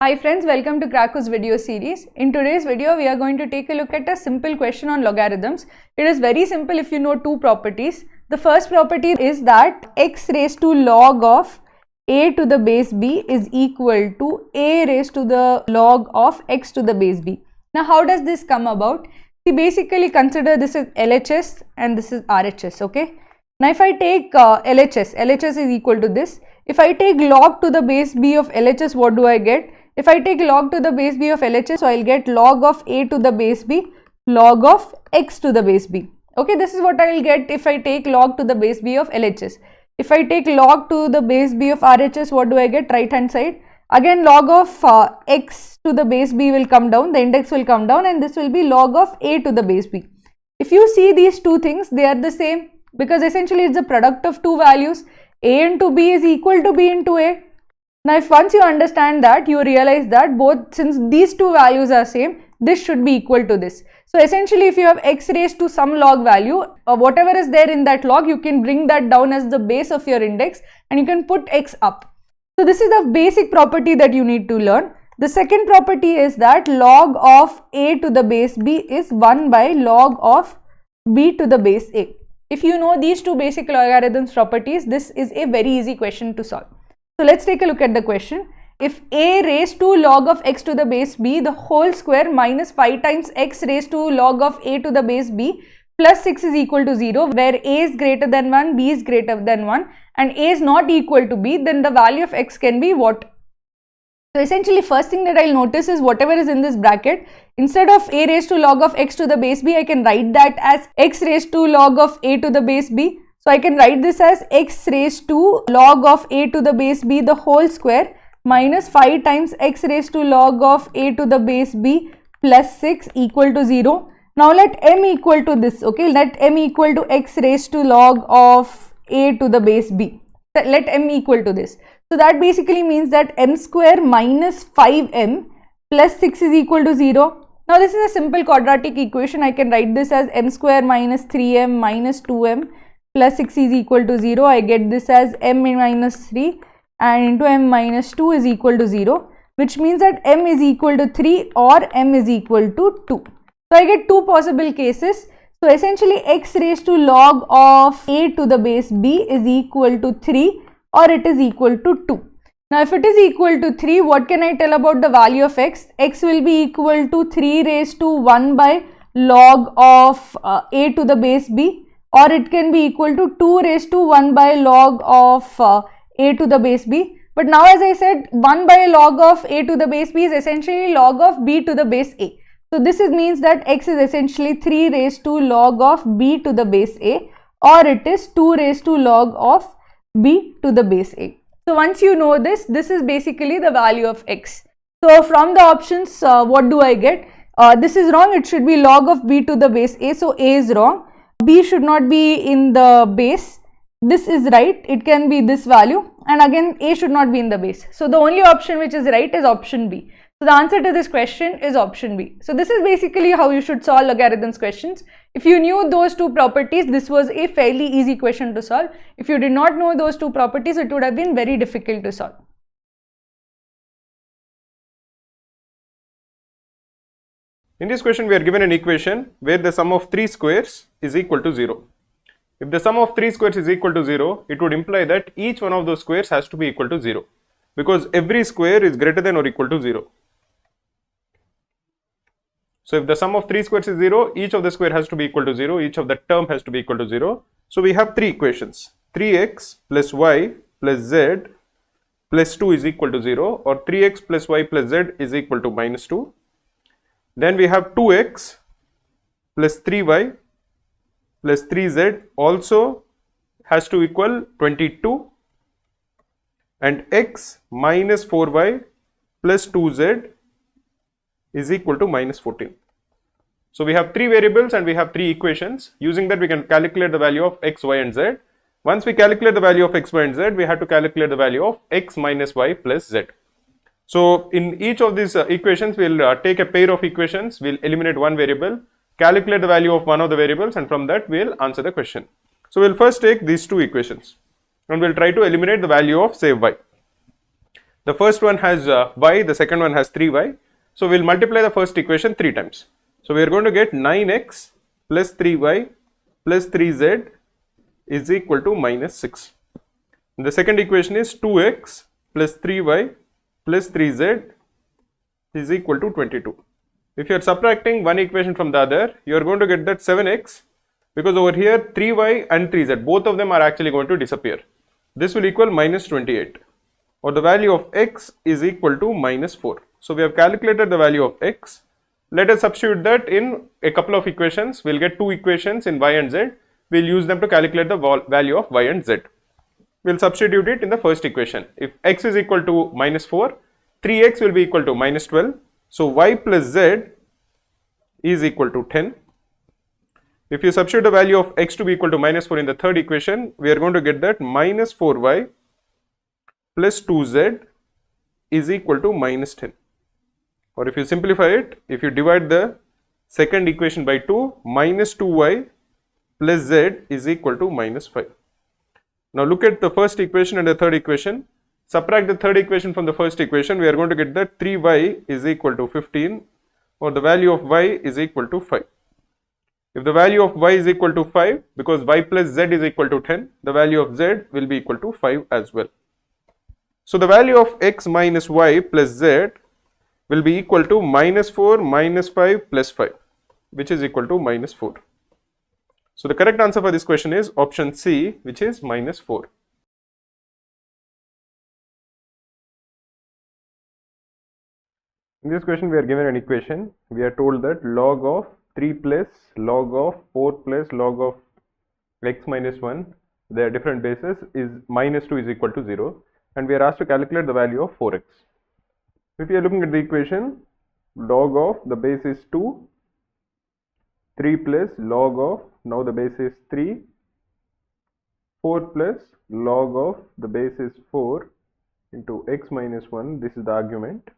Hi friends, welcome to Cracku's video series. In today's video, we are going to take a look at a simple question on logarithms. It is very simple if you know two properties. The first property is that x raised to log of a to the base b is equal to a raised to the log of x to the base b. Now how does this come about? See, basically consider this is LHS and this is RHS, okay? Now if I take LHS is equal to this. If I take log to the base b of LHS, what do I get? If I take log to the base b of LHS, so I'll get log of a to the base b, log of x to the base b. Okay, this is what I will get if I take log to the base b of LHS. If I take log to the base b of RHS, what do I get? Right hand side. Again, log of x to the base b will come down, the index will come down, and this will be log of a to the base b. If you see these two things, they are the same because essentially it's a product of two values. A into b is equal to b into a. Now, if once you understand that, you realize that both, since these two values are same, this should be equal to this. So essentially, if you have x raised to some log value, whatever is there in that log, you can bring that down as the base of your index and you can put x up. So this is the basic property that you need to learn. The second property is that log of a to the base b is 1 by log of b to the base a. If you know these two basic logarithms properties, this is a very easy question to solve. So let's take a look at the question. If a raised to log of x to the base b the whole square minus 5 times x raised to log of a to the base b plus 6 is equal to 0, where a is greater than 1, b is greater than 1 and a is not equal to b, then the value of x can be what? So essentially first thing that I'll notice is whatever is in this bracket, instead of a raised to log of x to the base b, I can write that as x raised to log of a to the base b. So I can write this as x raised to log of a to the base b the whole square minus 5 times x raised to log of a to the base b plus 6 equal to 0. Now let m equal to this, okay? Let m equal to x raised to log of a to the base b. Let m equal to this. So that basically means that m square minus 5m plus 6 is equal to 0. Now this is a simple quadratic equation. I can write this as m square minus 3m minus 2m plus 6 is equal to 0. I get this as m minus 3 and into m minus 2 is equal to 0, which means that m is equal to 3 or m is equal to 2. So I get two possible cases. So essentially x raised to log of a to the base b is equal to 3 or it is equal to 2. Now if it is equal to 3, what can I tell about the value of x? X will be equal to 3 raised to 1 by log of a to the base b, or it can be equal to 2 raised to 1 by log of a to the base b. But now as I said, 1 by log of a to the base b is essentially log of b to the base a. So this means that x is essentially 3 raised to log of b to the base a, or it is 2 raised to log of b to the base a. So once you know this, this is basically the value of x. So from the options, what do I get? This is wrong. It should be log of b to the base a. So a is wrong. B should not be in the base. This is right. It can be this value. And again, a should not be in the base. So the only option which is right is option B. So the answer to this question is option B. So this is basically how you should solve logarithms questions. If you knew those two properties, this was a fairly easy question to solve. If you did not know those two properties, it would have been very difficult to solve. In this question, we are given an equation where the sum of 3 squares is equal to 0. If the sum of 3 squares is equal to 0, it would imply that each one of those squares has to be equal to 0, because every square is greater than or equal to 0. So if the sum of 3 squares is 0, each of the square has to be equal to 0, each of the term has to be equal to 0. So we have three equations: 3x plus y plus z plus 2 is equal to 0, or 3x plus y plus z is equal to minus 2. Then we have 2x plus 3y plus 3z also has to equal 22, and x minus 4y plus 2z is equal to minus 14. So we have three variables and we have three equations. Using that, we can calculate the value of x, y and z. Once we calculate the value of x, y and z, we have to calculate the value of x minus y plus z. So in each of these equations, we'll take a pair of equations, we'll eliminate one variable, calculate the value of one of the variables, and from that we'll answer the question. So we'll first take these two equations and we'll try to eliminate the value of, say, y. The first one has y, the second one has 3y. So we'll multiply the first equation 3 times. So we are going to get 9x plus 3y plus 3z is equal to minus 6. And the second equation is 2x plus 3y plus 3z is equal to 22. If you are subtracting one equation from the other, you are going to get that 7x, because over here 3y and 3z, both of them are actually going to disappear. This will equal minus 28, or the value of x is equal to minus 4. So we have calculated the value of x. Let us substitute that in a couple of equations. We'll get two equations in y and z. We'll use them to calculate the value of y and z. We'll substitute it in the first equation. If x is equal to minus 4, 3x will be equal to minus 12. So y plus z is equal to 10. If you substitute the value of x to be equal to minus 4 in the third equation, we are going to get that minus 4y plus 2z is equal to minus 10. Or if you simplify it, if you divide the second equation by 2, minus 2y plus z is equal to minus 5. Now look at the first equation and the third equation. Subtract the third equation from the first equation, we are going to get that 3y is equal to 15, or the value of y is equal to 5. If the value of y is equal to 5, because y plus z is equal to 10, the value of z will be equal to 5 as well. So the value of x minus y plus z will be equal to minus 4 minus 5 plus 5, which is equal to minus 4. So the correct answer for this question is option C, which is minus 4. In this question, we are given an equation. We are told that log of 3 plus log of 4 plus log of x minus 1, their different bases, is minus 2 is equal to 0, and we are asked to calculate the value of 4x. If you are looking at the equation, log of the base is 2, 3 plus log of, now the base is 3, 4 plus log of the base is 4 into x minus 1, this is the argument,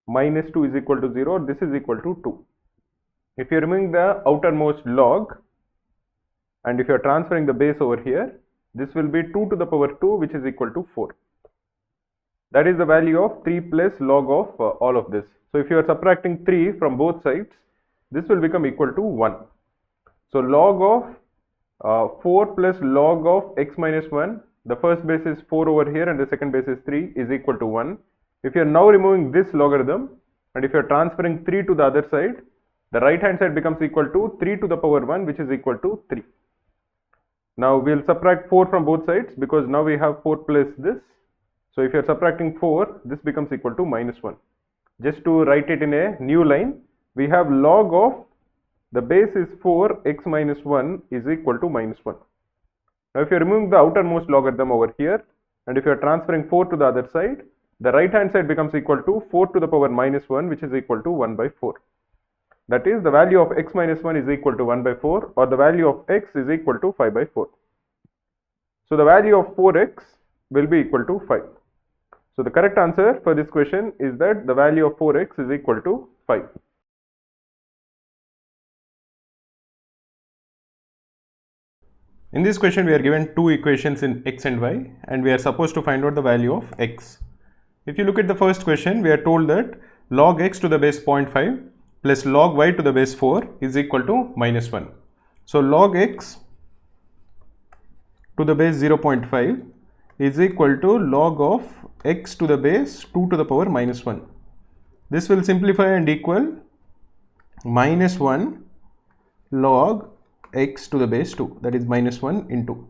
minus 2 is equal to 0, this is equal to 2. If you are removing the outermost log and if you are transferring the base over here, this will be 2 to the power 2, which is equal to 4. That is the value of 3 plus log of all of this. So if you are subtracting 3 from both sides, this will become equal to 1. So log of 4 plus log of x minus 1, the first base is 4 over here and the second base is 3, is equal to 1. If you are now removing this logarithm and if you are transferring 3 to the other side, the right hand side becomes equal to 3 to the power 1, which is equal to 3. Now we will subtract 4 from both sides, because now we have 4 plus this. So if you are subtracting 4, this becomes equal to minus 1. Just to write it in a new line, we have log of the base is 4, x minus 1 is equal to minus 1. Now if you are removing the outermost logarithm over here and if you are transferring 4 to the other side, the right hand side becomes equal to 4 to the power minus 1, which is equal to 1 by 4. That is, the value of x minus 1 is equal to 1 by 4, or the value of x is equal to 5 by 4. So the value of 4x will be equal to 5. So the correct answer for this question is that the value of 4x is equal to 5. In this question, we are given two equations in x and y, and we are supposed to find out the value of x. If you look at the first question, we are told that log x to the base 0.5 plus log y to the base 4 is equal to minus 1. So log x to the base 0.5 is equal to log of x to the base 2 to the power minus 1. This will simplify and equal minus 1 log x to the base 2, that is minus 1 into.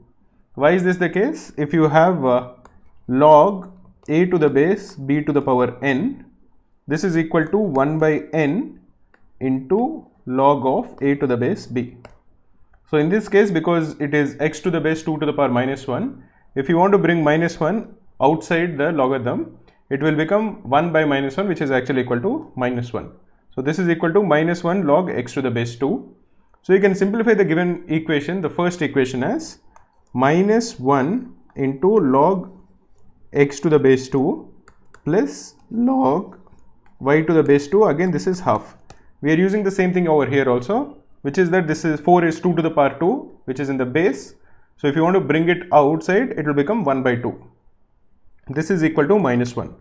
Why is this the case? If you have log a to the base b to the power n, this is equal to 1 by n into log of a to the base b. So in this case, because it is x to the base 2 to the power minus 1, if you want to bring minus 1 outside the logarithm, it will become 1 by minus 1, which is actually equal to minus 1. So this is equal to minus 1 log x to the base 2. So you can simplify the given equation, the first equation, as minus 1 into log x to the base 2 plus log y to the base 2, again this is half. we are using the same thing over here also, which is that this is 4 is 2 to the power 2, which is in the base. So if you want to bring it outside, it will become 1 by 2. This is equal to minus 1.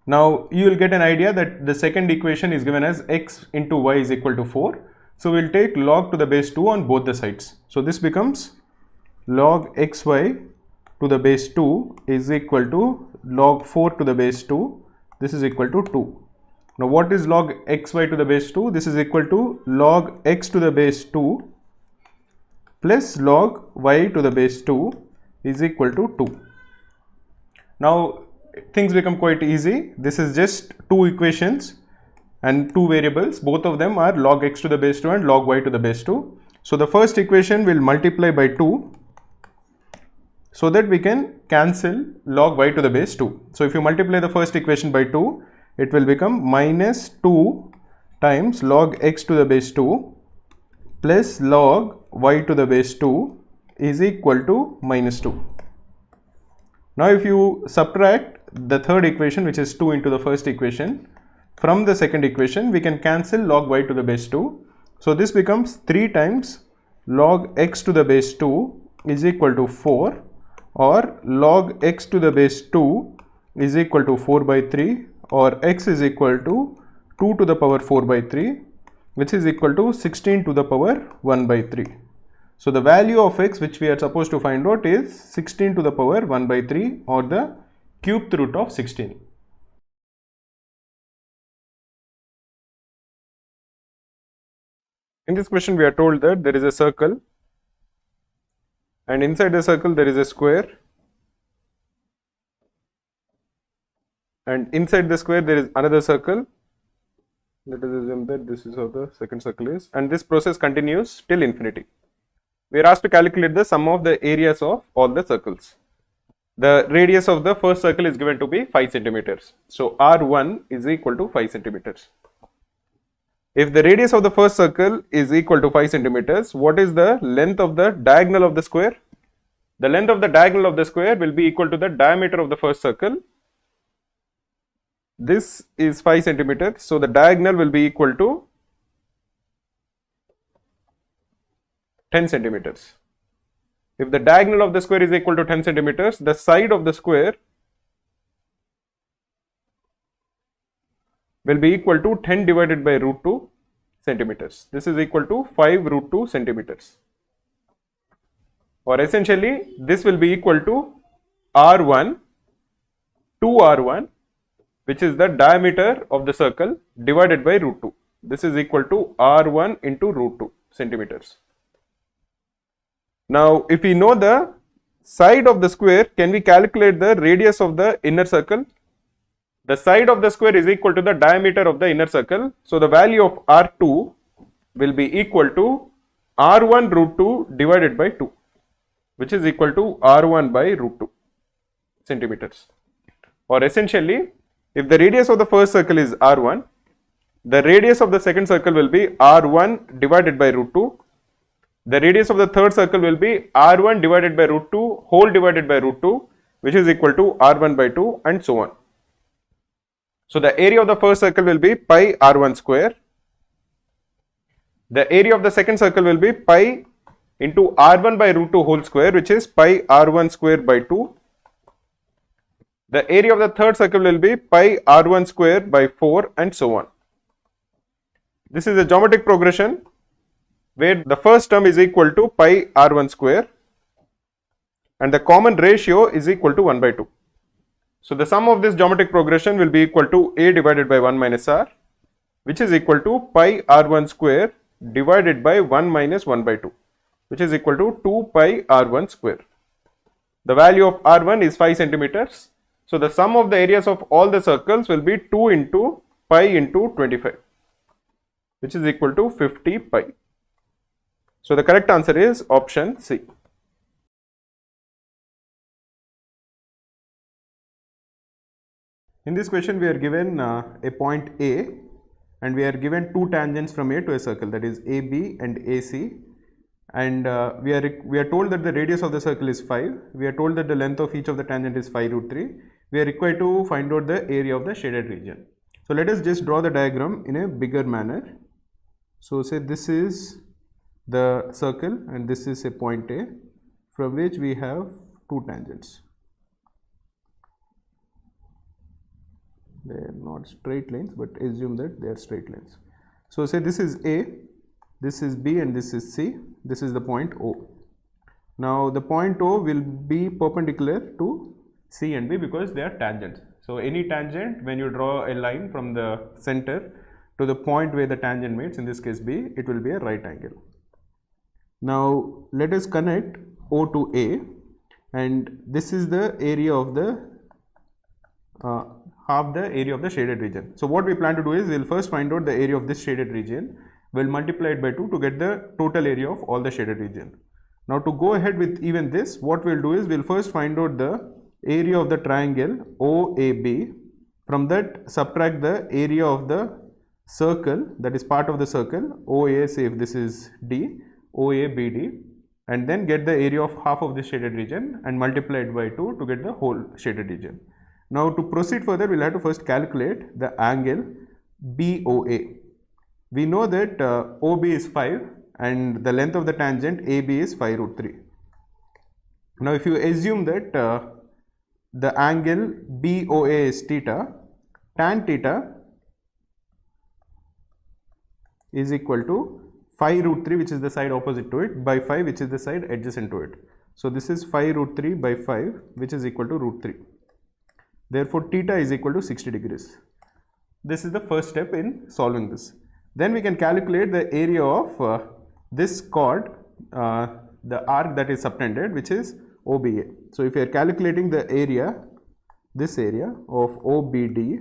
Now you will get an idea that the second equation is given as x into y is equal to 4. So we'll take log to the base 2 on both the sides. So this becomes log xy to the base 2 is equal to log 4 to the base 2. This is equal to 2. Now what is log xy to the base 2? This is equal to log x to the base 2 plus log y to the base 2 is equal to 2. Now things become quite easy. This is just two equations and two variables. Both of them are log x to the base 2 and log y to the base 2. So the first equation will multiply by 2 so that we can cancel log y to the base 2. So if you multiply the first equation by 2, it will become minus 2 times log x to the base 2 plus log y to the base 2 is equal to minus 2. Now if you subtract the third equation, which is 2 into the first equation, from the second equation, we can cancel log y to the base 2. So this becomes 3 times log x to the base 2 is equal to 4, or log x to the base 2 is equal to 4 by 3, or x is equal to 2 to the power 4 by 3, which is equal to 16 to the power 1 by 3. So the value of x which we are supposed to find out is 16 to the power 1 by 3, or the cubed root of 16. In this question we are told that there is a circle and inside the circle there is a square, and inside the square there is another circle. Let us assume that this is how the second circle is, and this process continues till infinity. We are asked to calculate the sum of the areas of all the circles. The radius of the first circle is given to be 5 centimeters. So R1 is equal to 5 centimeters. If the radius of the first circle is equal to 5 centimeters, what is the length of the diagonal of the square? The length of the diagonal of the square will be equal to the diameter of the first circle. This is 5 centimeters, so the diagonal will be equal to 10 centimeters. If the diagonal of the square is equal to 10 centimeters, the side of the square will be equal to 10 divided by root 2 centimeters. This is equal to 5 root 2 centimeters. Or essentially, this will be equal to R1, 2R1, which is the diameter of the circle, divided by root 2. This is equal to R1 into root 2 centimeters. Now, if we know the side of the square, can we calculate the radius of the inner circle? The side of the square is equal to the diameter of the inner circle. So, the value of R2 will be equal to R1 root 2 divided by 2, which is equal to R1 by root 2 centimeters. Or essentially, if the radius of the first circle is R1, the radius of the second circle will be R1 divided by root 2. The radius of the third circle will be R1 divided by root 2 whole divided by root 2, which is equal to R1 by 2, and so on. So the area of the first circle will be pi R1 square. The area of the second circle will be pi into R1 by root 2 whole square, which is pi R1 square by 2. The area of the third circle will be pi R1 square by 4, and so on. This is a geometric progression where the first term is equal to pi R1 square and the common ratio is equal to 1 by 2. So the sum of this geometric progression will be equal to a divided by 1 minus r, which is equal to pi R1 square divided by 1 minus 1 by 2, which is equal to 2 pi R1 square. The value of R1 is 5 centimeters. So the sum of the areas of all the circles will be 2 into pi into 25, which is equal to 50 pi. So the correct answer is option C. In this question we are given a point A and we are given two tangents from A to a circle, that is AB and AC, and we are told that the radius of the circle is 5. We are told that the length of each of the tangent is 5 root 3. We are required to find out the area of the shaded region. So let us just draw the diagram in a bigger manner. So say this is the circle and this is a point A from which we have two tangents. They are not straight lines, but assume that they are straight lines. So say this is A, this is B and this is C, this is the point O. Now the point O will be perpendicular to C and B because they are tangents. So any tangent, when you draw a line from the center to the point where the tangent meets, in this case B, it will be a right angle. Now let us connect O to A, and this is the area of the half the area of the shaded region. So what we plan to do is, we will first find out the area of this shaded region, we will multiply it by 2 to get the total area of all the shaded region. Now to go ahead with even this, what we will do is, we will first find out the area of the triangle OAB. From that, subtract the area of the circle, that is part of the circle OA, say if this is D, OABD, and then get the area of half of the shaded region and multiply it by 2 to get the whole shaded region. Now to proceed further, we will have to first calculate the angle BOA. We know that OB is 5 and the length of the tangent AB is 5 root 3. Now if you assume that the angle BOA is theta, tan theta is equal to 5 root 3, which is the side opposite to it, by 5, which is the side adjacent to it. So this is 5 root 3 by 5, which is equal to root 3. Therefore theta is equal to 60 degrees. This is the first step in solving this. Then we can calculate the area of this chord, the arc that is subtended, which is OBA. So if you are calculating the area, this area of OBD,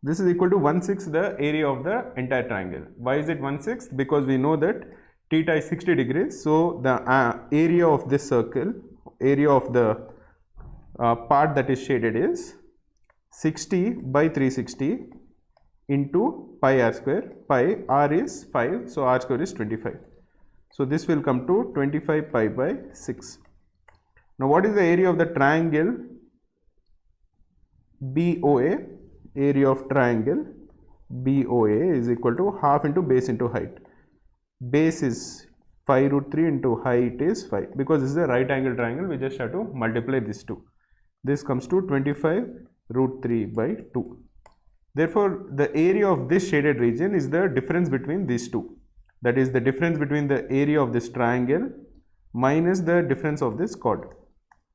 this is equal to 1/6 the area of the entire triangle. Why is it 1/6? Because we know that theta is 60 degrees. So the area of this circle, area of the part that is shaded is 60 by 360 into pi r square. Pi r is 5, so r square is 25. So this will come to 25 pi by 6. Now what is the area of the triangle BOA? Area of triangle BOA is equal to half into base into height. Base is 5 root 3 into height is 5. Because this is a right angle triangle, we just have to multiply these two. This comes to 25 root 3 by 2. Therefore, the area of this shaded region is the difference between these two. That is the difference between the area of this triangle minus the difference of this chord.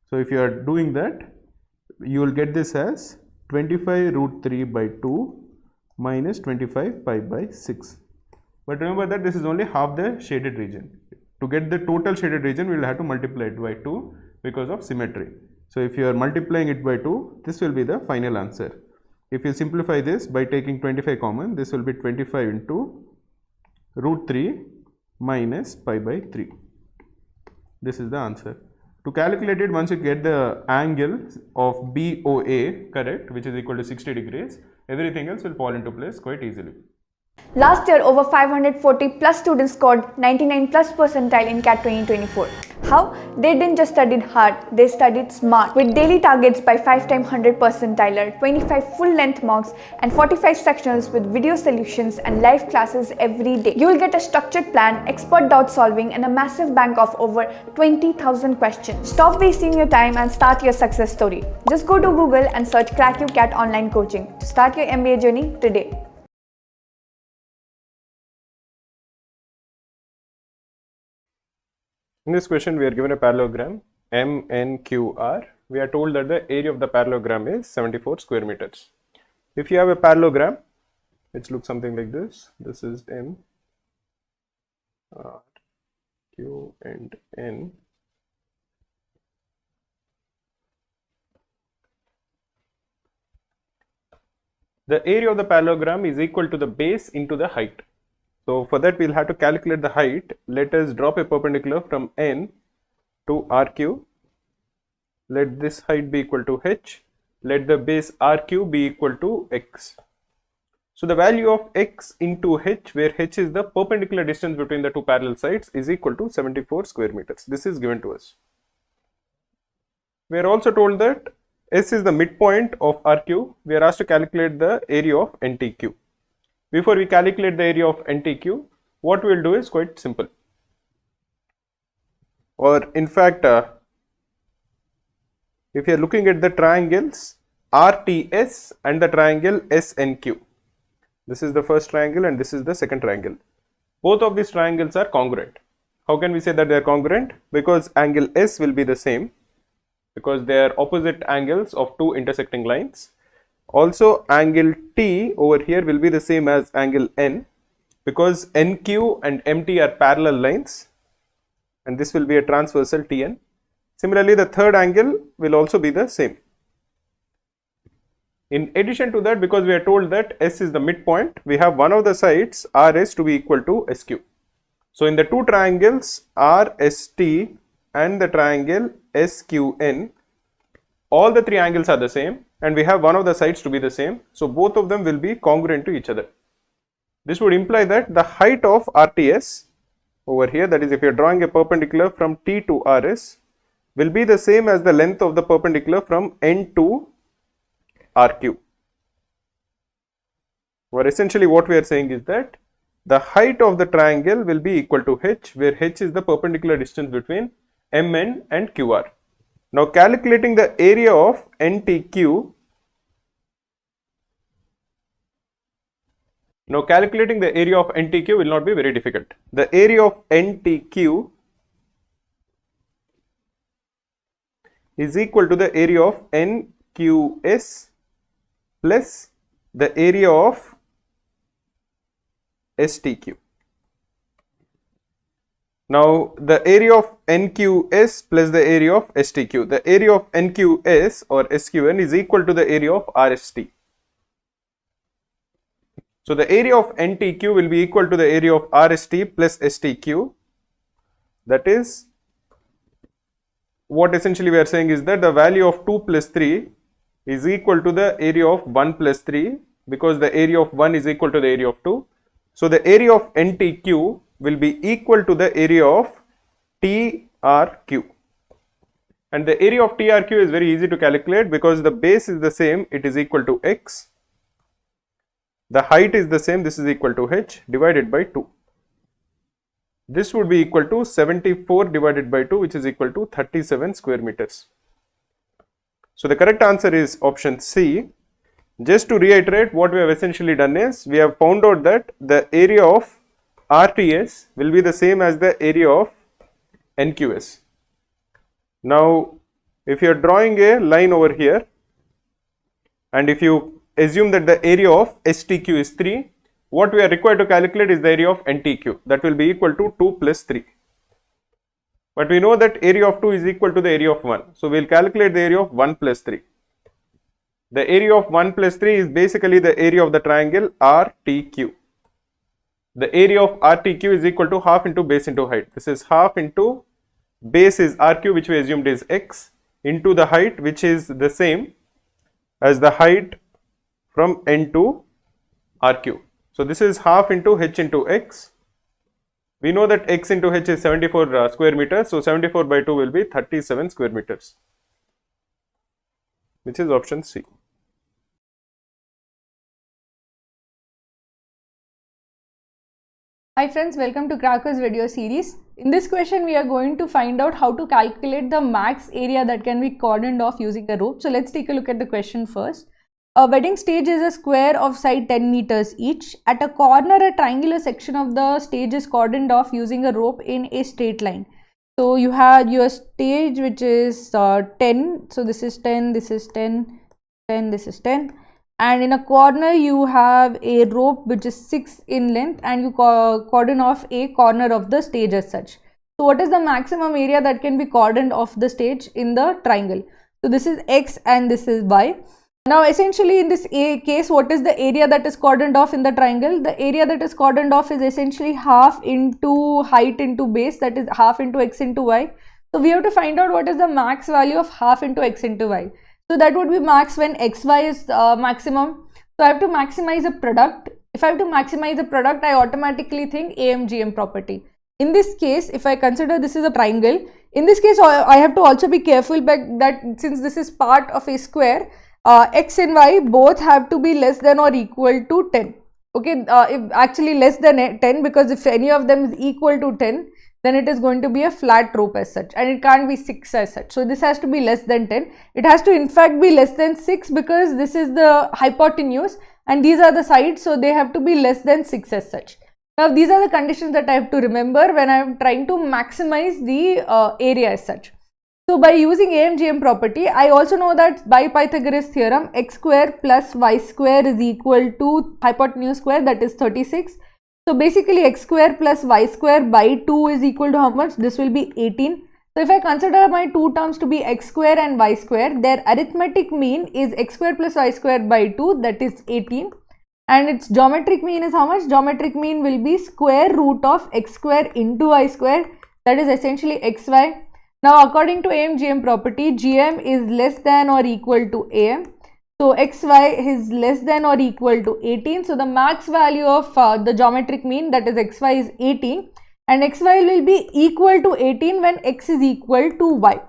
So if you are doing that, you will get this as 25 root 3 by 2 minus 25 pi by 6. But remember that this is only half the shaded region. To get the total shaded region, we will have to multiply it by 2 because of symmetry. So if you are multiplying it by 2, this will be the final answer. If you simplify this by taking 25 common, this will be 25 into root 3 minus pi by 3. This is the answer. To calculate it, once you get the angle of BOA correct, which is equal to 60 degrees, everything else will fall into place quite easily. Last year, over 540 plus students scored 99 plus percentile in CAT 2024. How? They didn't just study hard, they studied smart. With daily targets by 5 times 100 percentiler, 25 full length mocks and 45 sectionals with video solutions and live classes every day. You will get a structured plan, expert doubt solving and a massive bank of over 20,000 questions. Stop wasting your time and start your success story. Just go to Google and search Cracku CAT online coaching to start your MBA journey today. In this question, we are given a parallelogram MNQR. We are told that the area of the parallelogram is 74 square meters. If you have a parallelogram which looks something like this, this is M, R, Q and N. The area of the parallelogram is equal to the base into the height. So for that, we'll have to calculate the height. Let us drop a perpendicular from N to RQ. Let this height be equal to H. Let the base RQ be equal to X. So the value of X into H, where H is the perpendicular distance between the two parallel sides, is equal to 74 square meters. This is given to us. We are also told that S is the midpoint of RQ. We are asked to calculate the area of NTQ. before we calculate the area of NTQ, what we will do is quite simple. Or in fact, if you are looking at the triangles RTS and the triangle SNQ, this is the first triangle and this is the second triangle. Both of these triangles are congruent. How can we say that they are congruent? Because angle S will be the same, because they are opposite angles of two intersecting lines. Also, angle T over here will be the same as angle N, because NQ and MT are parallel lines, and this will be a transversal TN. Similarly, the third angle will also be the same. In addition to that, because we are told that S is the midpoint, we have one of the sides RS to be equal to SQ. So in the two triangles RST and the triangle SQN, all the three angles are the same and we have one of the sides to be the same. So both of them will be congruent to each other. This would imply that the height of RTS over here, that is if you are drawing a perpendicular from T to RS, will be the same as the length of the perpendicular from N to RQ. Or essentially what we are saying is that the height of the triangle will be equal to h, where h is the perpendicular distance between MN and QR. Now calculating the area of NTQ, will not be very difficult. The area of NTQ is equal to the area of NQS plus the area of STQ. Now the area of NQS plus the area of STQ, the area of NQS or SQN is equal to the area of RST. So the area of NTQ will be equal to the area of RST plus STQ. That is, what essentially we are saying is that the value of 2 plus 3 is equal to the area of 1 plus 3, because the area of 1 is equal to the area of 2. So the area of NTQ will be equal to the area of TRQ. And the area of TRQ is very easy to calculate, because the base is the same, it is equal to x. The height is the same, this is equal to h divided by 2. This would be equal to 74 divided by 2, which is equal to 37 square meters. So the correct answer is option C. Just to reiterate, what we have essentially done is, we have found out that the area of RTS will be the same as the area of NQS. Now, if you are drawing a line over here, and if you assume that the area of STQ is 3, what we are required to calculate is the area of NTQ, that will be equal to 2 plus 3. But we know that area of 2 is equal to the area of 1. So we will calculate the area of 1 plus 3. The area of 1 plus 3 is basically the area of the triangle RTQ. The area of RTQ is equal to half into base into height. This is half into base is RQ, which we assumed is x, into the height, which is the same as the height from N to RQ. So this is half into h into x. We know that x into h is 74 square meters. So 74 by 2 will be 37 square meters, which is option C. Hi friends, welcome to Cracku's video series. In this question, we are going to find out how to calculate the max area that can be cordoned off using a rope. So let's take a look at the question first. A wedding stage is a square of side 10 meters each. At a corner, a triangular section of the stage is cordoned off using a rope in a straight line. So you have your stage, which is 10. So this is 10, this is 10, 10, this is 10. And in a corner, you have a rope which is 6 in length, and you cordon off a corner of the stage as such. So what is the maximum area that can be cordoned off the stage in the triangle? So this is x and this is y. Now essentially in this case, what is the area that is cordoned off in the triangle? The area that is cordoned off is essentially half into height into base, that is half into x into y. So we have to find out what is the max value of half into x into y. So that would be max when xy is maximum. So I have to maximize a product. If I have to maximize a product, I automatically think AMGM property. In this case, if I consider this is a triangle, in this case I have to also be careful that since this is part of a square, x and y both have to be less than or equal to 10. Okay, if actually less than 10, because if any of them is equal to 10, then it is going to be a flat rope as such, and it can't be 6 as such. So this has to be less than 10. It has to in fact be less than 6, because this is the hypotenuse and these are the sides, so they have to be less than 6 as such. Now these are the conditions that I have to remember when I am trying to maximize the area as such. So by using AMGM property, I also know that by Pythagoras theorem, x square plus y square is equal to hypotenuse square, that is 36. So basically x square plus y square by 2 is equal to how much? This will be 18. So if I consider my two terms to be x square and y square, their arithmetic mean is x square plus y square by 2, that is 18. And its geometric mean is how much? Geometric mean will be square root of x square into y square, that is essentially xy. Now according to AMGM property, GM is less than or equal to AM. So xy is less than or equal to 18. So the max value of the geometric mean, that is xy, is 18, and xy will be equal to 18 when x is equal to y.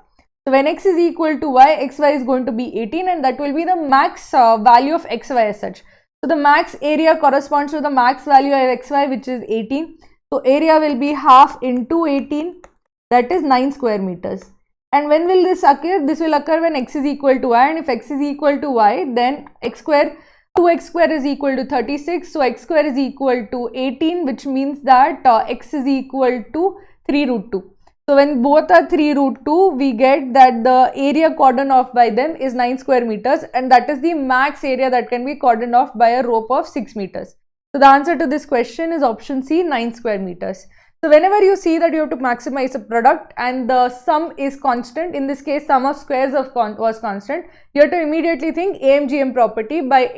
So when x is equal to y, xy is going to be 18, and that will be the max value of xy as such. So the max area corresponds to the max value of xy, which is 18. So area will be half into 18, that is 9 square meters. And when will this occur? This will occur when x is equal to y, and if x is equal to y, then x square, 2x square is equal to 36. So x square is equal to 18, which means that x is equal to 3 root 2. So when both are 3 root 2, we get that the area cordoned off by them is 9 square meters, and that is the max area that can be cordoned off by a rope of 6 meters. So the answer to this question is option C, 9 square meters. So whenever you see that you have to maximize a product and the sum is constant, in this case sum of squares was constant, you have to immediately think AMGM property. By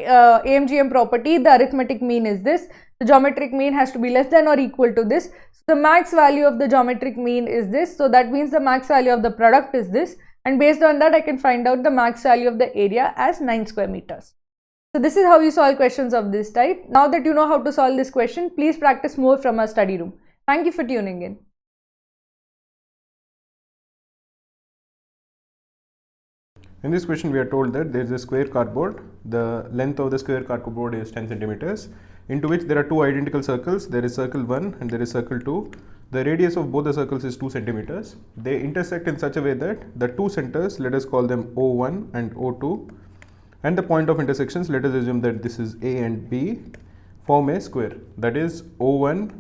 AMGM property, the arithmetic mean is this, the geometric mean has to be less than or equal to this. So the max value of the geometric mean is this, so that means the max value of the product is this, and based on that I can find out the max value of the area as 9 square meters. So this is how you solve questions of this type. Now that you know how to solve this question, please practice more from our study room. Thank you for tuning in. In this question, we are told that there is a square cardboard. The length of the square cardboard is 10 centimeters, into which there are two identical circles. There is circle 1 and there is circle 2. The radius of both the circles is 2 centimeters. They intersect in such a way that the two centers, let us call them O1 and O2, and the point of intersections, let us assume that this is A and B, form a square. That is O1,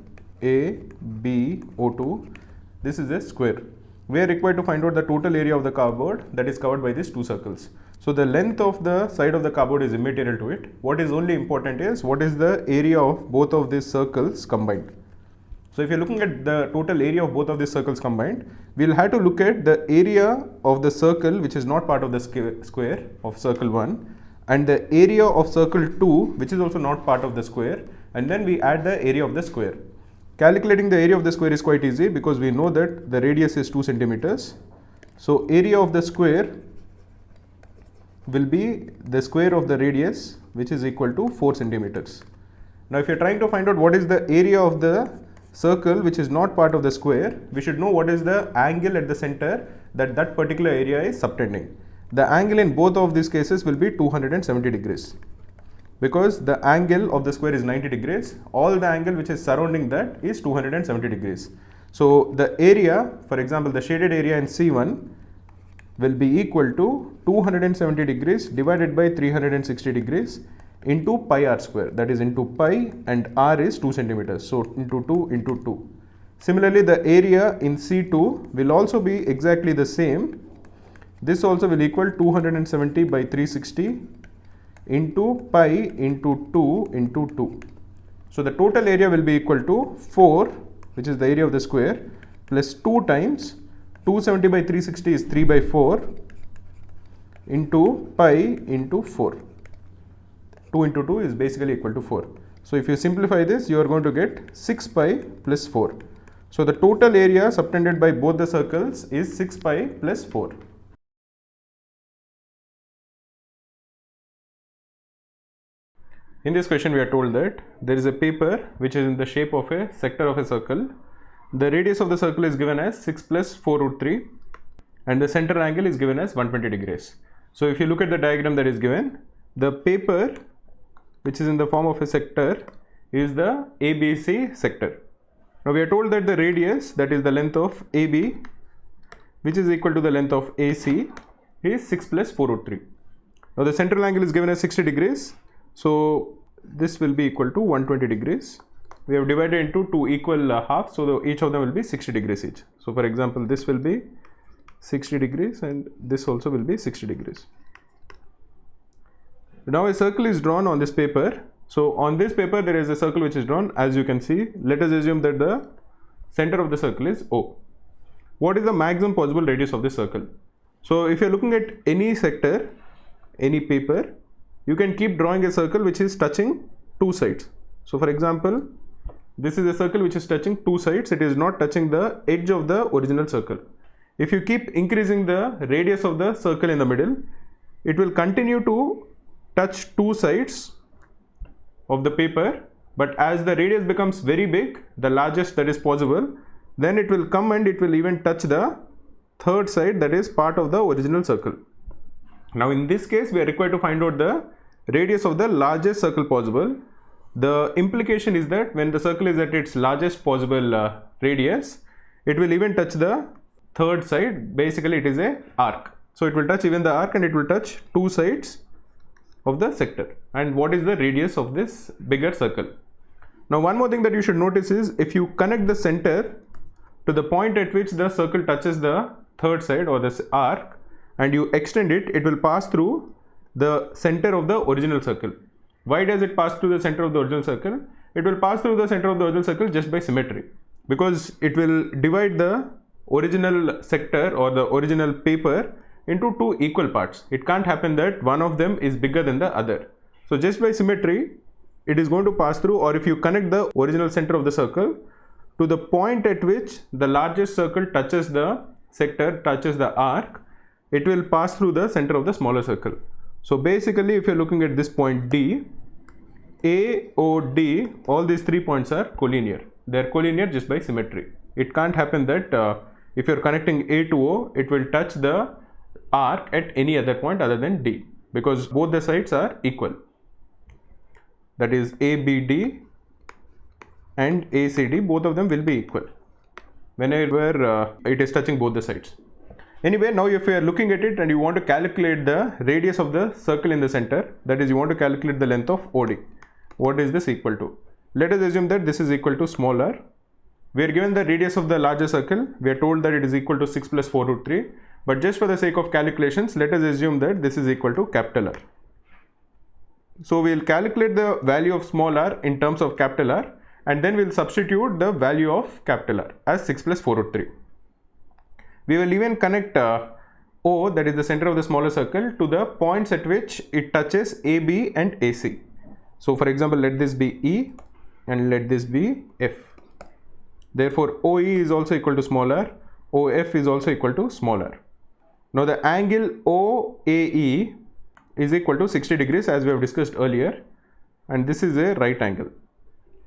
A, B, O2. This is a square. We are required to find out the total area of the cardboard that is covered by these two circles. So the length of the side of the cardboard is immaterial to it. What is only important is what is the area of both of these circles combined. So if you are looking at the total area of both of these circles combined, we will have to look at the area of the circle which is not part of the square of circle 1, and the area of circle 2 which is also not part of the square, and then we add the area of the square. Calculating the area of the square is quite easy because we know that the radius is 2 centimeters. So area of the square will be the square of the radius, which is equal to 4 centimeters. Now if you are trying to find out what is the area of the circle which is not part of the square, we should know what is the angle at the center that particular area is subtending. The angle in both of these cases will be 270 degrees. Because the angle of the square is 90 degrees, all the angle which is surrounding that is 270 degrees. So the area, for example, the shaded area in C1 will be equal to 270 degrees divided by 360 degrees into pi r square, that is into pi, and r is 2 centimeters, so into 2 into 2. Similarly, the area in C2 will also be exactly the same. This also will equal 270 by 360 into pi into 2 into 2. So the total area will be equal to 4, which is the area of the square, plus 2 times 270 by 360 is 3 by 4 into pi into 4. 2 into 2 is basically equal to 4. So if you simplify this, you are going to get 6 pi plus 4. So the total area subtended by both the circles is 6 pi plus 4. In this question, we are told that there is a paper which is in the shape of a sector of a circle. The radius of the circle is given as 6 plus 4 root 3, and the center angle is given as 120 degrees. So if you look at the diagram that is given, the paper which is in the form of a sector is the ABC sector. Now we are told that the radius, that is the length of AB, which is equal to the length of AC, is 6 plus 4 root 3. Now the central angle is given as 60 degrees. So this will be equal to 120 degrees. We have divided into two equal halves, so each of them will be 60 degrees each. So for example, this will be 60 degrees and this also will be 60 degrees. Now a circle is drawn on this paper. So on this paper there is a circle which is drawn, as you can see. Let us assume that the center of the circle is O. What is the maximum possible radius of this circle? So if you are looking at any sector, any paper, you can keep drawing a circle which is touching two sides. So for example, this is a circle which is touching two sides. It is not touching the edge of the original circle. If you keep increasing the radius of the circle in the middle, it will continue to touch two sides of the paper, but as the radius becomes very big, the largest that is possible, then it will come and it will even touch the third side that is part of the original circle. Now in this case we are required to find out the radius of the largest circle possible. The implication is that when the circle is at its largest possible radius, it will even touch the third side. Basically it is a arc, so it will touch even the arc and it will touch two sides of the sector. And what is the radius of this bigger circle? Now one more thing that you should notice is, if you connect the center to the point at which the circle touches the third side or this arc and you extend it, it will pass through the center of the original circle. Why does it pass through the center of the original circle? It will pass through the center of the original circle just by symmetry, because it will divide the original sector or the original paper into two equal parts. It can't happen that one of them is bigger than the other. So just by symmetry, it is going to pass through, or if you connect the original center of the circle to the point at which the largest circle touches the sector, touches the arc, it will pass through the center of the smaller circle. So basically, if you're looking at this point D, A, O, D, all these 3 points are collinear. They're collinear just by symmetry. It can't happen that if you're connecting A to O, it will touch the arc at any other point other than D, because both the sides are equal. That is ABD and ACD, both of them will be equal whenever it is touching both the sides. Anyway, now if you are looking at it and you want to calculate the radius of the circle in the center, that is, you want to calculate the length of OD. What is this equal to? Let us assume that this is equal to small r. We are given the radius of the larger circle. We are told that it is equal to 6 plus 4 root 3. But just for the sake of calculations, let us assume that this is equal to capital R. So we will calculate the value of small r in terms of capital R, and then we will substitute the value of capital R as 6 plus 4 root 3. We will even connect O, that is the center of the smaller circle, to the points at which it touches AB and AC. So for example, let this be E and let this be F. Therefore OE is also equal to small r, OF is also equal to small r. Now the angle OAE is equal to 60 degrees, as we have discussed earlier, and this is a right angle.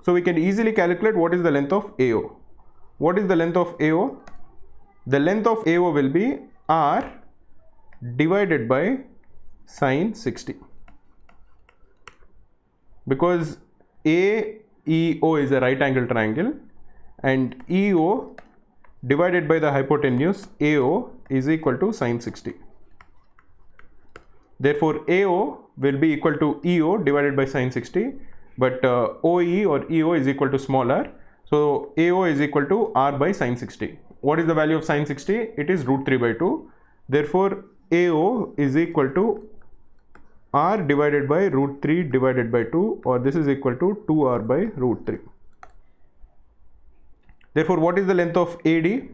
So we can easily calculate what is the length of AO. What is the length of AO? The length of AO will be R divided by sine 60, because AEO is a right angle triangle and EO divided by the hypotenuse AO is equal to sine 60. Therefore AO will be equal to EO divided by sine 60, but OE or EO is equal to small r. So AO is equal to R by sine 60. What is the value of sine 60? It is root 3 by 2. Therefore AO is equal to R divided by root 3 divided by 2, or this is equal to 2R by root 3. Therefore what is the length of AD?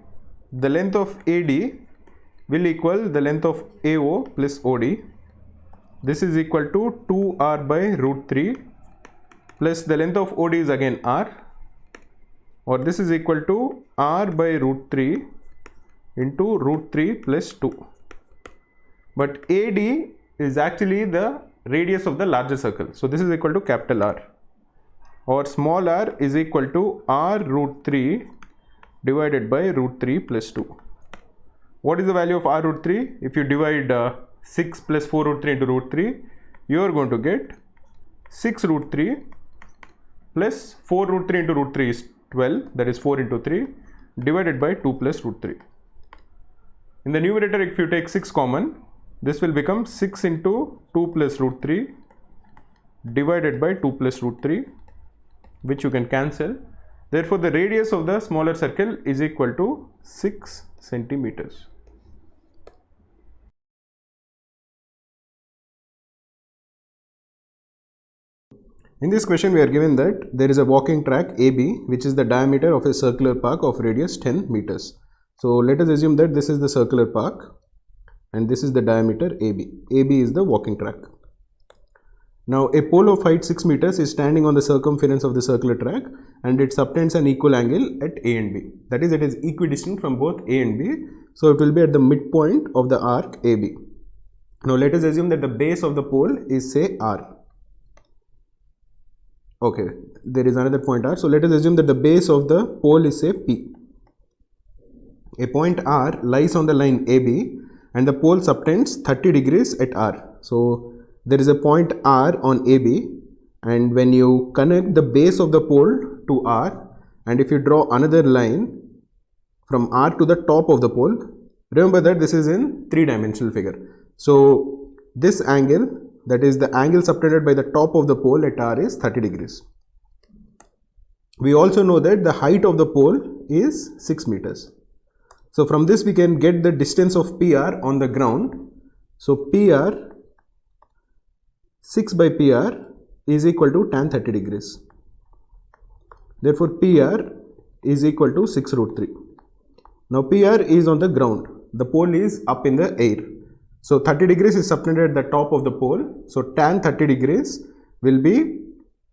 The length of AD will equal the length of AO plus OD. This is equal to 2R by root 3 plus the length of OD is again R, or this is equal to R by root 3 into root 3 plus 2. But AD is actually the radius of the larger circle. So this is equal to capital R, or small r is equal to R root 3 divided by root 3 plus 2. What is the value of R root 3? If you divide 6 plus 4 root 3 into root 3, you are going to get 6 root 3 plus 4 root 3 into root 3 is 12, that is 4 into 3, divided by 2 plus root 3. In the numerator, if you take 6 common, this will become 6 into 2 plus root 3 divided by 2 plus root 3, which you can cancel. Therefore, the radius of the smaller circle is equal to 6 centimeters. In this question, we are given that there is a walking track AB, which is the diameter of a circular park of radius 10 meters. So let us assume that this is the circular park and this is the diameter AB. AB is the walking track. Now a pole of height 6 meters is standing on the circumference of the circular track and it subtends an equal angle at A and B. That is, it is equidistant from both A and B. So it will be at the midpoint of the arc AB. Now let us assume that the base of the pole is, say, R. Okay, there is another point R. So let us assume that the base of the pole is, say, P. A point R lies on the line AB and the pole subtends 30 degrees at R. So there is a point R on AB, and when you connect the base of the pole to R, and if you draw another line from R to the top of the pole, remember that this is in 3-dimensional figure. So this angle, that is the angle subtended by the top of the pole at R, is 30 degrees. We also know that the height of the pole is 6 meters. So from this we can get the distance of PR on the ground. So PR, 6 by PR is equal to tan 30 degrees. Therefore PR is equal to 6 root 3. Now PR is on the ground. The pole is up in the air. So 30 degrees is subtended at the top of the pole. So tan 30 degrees will be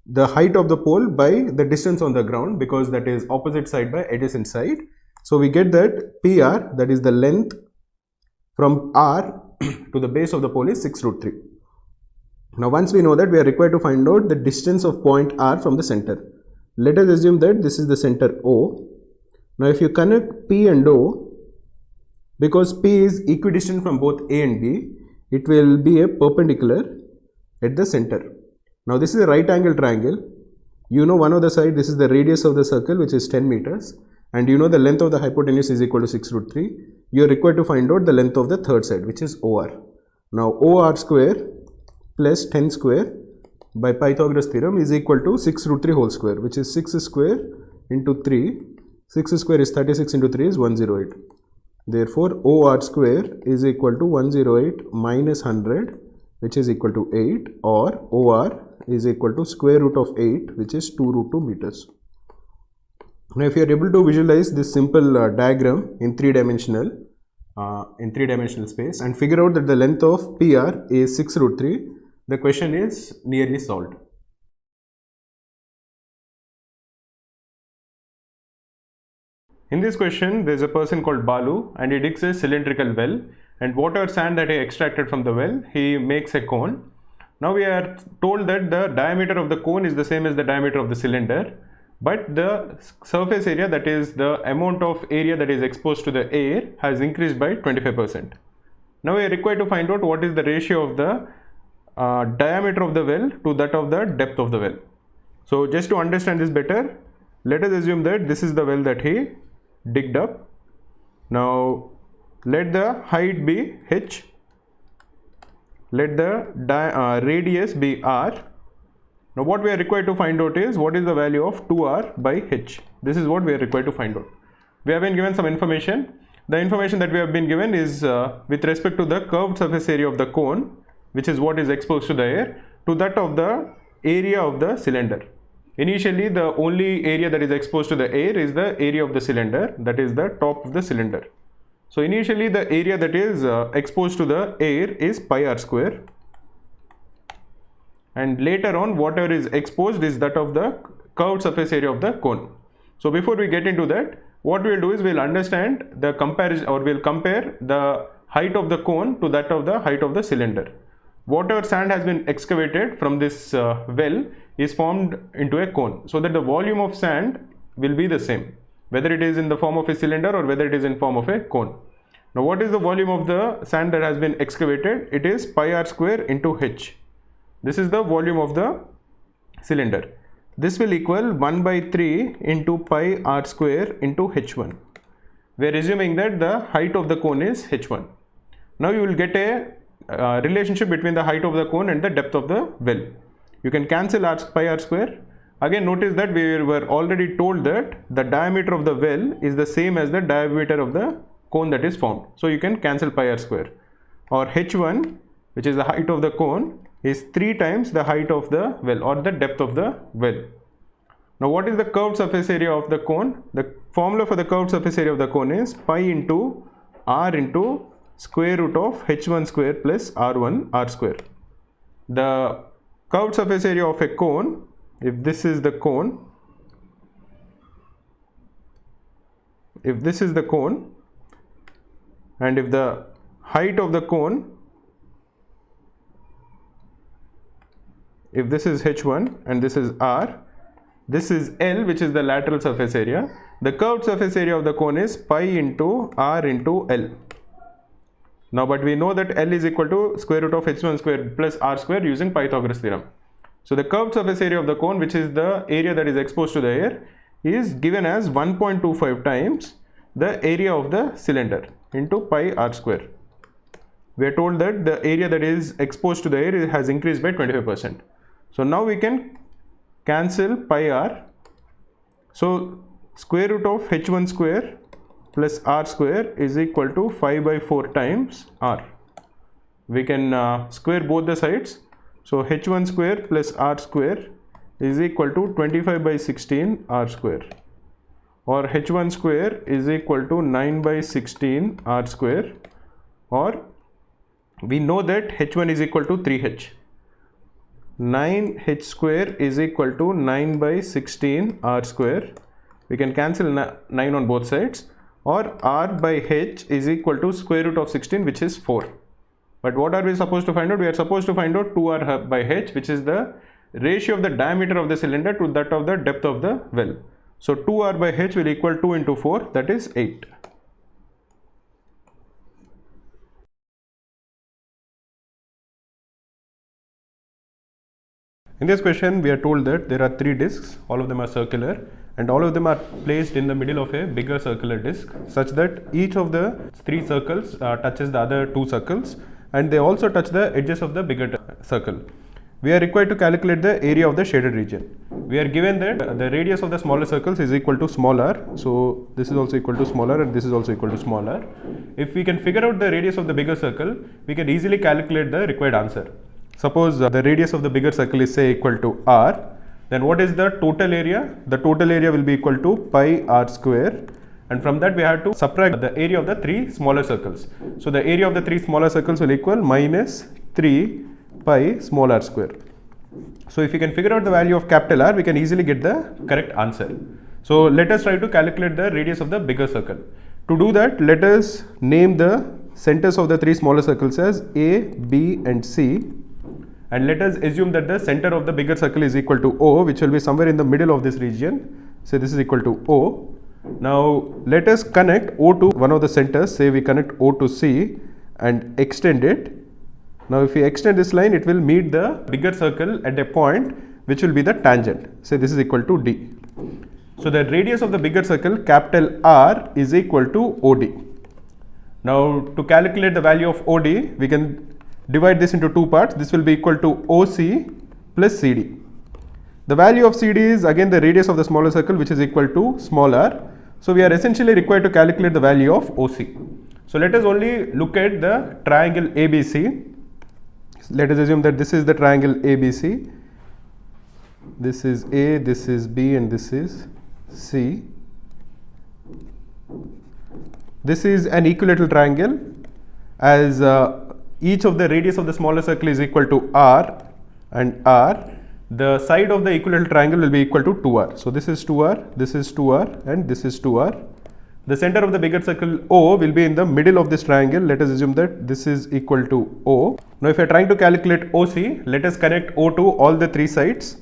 the height of the pole by the distance on the ground, because that is opposite side by adjacent side. So we get that PR, that is the length from R to the base of the pole, is 6 root 3. Now once we know that, we are required to find out the distance of point R from the center. Let us assume that this is the center O. Now if you connect P and O, because P is equidistant from both A and B, it will be a perpendicular at the center. Now this is a right angle triangle. You know one of the side, this is the radius of the circle, which is 10 meters. And you know the length of the hypotenuse is equal to 6 root 3. You are required to find out the length of the third side, which is OR. Now OR square plus 10 square by Pythagoras theorem is equal to 6 root 3 whole square, which is 6 square into 3. 6 square is 36 into 3 is 108. Therefore OR square is equal to 108 minus 100, which is equal to 8, or OR is equal to square root of 8, which is 2 root 2 meters. Now if you are able to visualize this simple diagram in three-dimensional space and figure out that the length of PR is 6 root 3, the question is nearly solved. In this question, there is a person called Balu and he digs a cylindrical well, and whatever sand that he extracted from the well, he makes a cone. Now we are told that the diameter of the cone is the same as the diameter of the cylinder, but the surface area, that is the amount of area that is exposed to the air, has increased by 25%. Now we are required to find out what is the ratio of the diameter of the well to that of the depth of the well. So just to understand this better, let us assume that this is the well that he digged up. Now let the height be h, let the radius be r. Now what we are required to find out is what is the value of 2r by h. This is what we are required to find out. We have been given some information. The information that we have been given is with respect to the curved surface area of the cone, which is what is exposed to the air, to that of the area of the cylinder. Initially, the only area that is exposed to the air is the area of the cylinder, that is the top of the cylinder. So initially the area that is exposed to the air is pi r square, and later on whatever is exposed is that of the curved surface area of the cone. So before we get into that, what we will do is we will understand the comparison, or we will compare the height of the cone to that of the height of the cylinder. Whatever sand has been excavated from this well is formed into a cone, so that the volume of sand will be the same, whether it is in the form of a cylinder or whether it is in form of a cone. Now what is the volume of the sand that has been excavated? It is pi r square into h. This is the volume of the cylinder. this will equal 1 by 3 into pi r square into h1. We are assuming that the height of the cone is h1. Now you will get a relationship between the height of the cone and the depth of the well. You can cancel pi r square. Again, notice that we were already told that the diameter of the well is the same as the diameter of the cone that is found. So you can cancel pi r square. Or h1, which is the height of the cone, is 3 times the height of the well or the depth of the well. Now what is the curved surface area of the cone? The formula for the curved surface area of the cone is pi into r into square root of h1 square plus r1 r square. The curved surface area of a cone, if this is the cone, and if the height of the cone, if this is h1 and this is r, this is L, which is the lateral surface area. The curved surface area of the cone is pi into r into L. Now, but we know that L is equal to square root of h1 square plus r square using Pythagoras theorem. So the curved surface area of the cone, which is the area that is exposed to the air, is given as 1.25 times the area of the cylinder into pi r square. We are told that the area that is exposed to the air has increased by 25%. So now we can cancel pi r. So square root of h1 square plus r square is equal to 5 by 4 times r. We can square both the sides. So h1 square plus r square is equal to 25 by 16 r square, or h1 square is equal to 9 by 16 r square, or we know that h1 is equal to 3h. 9h square is equal to 9 by 16 r square. We can cancel 9 on both sides, or r by h is equal to square root of 16, which is 4. But what are we supposed to find out? We are supposed to find out 2r by h, which is the ratio of the diameter of the cylinder to that of the depth of the well. So 2r by h will equal 2 into 4, that is 8. In this question, we are told that there are 3 discs, all of them are circular, and all of them are placed in the middle of a bigger circular disc, such that each of the 3 circles touches the other 2 circles, and they also touch the edges of the bigger circle. We are required to calculate the area of the shaded region. We are given that the radius of the smaller circles is equal to small r, so this is also equal to small r and this is also equal to small r. If we can figure out the radius of the bigger circle, we can easily calculate the required answer. Suppose the radius of the bigger circle is say equal to r, then what is the total area? The total area will be equal to pi r square, and from that we have to subtract the area of the 3 smaller circles. So the area of the 3 smaller circles will equal minus 3 pi small r square. So if you can figure out the value of capital R, we can easily get the correct answer. So let us try to calculate the radius of the bigger circle. To do that, let us name the centers of the 3 smaller circles as A, B and C, and let us assume that the center of the bigger circle is equal to O, which will be somewhere in the middle of this region. Say this is equal to O. Now let us connect O to one of the centers, say we connect O to C and extend it. Now if we extend this line, it will meet the bigger circle at a point which will be the tangent. Say this is equal to D. So the radius of the bigger circle, capital R, is equal to OD. Now to calculate the value of OD, we can divide this into 2 parts. This will be equal to OC plus CD. The value of CD is again the radius of the smaller circle, which is equal to small r. So we are essentially required to calculate the value of OC. So let us only look at the triangle ABC. Let us assume that this is the triangle ABC. This is A, this is B and this is C. This is an equilateral triangle, as each of the radius of the smaller circle is equal to r and r. The side of the equilateral triangle will be equal to 2r. So this is 2r, this is 2r and this is 2r. The center of the bigger circle O will be in the middle of this triangle. Let us assume that this is equal to O. Now if you are trying to calculate OC, let us connect O to all the 3 sides.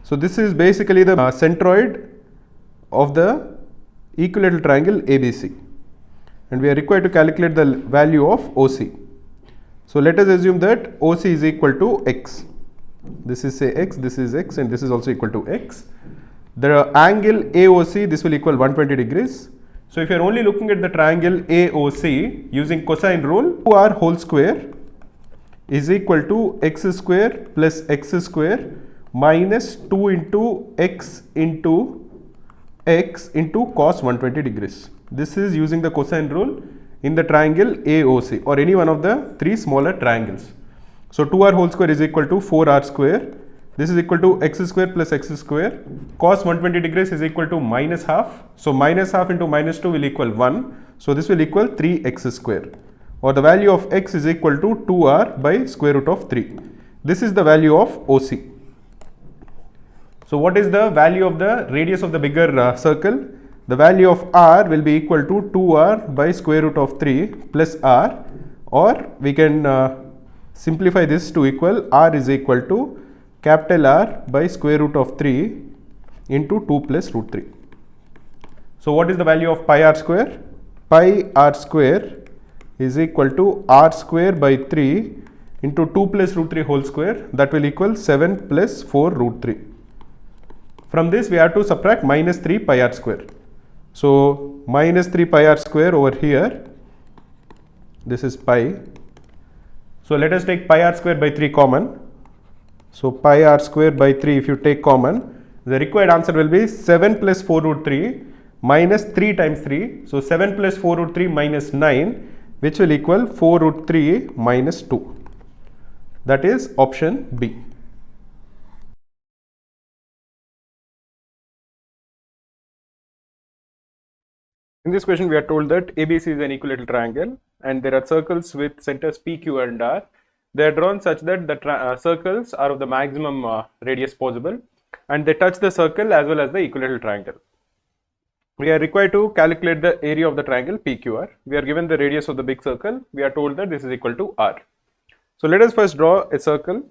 So this is basically the centroid of the equilateral triangle ABC, and we are required to calculate the value of OC. So let us assume that OC is equal to x. This is say x, this is x, and this is also equal to x. The angle AOC, this will equal 120 degrees. So if you are only looking at the triangle AOC using cosine rule, 2r whole square is equal to x square plus x square minus 2 into x into cos 120 degrees. This is using the cosine rule in the triangle AOC or any one of the three smaller triangles. So 2r whole square is equal to 4r square. This is equal to x square plus x square. Cos 120 degrees is equal to minus half. So minus half into minus 2 will equal 1. So this will equal 3x square. Or the value of x is equal to 2r by square root of 3. This is the value of OC. So what is the value of the radius of the bigger circle? The value of r will be equal to 2r by square root of 3 plus r, or we can simplify this to equal r is equal to capital R by square root of 3 into 2 plus root 3. So what is the value of pi r square? Pi r square is equal to r square by 3 into 2 plus root 3 whole square, that will equal 7 plus 4 root 3. From this we have to subtract minus 3 pi r square. So minus 3 pi r square over here, this is pi. So let us take pi r square by 3 common. So pi r square by 3 if you take common, the required answer will be 7 plus 4 root 3 minus 3 times 3. So 7 plus 4 root 3 minus 9, which will equal 4 root 3 minus 2. That is option B. In this question we are told that ABC is an equilateral triangle and there are circles with centers P, Q and R. They are drawn such that the circles are of the maximum radius possible and they touch the circle as well as the equilateral triangle. We are required to calculate the area of the triangle PQR. We are given the radius of the big circle. We are told that this is equal to R. So let us first draw a circle.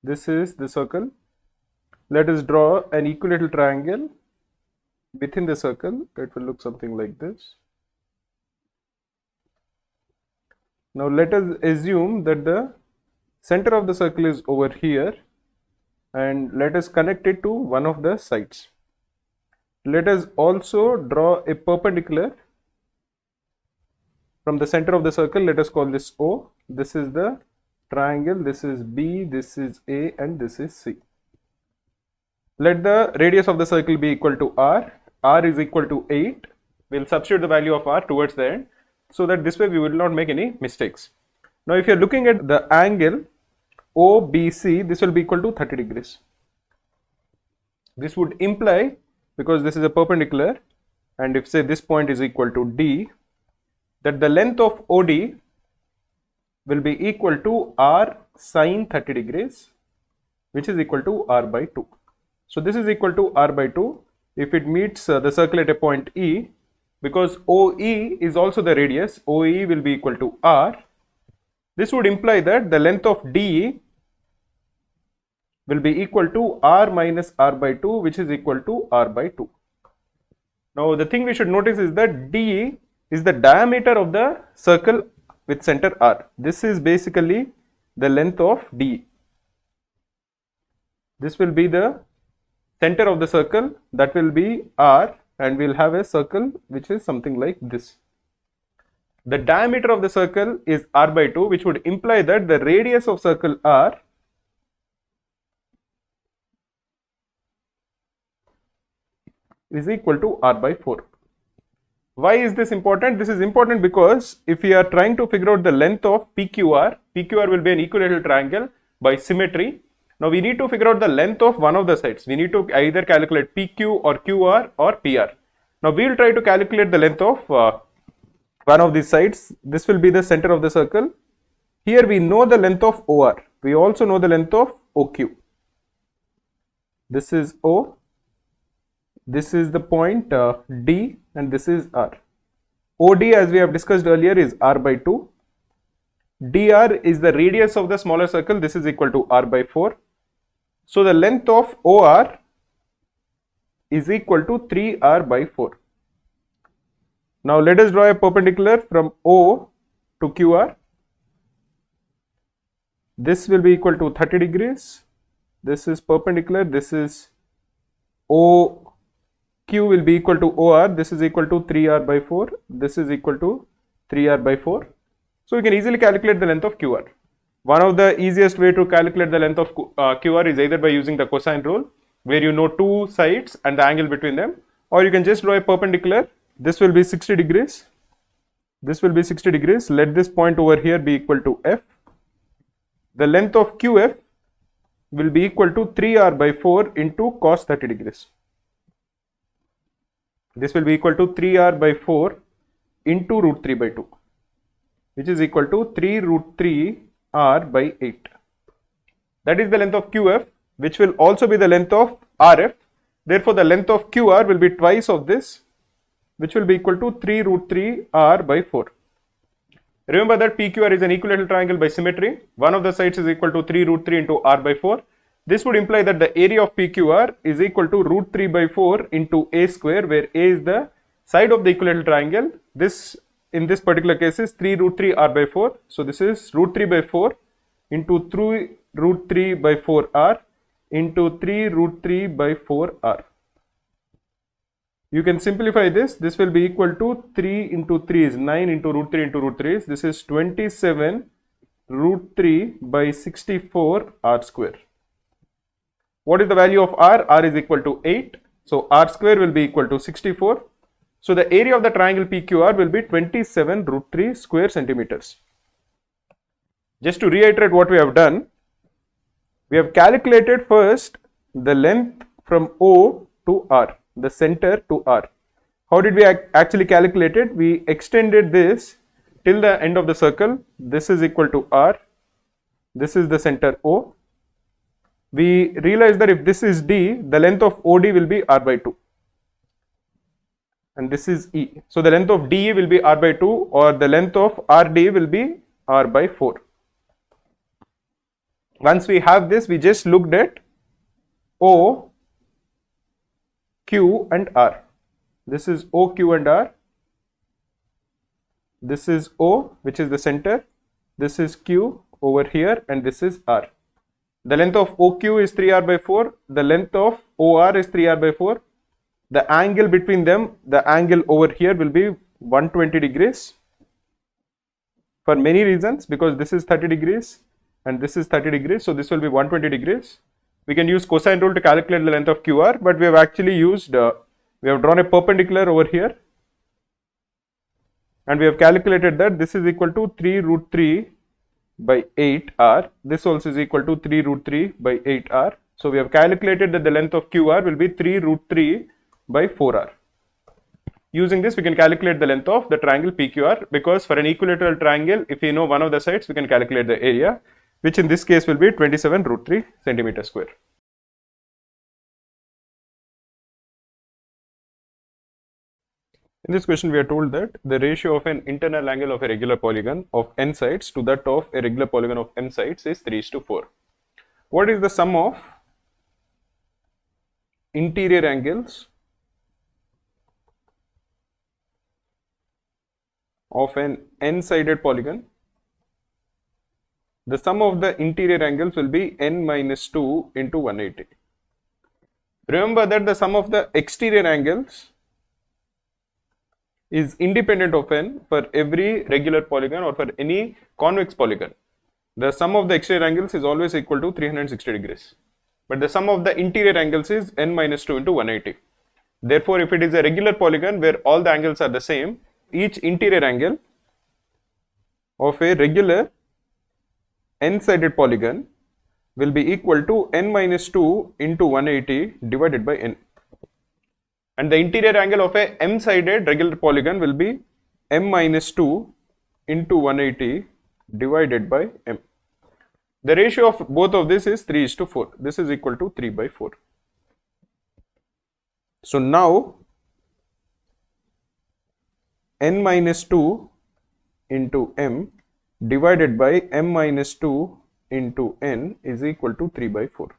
This is the circle. Let us draw an equilateral triangle within the circle. It will look something like this. Now let us assume that the center of the circle is over here and let us connect it to one of the sides. Let us also draw a perpendicular from the center of the circle. Let us call this O. This is the triangle, this is B, this is A and this is C. Let the radius of the circle be equal to R. R is equal to 8. We will substitute the value of R towards the end, so that this way we will not make any mistakes. Now if you are looking at the angle OBC, this will be equal to 30 degrees. This would imply, because this is a perpendicular and if say this point is equal to D, that the length of OD will be equal to R sine 30 degrees, which is equal to R by 2. So this is equal to R by 2 if it meets the circle at a point E. Because OE is also the radius, OE will be equal to R. This would imply that the length of DE will be equal to R minus R by 2, which is equal to R by 2. Now the thing we should notice is that DE is the diameter of the circle with center R. This is basically the length of DE. This will be the center of the circle, that will be R, and we will have a circle which is something like this. The diameter of the circle is R by 2, which would imply that the radius of circle R is equal to R by 4. Why is this important? This is important because if we are trying to figure out the length of PQR, PQR will be an equilateral triangle by symmetry. Now we need to figure out the length of one of the sides. We need to either calculate PQ or QR or PR. Now we will try to calculate the length of one of these sides. This will be the center of the circle. Here we know the length of OR. We also know the length of OQ. This is O. This is the point D and this is R. OD, as we have discussed earlier, is R by 2. DR is the radius of the smaller circle. This is equal to R by 4. So the length of OR is equal to 3R by 4. Now let us draw a perpendicular from O to QR. This will be equal to 30 degrees. This is perpendicular. This is OQ will be equal to OR. This is equal to 3R by 4. This is equal to 3R by 4. So we can easily calculate the length of QR. One of the easiest way to calculate the length of QR is either by using the cosine rule, where you know two sides and the angle between them, or you can just draw a perpendicular. This will be 60 degrees. This will be 60 degrees. Let this point over here be equal to F. The length of QF will be equal to 3R by 4 into cos 30 degrees. This will be equal to 3R by 4 into root 3 by 2, which is equal to 3 root 3 R by 8. That is the length of QF, which will also be the length of RF. Therefore, the length of QR will be twice of this, which will be equal to 3 root 3 R by 4. Remember that PQR is an equilateral triangle by symmetry. One of the sides is equal to 3 root 3 into R by 4. This would imply that the area of PQR is equal to root 3 by 4 into A square, where A is the side of the equilateral triangle. This, in this particular case, is 3 root 3 R by 4. So this is root 3 by 4 into 3 root 3 by 4 R into 3 root 3 by 4 R. You can simplify this. This will be equal to 3 into 3 is 9 into root 3 into root 3. This is 27 root 3 by 64 R square. What is the value of R? R is equal to 8. So R square will be equal to 64. So the area of the triangle PQR will be 27 root 3 square centimeters. Just to reiterate what we have done, we have calculated first the length from O to R, the center to R. How did we actually calculate it? We extended this till the end of the circle. This is equal to R. This is the center O. We realized that if this is D, the length of OD will be R by 2. And this is E. So the length of DE will be R by 2, or the length of RD will be R by 4. Once we have this, we just looked at O, Q and R. This is O, Q and R. This is O, which is the center. This is Q over here, and this is R. The length of OQ is 3R by 4. The length of OR is 3R by 4. The angle between them, the angle over here will be 120 degrees for many reasons, because this is 30 degrees and this is 30 degrees. So this will be 120 degrees. We can use cosine rule to calculate the length of QR, but we have actually used, we have drawn a perpendicular over here, and we have calculated that this is equal to 3 root 3 by 8R. This also is equal to 3 root 3 by 8R. So we have calculated that the length of QR will be 3 root 3 by 4R. Using this, we can calculate the length of the triangle PQR, because for an equilateral triangle, if we know one of the sides, we can calculate the area, which in this case will be 27 root 3 centimeter square. In this question, we are told that the ratio of an internal angle of a regular polygon of n sides to that of a regular polygon of m sides is 3:4. What is the sum of interior angles of an n-sided polygon? The sum of the interior angles will be n minus 2 into 180. Remember that the sum of the exterior angles is independent of n for every regular polygon or for any convex polygon. The sum of the exterior angles is always equal to 360 degrees. But the sum of the interior angles is n minus 2 into 180. Therefore, if it is a regular polygon where all the angles are the same, each interior angle of a regular n-sided polygon will be equal to n minus 2 into 180 divided by n. And the interior angle of a m-sided regular polygon will be m minus 2 into 180 divided by m. The ratio of both of this is 3:4. This is equal to 3/4. So now n minus 2 into m divided by m minus 2 into n is equal to 3/4.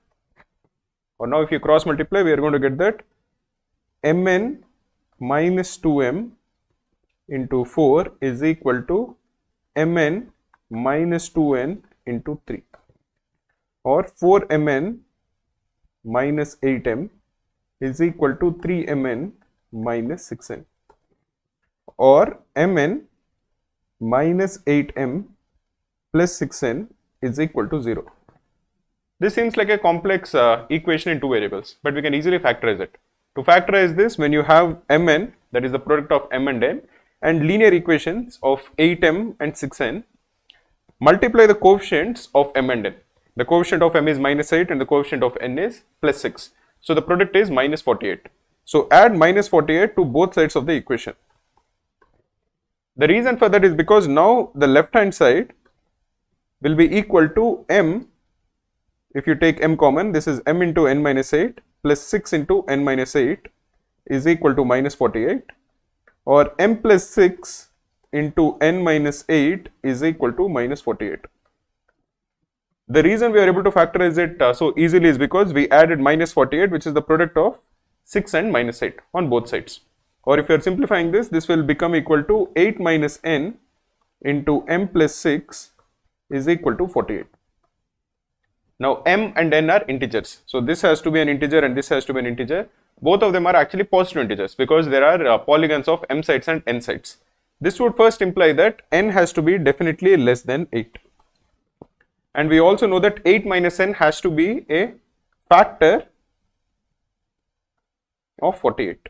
Or now if you cross multiply, we are going to get that mn minus 2m into 4 is equal to mn minus 2n into 3. or 4mn minus 8m is equal to 3mn minus 6n, or mn minus 8m plus 6n is equal to 0. This seems like a complex equation in two variables, but we can easily factorize it. To factorize this, when you have mn, that is the product of m and n, and linear equations of 8m and 6n, multiply the coefficients of m and n. The coefficient of m is minus 8 and the coefficient of n is plus 6. So the product is minus 48. So add minus 48 to both sides of the equation. The reason for that is because now the left hand side will be equal to m. If you take m common, this is m into n minus 8 plus 6 into n minus 8 is equal to minus 48, or m plus 6 into n minus 8 is equal to minus 48. The reason we are able to factorize it so easily is because we added minus 48, which is the product of 6 and minus 8 on both sides. Or if you are simplifying this, this will become equal to 8 minus n into m plus 6 is equal to 48. Now m and n are integers, so this has to be an integer and this has to be an integer. Both of them are actually positive integers because there are polygons of m sides and n sides. This would first imply that n has to be definitely less than 8. And we also know that 8 minus n has to be a factor of 48.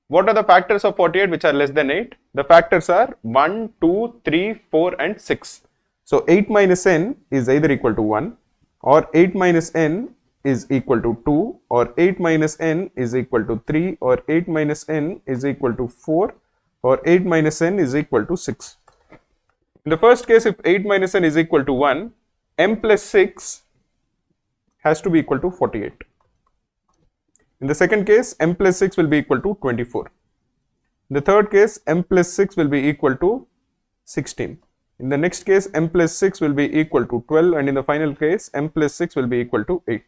What are the factors of 48 which are less than 8? The factors are 1, 2, 3, 4 and 6. So 8 minus n is either equal to 1, or 8 minus n is equal to 2, or 8 minus n is equal to 3, or 8 minus n is equal to 4, or 8 minus n is equal to 6. In the first case, if 8 minus n is equal to 1, m plus 6 has to be equal to 48. In the second case, m plus 6 will be equal to 24. In the third case, m plus 6 will be equal to 16. In the next case, m plus 6 will be equal to 12, and in the final case, m plus 6 will be equal to 8.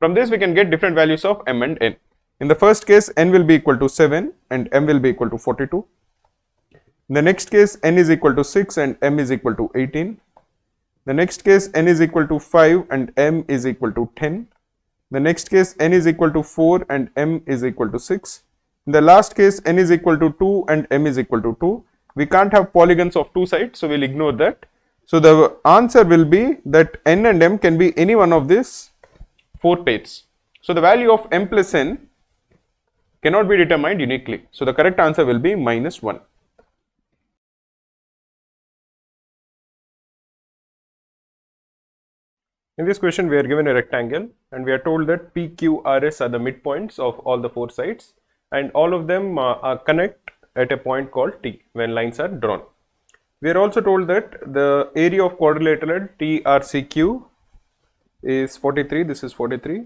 From this, we can get different values of m and n. In the first case, n will be equal to 7 and m will be equal to 42. In the next case, n is equal to 6 and m is equal to 18. The next case, n is equal to 5 and m is equal to 10. The next case, n is equal to 4 and m is equal to 6. In the last case, n is equal to 2 and m is equal to 2. We can't have polygons of two sides, so we'll ignore that. So the answer will be that n and m can be any one of these four pairs. So the value of m plus n cannot be determined uniquely. So the correct answer will be minus 1. In this question, we are given a rectangle and we are told that P, Q, R, S are the midpoints of all the four sides, and all of them connect at a point called T when lines are drawn. We are also told that the area of quadrilateral TRCQ is 43, this is 43,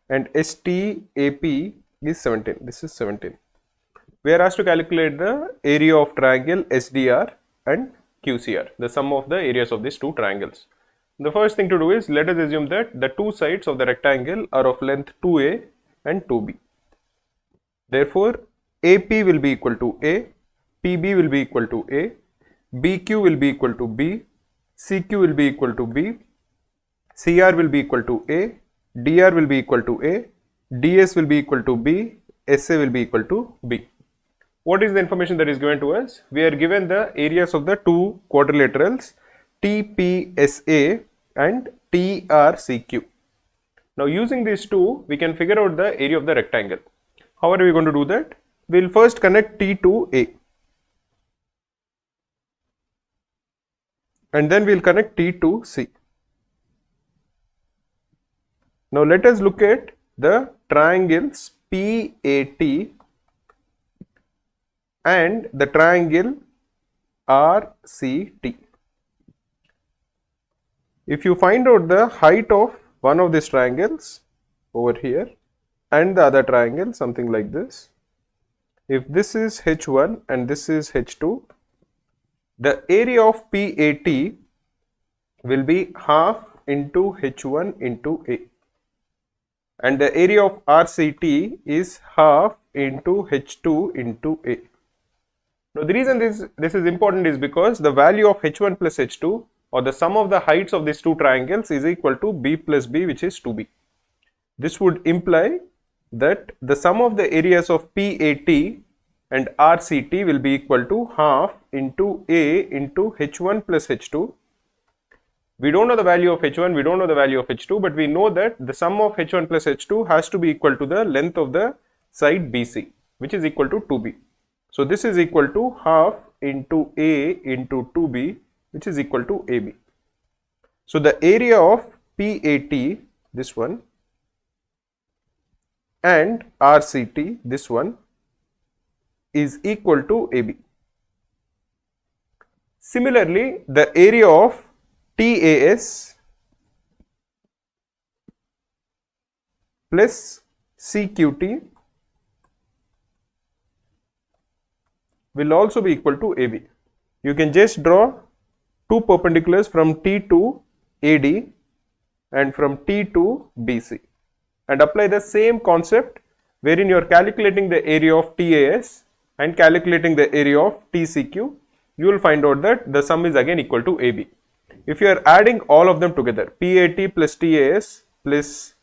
and STAP is 17, this is 17. We are asked to calculate the area of triangle SDR and QCR, the sum of the areas of these two triangles. The first thing to do is, let us assume that the two sides of the rectangle are of length 2A and 2B. Therefore, AP will be equal to A, PB will be equal to A, BQ will be equal to B, CQ will be equal to B, CR will be equal to A, DR will be equal to A, DS will be equal to B, SA will be equal to B. What is the information that is given to us? We are given the areas of the two quadrilaterals TPSA and TRCQ. Now using these two, we can figure out the area of the rectangle. How are we going to do that? We will first connect T to A, and then we will connect T to C. Now let us look at the triangles PAT and the triangle RCT. If you find out the height of one of these triangles over here and the other triangle, something like this, if this is H1 and this is H2, the area of PAT will be half into H1 into A, and the area of RCT is half into H2 into A. Now the reason this is important is because the value of H1 plus H2 or the sum of the heights of these two triangles is equal to b plus b, which is 2b. This would imply that the sum of the areas of PAT and RCT will be equal to half into A into H1 plus H2. We don't know the value of H1, we don't know the value of H2, but we know that the sum of H1 plus H2 has to be equal to the length of the side BC, which is equal to 2b. So this is equal to half into A into 2b, which is equal to AB. So the area of PAT, this one, and RCT, this one, is equal to AB. Similarly, the area of TAS plus CQT will also be equal to AB. You can just draw two perpendiculars from T to AD and from T to BC and apply the same concept wherein you are calculating the area of TAS and calculating the area of TCQ. You will find out that the sum is again equal to AB. If you are adding all of them together, PAT plus TAS plus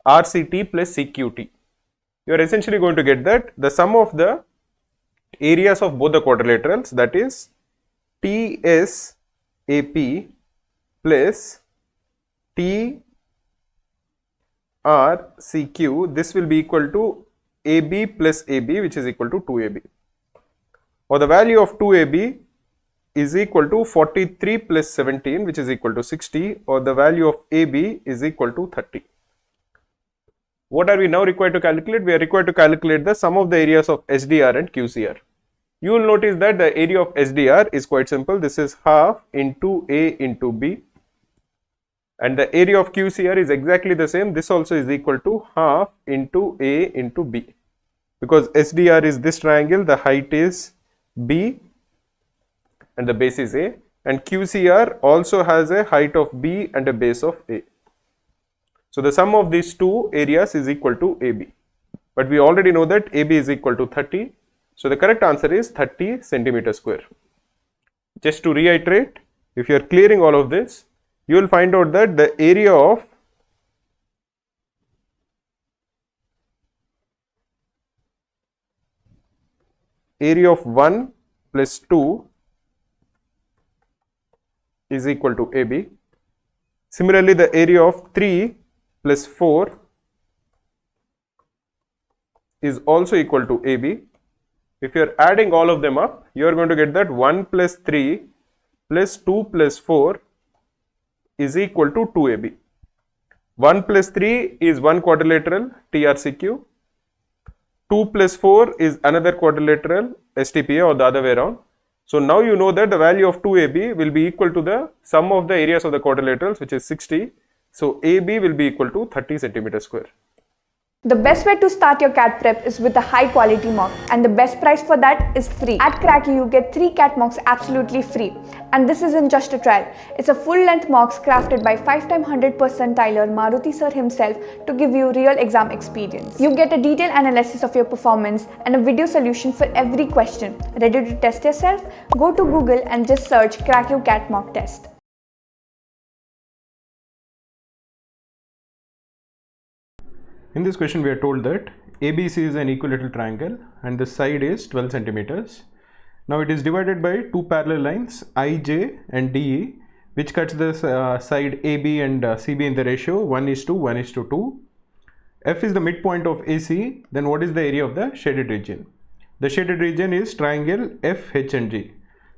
RCT plus CQT, you are essentially going to get that the sum of the areas of both the quadrilaterals, that is TSAP plus TRCQ, this will be equal to AB plus AB, which is equal to 2AB, or the value of 2AB is equal to 43 plus 17, which is equal to 60, or the value of AB is equal to 30. What are we now required to calculate? We are required to calculate the sum of the areas of SDR and QCR. You will notice that the area of SDR is quite simple. This is half into A into B, and the area of QCR is exactly the same. This also is equal to half into A into B, because SDR is this triangle, the height is B and the base is A, and QCR also has a height of B and a base of A. So the sum of these two areas is equal to AB, but we already know that AB is equal to 30. So the correct answer is 30 centimeter square. Just to reiterate, if you are clearing all of this, you will find out that the area of area of 1 plus 2 is equal to AB. Similarly, the area of 3 plus 4 is also equal to AB. If you are adding all of them up, you are going to get that 1 plus 3 plus 2 plus 4 is equal to 2AB. 1 plus 3 is one quadrilateral TRCQ. 2 plus 4 is another quadrilateral STPA, or the other way around. So now you know that the value of 2AB will be equal to the sum of the areas of the quadrilaterals, which is 60. So AB will be equal to 30 centimeter square. The best way to start your CAT prep is with a high quality mock, and the best price for that is free. At Cracku, you get 3 CAT mocks absolutely free. And this isn't just a trial, it's a full length mocks crafted by 5-time 100 percentiler Maruti Sir himself to give you real exam experience. You get a detailed analysis of your performance and a video solution for every question. Ready to test yourself? Go to Google and just search Cracku CAT mock test. In this question, we are told that ABC is an equilateral triangle and the side is 12 centimeters. Now it is divided by two parallel lines IJ and DE, which cuts the side AB and CB in the ratio 1:1:2. F is the midpoint of AC. Then what is the area of the shaded region? The shaded region is triangle FHNG.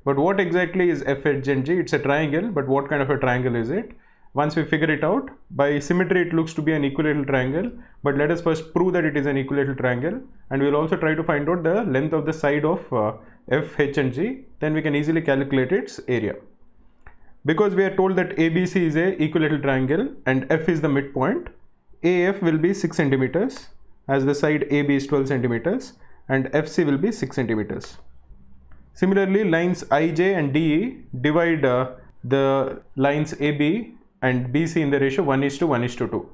But what exactly is FHNG? It's a triangle, but what kind of a triangle is it? Once we figure it out, by symmetry it looks to be an equilateral triangle, but let us first prove that it is an equilateral triangle, and we will also try to find out the length of the side of F, H and G. Then we can easily calculate its area. Because we are told that ABC is a equilateral triangle and F is the midpoint, AF will be 6 centimeters as the side AB is 12 centimeters and FC will be 6 centimeters. Similarly, lines IJ and DE divide the lines AB and BC in the ratio 1:1:2.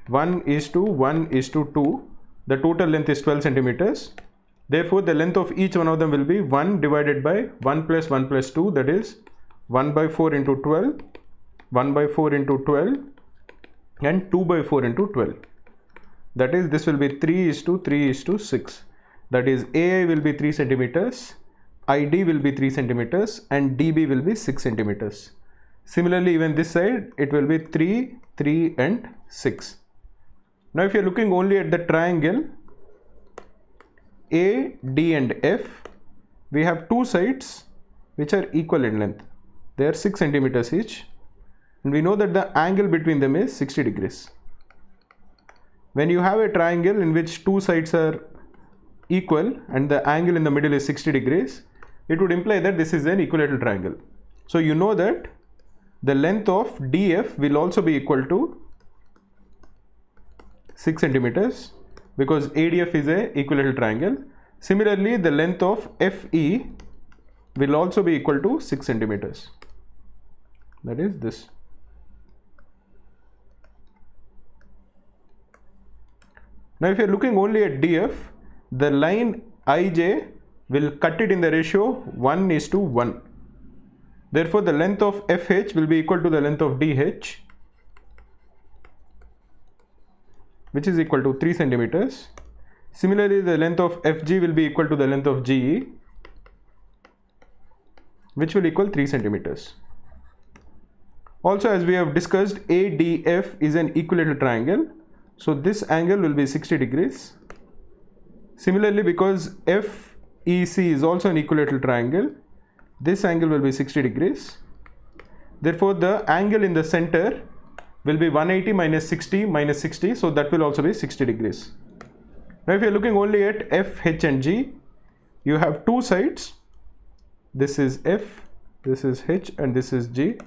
1:1:2. The total length is 12 centimeters. Therefore, the length of each one of them will be 1 divided by 1 plus 1 plus 2, that is 1/4 into 12 1 by 4 into 12 and 2 by 4 into 12. That is, this will be 3:3:6. That is, AI will be 3 centimeters, ID will be 3 centimeters, and DB will be 6 centimeters. Similarly, even this side, it will be 3, 3 and 6. Now, if you are looking only at the triangle A, D and F, we have two sides which are equal in length. They are 6 centimeters each, and we know that the angle between them is 60 degrees. When you have a triangle in which two sides are equal and the angle in the middle is 60 degrees, it would imply that this is an equilateral triangle. So you know that the length of DF will also be equal to 6 centimeters because ADF is a equilateral triangle. Similarly, the length of FE will also be equal to 6 centimeters. That is this. Now, if you are looking only at DF, the line IJ will cut it in the ratio 1:1. Therefore, the length of FH will be equal to the length of DH, which is equal to 3 centimeters. Similarly, the length of FG will be equal to the length of GE, which will equal 3 centimeters. Also, as we have discussed, ADF is an equilateral triangle. So this angle will be 60 degrees. Similarly, because FEC is also an equilateral triangle, this angle will be 60 degrees. Therefore, the angle in the center will be 180 minus 60 minus 60. So that will also be 60 degrees. Now, if you are looking only at F, H and G, you have two sides. This is F, this is H and this is G.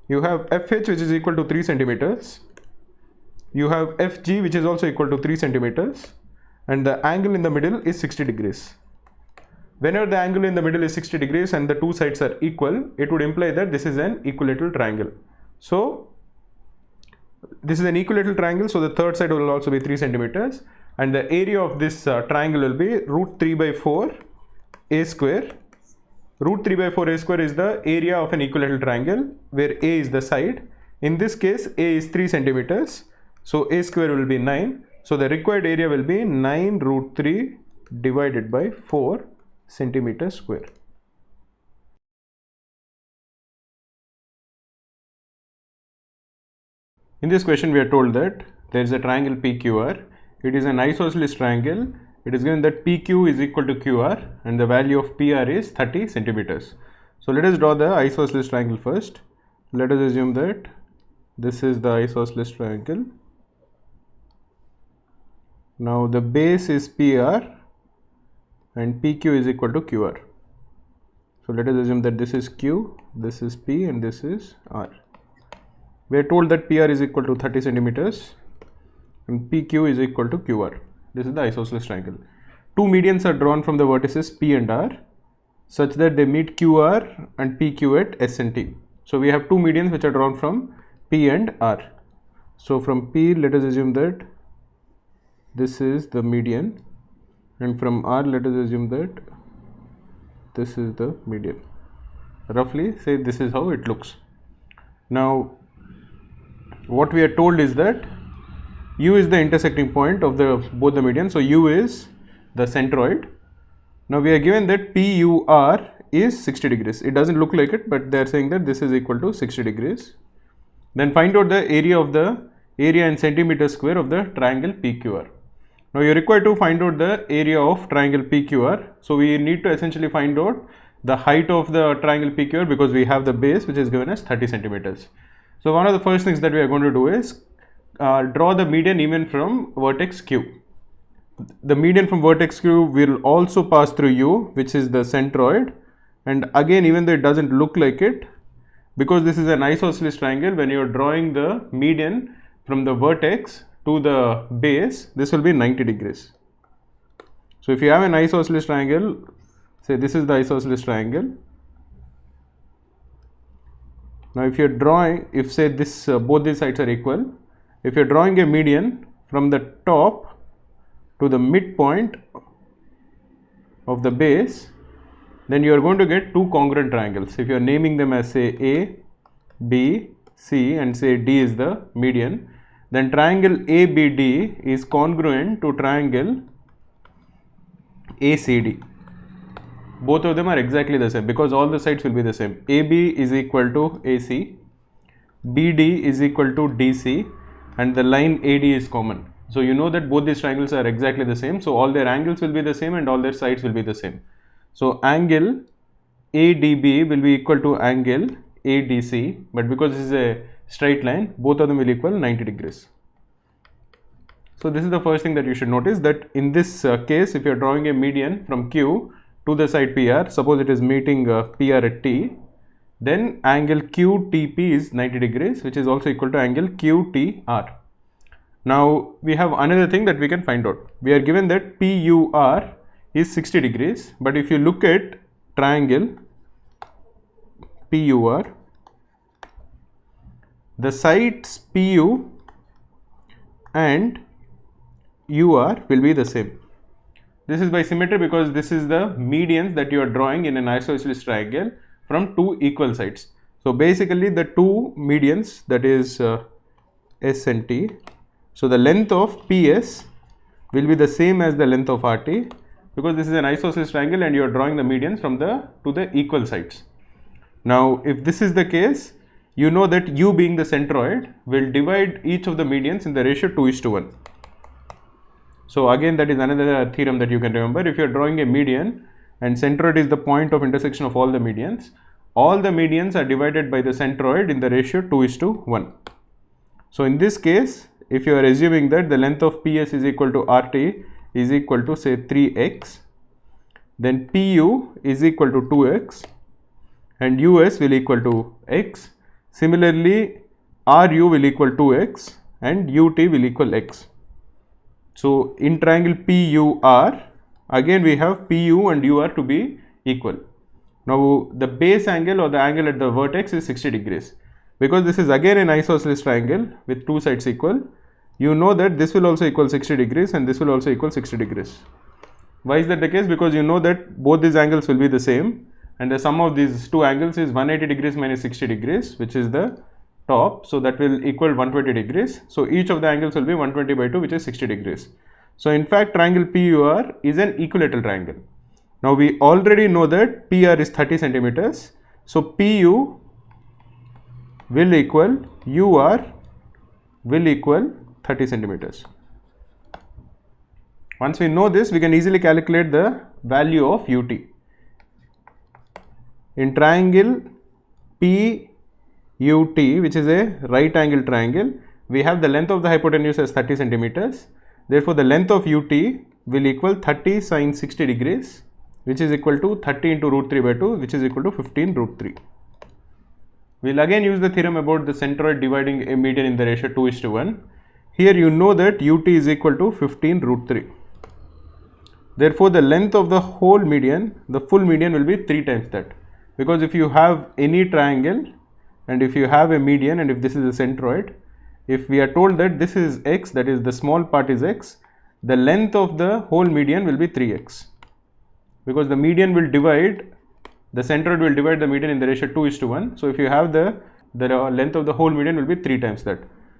You have FH which is equal to 3 centimeters. You have FG which is also equal to 3 centimeters, and the angle in the middle is 60 degrees. Whenever the angle in the middle is 60 degrees and the two sides are equal, it would imply that this is an equilateral triangle. So this is an equilateral triangle, so the third side will also be 3 centimeters, and the area of this triangle will be root 3 by 4 a square. Root 3 by 4 a square is the area of an equilateral triangle where a is the side. In this case, a is 3 centimeters. So a square will be 9. So the required area will be 9 root 3 divided by 4 centimeters square. In this question, we are told that there is a triangle PQR. It is an isosceles triangle. It is given that PQ is equal to QR and the value of PR is 30 centimeters. So let us draw the isosceles triangle first. Let us assume that this is the isosceles triangle. Now the base is PR and PQ is equal to QR. So let us assume that this is Q, this is P and this is R. We are told that PR is equal to 30 centimeters and PQ is equal to QR. This is the isosceles triangle. Two medians are drawn from the vertices P and R such that they meet QR and PQ at S and T. So we have two medians which are drawn from P and R. So from P, let us assume that this is the median, and from R, let us assume that this is the median. Roughly say this is how it looks. Now what we are told is that U is the intersecting point of both the medians. So U is the centroid. Now we are given that PUR is 60 degrees. It doesn't look like it, but they are saying that this is equal to 60 degrees. Then find out the area in centimeters square of the triangle PQR. Now you are required to find out the area of triangle PQR. So we need to essentially find out the height of the triangle PQR because we have the base which is given as 30 centimeters. So one of the first things that we are going to do is draw the median even from vertex Q. The median from vertex Q will also pass through U, which is the centroid, and again, even though it doesn't look like it, because this is an isosceles triangle, when you are drawing the median from the vertex to the base, this will be 90 degrees. So if you have an isosceles triangle, say this is the isosceles triangle. Now if you are drawing, if say this both these sides are equal, if you are drawing a median from the top to the midpoint of the base, then you are going to get two congruent triangles. If you are naming them as say A, B C and say D is the median, then triangle ABD is congruent to triangle ACD. Both of them are exactly the same because all the sides will be the same. AB is equal to AC, BD is equal to DC, and the line AD is common. So you know that both these triangles are exactly the same. So all their angles will be the same and all their sides will be the same. So angle ADB will be equal to angle ADC, but because this is a straight line, both of them will equal 90 degrees. So this is the first thing that you should notice, that in this case, if you are drawing a median from Q to the side PR, suppose it is meeting PR at T, then angle QTP is 90 degrees, which is also equal to angle QTR. Now we have another thing that we can find out. We are given that PUR is 60 degrees, but if you look at triangle PUR, the sides PU and UR will be the same. This is by symmetry because this is the medians that you are drawing in an isosceles triangle from two equal sides. So basically the two medians, that is S and T. So the length of PS will be the same as the length of RT because this is an isosceles triangle and you are drawing the medians from the equal sides. Now if this is the case, you know that U being the centroid will divide each of the medians in the ratio 2:1. So again, that is another theorem that you can remember. If you are drawing a median and centroid is the point of intersection of all the medians are divided by the centroid in the ratio 2:1. So in this case, if you are assuming that the length of PS is equal to RT is equal to say 3x, then PU is equal to 2x and US will equal to x. Similarly, RU will equal 2x and UT will equal x. So in triangle PUR, again we have PU and UR to be equal. Now the base angle or the angle at the vertex is 60 degrees. Because this is again an isosceles triangle with two sides equal, you know that this will also equal 60 degrees and this will also equal 60 degrees. Why is that the case? Because you know that both these angles will be the same and the sum of these two angles is 180 degrees minus 60 degrees, which is the top. So that will equal 120 degrees. So each of the angles will be 120 by 2, which is 60 degrees. So in fact, triangle PUR is an equilateral triangle. Now we already know that PR is 30 centimeters. So PU will equal UR will equal 30 centimeters. Once we know this, we can easily calculate the value of UT. In triangle PUT, which is a right angle triangle, we have the length of the hypotenuse as 30 centimeters. Therefore, the length of UT will equal 30 sine 60 degrees, which is equal to 30 into root 3 by 2, which is equal to 15 root 3. We'll again use the theorem about the centroid dividing a median in the ratio 2:1. Here you know that UT is equal to 15 root 3. Therefore, the length of the whole median, the full median will be 3 times that. Because if you have any triangle and if you have a median and if this is a centroid, if we are told that this is x, that is the small part is x, the length of the whole median will be 3x. Because the median will divide, the centroid will divide the median in the ratio 2:1. So if you have the length of the whole median will be 3 times that.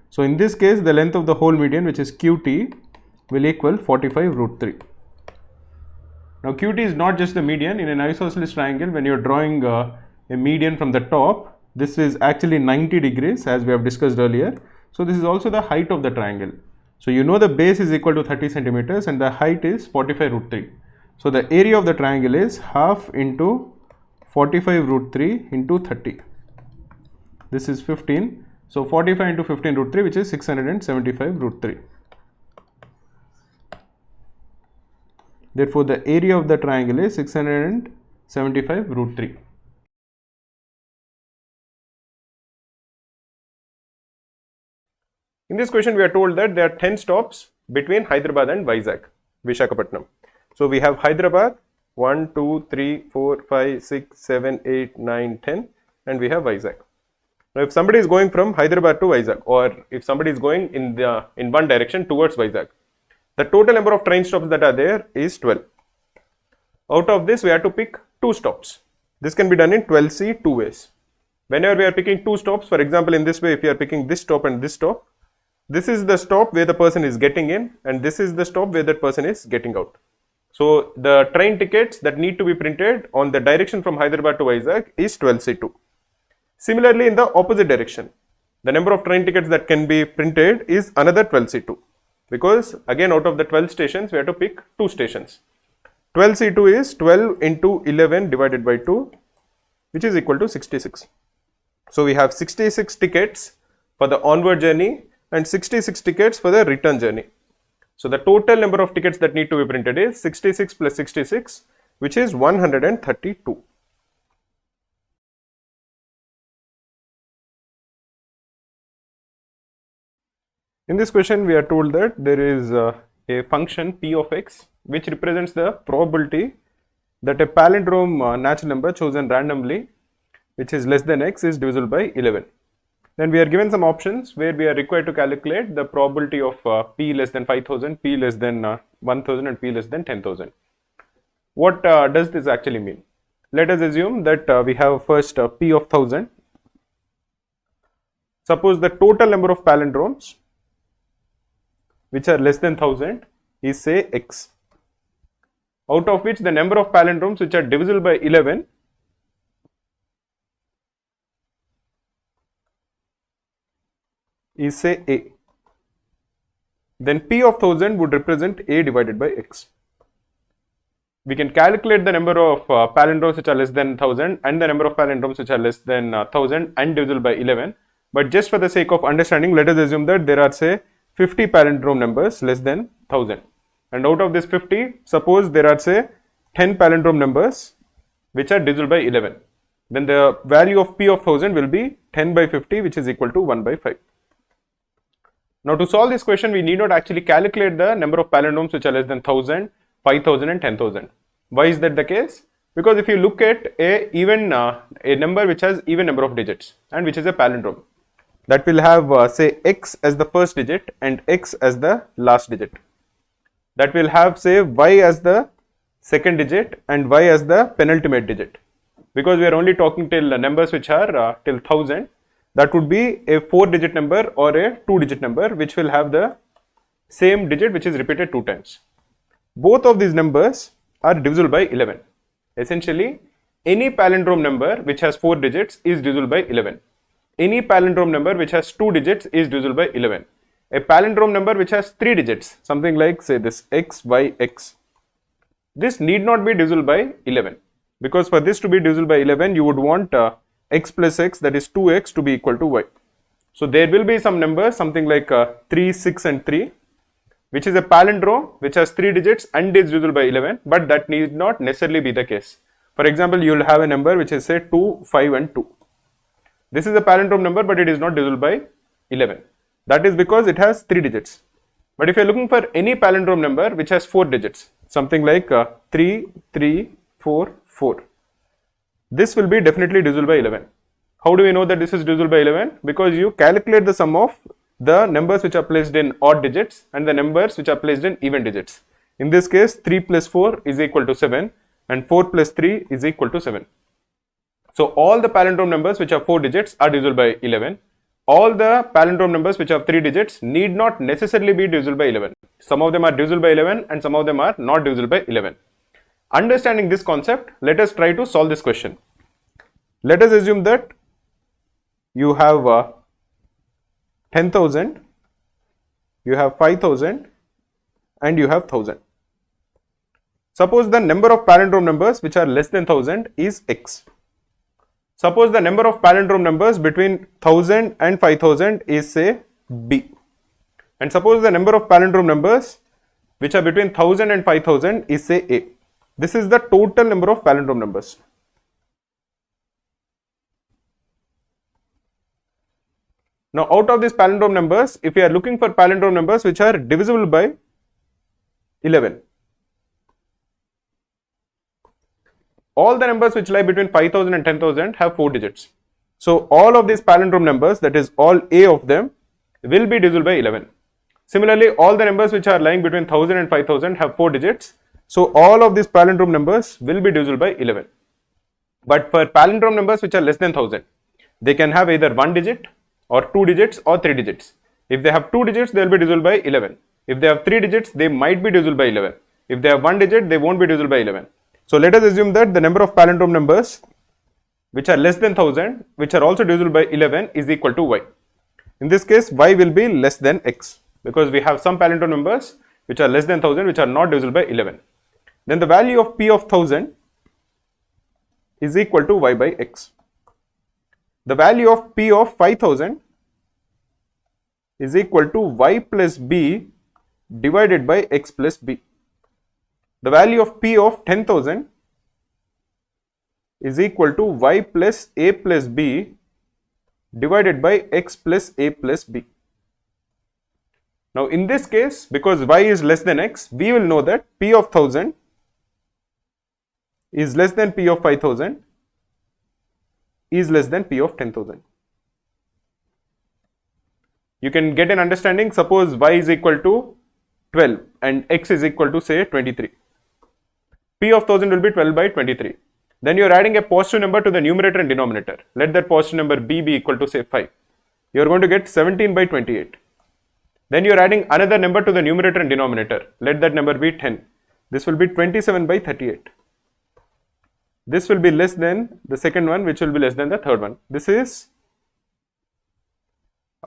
So in this case, the length of the whole median, which is QT, will equal 45 root 3. Now QT is not just the median. In an isosceles triangle, when you are drawing a median from the top, this is actually 90 degrees as we have discussed earlier. So this is also the height of the triangle. So you know the base is equal to 30 centimeters and the height is 45 root 3. So the area of the triangle is half into 45 root 3 into 30. This is 15. So 45 into 15 root 3, which is 675 root 3. Therefore, the area of the triangle is 675 root 3. In this question, we are told that there are 10 stops between Hyderabad and Vizag, Vishakhapatnam. So we have Hyderabad, 1, 2, 3, 4, 5, 6, 7, 8, 9, 10, and we have Vizag. Now, if somebody is going from Hyderabad to Vizag, or if somebody is going in one direction towards Vizag, the total number of train stops that are there is 12. Out of this, we have to pick 2 stops. This can be done in 12C 2 ways. Whenever we are picking two stops, for example, in this way, if you are picking this stop and this stop, this is the stop where the person is getting in and this is the stop where that person is getting out. So the train tickets that need to be printed on the direction from Hyderabad to Vizag is 12C2. Similarly, in the opposite direction, the number of train tickets that can be printed is another 12C2, because again out of the 12 stations we have to pick 2 stations. 12C2 is 12 into 11 divided by 2, which is equal to 66. So we have 66 tickets for the onward journey and 66 tickets for the return journey. So the total number of tickets that need to be printed is 66 plus 66, which is 132. In this question, we are told that there is a function p of x which represents the probability that a palindrome natural number chosen randomly, which is less than x, is divisible by 11. Then we are given some options where we are required to calculate the probability of p less than 5000, p less than 1000 and p less than 10,000. What does this actually mean? Let us assume that we have first p of 1000. Suppose the total number of palindromes which are less than 1000 is say x, out of which the number of palindromes which are divisible by 11 is say a. Then p of 1000 would represent a divided by x. We can calculate the number of palindromes which are less than 1000 and the number of palindromes which are less than 1000 and divisible by 11, but just for the sake of understanding, let us assume that there are say 50 palindrome numbers less than 1000, and out of this 50, suppose there are say 10 palindrome numbers which are divisible by 11, then the value of p of 1000 will be 10 by 50, which is equal to 1 by 5. Now to solve this question, we need not actually calculate the number of palindromes which are less than 1000, 5000 and 10,000. Why is that the case? Because if you look at a number which has even number of digits and which is a palindrome, that will have say x as the first digit and x as the last digit. That will have say y as the second digit and y as the penultimate digit. Because we are only talking till numbers which are till 1000, that would be a 4-digit number or a 2-digit number which will have the same digit which is repeated 2 times. Both of these numbers are divisible by 11. Essentially, any palindrome number which has 4 digits is divisible by 11. Any palindrome number which has 2 digits is divisible by 11. A palindrome number which has 3 digits, something like say this x, y, x, this need not be divisible by 11, because for this to be divisible by 11, you would want x plus x, that is 2x, to be equal to y. So there will be some numbers, something like 3, 6 and 3, which is a palindrome which has 3 digits and is divisible by 11, but that need not necessarily be the case. For example, you will have a number which is say 2, 5 and 2. This is a palindrome number, but it is not divisible by 11. That is because it has 3 digits. But if you are looking for any palindrome number which has 4 digits, something like 3, 3, 4, 4, this will be definitely divisible by 11. How do we know that this is divisible by 11? Because you calculate the sum of the numbers which are placed in odd digits and the numbers which are placed in even digits. In this case, 3 plus 4 is equal to 7 and 4 plus 3 is equal to 7. So all the palindrome numbers which are 4 digits are divisible by 11. All the palindrome numbers which have 3 digits need not necessarily be divisible by 11. Some of them are divisible by 11 and some of them are not divisible by 11. Understanding this concept, let us try to solve this question. Let us assume that you have 10,000, you have 5,000 and you have 1,000. Suppose the number of palindrome numbers which are less than 1000 is x. Suppose the number of palindrome numbers between 1000 and 5000 is say b. And suppose the number of palindrome numbers which are between 1000 and 5000 is say a. This is the total number of palindrome numbers. Now out of these palindrome numbers, if we are looking for palindrome numbers which are divisible by 11, all the numbers which lie between 5000 and 10,000 have 4 digits. So all of these palindrome numbers, that is all a of them, will be divisible by 11. Similarly, all the numbers which are lying between 1000 and 5000 have 4 digits. So all of these palindrome numbers will be divisible by 11. But for palindrome numbers which are less than 1000, they can have either 1 digit or 2 digits or 3 digits. If they have 2 digits, they will be divisible by 11. If they have 3 digits, they might be divisible by 11. If they have 1 digit, they won't be divisible by 11. So let us assume that the number of palindrome numbers which are less than 1000, which are also divisible by 11, is equal to y. In this case, y will be less than x, because we have some palindrome numbers which are less than 1000 which are not divisible by 11. Then the value of p of 1000 is equal to y by x. The value of p of 5000 is equal to y plus b divided by x plus b. The value of p of 10,000 is equal to y plus a plus b divided by x plus a plus b. Now in this case, because y is less than x, we will know that p of 1000 is less than p of 5000 is less than p of 10,000. You can get an understanding. Suppose y is equal to 12 and x is equal to say 23. P of 1000 will be 12 by 23. Then you are adding a positive number to the numerator and denominator. Let that positive number b be equal to say 5. You are going to get 17 by 28. Then you are adding another number to the numerator and denominator. Let that number be 10. This will be 27 by 38. This will be less than the second one, which will be less than the third one. This is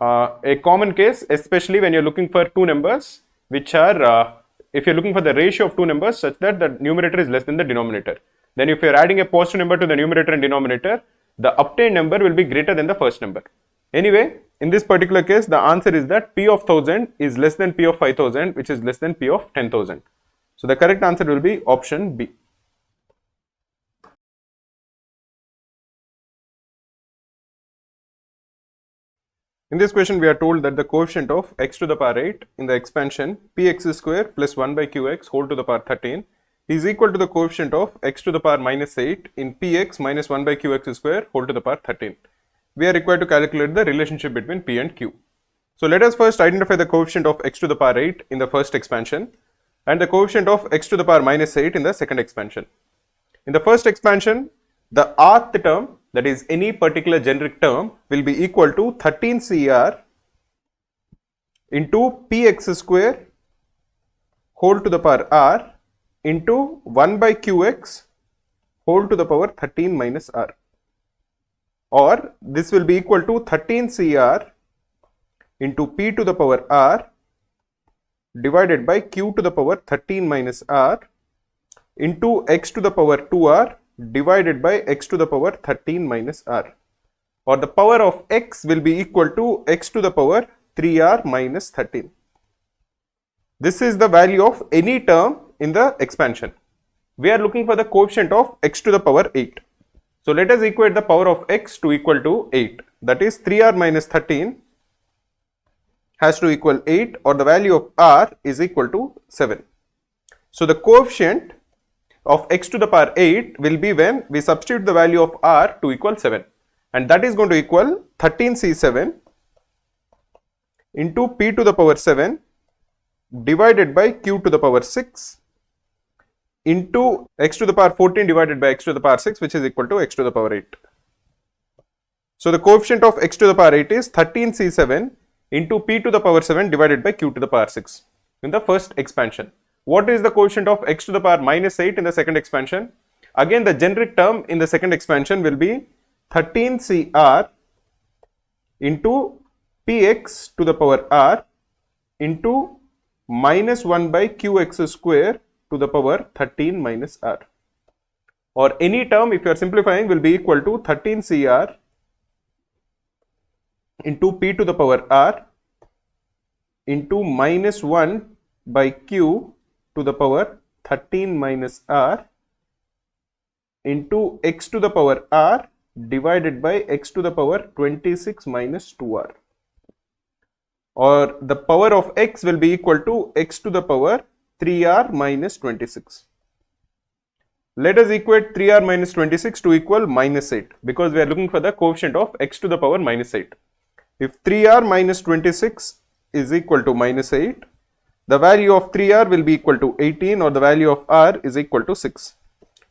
a common case, especially when you are looking for two numbers which are, if you are looking for the ratio of two numbers such that the numerator is less than the denominator. Then if you are adding a positive number to the numerator and denominator, the obtained number will be greater than the first number. Anyway, in this particular case, the answer is that p of 1000 is less than p of 5000, which is less than p of 10,000. So the correct answer will be option B. In this question, we are told that the coefficient of x to the power 8 in the expansion px square plus 1 by qx whole to the power 13 is equal to the coefficient of x to the power minus 8 in px minus 1 by qx square whole to the power 13. We are required to calculate the relationship between p and q. So let us first identify the coefficient of x to the power 8 in the first expansion and the coefficient of x to the power minus 8 in the second expansion. In the first expansion, the rth term, that is any particular generic term, will be equal to 13cr into px square whole to the power r into 1 by qx whole to the power 13 minus r, or this will be equal to 13cr into p to the power r divided by q to the power 13 minus r into x to the power 2r divided by x to the power 13 minus r, or the power of x will be equal to x to the power 3r minus 13. This is the value of any term in the expansion. We are looking for the coefficient of x to the power 8. So let us equate the power of x to equal to 8, that is 3r minus 13 has to equal 8, or the value of r is equal to 7. So the coefficient of x to the power 8 will be when we substitute the value of r to equal 7, and that is going to equal 13c7 into p to the power 7 divided by q to the power 6 into x to the power 14 divided by x to the power 6, which is equal to x to the power 8. So the coefficient of x to the power 8 is 13c7 into p to the power 7 divided by q to the power 6 in the first expansion. What is the coefficient of x to the power minus 8 in the second expansion? Again, the generic term in the second expansion will be 13cr into px to the power r into minus 1 by qx square to the power 13 minus r, or any term, if you are simplifying, will be equal to 13cr into p to the power r into minus 1 by q to the power 13 minus r into x to the power r divided by x to the power 26 minus 2r, or the power of x will be equal to x to the power 3r minus 26. Let us equate 3r minus 26 to equal minus 8, because we are looking for the coefficient of x to the power minus 8. If 3r minus 26 is equal to minus 8, the value of 3r will be equal to 18, or the value of r is equal to 6.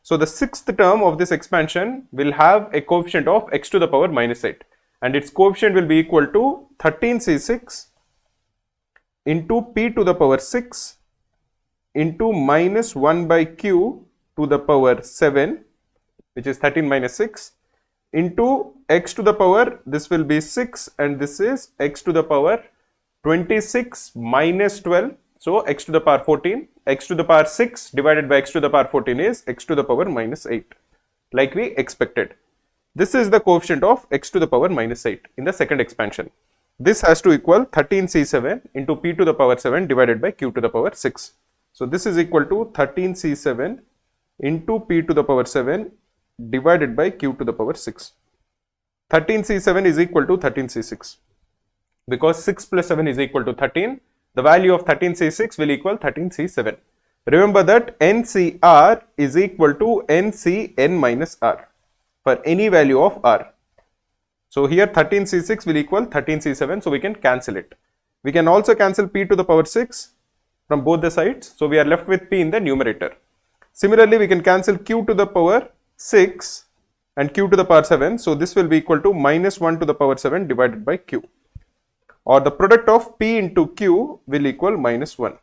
So the sixth term of this expansion will have a coefficient of x to the power minus 8. and its coefficient will be equal to 13c6 into p to the power 6 into minus 1 by q to the power 7, which is 13 minus 6, into x to the power, this will be 6, and this is x to the power 26 minus 12, so x to the power 14, x to the power 6 divided by x to the power 14 is x to the power minus 8, like we expected. This is the coefficient of x to the power minus 8 in the second expansion. This has to equal 13c7 into p to the power 7 divided by q to the power 6. So this is equal to 13c7 into p to the power 7 divided by q to the power 6. 13c7 is equal to 13c6. Because 6 plus 7 is equal to 13, the value of 13c6 will equal 13c7. Remember that NCR is equal to NCN minus R for any value of R. So here 13c6 will equal 13c7, so we can cancel it. We can also cancel p to the power 6 from both the sides, so we are left with p in the numerator. Similarly, we can cancel q to the power 6 and q to the power 7, so this will be equal to minus 1 to the power 7 divided by q, or the product of p into q will equal minus 1.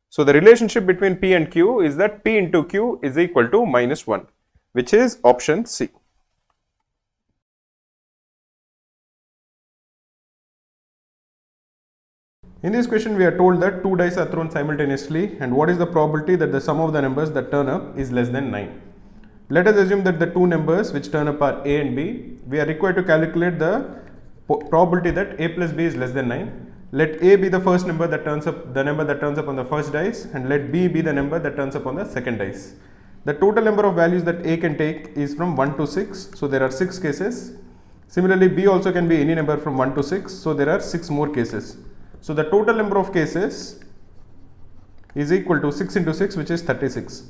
So the relationship between p and q is that p into q is equal to minus 1, which is option C. In this question, we are told that 2 dice are thrown simultaneously, and what is the probability that the sum of the numbers that turn up is less than 9. Let us assume that the two numbers which turn up are a and b. We are required to calculate the probability that a plus b is less than 9. Let a be the first number that turns up, the number that turns up on the first dice, and let b be the number that turns up on the second dice. The total number of values that a can take is from 1 to 6, so there are 6 cases. Similarly, b also can be any number from 1 to 6, so there are 6 more cases. So the total number of cases is equal to 6 into 6, which is 36.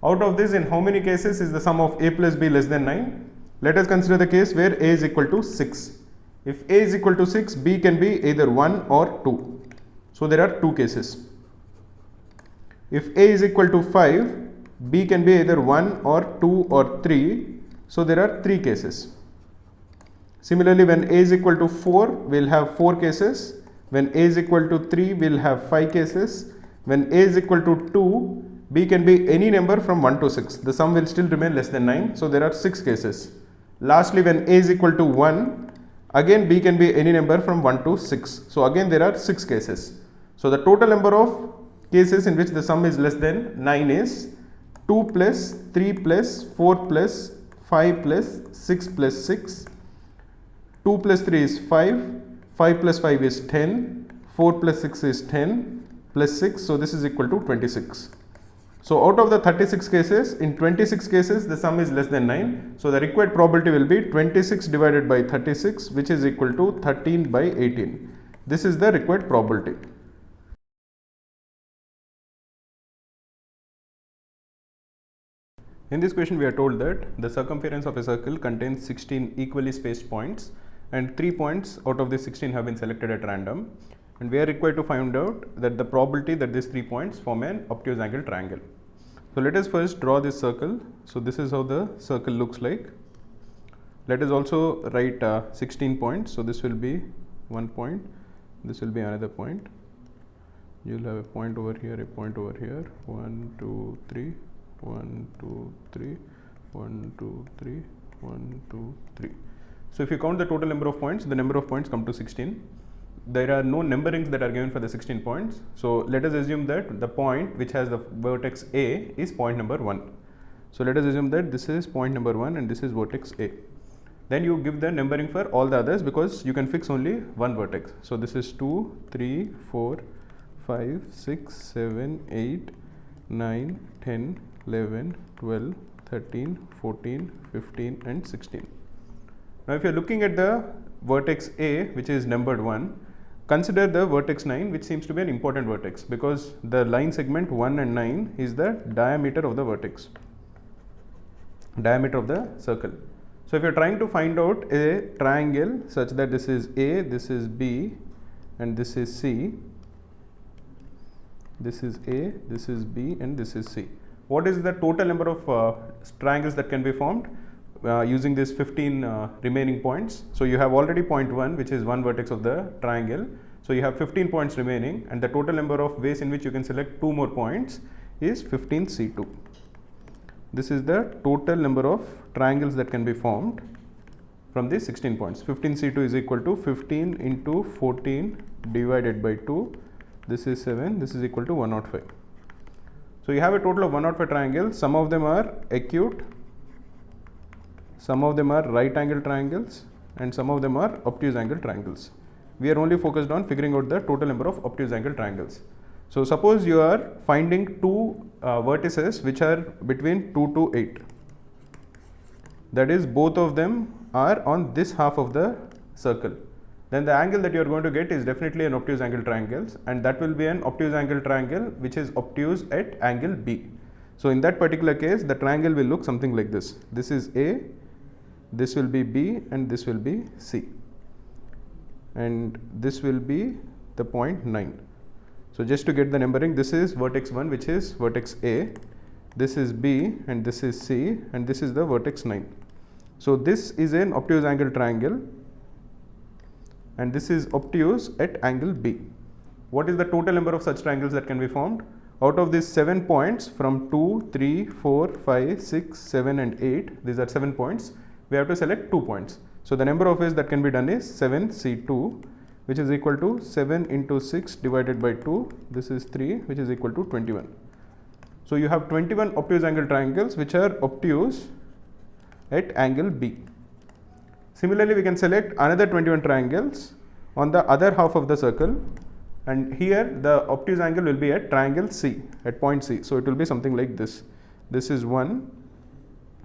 Out of this, in how many cases is the sum of a plus b less than 9? Let us consider the case where a is equal to 6. If a is equal to 6, b can be either 1 or 2. So there are 2 cases. If a is equal to 5, b can be either 1 or 2 or 3. So there are 3 cases. Similarly, when a is equal to 4, we will have 4 cases. When a is equal to 3, we will have 5 cases. When a is equal to 2, b can be any number from 1 to 6. The sum will still remain less than 9. So there are 6 cases. Lastly, when a is equal to 1, again b can be any number from 1 to 6. So again there are 6 cases. So the total number of cases in which the sum is less than 9 is 2 plus 3 plus 4 plus 5 plus 6 plus 6. 2 plus 3 is 5. 5 plus 5 is 10, 4 plus 6 is 10, plus 6, so this is equal to 26. So out of the 36 cases, in 26 cases the sum is less than 9, so the required probability will be 26 divided by 36, which is equal to 13 by 18. This is the required probability. In this question, we are told that the circumference of a circle contains 16 equally spaced points, and 3 points out of the 16 have been selected at random, and we are required to find out that the probability that these 3 points form an obtuse angle triangle. So let us first draw this circle. So this is how the circle looks like. Let us also write 16 points. So this will be 1 point, this will be another point. You will have a point over here, a point over here, 1, 2, 3, 1, 2, 3, 1, 2, 3, 1, 2, 3. So if you count the total number of points, the number of points come to 16. There are no numberings that are given for the 16 points. So let us assume that the point which has the vertex A is point number 1. So let us assume that this is point number 1 and this is vertex A. Then you give the numbering for all the others because you can fix only one vertex. So this is 2, 3, 4, 5, 6, 7, 8, 9, 10, 11, 12, 13, 14, 15 and 16. Now if you are looking at the vertex A, which is numbered 1, consider the vertex 9, which seems to be an important vertex because the line segment 1 and 9 is the diameter of the vertex, diameter of the circle. So if you are trying to find out a triangle such that this is A, this is B and this is C, this is A, this is B and this is C. What is the total number of triangles that can be formed? using this 15 remaining points. So you have already point 1, which is one vertex of the triangle. So you have 15 points remaining, and the total number of ways in which you can select 2 more points is 15C2. This is the total number of triangles that can be formed from these 16 points. 15C2 is equal to 15 into 14 divided by 2. This is 7. This is equal to 105. So you have a total of 105 triangles. Some of them are acute, some of them are right angle triangles, and some of them are obtuse angle triangles. We are only focused on figuring out the total number of obtuse angle triangles. So suppose you are finding two vertices which are between 2 to 8. That is, both of them are on this half of the circle. Then the angle that you are going to get is definitely an obtuse angle triangles, and that will be an obtuse angle triangle which is obtuse at angle B. So in that particular case, the triangle will look something like this. This is A, this will be B, and this will be C. And this will be the point 9. So just to get the numbering, this is vertex 1, which is vertex A, this is B, and this is C, and this is the vertex 9. So this is an obtuse angle triangle, and this is obtuse at angle B. What is the total number of such triangles that can be formed? Out of these 7 points from 2, 3, 4, 5, 6, 7 and 8, these are 7 points, we have to select 2 points. So the number of ways that can be done is 7C2, which is equal to 7 into 6 divided by 2, this is 3, which is equal to 21. So you have 21 obtuse angle triangles which are obtuse at angle B. Similarly, we can select another 21 triangles on the other half of the circle, and here the obtuse angle will be at triangle C, at point C. So it will be something like this. This is 1,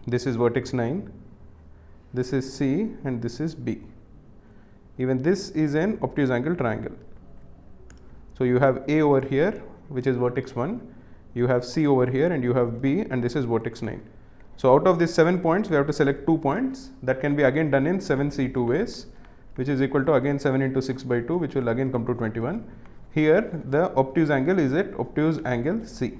this is vertex 9, this is C, and this is B. Even this is an obtuse angle triangle. So you have A over here, which is vertex 1, you have C over here, and you have B, and this is vertex 9. So out of these 7 points, we have to select 2 points. That can be again done in 7C2 ways, which is equal to again 7 into 6 by 2, which will again come to 21. Here the obtuse angle is at obtuse angle C.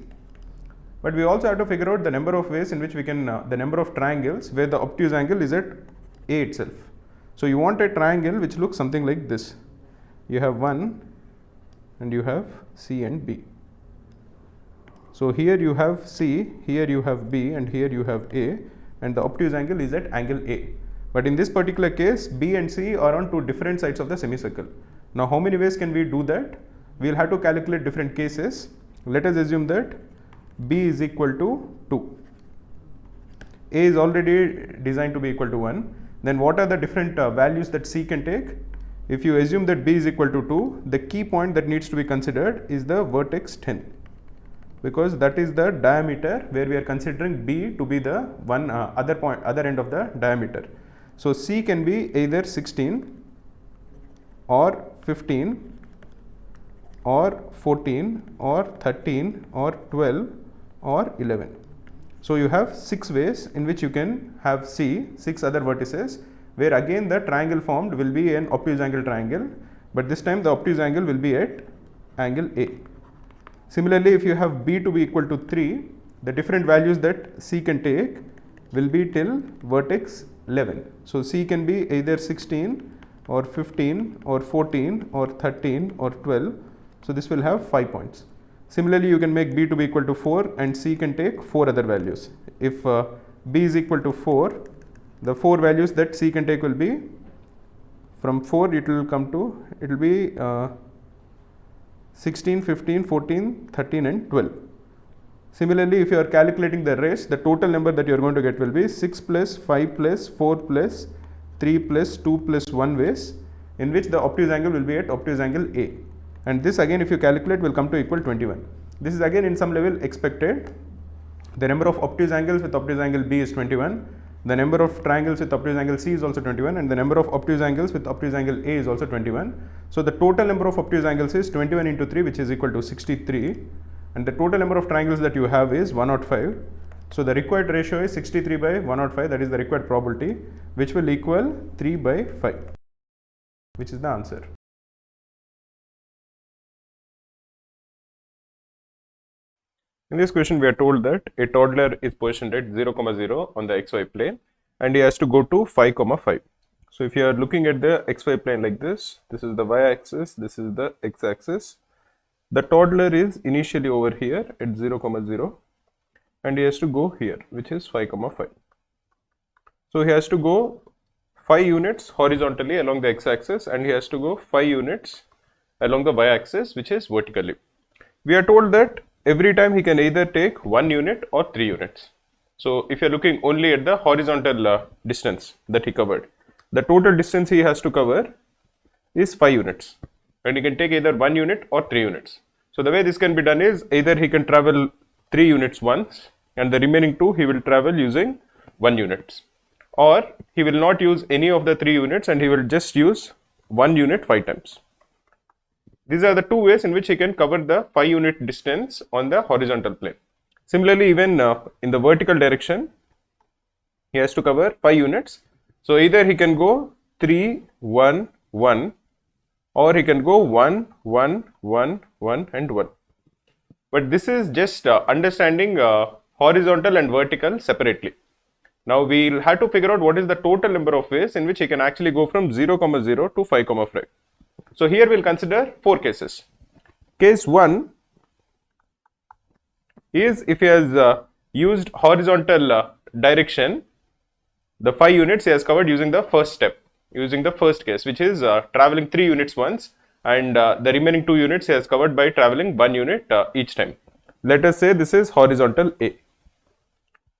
But we also have to figure out the number of ways in which we can, the number of triangles where the obtuse angle is at A itself. So you want a triangle which looks something like this. You have 1, and you have C and B. So here you have C, here you have B, and here you have A, and the obtuse angle is at angle A. But in this particular case, B and C are on 2 different sides of the semicircle. Now how many ways can we do that? We will have to calculate different cases. Let us assume that B is equal to 2. A is already designed to be equal to 1. Then what are the different values that C can take? If you assume that B is equal to 2, the key point that needs to be considered is the vertex 10. Because that is the diameter where we are considering B to be the other end of the diameter. So C can be either 16 or 15 or 14 or 13 or 12 or 11. So you have 6 ways in which you can have C, 6 other vertices, where again the triangle formed will be an obtuse angle triangle, but this time the obtuse angle will be at angle A. Similarly, if you have B to be equal to 3, the different values that C can take will be till vertex 11. So C can be either 16 or 15 or 14 or 13 or 12. So this will have 5 points. Similarly, you can make B to be equal to 4, and C can take 4 other values. If B is equal to 4, the 4 values that C can take will be, from 4 it will be 16, 15, 14, 13 and 12. Similarly, if you are calculating the rest, the total number that you are going to get will be 6 plus 5 plus 4 plus 3 plus 2 plus 1 ways in which the obtuse angle will be at obtuse angle A. And this again, if you calculate, will come to equal 21. This is again in some level expected. The number of obtuse angles with obtuse angle B is 21. The number of triangles with obtuse angle C is also 21, and the number of obtuse angles with obtuse angle A is also 21. So the total number of obtuse angles is 21 into 3, which is equal to 63, and the total number of triangles that you have is 105. So the required ratio is 63 by 105, that is the required probability, which will equal 3 by 5, which is the answer. In this question, we are told that a toddler is positioned at 0, 0 on the xy plane and he has to go to 5, 5. So if you are looking at the xy plane like this is the y-axis, this is the x-axis. The toddler is initially over here at 0, 0, and he has to go here, which is 5, 5. So he has to go 5 units horizontally along the x-axis, and he has to go 5 units along the y-axis, which is vertically. We are told that every time he can either take 1 unit or 3 units. So if you are looking only at the horizontal distance that he covered, the total distance he has to cover is 5 units, and he can take either 1 unit or 3 units. So the way this can be done is either he can travel 3 units once, and the remaining 2 he will travel using 1 unit, or he will not use any of the 3 units and he will just use 1 unit 5 times. These are the 2 ways in which he can cover the 5 unit distance on the horizontal plane. Similarly, even in the vertical direction, he has to cover 5 units. So either he can go 3, 1, 1, or he can go 1, 1, 1, 1 and 1. But this is just understanding horizontal and vertical separately. Now we will have to figure out what is the total number of ways in which he can actually go from 0, 0 to 5, 5. So here we will consider 4 cases. Case 1 is if he has used horizontal direction, the 5 units he has covered using the first step, using the first case, which is traveling 3 units once, and the remaining 2 units he has covered by traveling 1 unit each time. Let us say this is horizontal A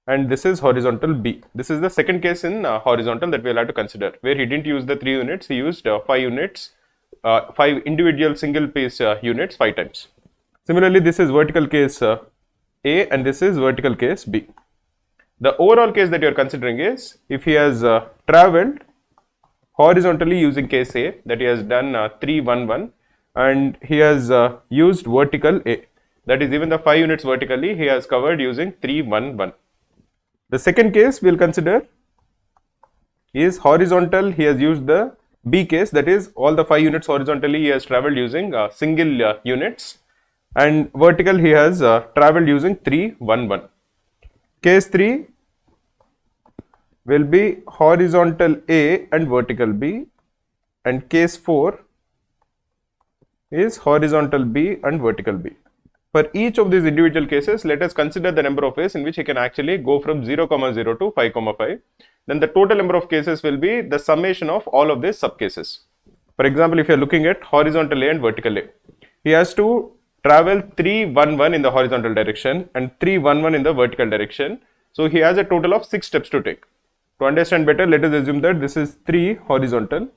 and this is horizontal B. This is the second case in horizontal that we will have to consider, where he didn't use the 3 units, he used 5 units, 5 individual single piece units 5 times. Similarly, this is vertical case A and this is vertical case B. The overall case that you are considering is if he has traveled horizontally using case A, that he has done 3, 1, 1, and he has used vertical A, that is even the 5 units vertically he has covered using 3, 1, 1. The second case we will consider is horizontal, he has used the B case, that is all the 5 units horizontally he has travelled using single units, and vertical he has travelled using 3, 1, 1. Case 3 will be horizontal A and vertical B, and case 4 is horizontal B and vertical B. For each of these individual cases, let us consider the number of ways in which he can actually go from 0, 0 to 5, 5. Then the total number of cases will be the summation of all of these subcases. For example, if you are looking at horizontal A and vertical A, he has to travel 3, 1, 1 in the horizontal direction and 3, 1, 1 in the vertical direction. So he has a total of 6 steps to take. To understand better, let us assume that this is 3 horizontal,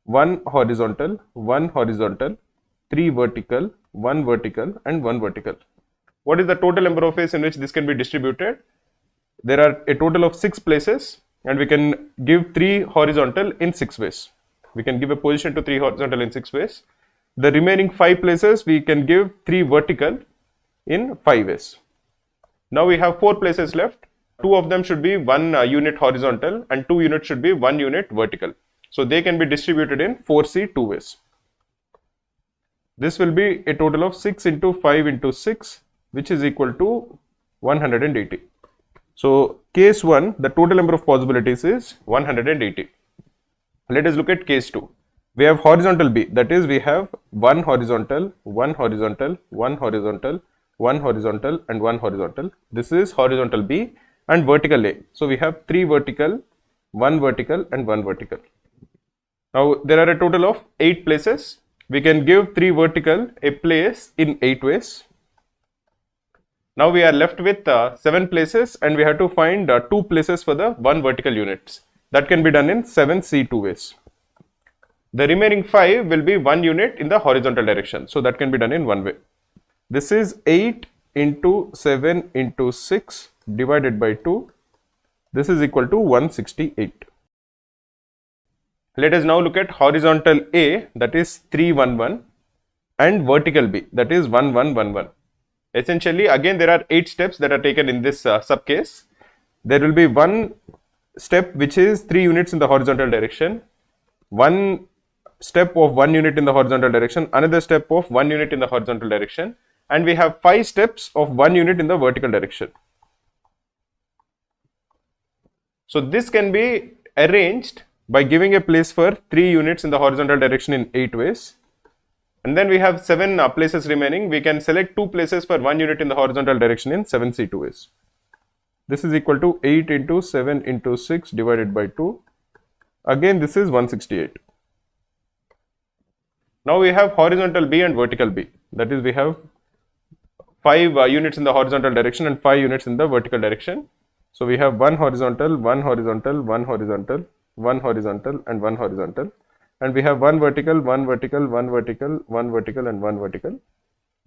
1 horizontal, 1 horizontal, 3 vertical, 1 vertical and 1 vertical. What is the total number of ways in which this can be distributed? There are a total of 6 places, and we can give 3 horizontal in 6 ways. We can give a position to 3 horizontal in 6 ways. The remaining 5 places we can give 3 vertical in 5 ways. Now we have 4 places left. 2 of them should be 1 unit horizontal and 2 units should be 1 unit vertical. So they can be distributed in 4C 2 ways. This will be a total of 6 into 5 into 6, which is equal to 180. So case 1, the total number of possibilities is 180. Let us look at case 2. We have horizontal B, that is we have 1 horizontal, 1 horizontal, 1 horizontal, 1 horizontal and 1 horizontal. This is horizontal B, and vertical A. So we have 3 vertical, 1 vertical and 1 vertical. Now there are a total of 8 places. We can give 3 vertical a place in 8 ways. Now we are left with 7 places, and we have to find 2 places for the 1 vertical units. That can be done in 7C 2 ways. The remaining 5 will be 1 unit in the horizontal direction. So that can be done in 1 way. This is 8 into 7 into 6 divided by 2. This is equal to 168. Let us now look at horizontal A, that is 3, 1, 1, and vertical B, that is 1, 1, 1, 1. Essentially, again there are 8 steps that are taken in this subcase. There will be 1 step which is 3 units in the horizontal direction, 1 step of 1 unit in the horizontal direction, another step of 1 unit in the horizontal direction, and we have 5 steps of 1 unit in the vertical direction. So this can be arranged by giving a place for 3 units in the horizontal direction in 8 ways. And then we have 7 places remaining. We can select 2 places for 1 unit in the horizontal direction in 7 C2 ways. This is equal to 8 into 7 into 6 divided by 2. Again, this is 168. Now we have horizontal B and vertical B. That is, we have 5 units in the horizontal direction and 5 units in the vertical direction. So we have 1 horizontal, 1 horizontal, 1 horizontal, 1 horizontal and 1 horizontal. And we have 1 vertical, 1 vertical, 1 vertical, 1 vertical and 1 vertical.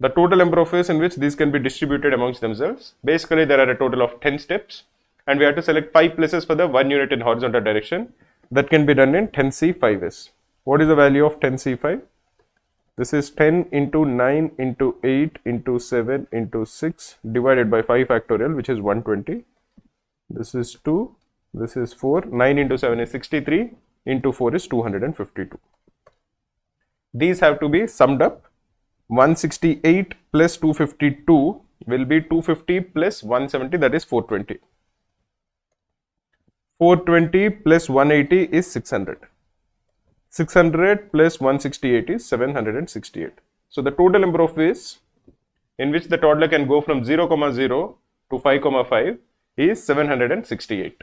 The total number of ways in which these can be distributed amongst themselves. Basically, there are a total of 10 steps and we have to select 5 places for the 1 unit in horizontal direction. That can be done in 10C5 ways. What is the value of 10C5? This is 10 into 9 into 8 into 7 into 6 divided by 5 factorial, which is 120. This is 2, this is 4, 9 into 7 is 63, into 4 is 252. These have to be summed up. 168 plus 252 will be 250 plus 170, that is 420. 420 plus 180 is 600. 600 plus 168 is 768. So the total number of ways in which the toddler can go from 0, 0 to 5, 5 is 768.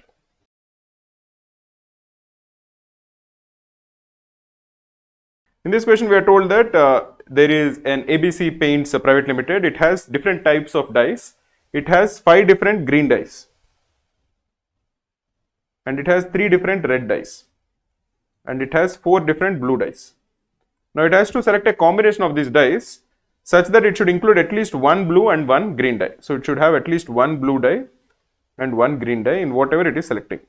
In this question, we are told that there is an ABC Paints Private Limited. It has different types of dice. It has 5 different green dice and it has 3 different red dice and it has 4 different blue dice. Now it has to select a combination of these dice such that it should include at least 1 blue and 1 green die. So it should have at least 1 blue die and 1 green die in whatever it is selecting.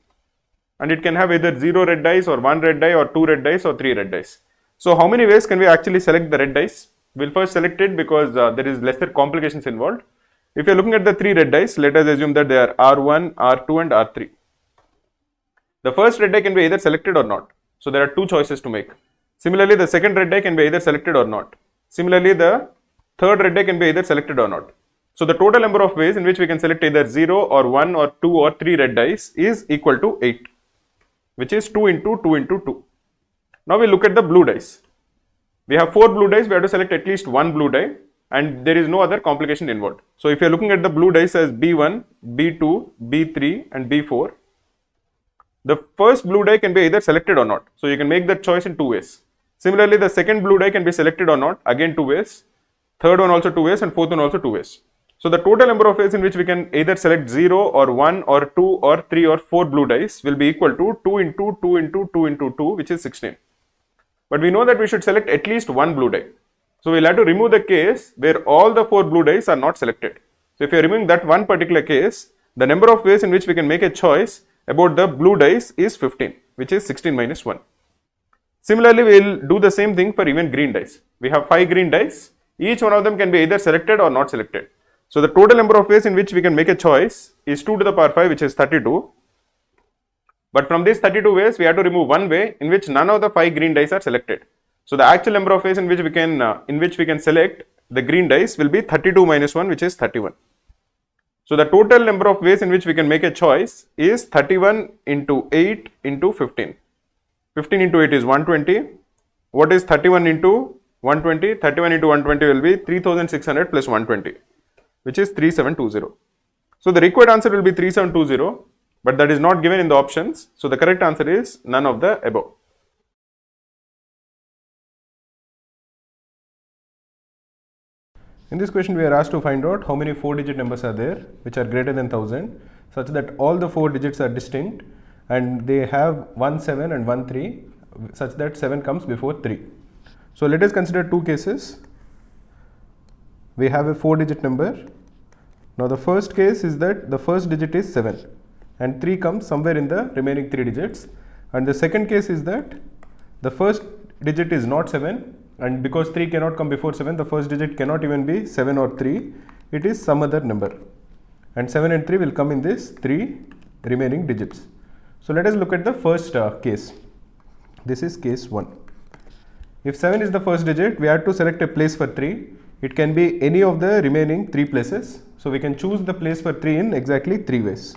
And it can have either 0 red dice or 1 red die or 2 red dice or 3 red dice. So how many ways can we actually select the red dice? We'll first select it because there is lesser complications involved. If you're looking at the 3 red dice, let us assume that they are R1, R2 and R3. The first red die can be either selected or not. So there are 2 choices to make. Similarly, the second red die can be either selected or not. Similarly, the third red die can be either selected or not. So the total number of ways in which we can select either 0 or 1 or 2 or 3 red dice is equal to 8, which is 2 into 2 into 2. Now we look at the blue dice. We have 4 blue dice, we have to select at least 1 blue die and there is no other complication involved. So if you are looking at the blue dice as B1, B2, B3 and B4, the first blue die can be either selected or not. So you can make that choice in 2 ways. Similarly, the second blue die can be selected or not, again 2 ways. Third one also 2 ways and fourth one also 2 ways. So the total number of ways in which we can either select 0 or 1 or 2 or 3 or 4 blue dice will be equal to 2 into 2 into 2 into 2, which is 16. But we know that we should select at least 1 blue die. So we'll have to remove the case where all the 4 blue dice are not selected. So if you are removing that one particular case, the number of ways in which we can make a choice about the blue dice is 15, which is 16 minus 1. Similarly, we will do the same thing for even green dice. We have 5 green dice. Each one of them can be either selected or not selected. So the total number of ways in which we can make a choice is 2 to the power 5, which is 32. But from these 32 ways, we have to remove one way in which none of the 5 green dice are selected. So the actual number of ways in which we can select the green dice will be 32 minus 1, which is 31. So the total number of ways in which we can make a choice is 31 into 8 into 15. 15 into 8 is 120. What is 31 into 120? 31 into 120 will be 3600 plus 120, which is 3720. So the required answer will be 3720, but that is not given in the options. So the correct answer is none of the above. In this question, we are asked to find out how many 4-digit numbers are there which are greater than 1000, such that all the 4 digits are distinct and they have 1 7 and 1 3, such that 7 comes before 3. So let us consider 2 cases. We have a 4-digit number. Now the first case is that the first digit is 7 and 3 comes somewhere in the remaining 3 digits, and the second case is that the first digit is not 7, and because 3 cannot come before 7, the first digit cannot even be 7 or 3, it is some other number, and 7 and 3 will come in this 3 remaining digits. So let us look at the first case. This is case 1. If 7 is the first digit, we have to select a place for 3. It can be any of the remaining 3 places. So we can choose the place for 3 in exactly 3 ways.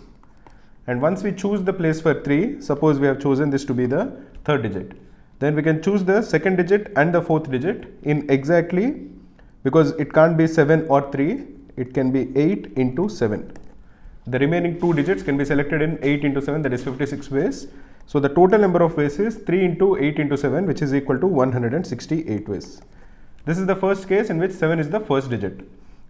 and once we choose the place for 3, suppose we have chosen this to be the third digit, then we can choose the second digit and the fourth digit in exactly, because it can't be 7 or 3, it can be 8 into 7. The remaining 2 digits can be selected in 8 into 7, that is 56 ways. So the total number of ways is 3 into 8 into 7, which is equal to 168 ways. This is the first case in which 7 is the first digit.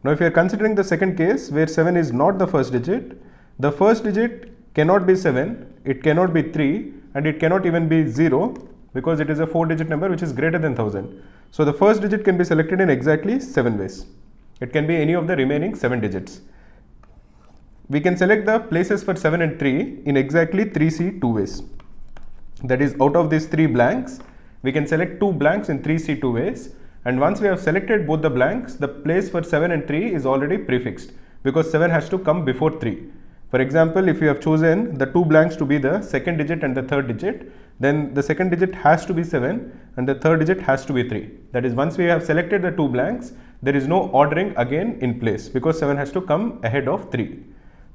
Now if you are considering the second case where 7 is not the first digit cannot be 7, it cannot be 3, and it cannot even be 0, because it is a 4-digit number which is greater than 1000. So the first digit can be selected in exactly 7 ways. It can be any of the remaining 7 digits. We can select the places for 7 and 3 in exactly 3C 2 ways. That is, out of these 3 blanks, we can select 2 blanks in 3C 2 ways, and once we have selected both the blanks, the place for 7 and 3 is already prefixed, because 7 has to come before 3. For example, if you have chosen the 2 blanks to be the second digit and the third digit, then the second digit has to be 7 and the third digit has to be 3. That is, once we have selected the 2 blanks, there is no ordering again in place, because 7 has to come ahead of 3.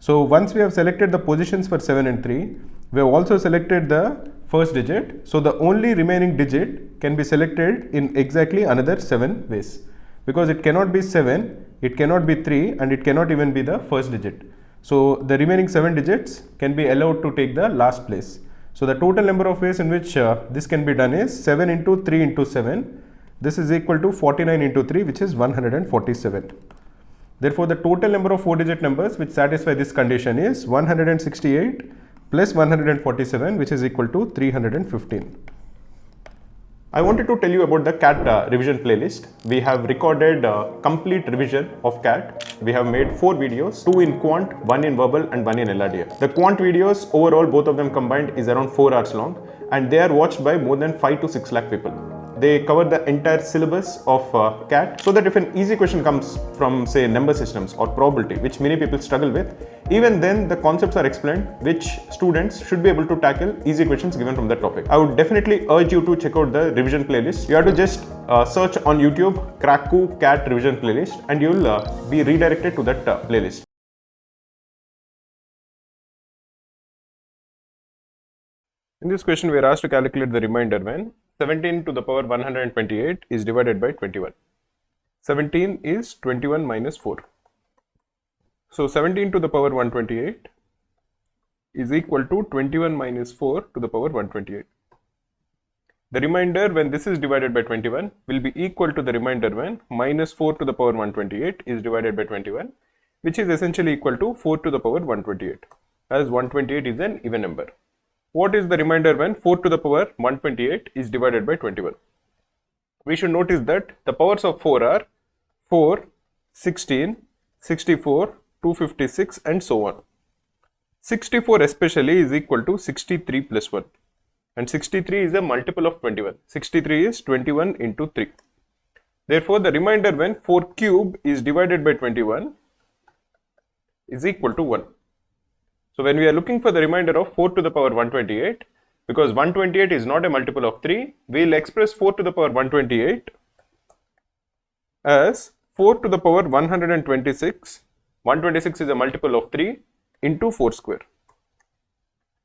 So once we have selected the positions for 7 and 3, we have also selected the first digit. So the only remaining digit can be selected in exactly another 7 ways, because it cannot be 7, it cannot be 3, and it cannot even be the first digit. So the remaining 7 digits can be allowed to take the last place. So the total number of ways in which this can be done is 7 into 3 into 7. This is equal to 49 into 3, which is 147. Therefore, the total number of 4-digit numbers which satisfy this condition is 168 plus 147, which is equal to 315. I wanted to tell you about the CAT revision playlist. We have recorded complete revision of CAT. We have made 4 videos, 2 in Quant, 1 in Verbal and 1 in LRDF. The Quant videos, overall both of them combined, is around 4 hours long, and they are watched by more than 5 to 6 lakh people. They cover the entire syllabus of CAT, so that if an easy question comes from, say, number systems or probability, which many people struggle with, even then the concepts are explained which students should be able to tackle easy questions given from that topic. I would definitely urge you to check out the revision playlist. You have to just search on YouTube Cracku CAT revision playlist, and you will be redirected to that playlist. In this question, we are asked to calculate the remainder when 17 to the power 128 is divided by 21. 17 is 21 minus 4. So 17 to the power 128 is equal to 21 minus 4 to the power 128. The remainder when this is divided by 21 will be equal to the remainder when minus 4 to the power 128 is divided by 21, which is essentially equal to 4 to the power 128, as 128 is an even number. What is the remainder when 4 to the power 128 is divided by 21? We should notice that the powers of 4 are 4, 16, 64, 256 and so on. 64 especially is equal to 63 plus 1, and 63 is a multiple of 21. 63 is 21 into 3. Therefore, the remainder when 4 cube is divided by 21 is equal to 1. So when we are looking for the remainder of 4 to the power 128, because 128 is not a multiple of 3, we will express 4 to the power 128 as 4 to the power 126. 126 is a multiple of 3 into 4 square.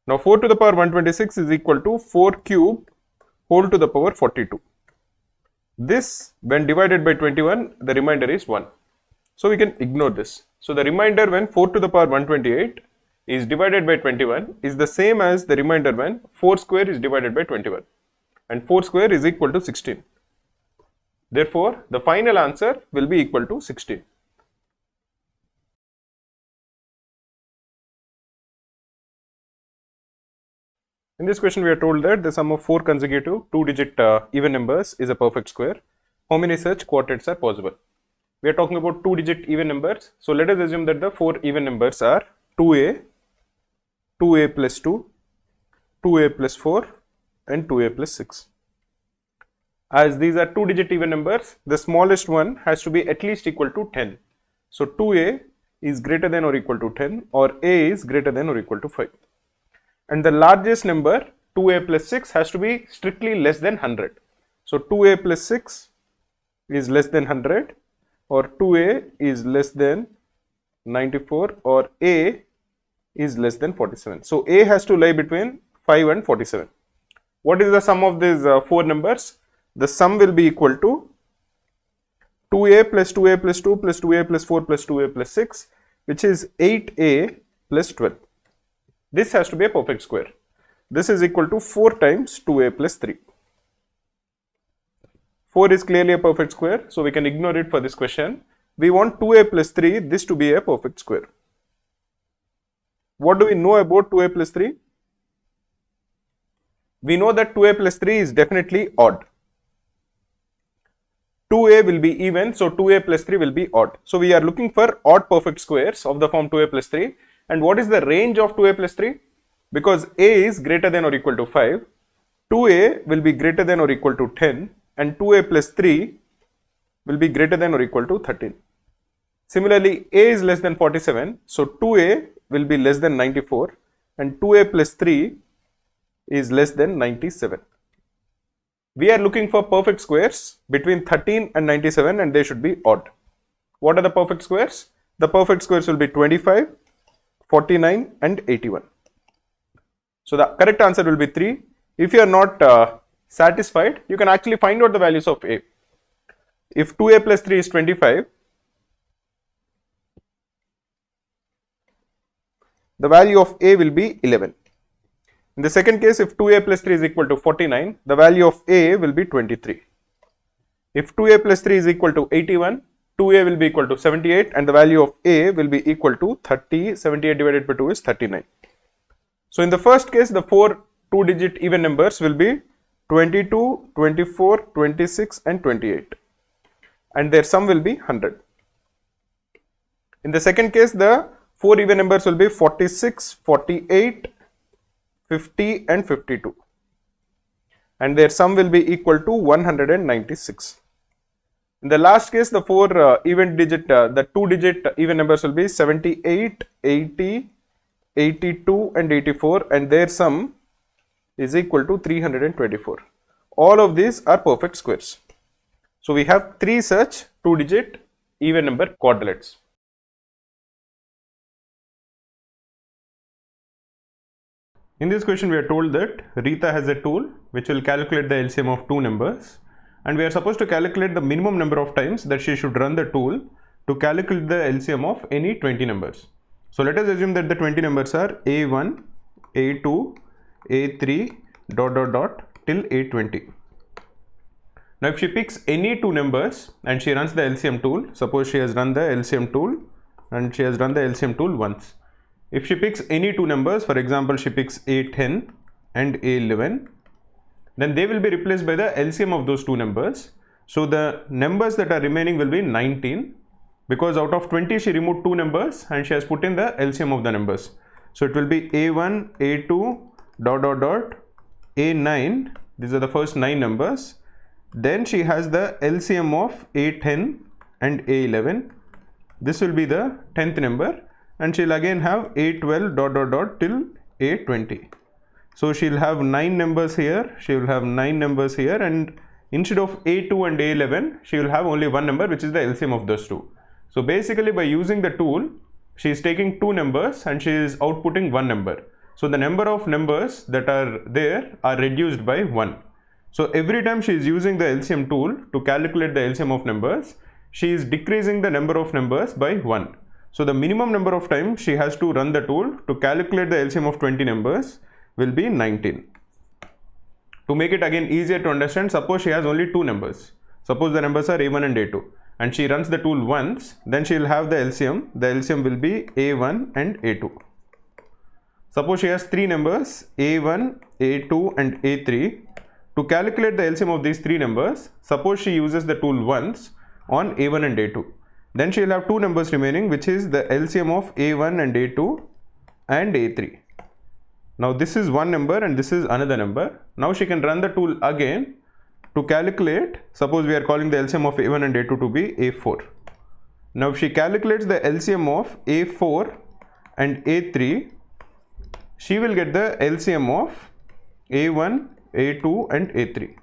Now 4 to the power 126 is equal to 4 cube whole to the power 42. This, when divided by 21, the remainder is 1. So we can ignore this. So the remainder when 4 to the power 128 is divided by 21 is the same as the remainder when 4 square is divided by 21, and 4 square is equal to 16. Therefore, the final answer will be equal to 16. In this question, we are told that the sum of 4 consecutive 2-digit even numbers is a perfect square. How many such quartets are possible? We are talking about 2-digit even numbers. So let us assume that the 4 even numbers are 2a, 2a plus 2, 2a plus 4 and 2a plus 6. As these are 2-digit even numbers, the smallest one has to be at least equal to 10. So 2a is greater than or equal to 10, or a is greater than or equal to 5. And the largest number, 2a plus 6, has to be strictly less than 100. So 2a plus 6 is less than 100, or 2a is less than 94, or a is less than 47. So A has to lie between 5 and 47. What is the sum of these 4 numbers? The sum will be equal to 2A plus 2A plus 2 plus 2A plus 4 plus 2A plus 6, which is 8A plus 12. This has to be a perfect square. This is equal to 4 times 2A plus 3. 4 is clearly a perfect square, so we can ignore it for this question. We want 2A plus 3, this to be a perfect square. What do we know about 2A plus 3? We know that 2A plus 3 is definitely odd. 2A will be even, so 2A plus 3 will be odd. So we are looking for odd perfect squares of the form 2A plus 3. And what is the range of 2A plus 3? Because A is greater than or equal to 5, 2A will be greater than or equal to 10, and 2A plus 3 will be greater than or equal to 13. Similarly, A is less than 47, so 2A will be less than 94, and 2A plus 3 is less than 97. We are looking for perfect squares between 13 and 97, and they should be odd. What are the perfect squares? The perfect squares will be 25, 49 and 81. So the correct answer will be 3. If you are not satisfied, you can actually find out the values of A. If 2A plus 3 is 25, the value of A will be 11. In the second case, if 2A plus 3 is equal to 49, the value of A will be 23. If 2A plus 3 is equal to 81, 2A will be equal to 78 and the value of A will be equal to 30. 78 divided by 2 is 39. So in the first case, the 4 two-digit even numbers will be 22, 24, 26 and 28, and their sum will be 100. In the second case, the 4 even numbers will be 46, 48, 50 and 52, and their sum will be equal to 196. In the last case, the 4 the two-digit even numbers will be 78, 80, 82 and 84, and their sum is equal to 324. All of these are perfect squares. So we have 3 such two-digit even number quadrats. In this question, we are told that Rita has a tool which will calculate the LCM of 2 numbers, and we are supposed to calculate the minimum number of times that she should run the tool to calculate the LCM of any 20 numbers. So let us assume that the 20 numbers are A1, A2, A3, ... till A20. Now if she picks any 2 numbers and she runs the LCM tool, suppose she has run the LCM tool and she has run the LCM tool once. If she picks any 2 numbers, for example she picks A10 and A11, then they will be replaced by the LCM of those 2 numbers. So the numbers that are remaining will be 19, because out of 20 she removed 2 numbers and she has put in the LCM of the numbers. So it will be A1, A2, ... A9, these are the first 9 numbers. Then she has the LCM of A10 and A11. This will be the 10th number, and she'll again have A12 ... till A20. So she'll have 9 numbers here, she will have 9 numbers here, and instead of A2 and A11, she will have only one number, which is the LCM of those 2. So basically by using the tool, she is taking 2 numbers and she is outputting 1 number. So the number of numbers that are there are reduced by 1. So every time she is using the LCM tool to calculate the LCM of numbers, she is decreasing the number of numbers by 1. So the minimum number of times she has to run the tool to calculate the LCM of 20 numbers will be 19. To make it again easier to understand, suppose she has only 2 numbers. Suppose the numbers are A1 and A2, and she runs the tool once, then she will have the LCM. The LCM will be A1 and A2. Suppose she has 3 numbers A1, A2 and A3. To calculate the LCM of these 3 numbers, suppose she uses the tool once on A1 and A2. Then she will have 2 numbers remaining, which is the LCM of A1 and A2 and A3. Now this is one number and this is another number. Now she can run the tool again to calculate. Suppose we are calling the LCM of A1 and A2 to be A4. Now if she calculates the LCM of A4 and A3, she will get the LCM of A1, A2 and A3.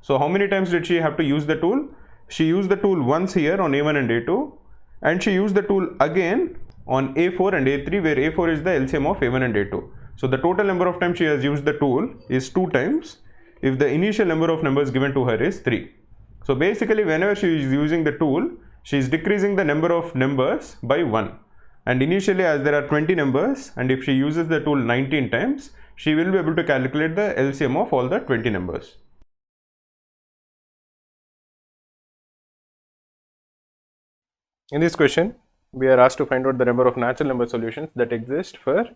So how many times did she have to use the tool? She used the tool once here on A1 and A2, and she used the tool again on A4 and A3, where A4 is the LCM of A1 and A2. So the total number of times she has used the tool is 2 times if the initial number of numbers given to her is 3. So basically whenever she is using the tool, she is decreasing the number of numbers by 1. And initially, as there are 20 numbers, and if she uses the tool 19 times, she will be able to calculate the LCM of all the 20 numbers. In this question, we are asked to find out the number of natural number solutions that exist for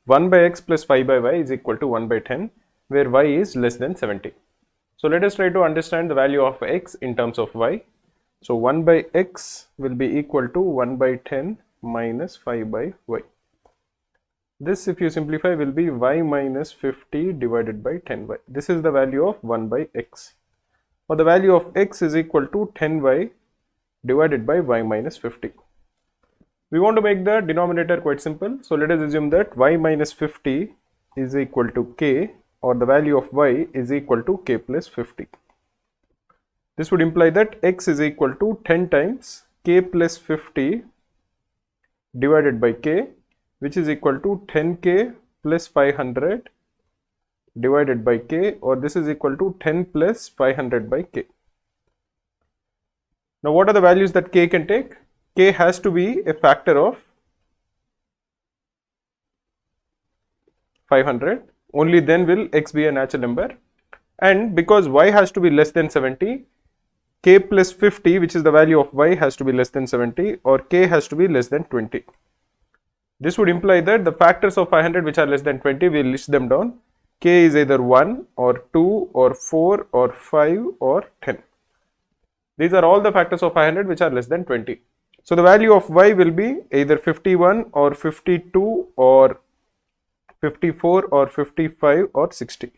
1 by x plus 5 by y is equal to 1 by 10, where y is less than 70. So let us try to understand the value of x in terms of y. So 1 by x will be equal to 1 by 10 minus 5 by y. This, if you simplify, will be y minus 50 divided by 10y. This is the value of 1 by x. Or the value of x is equal to 10y divided by y minus 50. We want to make the denominator quite simple. So let us assume that y minus 50 is equal to k, or the value of y is equal to k plus 50. This would imply that x is equal to 10 times k plus 50 divided by k, which is equal to 10k plus 500 divided by k, or this is equal to 10 plus 500 by k. Now what are the values that k can take? K has to be a factor of 500, only then will x be a natural number. And because y has to be less than 70, k plus 50, which is the value of y, has to be less than 70, or k has to be less than 20. This would imply that the factors of 500 which are less than 20, we will list them down. K is either 1 or 2 or 4 or 5 or 10. These are all the factors of 500 which are less than 20. So the value of y will be either 51 or 52 or 54 or 55 or 60.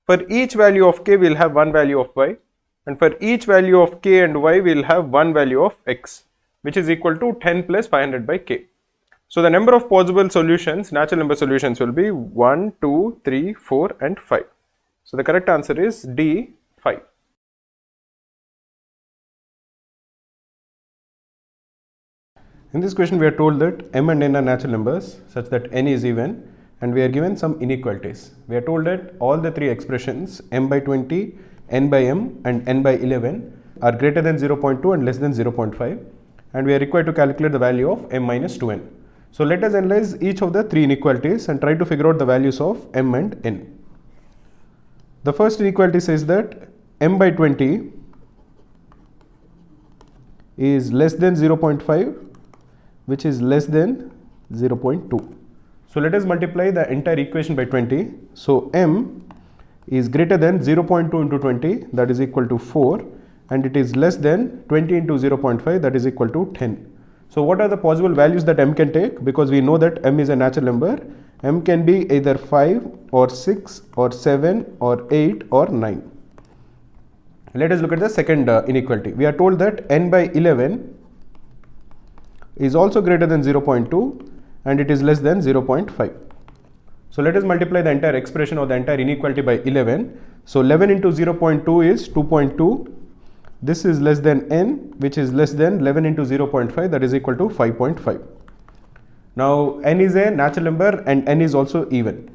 For each value of k, we will have one value of y, and for each value of k and y, we will have one value of x, which is equal to 10 plus 500 by k. So the number of possible solutions, natural number solutions, will be 1, 2, 3, 4 and 5. So the correct answer is D, 5. In this question, we are told that m and n are natural numbers such that n is even, and we are given some inequalities. We are told that all the three expressions m by 20, n by m and n by 11 are greater than 0.2 and less than 0.5, and we are required to calculate the value of m minus 2n. So let us analyze each of the three inequalities and try to figure out the values of m and n. The first inequality says that m by 20 is less than 0.5, which is less than 0.2. So let us multiply the entire equation by 20. So m is greater than 0.2 into 20, that is equal to 4, and it is less than 20 into 0.5, that is equal to 10. So what are the possible values that m can take? Because we know that m is a natural number, m can be either 5 or 6 or 7 or 8 or 9. Let us look at the second inequality. We are told that n by 11 is also greater than 0.2 and it is less than 0.5. So let us multiply the entire expression or the entire inequality by 11. So 11 into 0.2 is 2.2. This is less than n, which is less than 11 into 0.5, that is equal to 5.5. Now n is a natural number and n is also even.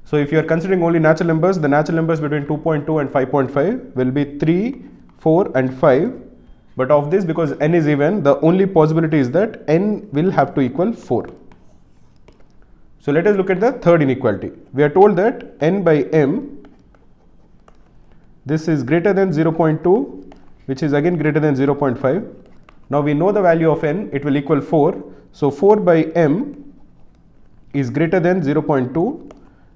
So if you are considering only natural numbers, the natural numbers between 2.2 and 5.5 will be 3, 4 and 5. But of this, because n is even, the only possibility is that n will have to equal 4. So let us look at the third inequality. We are told that n by m, this is greater than 0.2, which is again greater than 0.5. Now we know the value of n, it will equal 4. So 4 by m is greater than 0.2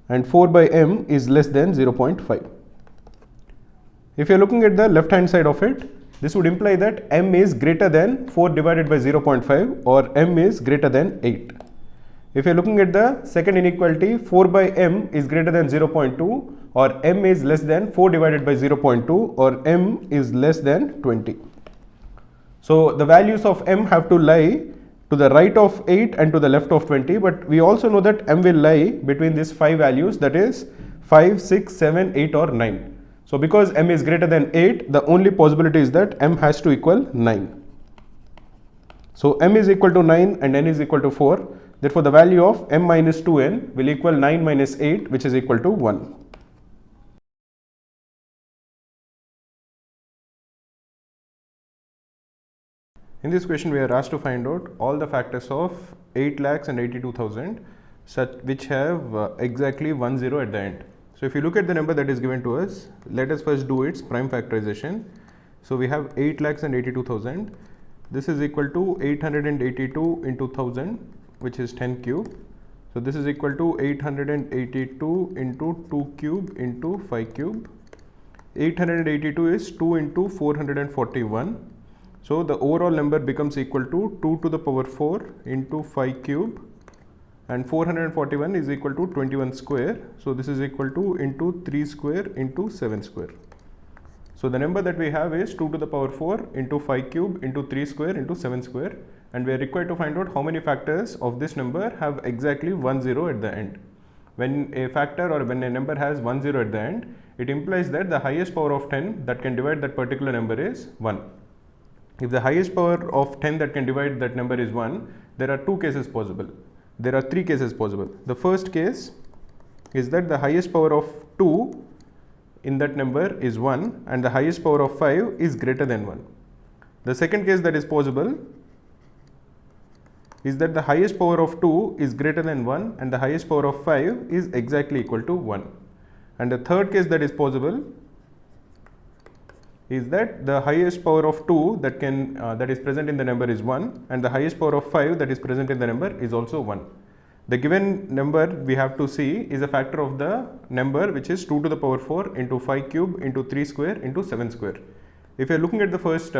and 4 by m is less than 0.5. If you are looking at the left hand side of it, this would imply that m is greater than 4 divided by 0.5 or m is greater than 8. If you are looking at the second inequality, 4 by m is greater than 0.2 or m is less than 4 divided by 0.2 or m is less than 20. So the values of m have to lie to the right of 8 and to the left of 20, but we also know that m will lie between these 5 values, that is 5, 6, 7, 8 or 9. So because m is greater than 8, the only possibility is that m has to equal 9. So m is equal to 9 and n is equal to 4. Therefore, the value of m minus 2n will equal 9 minus 8, which is equal to 1. In this question, we are asked to find out all the factors of 8,82,000 which have exactly 1 0 at the end. So if you look at the number that is given to us, let us first do its prime factorization. So we have 8,82,000. This is equal to 882 into 1000, which is 10 cube. So this is equal to 882 into 2 cube into 5 cube. 882 is 2 into 441. So the overall number becomes equal to 2 to the power 4 into 5 cube, and 441 is equal to 21 square. So this is equal to into 3 square into 7 square. So the number that we have is 2 to the power 4 into 5 cube into 3 square into 7 square, and we are required to find out how many factors of this number have exactly 1 0 at the end. When a factor or when a number has 1 0 at the end, it implies that the highest power of 10 that can divide that particular number is 1. If the highest power of 10 that can divide that number is 1, there are two cases possible. There are three cases possible. The first case is that the highest power of 2 in that number is 1 and the highest power of 5 is greater than 1. The second case that is possible is that the highest power of 2 is greater than 1 and the highest power of 5 is exactly equal to 1. And the third case that is possible is that the highest power of 2 that is present in the number is 1 and the highest power of 5 that is present in the number is also 1. The given number we have to see is a factor of the number which is 2 to the power 4 into 5 cube into 3 square into 7 square. If you are looking at the first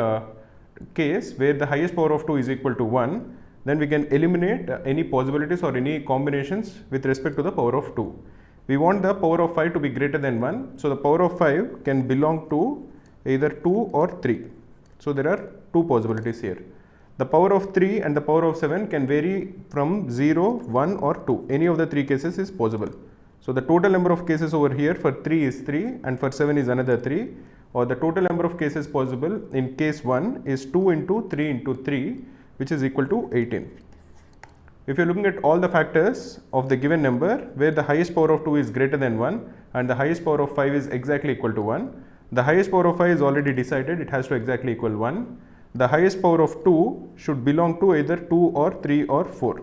case where the highest power of 2 is equal to 1, then we can eliminate any possibilities or any combinations with respect to the power of 2. We want the power of 5 to be greater than 1, so the power of 5 can belong to either 2 or 3. So there are two possibilities here. The power of 3 and the power of 7 can vary from 0, 1 or 2. Any of the three cases is possible. So the total number of cases over here for 3 is 3 and for 7 is another 3, or the total number of cases possible in case 1 is 2 into 3 into 3, which is equal to 18. If you are looking at all the factors of the given number where the highest power of 2 is greater than 1 and the highest power of 5 is exactly equal to 1, the highest power of 5 is already decided, it has to exactly equal 1. The highest power of 2 should belong to either 2 or 3 or 4,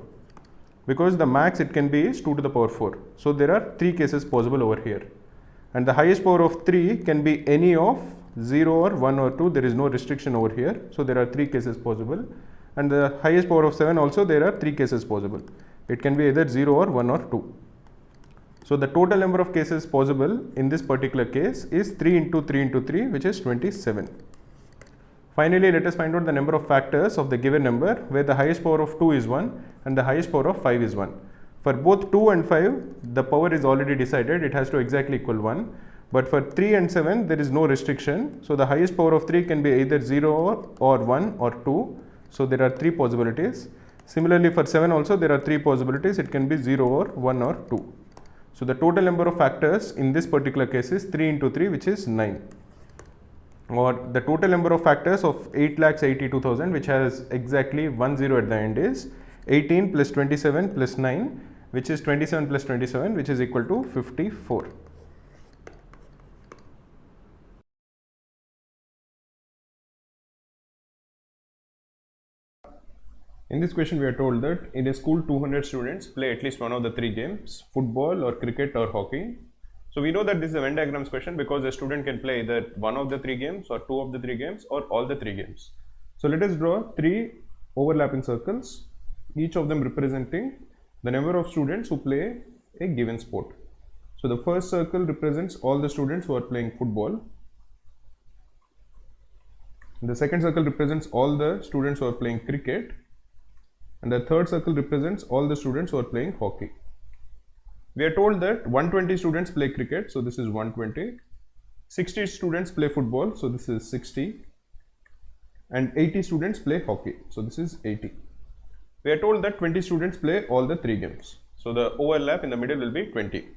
because the max it can be is 2 to the power 4. So there are three cases possible over here, and the highest power of 3 can be any of 0 or 1 or 2. There is no restriction over here, so there are three cases possible. And the highest power of 7 also, there are three cases possible. It can be either 0 or 1 or 2. So the total number of cases possible in this particular case is 3 into 3 into 3, which is 27. Finally, let us find out the number of factors of the given number where the highest power of 2 is 1 and the highest power of 5 is 1. For both 2 and 5, the power is already decided, it has to exactly equal 1. But for 3 and 7, there is no restriction. So the highest power of 3 can be either 0 or 1 or 2. So there are three possibilities. Similarly, for 7 also there are three possibilities. It can be 0 or 1 or 2. So the total number of factors in this particular case is 3 into 3, which is 9. Or the total number of factors of 8,82,000, which has exactly 1 0 at the end, is 18 plus 27 plus 9, which is 27 plus 27, which is equal to 54. In this question, we are told that in a school, 200 students play at least one of the three games: football or cricket or hockey. So we know that this is a Venn diagrams question because a student can play either one of the three games or two of the three games or all the three games. So let us draw three overlapping circles, each of them representing the number of students who play a given sport. So the first circle represents all the students who are playing football. The second circle represents all the students who are playing cricket. And the third circle represents all the students who are playing hockey. We are told that 120 students play cricket, so this is 120. 60 students play football, so this is 60. And 80 students play hockey, so this is 80. We are told that 20 students play all the three games, so the overlap in the middle will be 20.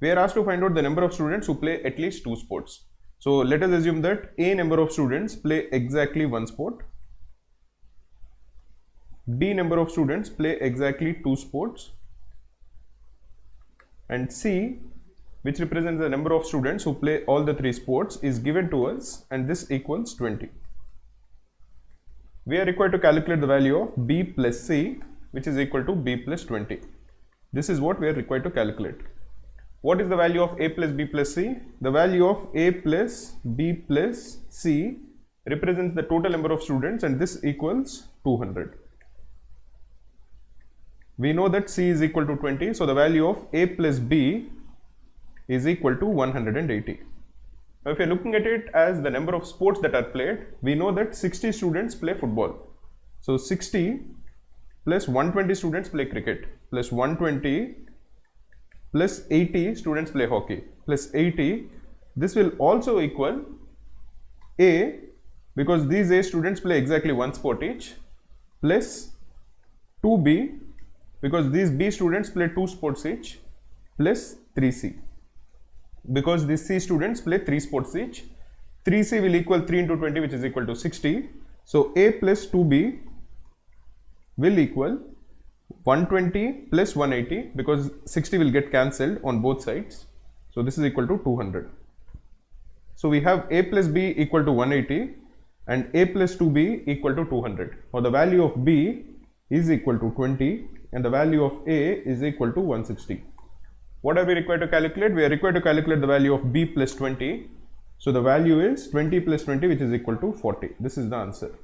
We are asked to find out the number of students who play at least two sports. So let us assume that a number of students play exactly one sport. B number of students play exactly 2 sports, and C, which represents the number of students who play all the 3 sports, is given to us, and this equals 20. We are required to calculate the value of B plus C, which is equal to B plus 20. This is what we are required to calculate. What is the value of A plus B plus C? The value of A plus B plus C represents the total number of students, and this equals 200. We know that C is equal to 20, so the value of A plus B is equal to 180. Now if you are looking at it as the number of sports that are played, we know that 60 students play football. So 60 plus 120 students play cricket, plus 120 plus 80 students play hockey, plus 80, this will also equal A, because these A students play exactly 1 sport each, plus 2B, because these B students play 2 sports each, plus 3C, because these C students play 3 sports each. 3C will equal 3 into 20, which is equal to 60. So A plus 2B will equal 120 plus 180, because 60 will get cancelled on both sides. So this is equal to 200. So we have A plus B equal to 180 and A plus 2B equal to 200. Or the value of B is equal to 20 and the value of A is equal to 160. What are we required to calculate? We are required to calculate the value of B plus 20. So the value is 20 plus 20, which is equal to 40. This is the answer.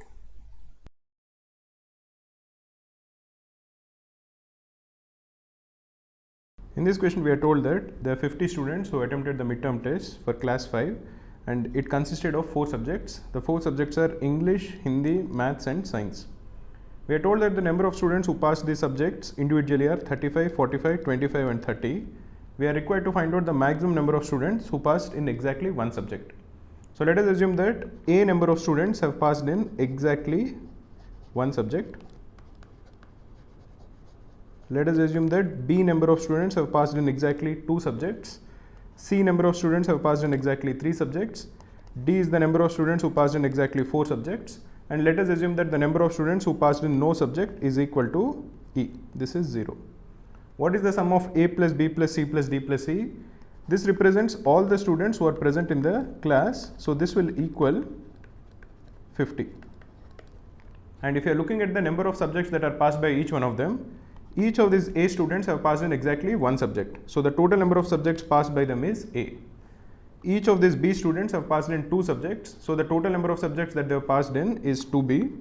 In this question, we are told that there are 50 students who attempted the midterm test for class 5 and it consisted of 4 subjects. The 4 subjects are English, Hindi, Maths and Science. We are told that the number of students who passed these subjects individually are 35, 45, 25 and 30. We are required to find out the maximum number of students who passed in exactly one subject. So let us assume that A number of students have passed in exactly one subject. Let us assume that B number of students have passed in exactly 2 subjects. C number of students have passed in exactly 3 subjects. D is the number of students who passed in exactly 4 subjects. And let us assume that the number of students who passed in no subject is equal to E. This is 0. What is the sum of A plus B plus C plus D plus E? This represents all the students who are present in the class. So this will equal 50. And if you are looking at the number of subjects that are passed by each one of them, each of these A students have passed in exactly one subject. So the total number of subjects passed by them is A. Each of these B students have passed in 2 subjects. So the total number of subjects that they have passed in is 2B.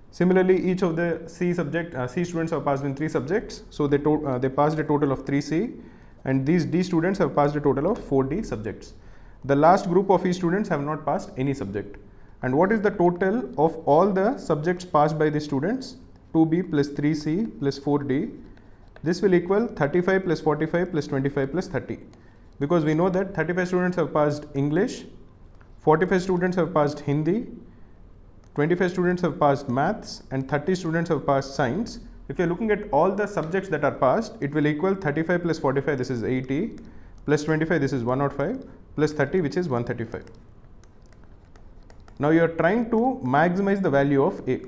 Similarly, each of the C students have passed in 3 subjects. So they passed a total of 3C. And these D students have passed a total of 4D subjects. The last group of E students have not passed any subject. And what is the total of all the subjects passed by the students? 2B plus 3C plus 4D. This will equal 35 plus 45 plus 25 plus 30. Because we know that 35 students have passed English, 45 students have passed Hindi, 25 students have passed Maths and 30 students have passed Science. If you are looking at all the subjects that are passed, it will equal 35 plus 45, this is 80, plus 25, this is 105, plus 30, which is 135. Now you are trying to maximize the value of A.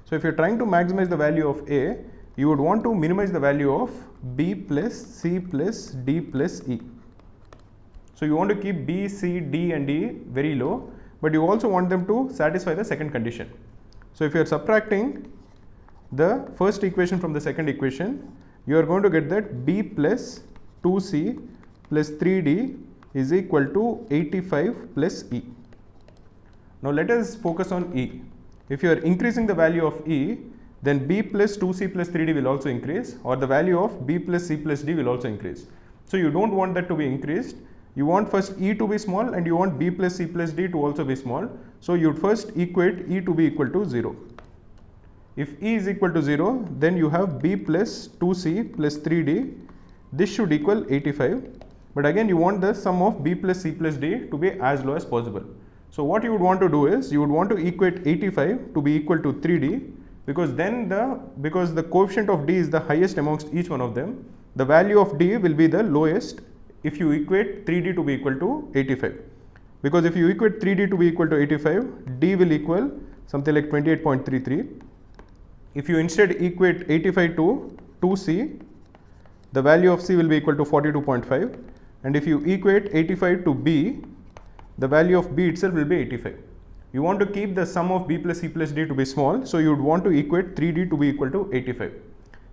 So if you are trying to maximize the value of A, you would want to minimize the value of B plus C plus D plus E. So you want to keep B, C, D and E very low, but you also want them to satisfy the second condition. So if you are subtracting the first equation from the second equation, you are going to get that B plus 2C plus 3D is equal to 85 plus E. Now let us focus on E. If you are increasing the value of E, then B plus 2C plus 3D will also increase, or the value of B plus C plus D will also increase. So you don't want that to be increased. You want first E to be small and you want B plus C plus D to also be small. So you'd first equate E to be equal to 0. If E is equal to 0, then you have B plus 2C plus 3D. This should equal 85. But again, you want the sum of B plus C plus D to be as low as possible. So what you would want to do is, you would want to equate 85 to be equal to 3D, because then because the coefficient of D is the highest amongst each one of them, the value of D will be the lowest if you equate 3D to be equal to 85. Because if you equate 3D to be equal to 85, D will equal something like 28.33. if you instead equate 85 to 2c, the value of c will be equal to 42.5, and if you equate 85 to b, the value of b itself will be 85. You want to keep the sum of b plus c plus d to be small, so you would want to equate 3d to be equal to 85.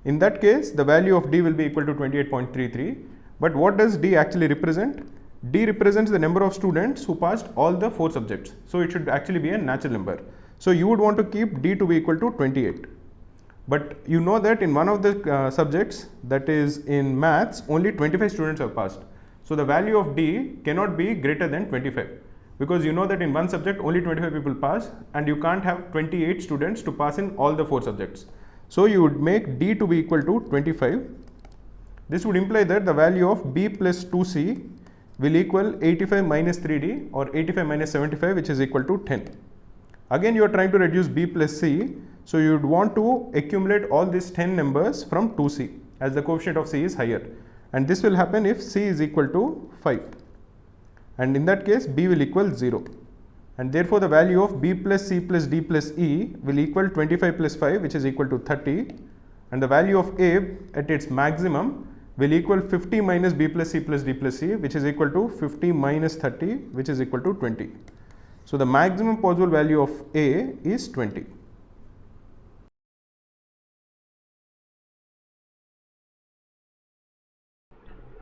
In that case, the value of d will be equal to 28.33. But what does d actually represent? D represents the number of students who passed all the 4 subjects. So it should actually be a natural number. So you would want to keep d to be equal to 28. But you know that in one of the subjects, that is in maths, only 25 students have passed. So the value of d cannot be greater than 25. Because you know that in one subject only 25 people pass, and you can't have 28 students to pass in all the 4 subjects. So you would make d to be equal to 25. This would imply that the value of b plus 2c will equal 85 minus 3d, or 85 minus 75, which is equal to 10. Again, you are trying to reduce b plus c, so you would want to accumulate all these 10 numbers from 2c, as the coefficient of c is higher. And this will happen if c is equal to 5. And in that case, b will equal 0. And therefore, the value of b plus c plus d plus e will equal 25 plus 5, which is equal to 30. And the value of a at its maximum will equal 50 minus b plus c plus d plus c, which is equal to 50 minus 30, which is equal to 20. So the maximum possible value of a is 20.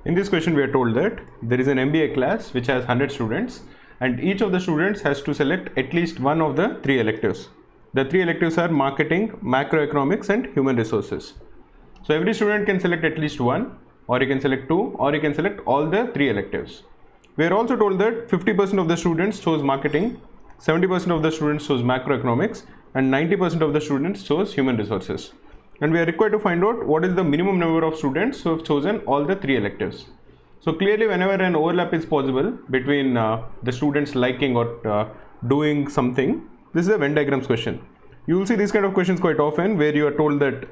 In this question, we are told that there is an MBA class which has 100 students, and each of the students has to select at least one of the 3 electives. The 3 electives are marketing, macroeconomics, and human resources. So every student can select at least one, or he can select 2, or he can select all the 3 electives. We are also told that 50% of the students chose marketing, 70% of the students chose macroeconomics, and 90% of the students chose human resources. And we are required to find out what is the minimum number of students who have chosen all the 3 electives. So clearly, whenever an overlap is possible between the students liking or doing something, this is a Venn diagrams question. You will see these kind of questions quite often, where you are told that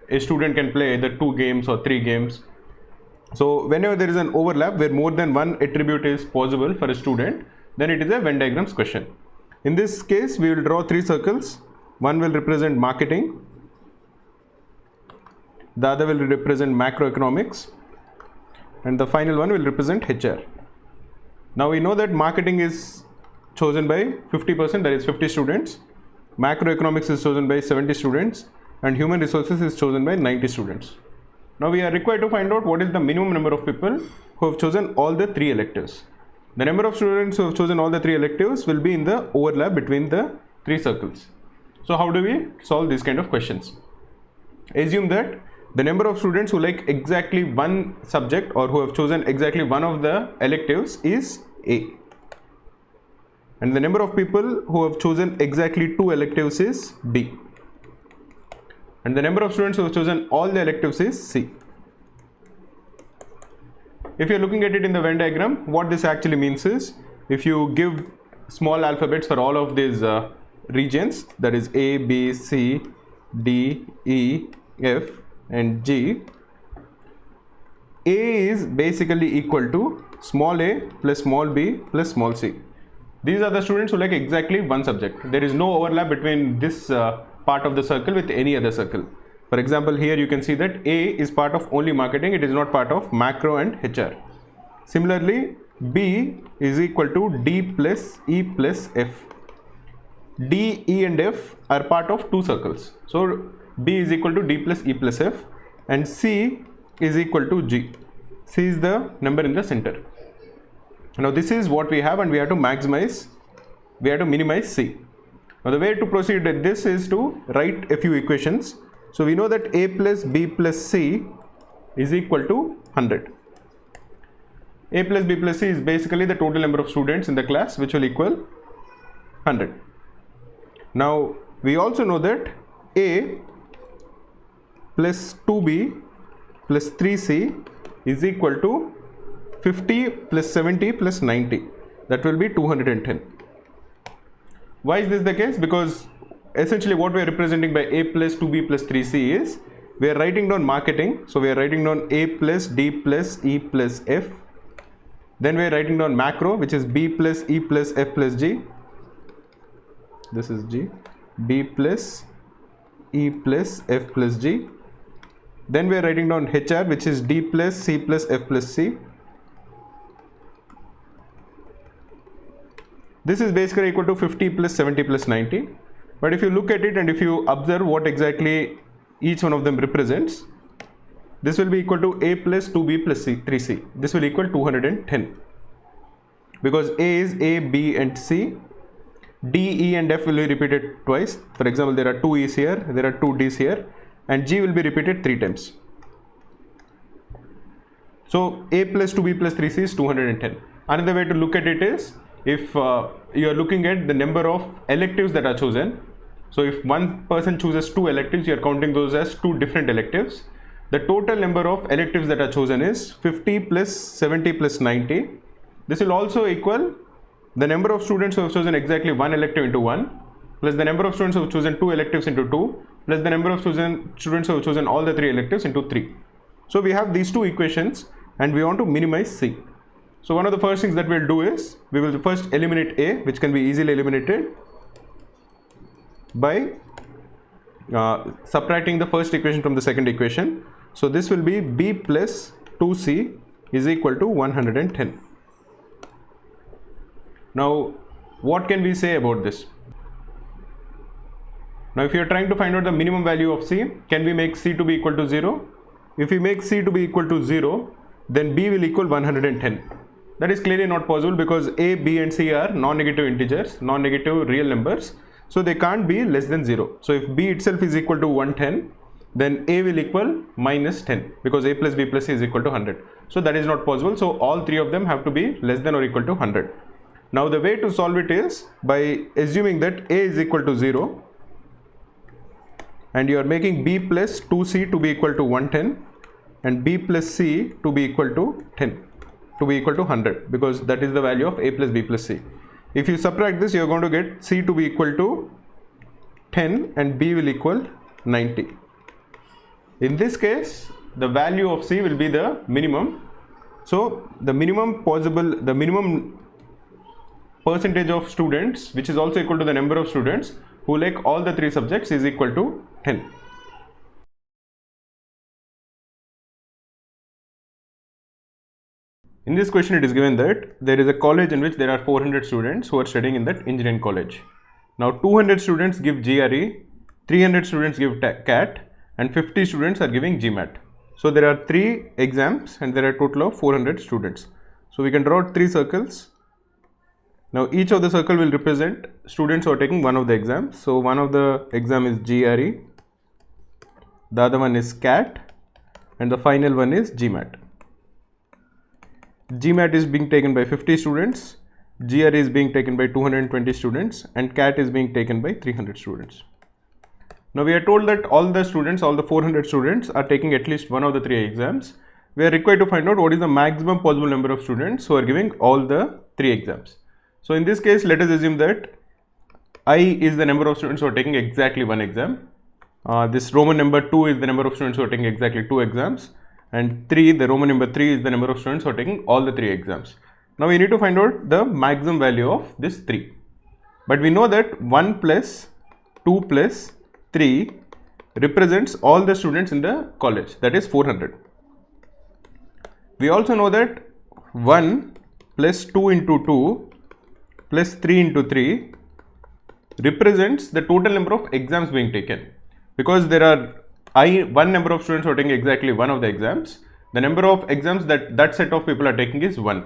a student can play either 2 games or 3 games. So whenever there is an overlap where more than one attribute is possible for a student, then it is a Venn diagrams question. In this case, we will draw 3 circles. One will represent marketing, the other will represent macroeconomics, and the final one will represent HR. Now we know that marketing is chosen by 50%, that is 50 students. Macroeconomics is chosen by 70 students, and human resources is chosen by 90 students. Now we are required to find out what is the minimum number of people who have chosen all the 3 electives. The number of students who have chosen all the 3 electives will be in the overlap between the 3 circles. So how do we solve these kind of questions? Assume that the number of students who like exactly one subject or who have chosen exactly one of the electives is A. And the number of people who have chosen exactly 2 electives is B. And the number of students who have chosen all the electives is C. If you are looking at it in the Venn diagram, what this actually means is, if you give small alphabets for all of these regions, that is A, B, C, D, E, F and G, A is basically equal to small a plus small b plus small c. These are the students who like exactly one subject. There is no overlap between this part of the circle with any other circle. For example, here you can see that A is part of only marketing, it is not part of macro and HR. Similarly, B is equal to D plus E plus F. D, E and F are part of 2 circles. So B is equal to D plus E plus F, and C is equal to G. C is the number in the center. Now this is what we have, and we have to minimize C. Now the way to proceed with this is to write a few equations. So we know that A plus B plus C is equal to 100. A plus B plus C is basically the total number of students in the class, which will equal 100. Now we also know that A plus 2B plus 3C is equal to 50 plus 70 plus 90. That will be 210. Why is this the case? Because essentially what we are representing by A plus 2B plus 3C is, we are writing down marketing. So we are writing down A plus D plus E plus F. Then we are writing down macro, which is B plus E plus F plus G. This is G. B plus E plus F plus G. Then we are writing down HR, which is D plus C plus F plus C. This is basically equal to 50 plus 70 plus 90. But if you look at it and if you observe what exactly each one of them represents, this will be equal to A plus 2B plus C, 3C. This will equal 210. Because A is A, B and C. D, E and F will be repeated twice. For example, there are 2 E's here, there are 2 D's here, and G will be repeated 3 times. So A plus 2B plus 3C is 210. Another way to look at it is, if you are looking at the number of electives that are chosen. So if one person chooses 2 electives, you are counting those as 2 different electives. The total number of electives that are chosen is 50 plus 70 plus 90. This will also equal the number of students who have chosen exactly 1 elective into 1, plus the number of students who have chosen 2 electives into 2, plus the number of students who have chosen all the 3 electives into 3. So we have these 2 equations and we want to minimize C. So one of the first things that we'll do is, we will first eliminate A, which can be easily eliminated by subtracting the first equation from the second equation. So this will be B plus 2C is equal to 110. Now, what can we say about this? Now, if you are trying to find out the minimum value of C, can we make C to be equal to 0? If we make C to be equal to 0, then B will equal 110. That is clearly not possible because A, B and C are non-negative integers, non-negative real numbers. So they can't be less than 0. So if B itself is equal to 110, then A will equal minus 10 because A plus B plus C is equal to 100. So that is not possible. So all 3 of them have to be less than or equal to 100. Now the way to solve it is by assuming that A is equal to 0 and you are making B plus 2C to be equal to 110 and B plus C to be equal to 10 to be equal to 100 because that is the value of A plus B plus C. If you subtract this, you are going to get C to be equal to 10 and B will equal 90. In this case, the value of C will be the minimum. So the minimum percentage of students, which is also equal to the number of students who like all the 3 subjects, is equal to 10. In this question, it is given that there is a college in which there are 400 students who are studying in that engineering college. Now 200 students give GRE, 300 students give CAT and 50 students are giving GMAT. So there are 3 exams and there are a total of 400 students. So we can draw 3 circles. Now each of the circle will represent students who are taking one of the exams. So one of the exam is GRE, the other one is CAT and the final one is GMAT. GMAT is being taken by 50 students, GRE is being taken by 220 students and CAT is being taken by 300 students. Now we are told that all the students, all the 400 students are taking at least one of the 3 exams. We are required to find out what is the maximum possible number of students who are giving all the 3 exams. So in this case, let us assume that I is the number of students who are taking exactly 1 exam. This Roman number 2 is the number of students who are taking exactly 2 exams. And 3, the Roman number 3 is the number of students who are taking all the 3 exams. Now we need to find out the maximum value of this 3. But we know that 1 plus 2 plus 3 represents all the students in the college, that is 400. We also know that 1 plus 2 into 2 plus 3 into 3 represents the total number of exams being taken. Because there are one number of students who are taking exactly one of the exams, the number of exams that set of people are taking is 1.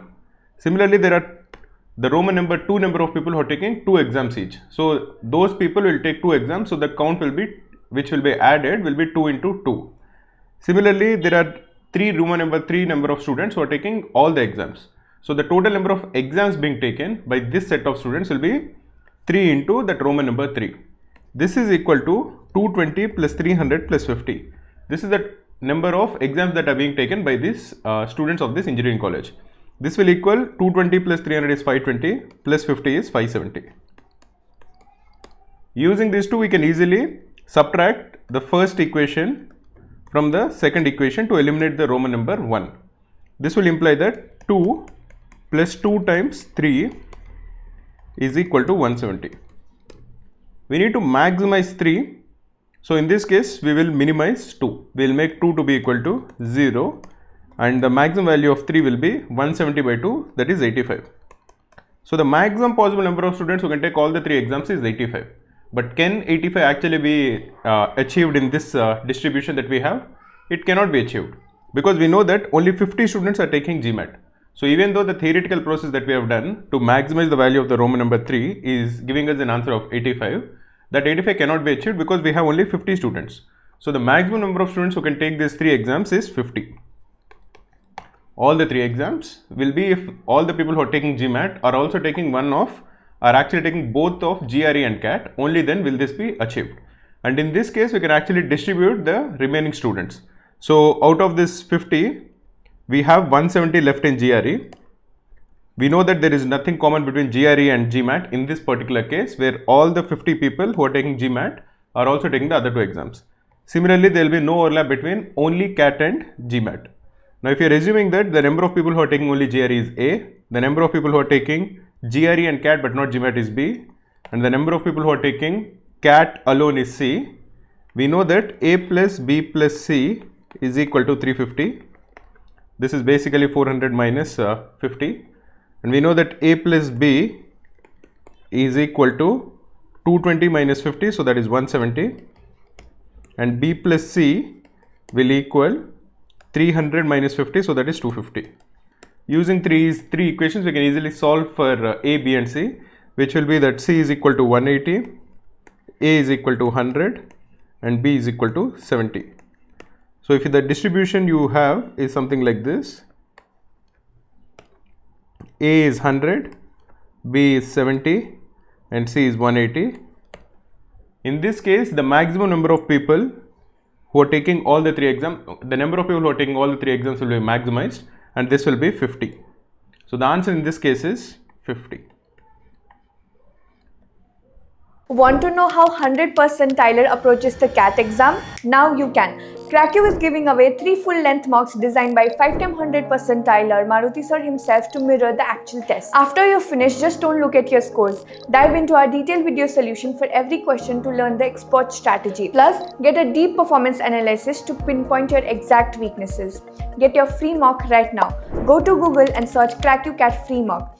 Similarly, there are the Roman number 2 number of people who are taking 2 exams each. So those people will take 2 exams, so the count will be, which will be added, will be 2 into 2. Similarly, there are 3 Roman number 3 number of students who are taking all the exams. So the total number of exams being taken by this set of students will be 3 into that Roman number 3. This is equal to 220 plus 300 plus 50. This is the number of exams that are being taken by these students of this engineering college. This will equal 220 plus 300 is 520 plus 50 is 570. Using these two, we can easily subtract the first equation from the second equation to eliminate the Roman number 1. This will imply that 2 plus 2 times 3 is equal to 170. We need to maximize 3. So in this case, we will minimize 2. We will make 2 to be equal to 0, and the maximum value of 3 will be 170 by 2, that is 85. So the maximum possible number of students who can take all the 3 exams is 85. But can 85 actually be achieved in this distribution that we have? It cannot be achieved, because we know that only 50 students are taking GMAT. So even though the theoretical process that we have done to maximize the value of the Roman number 3 is giving us an answer of 85, that 85 cannot be achieved because we have only 50 students. So the maximum number of students who can take these 3 exams is 50. All the 3 exams will be if all the people who are taking GMAT are also taking are actually taking both of GRE and CAT, only then will this be achieved. And in this case, we can actually distribute the remaining students. So out of this 50, we have 170 left in GRE. We know that there is nothing common between GRE and GMAT in this particular case, where all the 50 people who are taking GMAT are also taking the other 2 exams. Similarly, there will be no overlap between only CAT and GMAT. Now, if you are assuming that the number of people who are taking only GRE is A, the number of people who are taking GRE and CAT but not GMAT is B, and the number of people who are taking CAT alone is C, we know that A plus B plus C is equal to 350. This is basically 400 minus 50, and we know that A plus B is equal to 220 minus 50, so that is 170, and B plus C will equal 300 minus 50, so that is 250. Using three equations, we can easily solve for A, B and C, which will be that C is equal to 180, A is equal to 100 and B is equal to 70. So if the distribution you have is something like this, A is 100, B is 70 and C is 180. In this case, the maximum number of people who are taking all the 3 exams, the number of people who are taking all the 3 exams will be maximized, and this will be 50. So the answer in this case is 50. Want to know how 100 percentiler approaches the CAT exam? Now you can. Cracku is giving away 3 full-length mocks designed by 5x 100 percentiler Maruti Sir himself to mirror the actual test. After you're finished, just don't look at your scores. Dive into our detailed video solution for every question to learn the expert strategy. Plus, get a deep performance analysis to pinpoint your exact weaknesses. Get your free mock right now. Go to Google and search Cracku CAT free mock.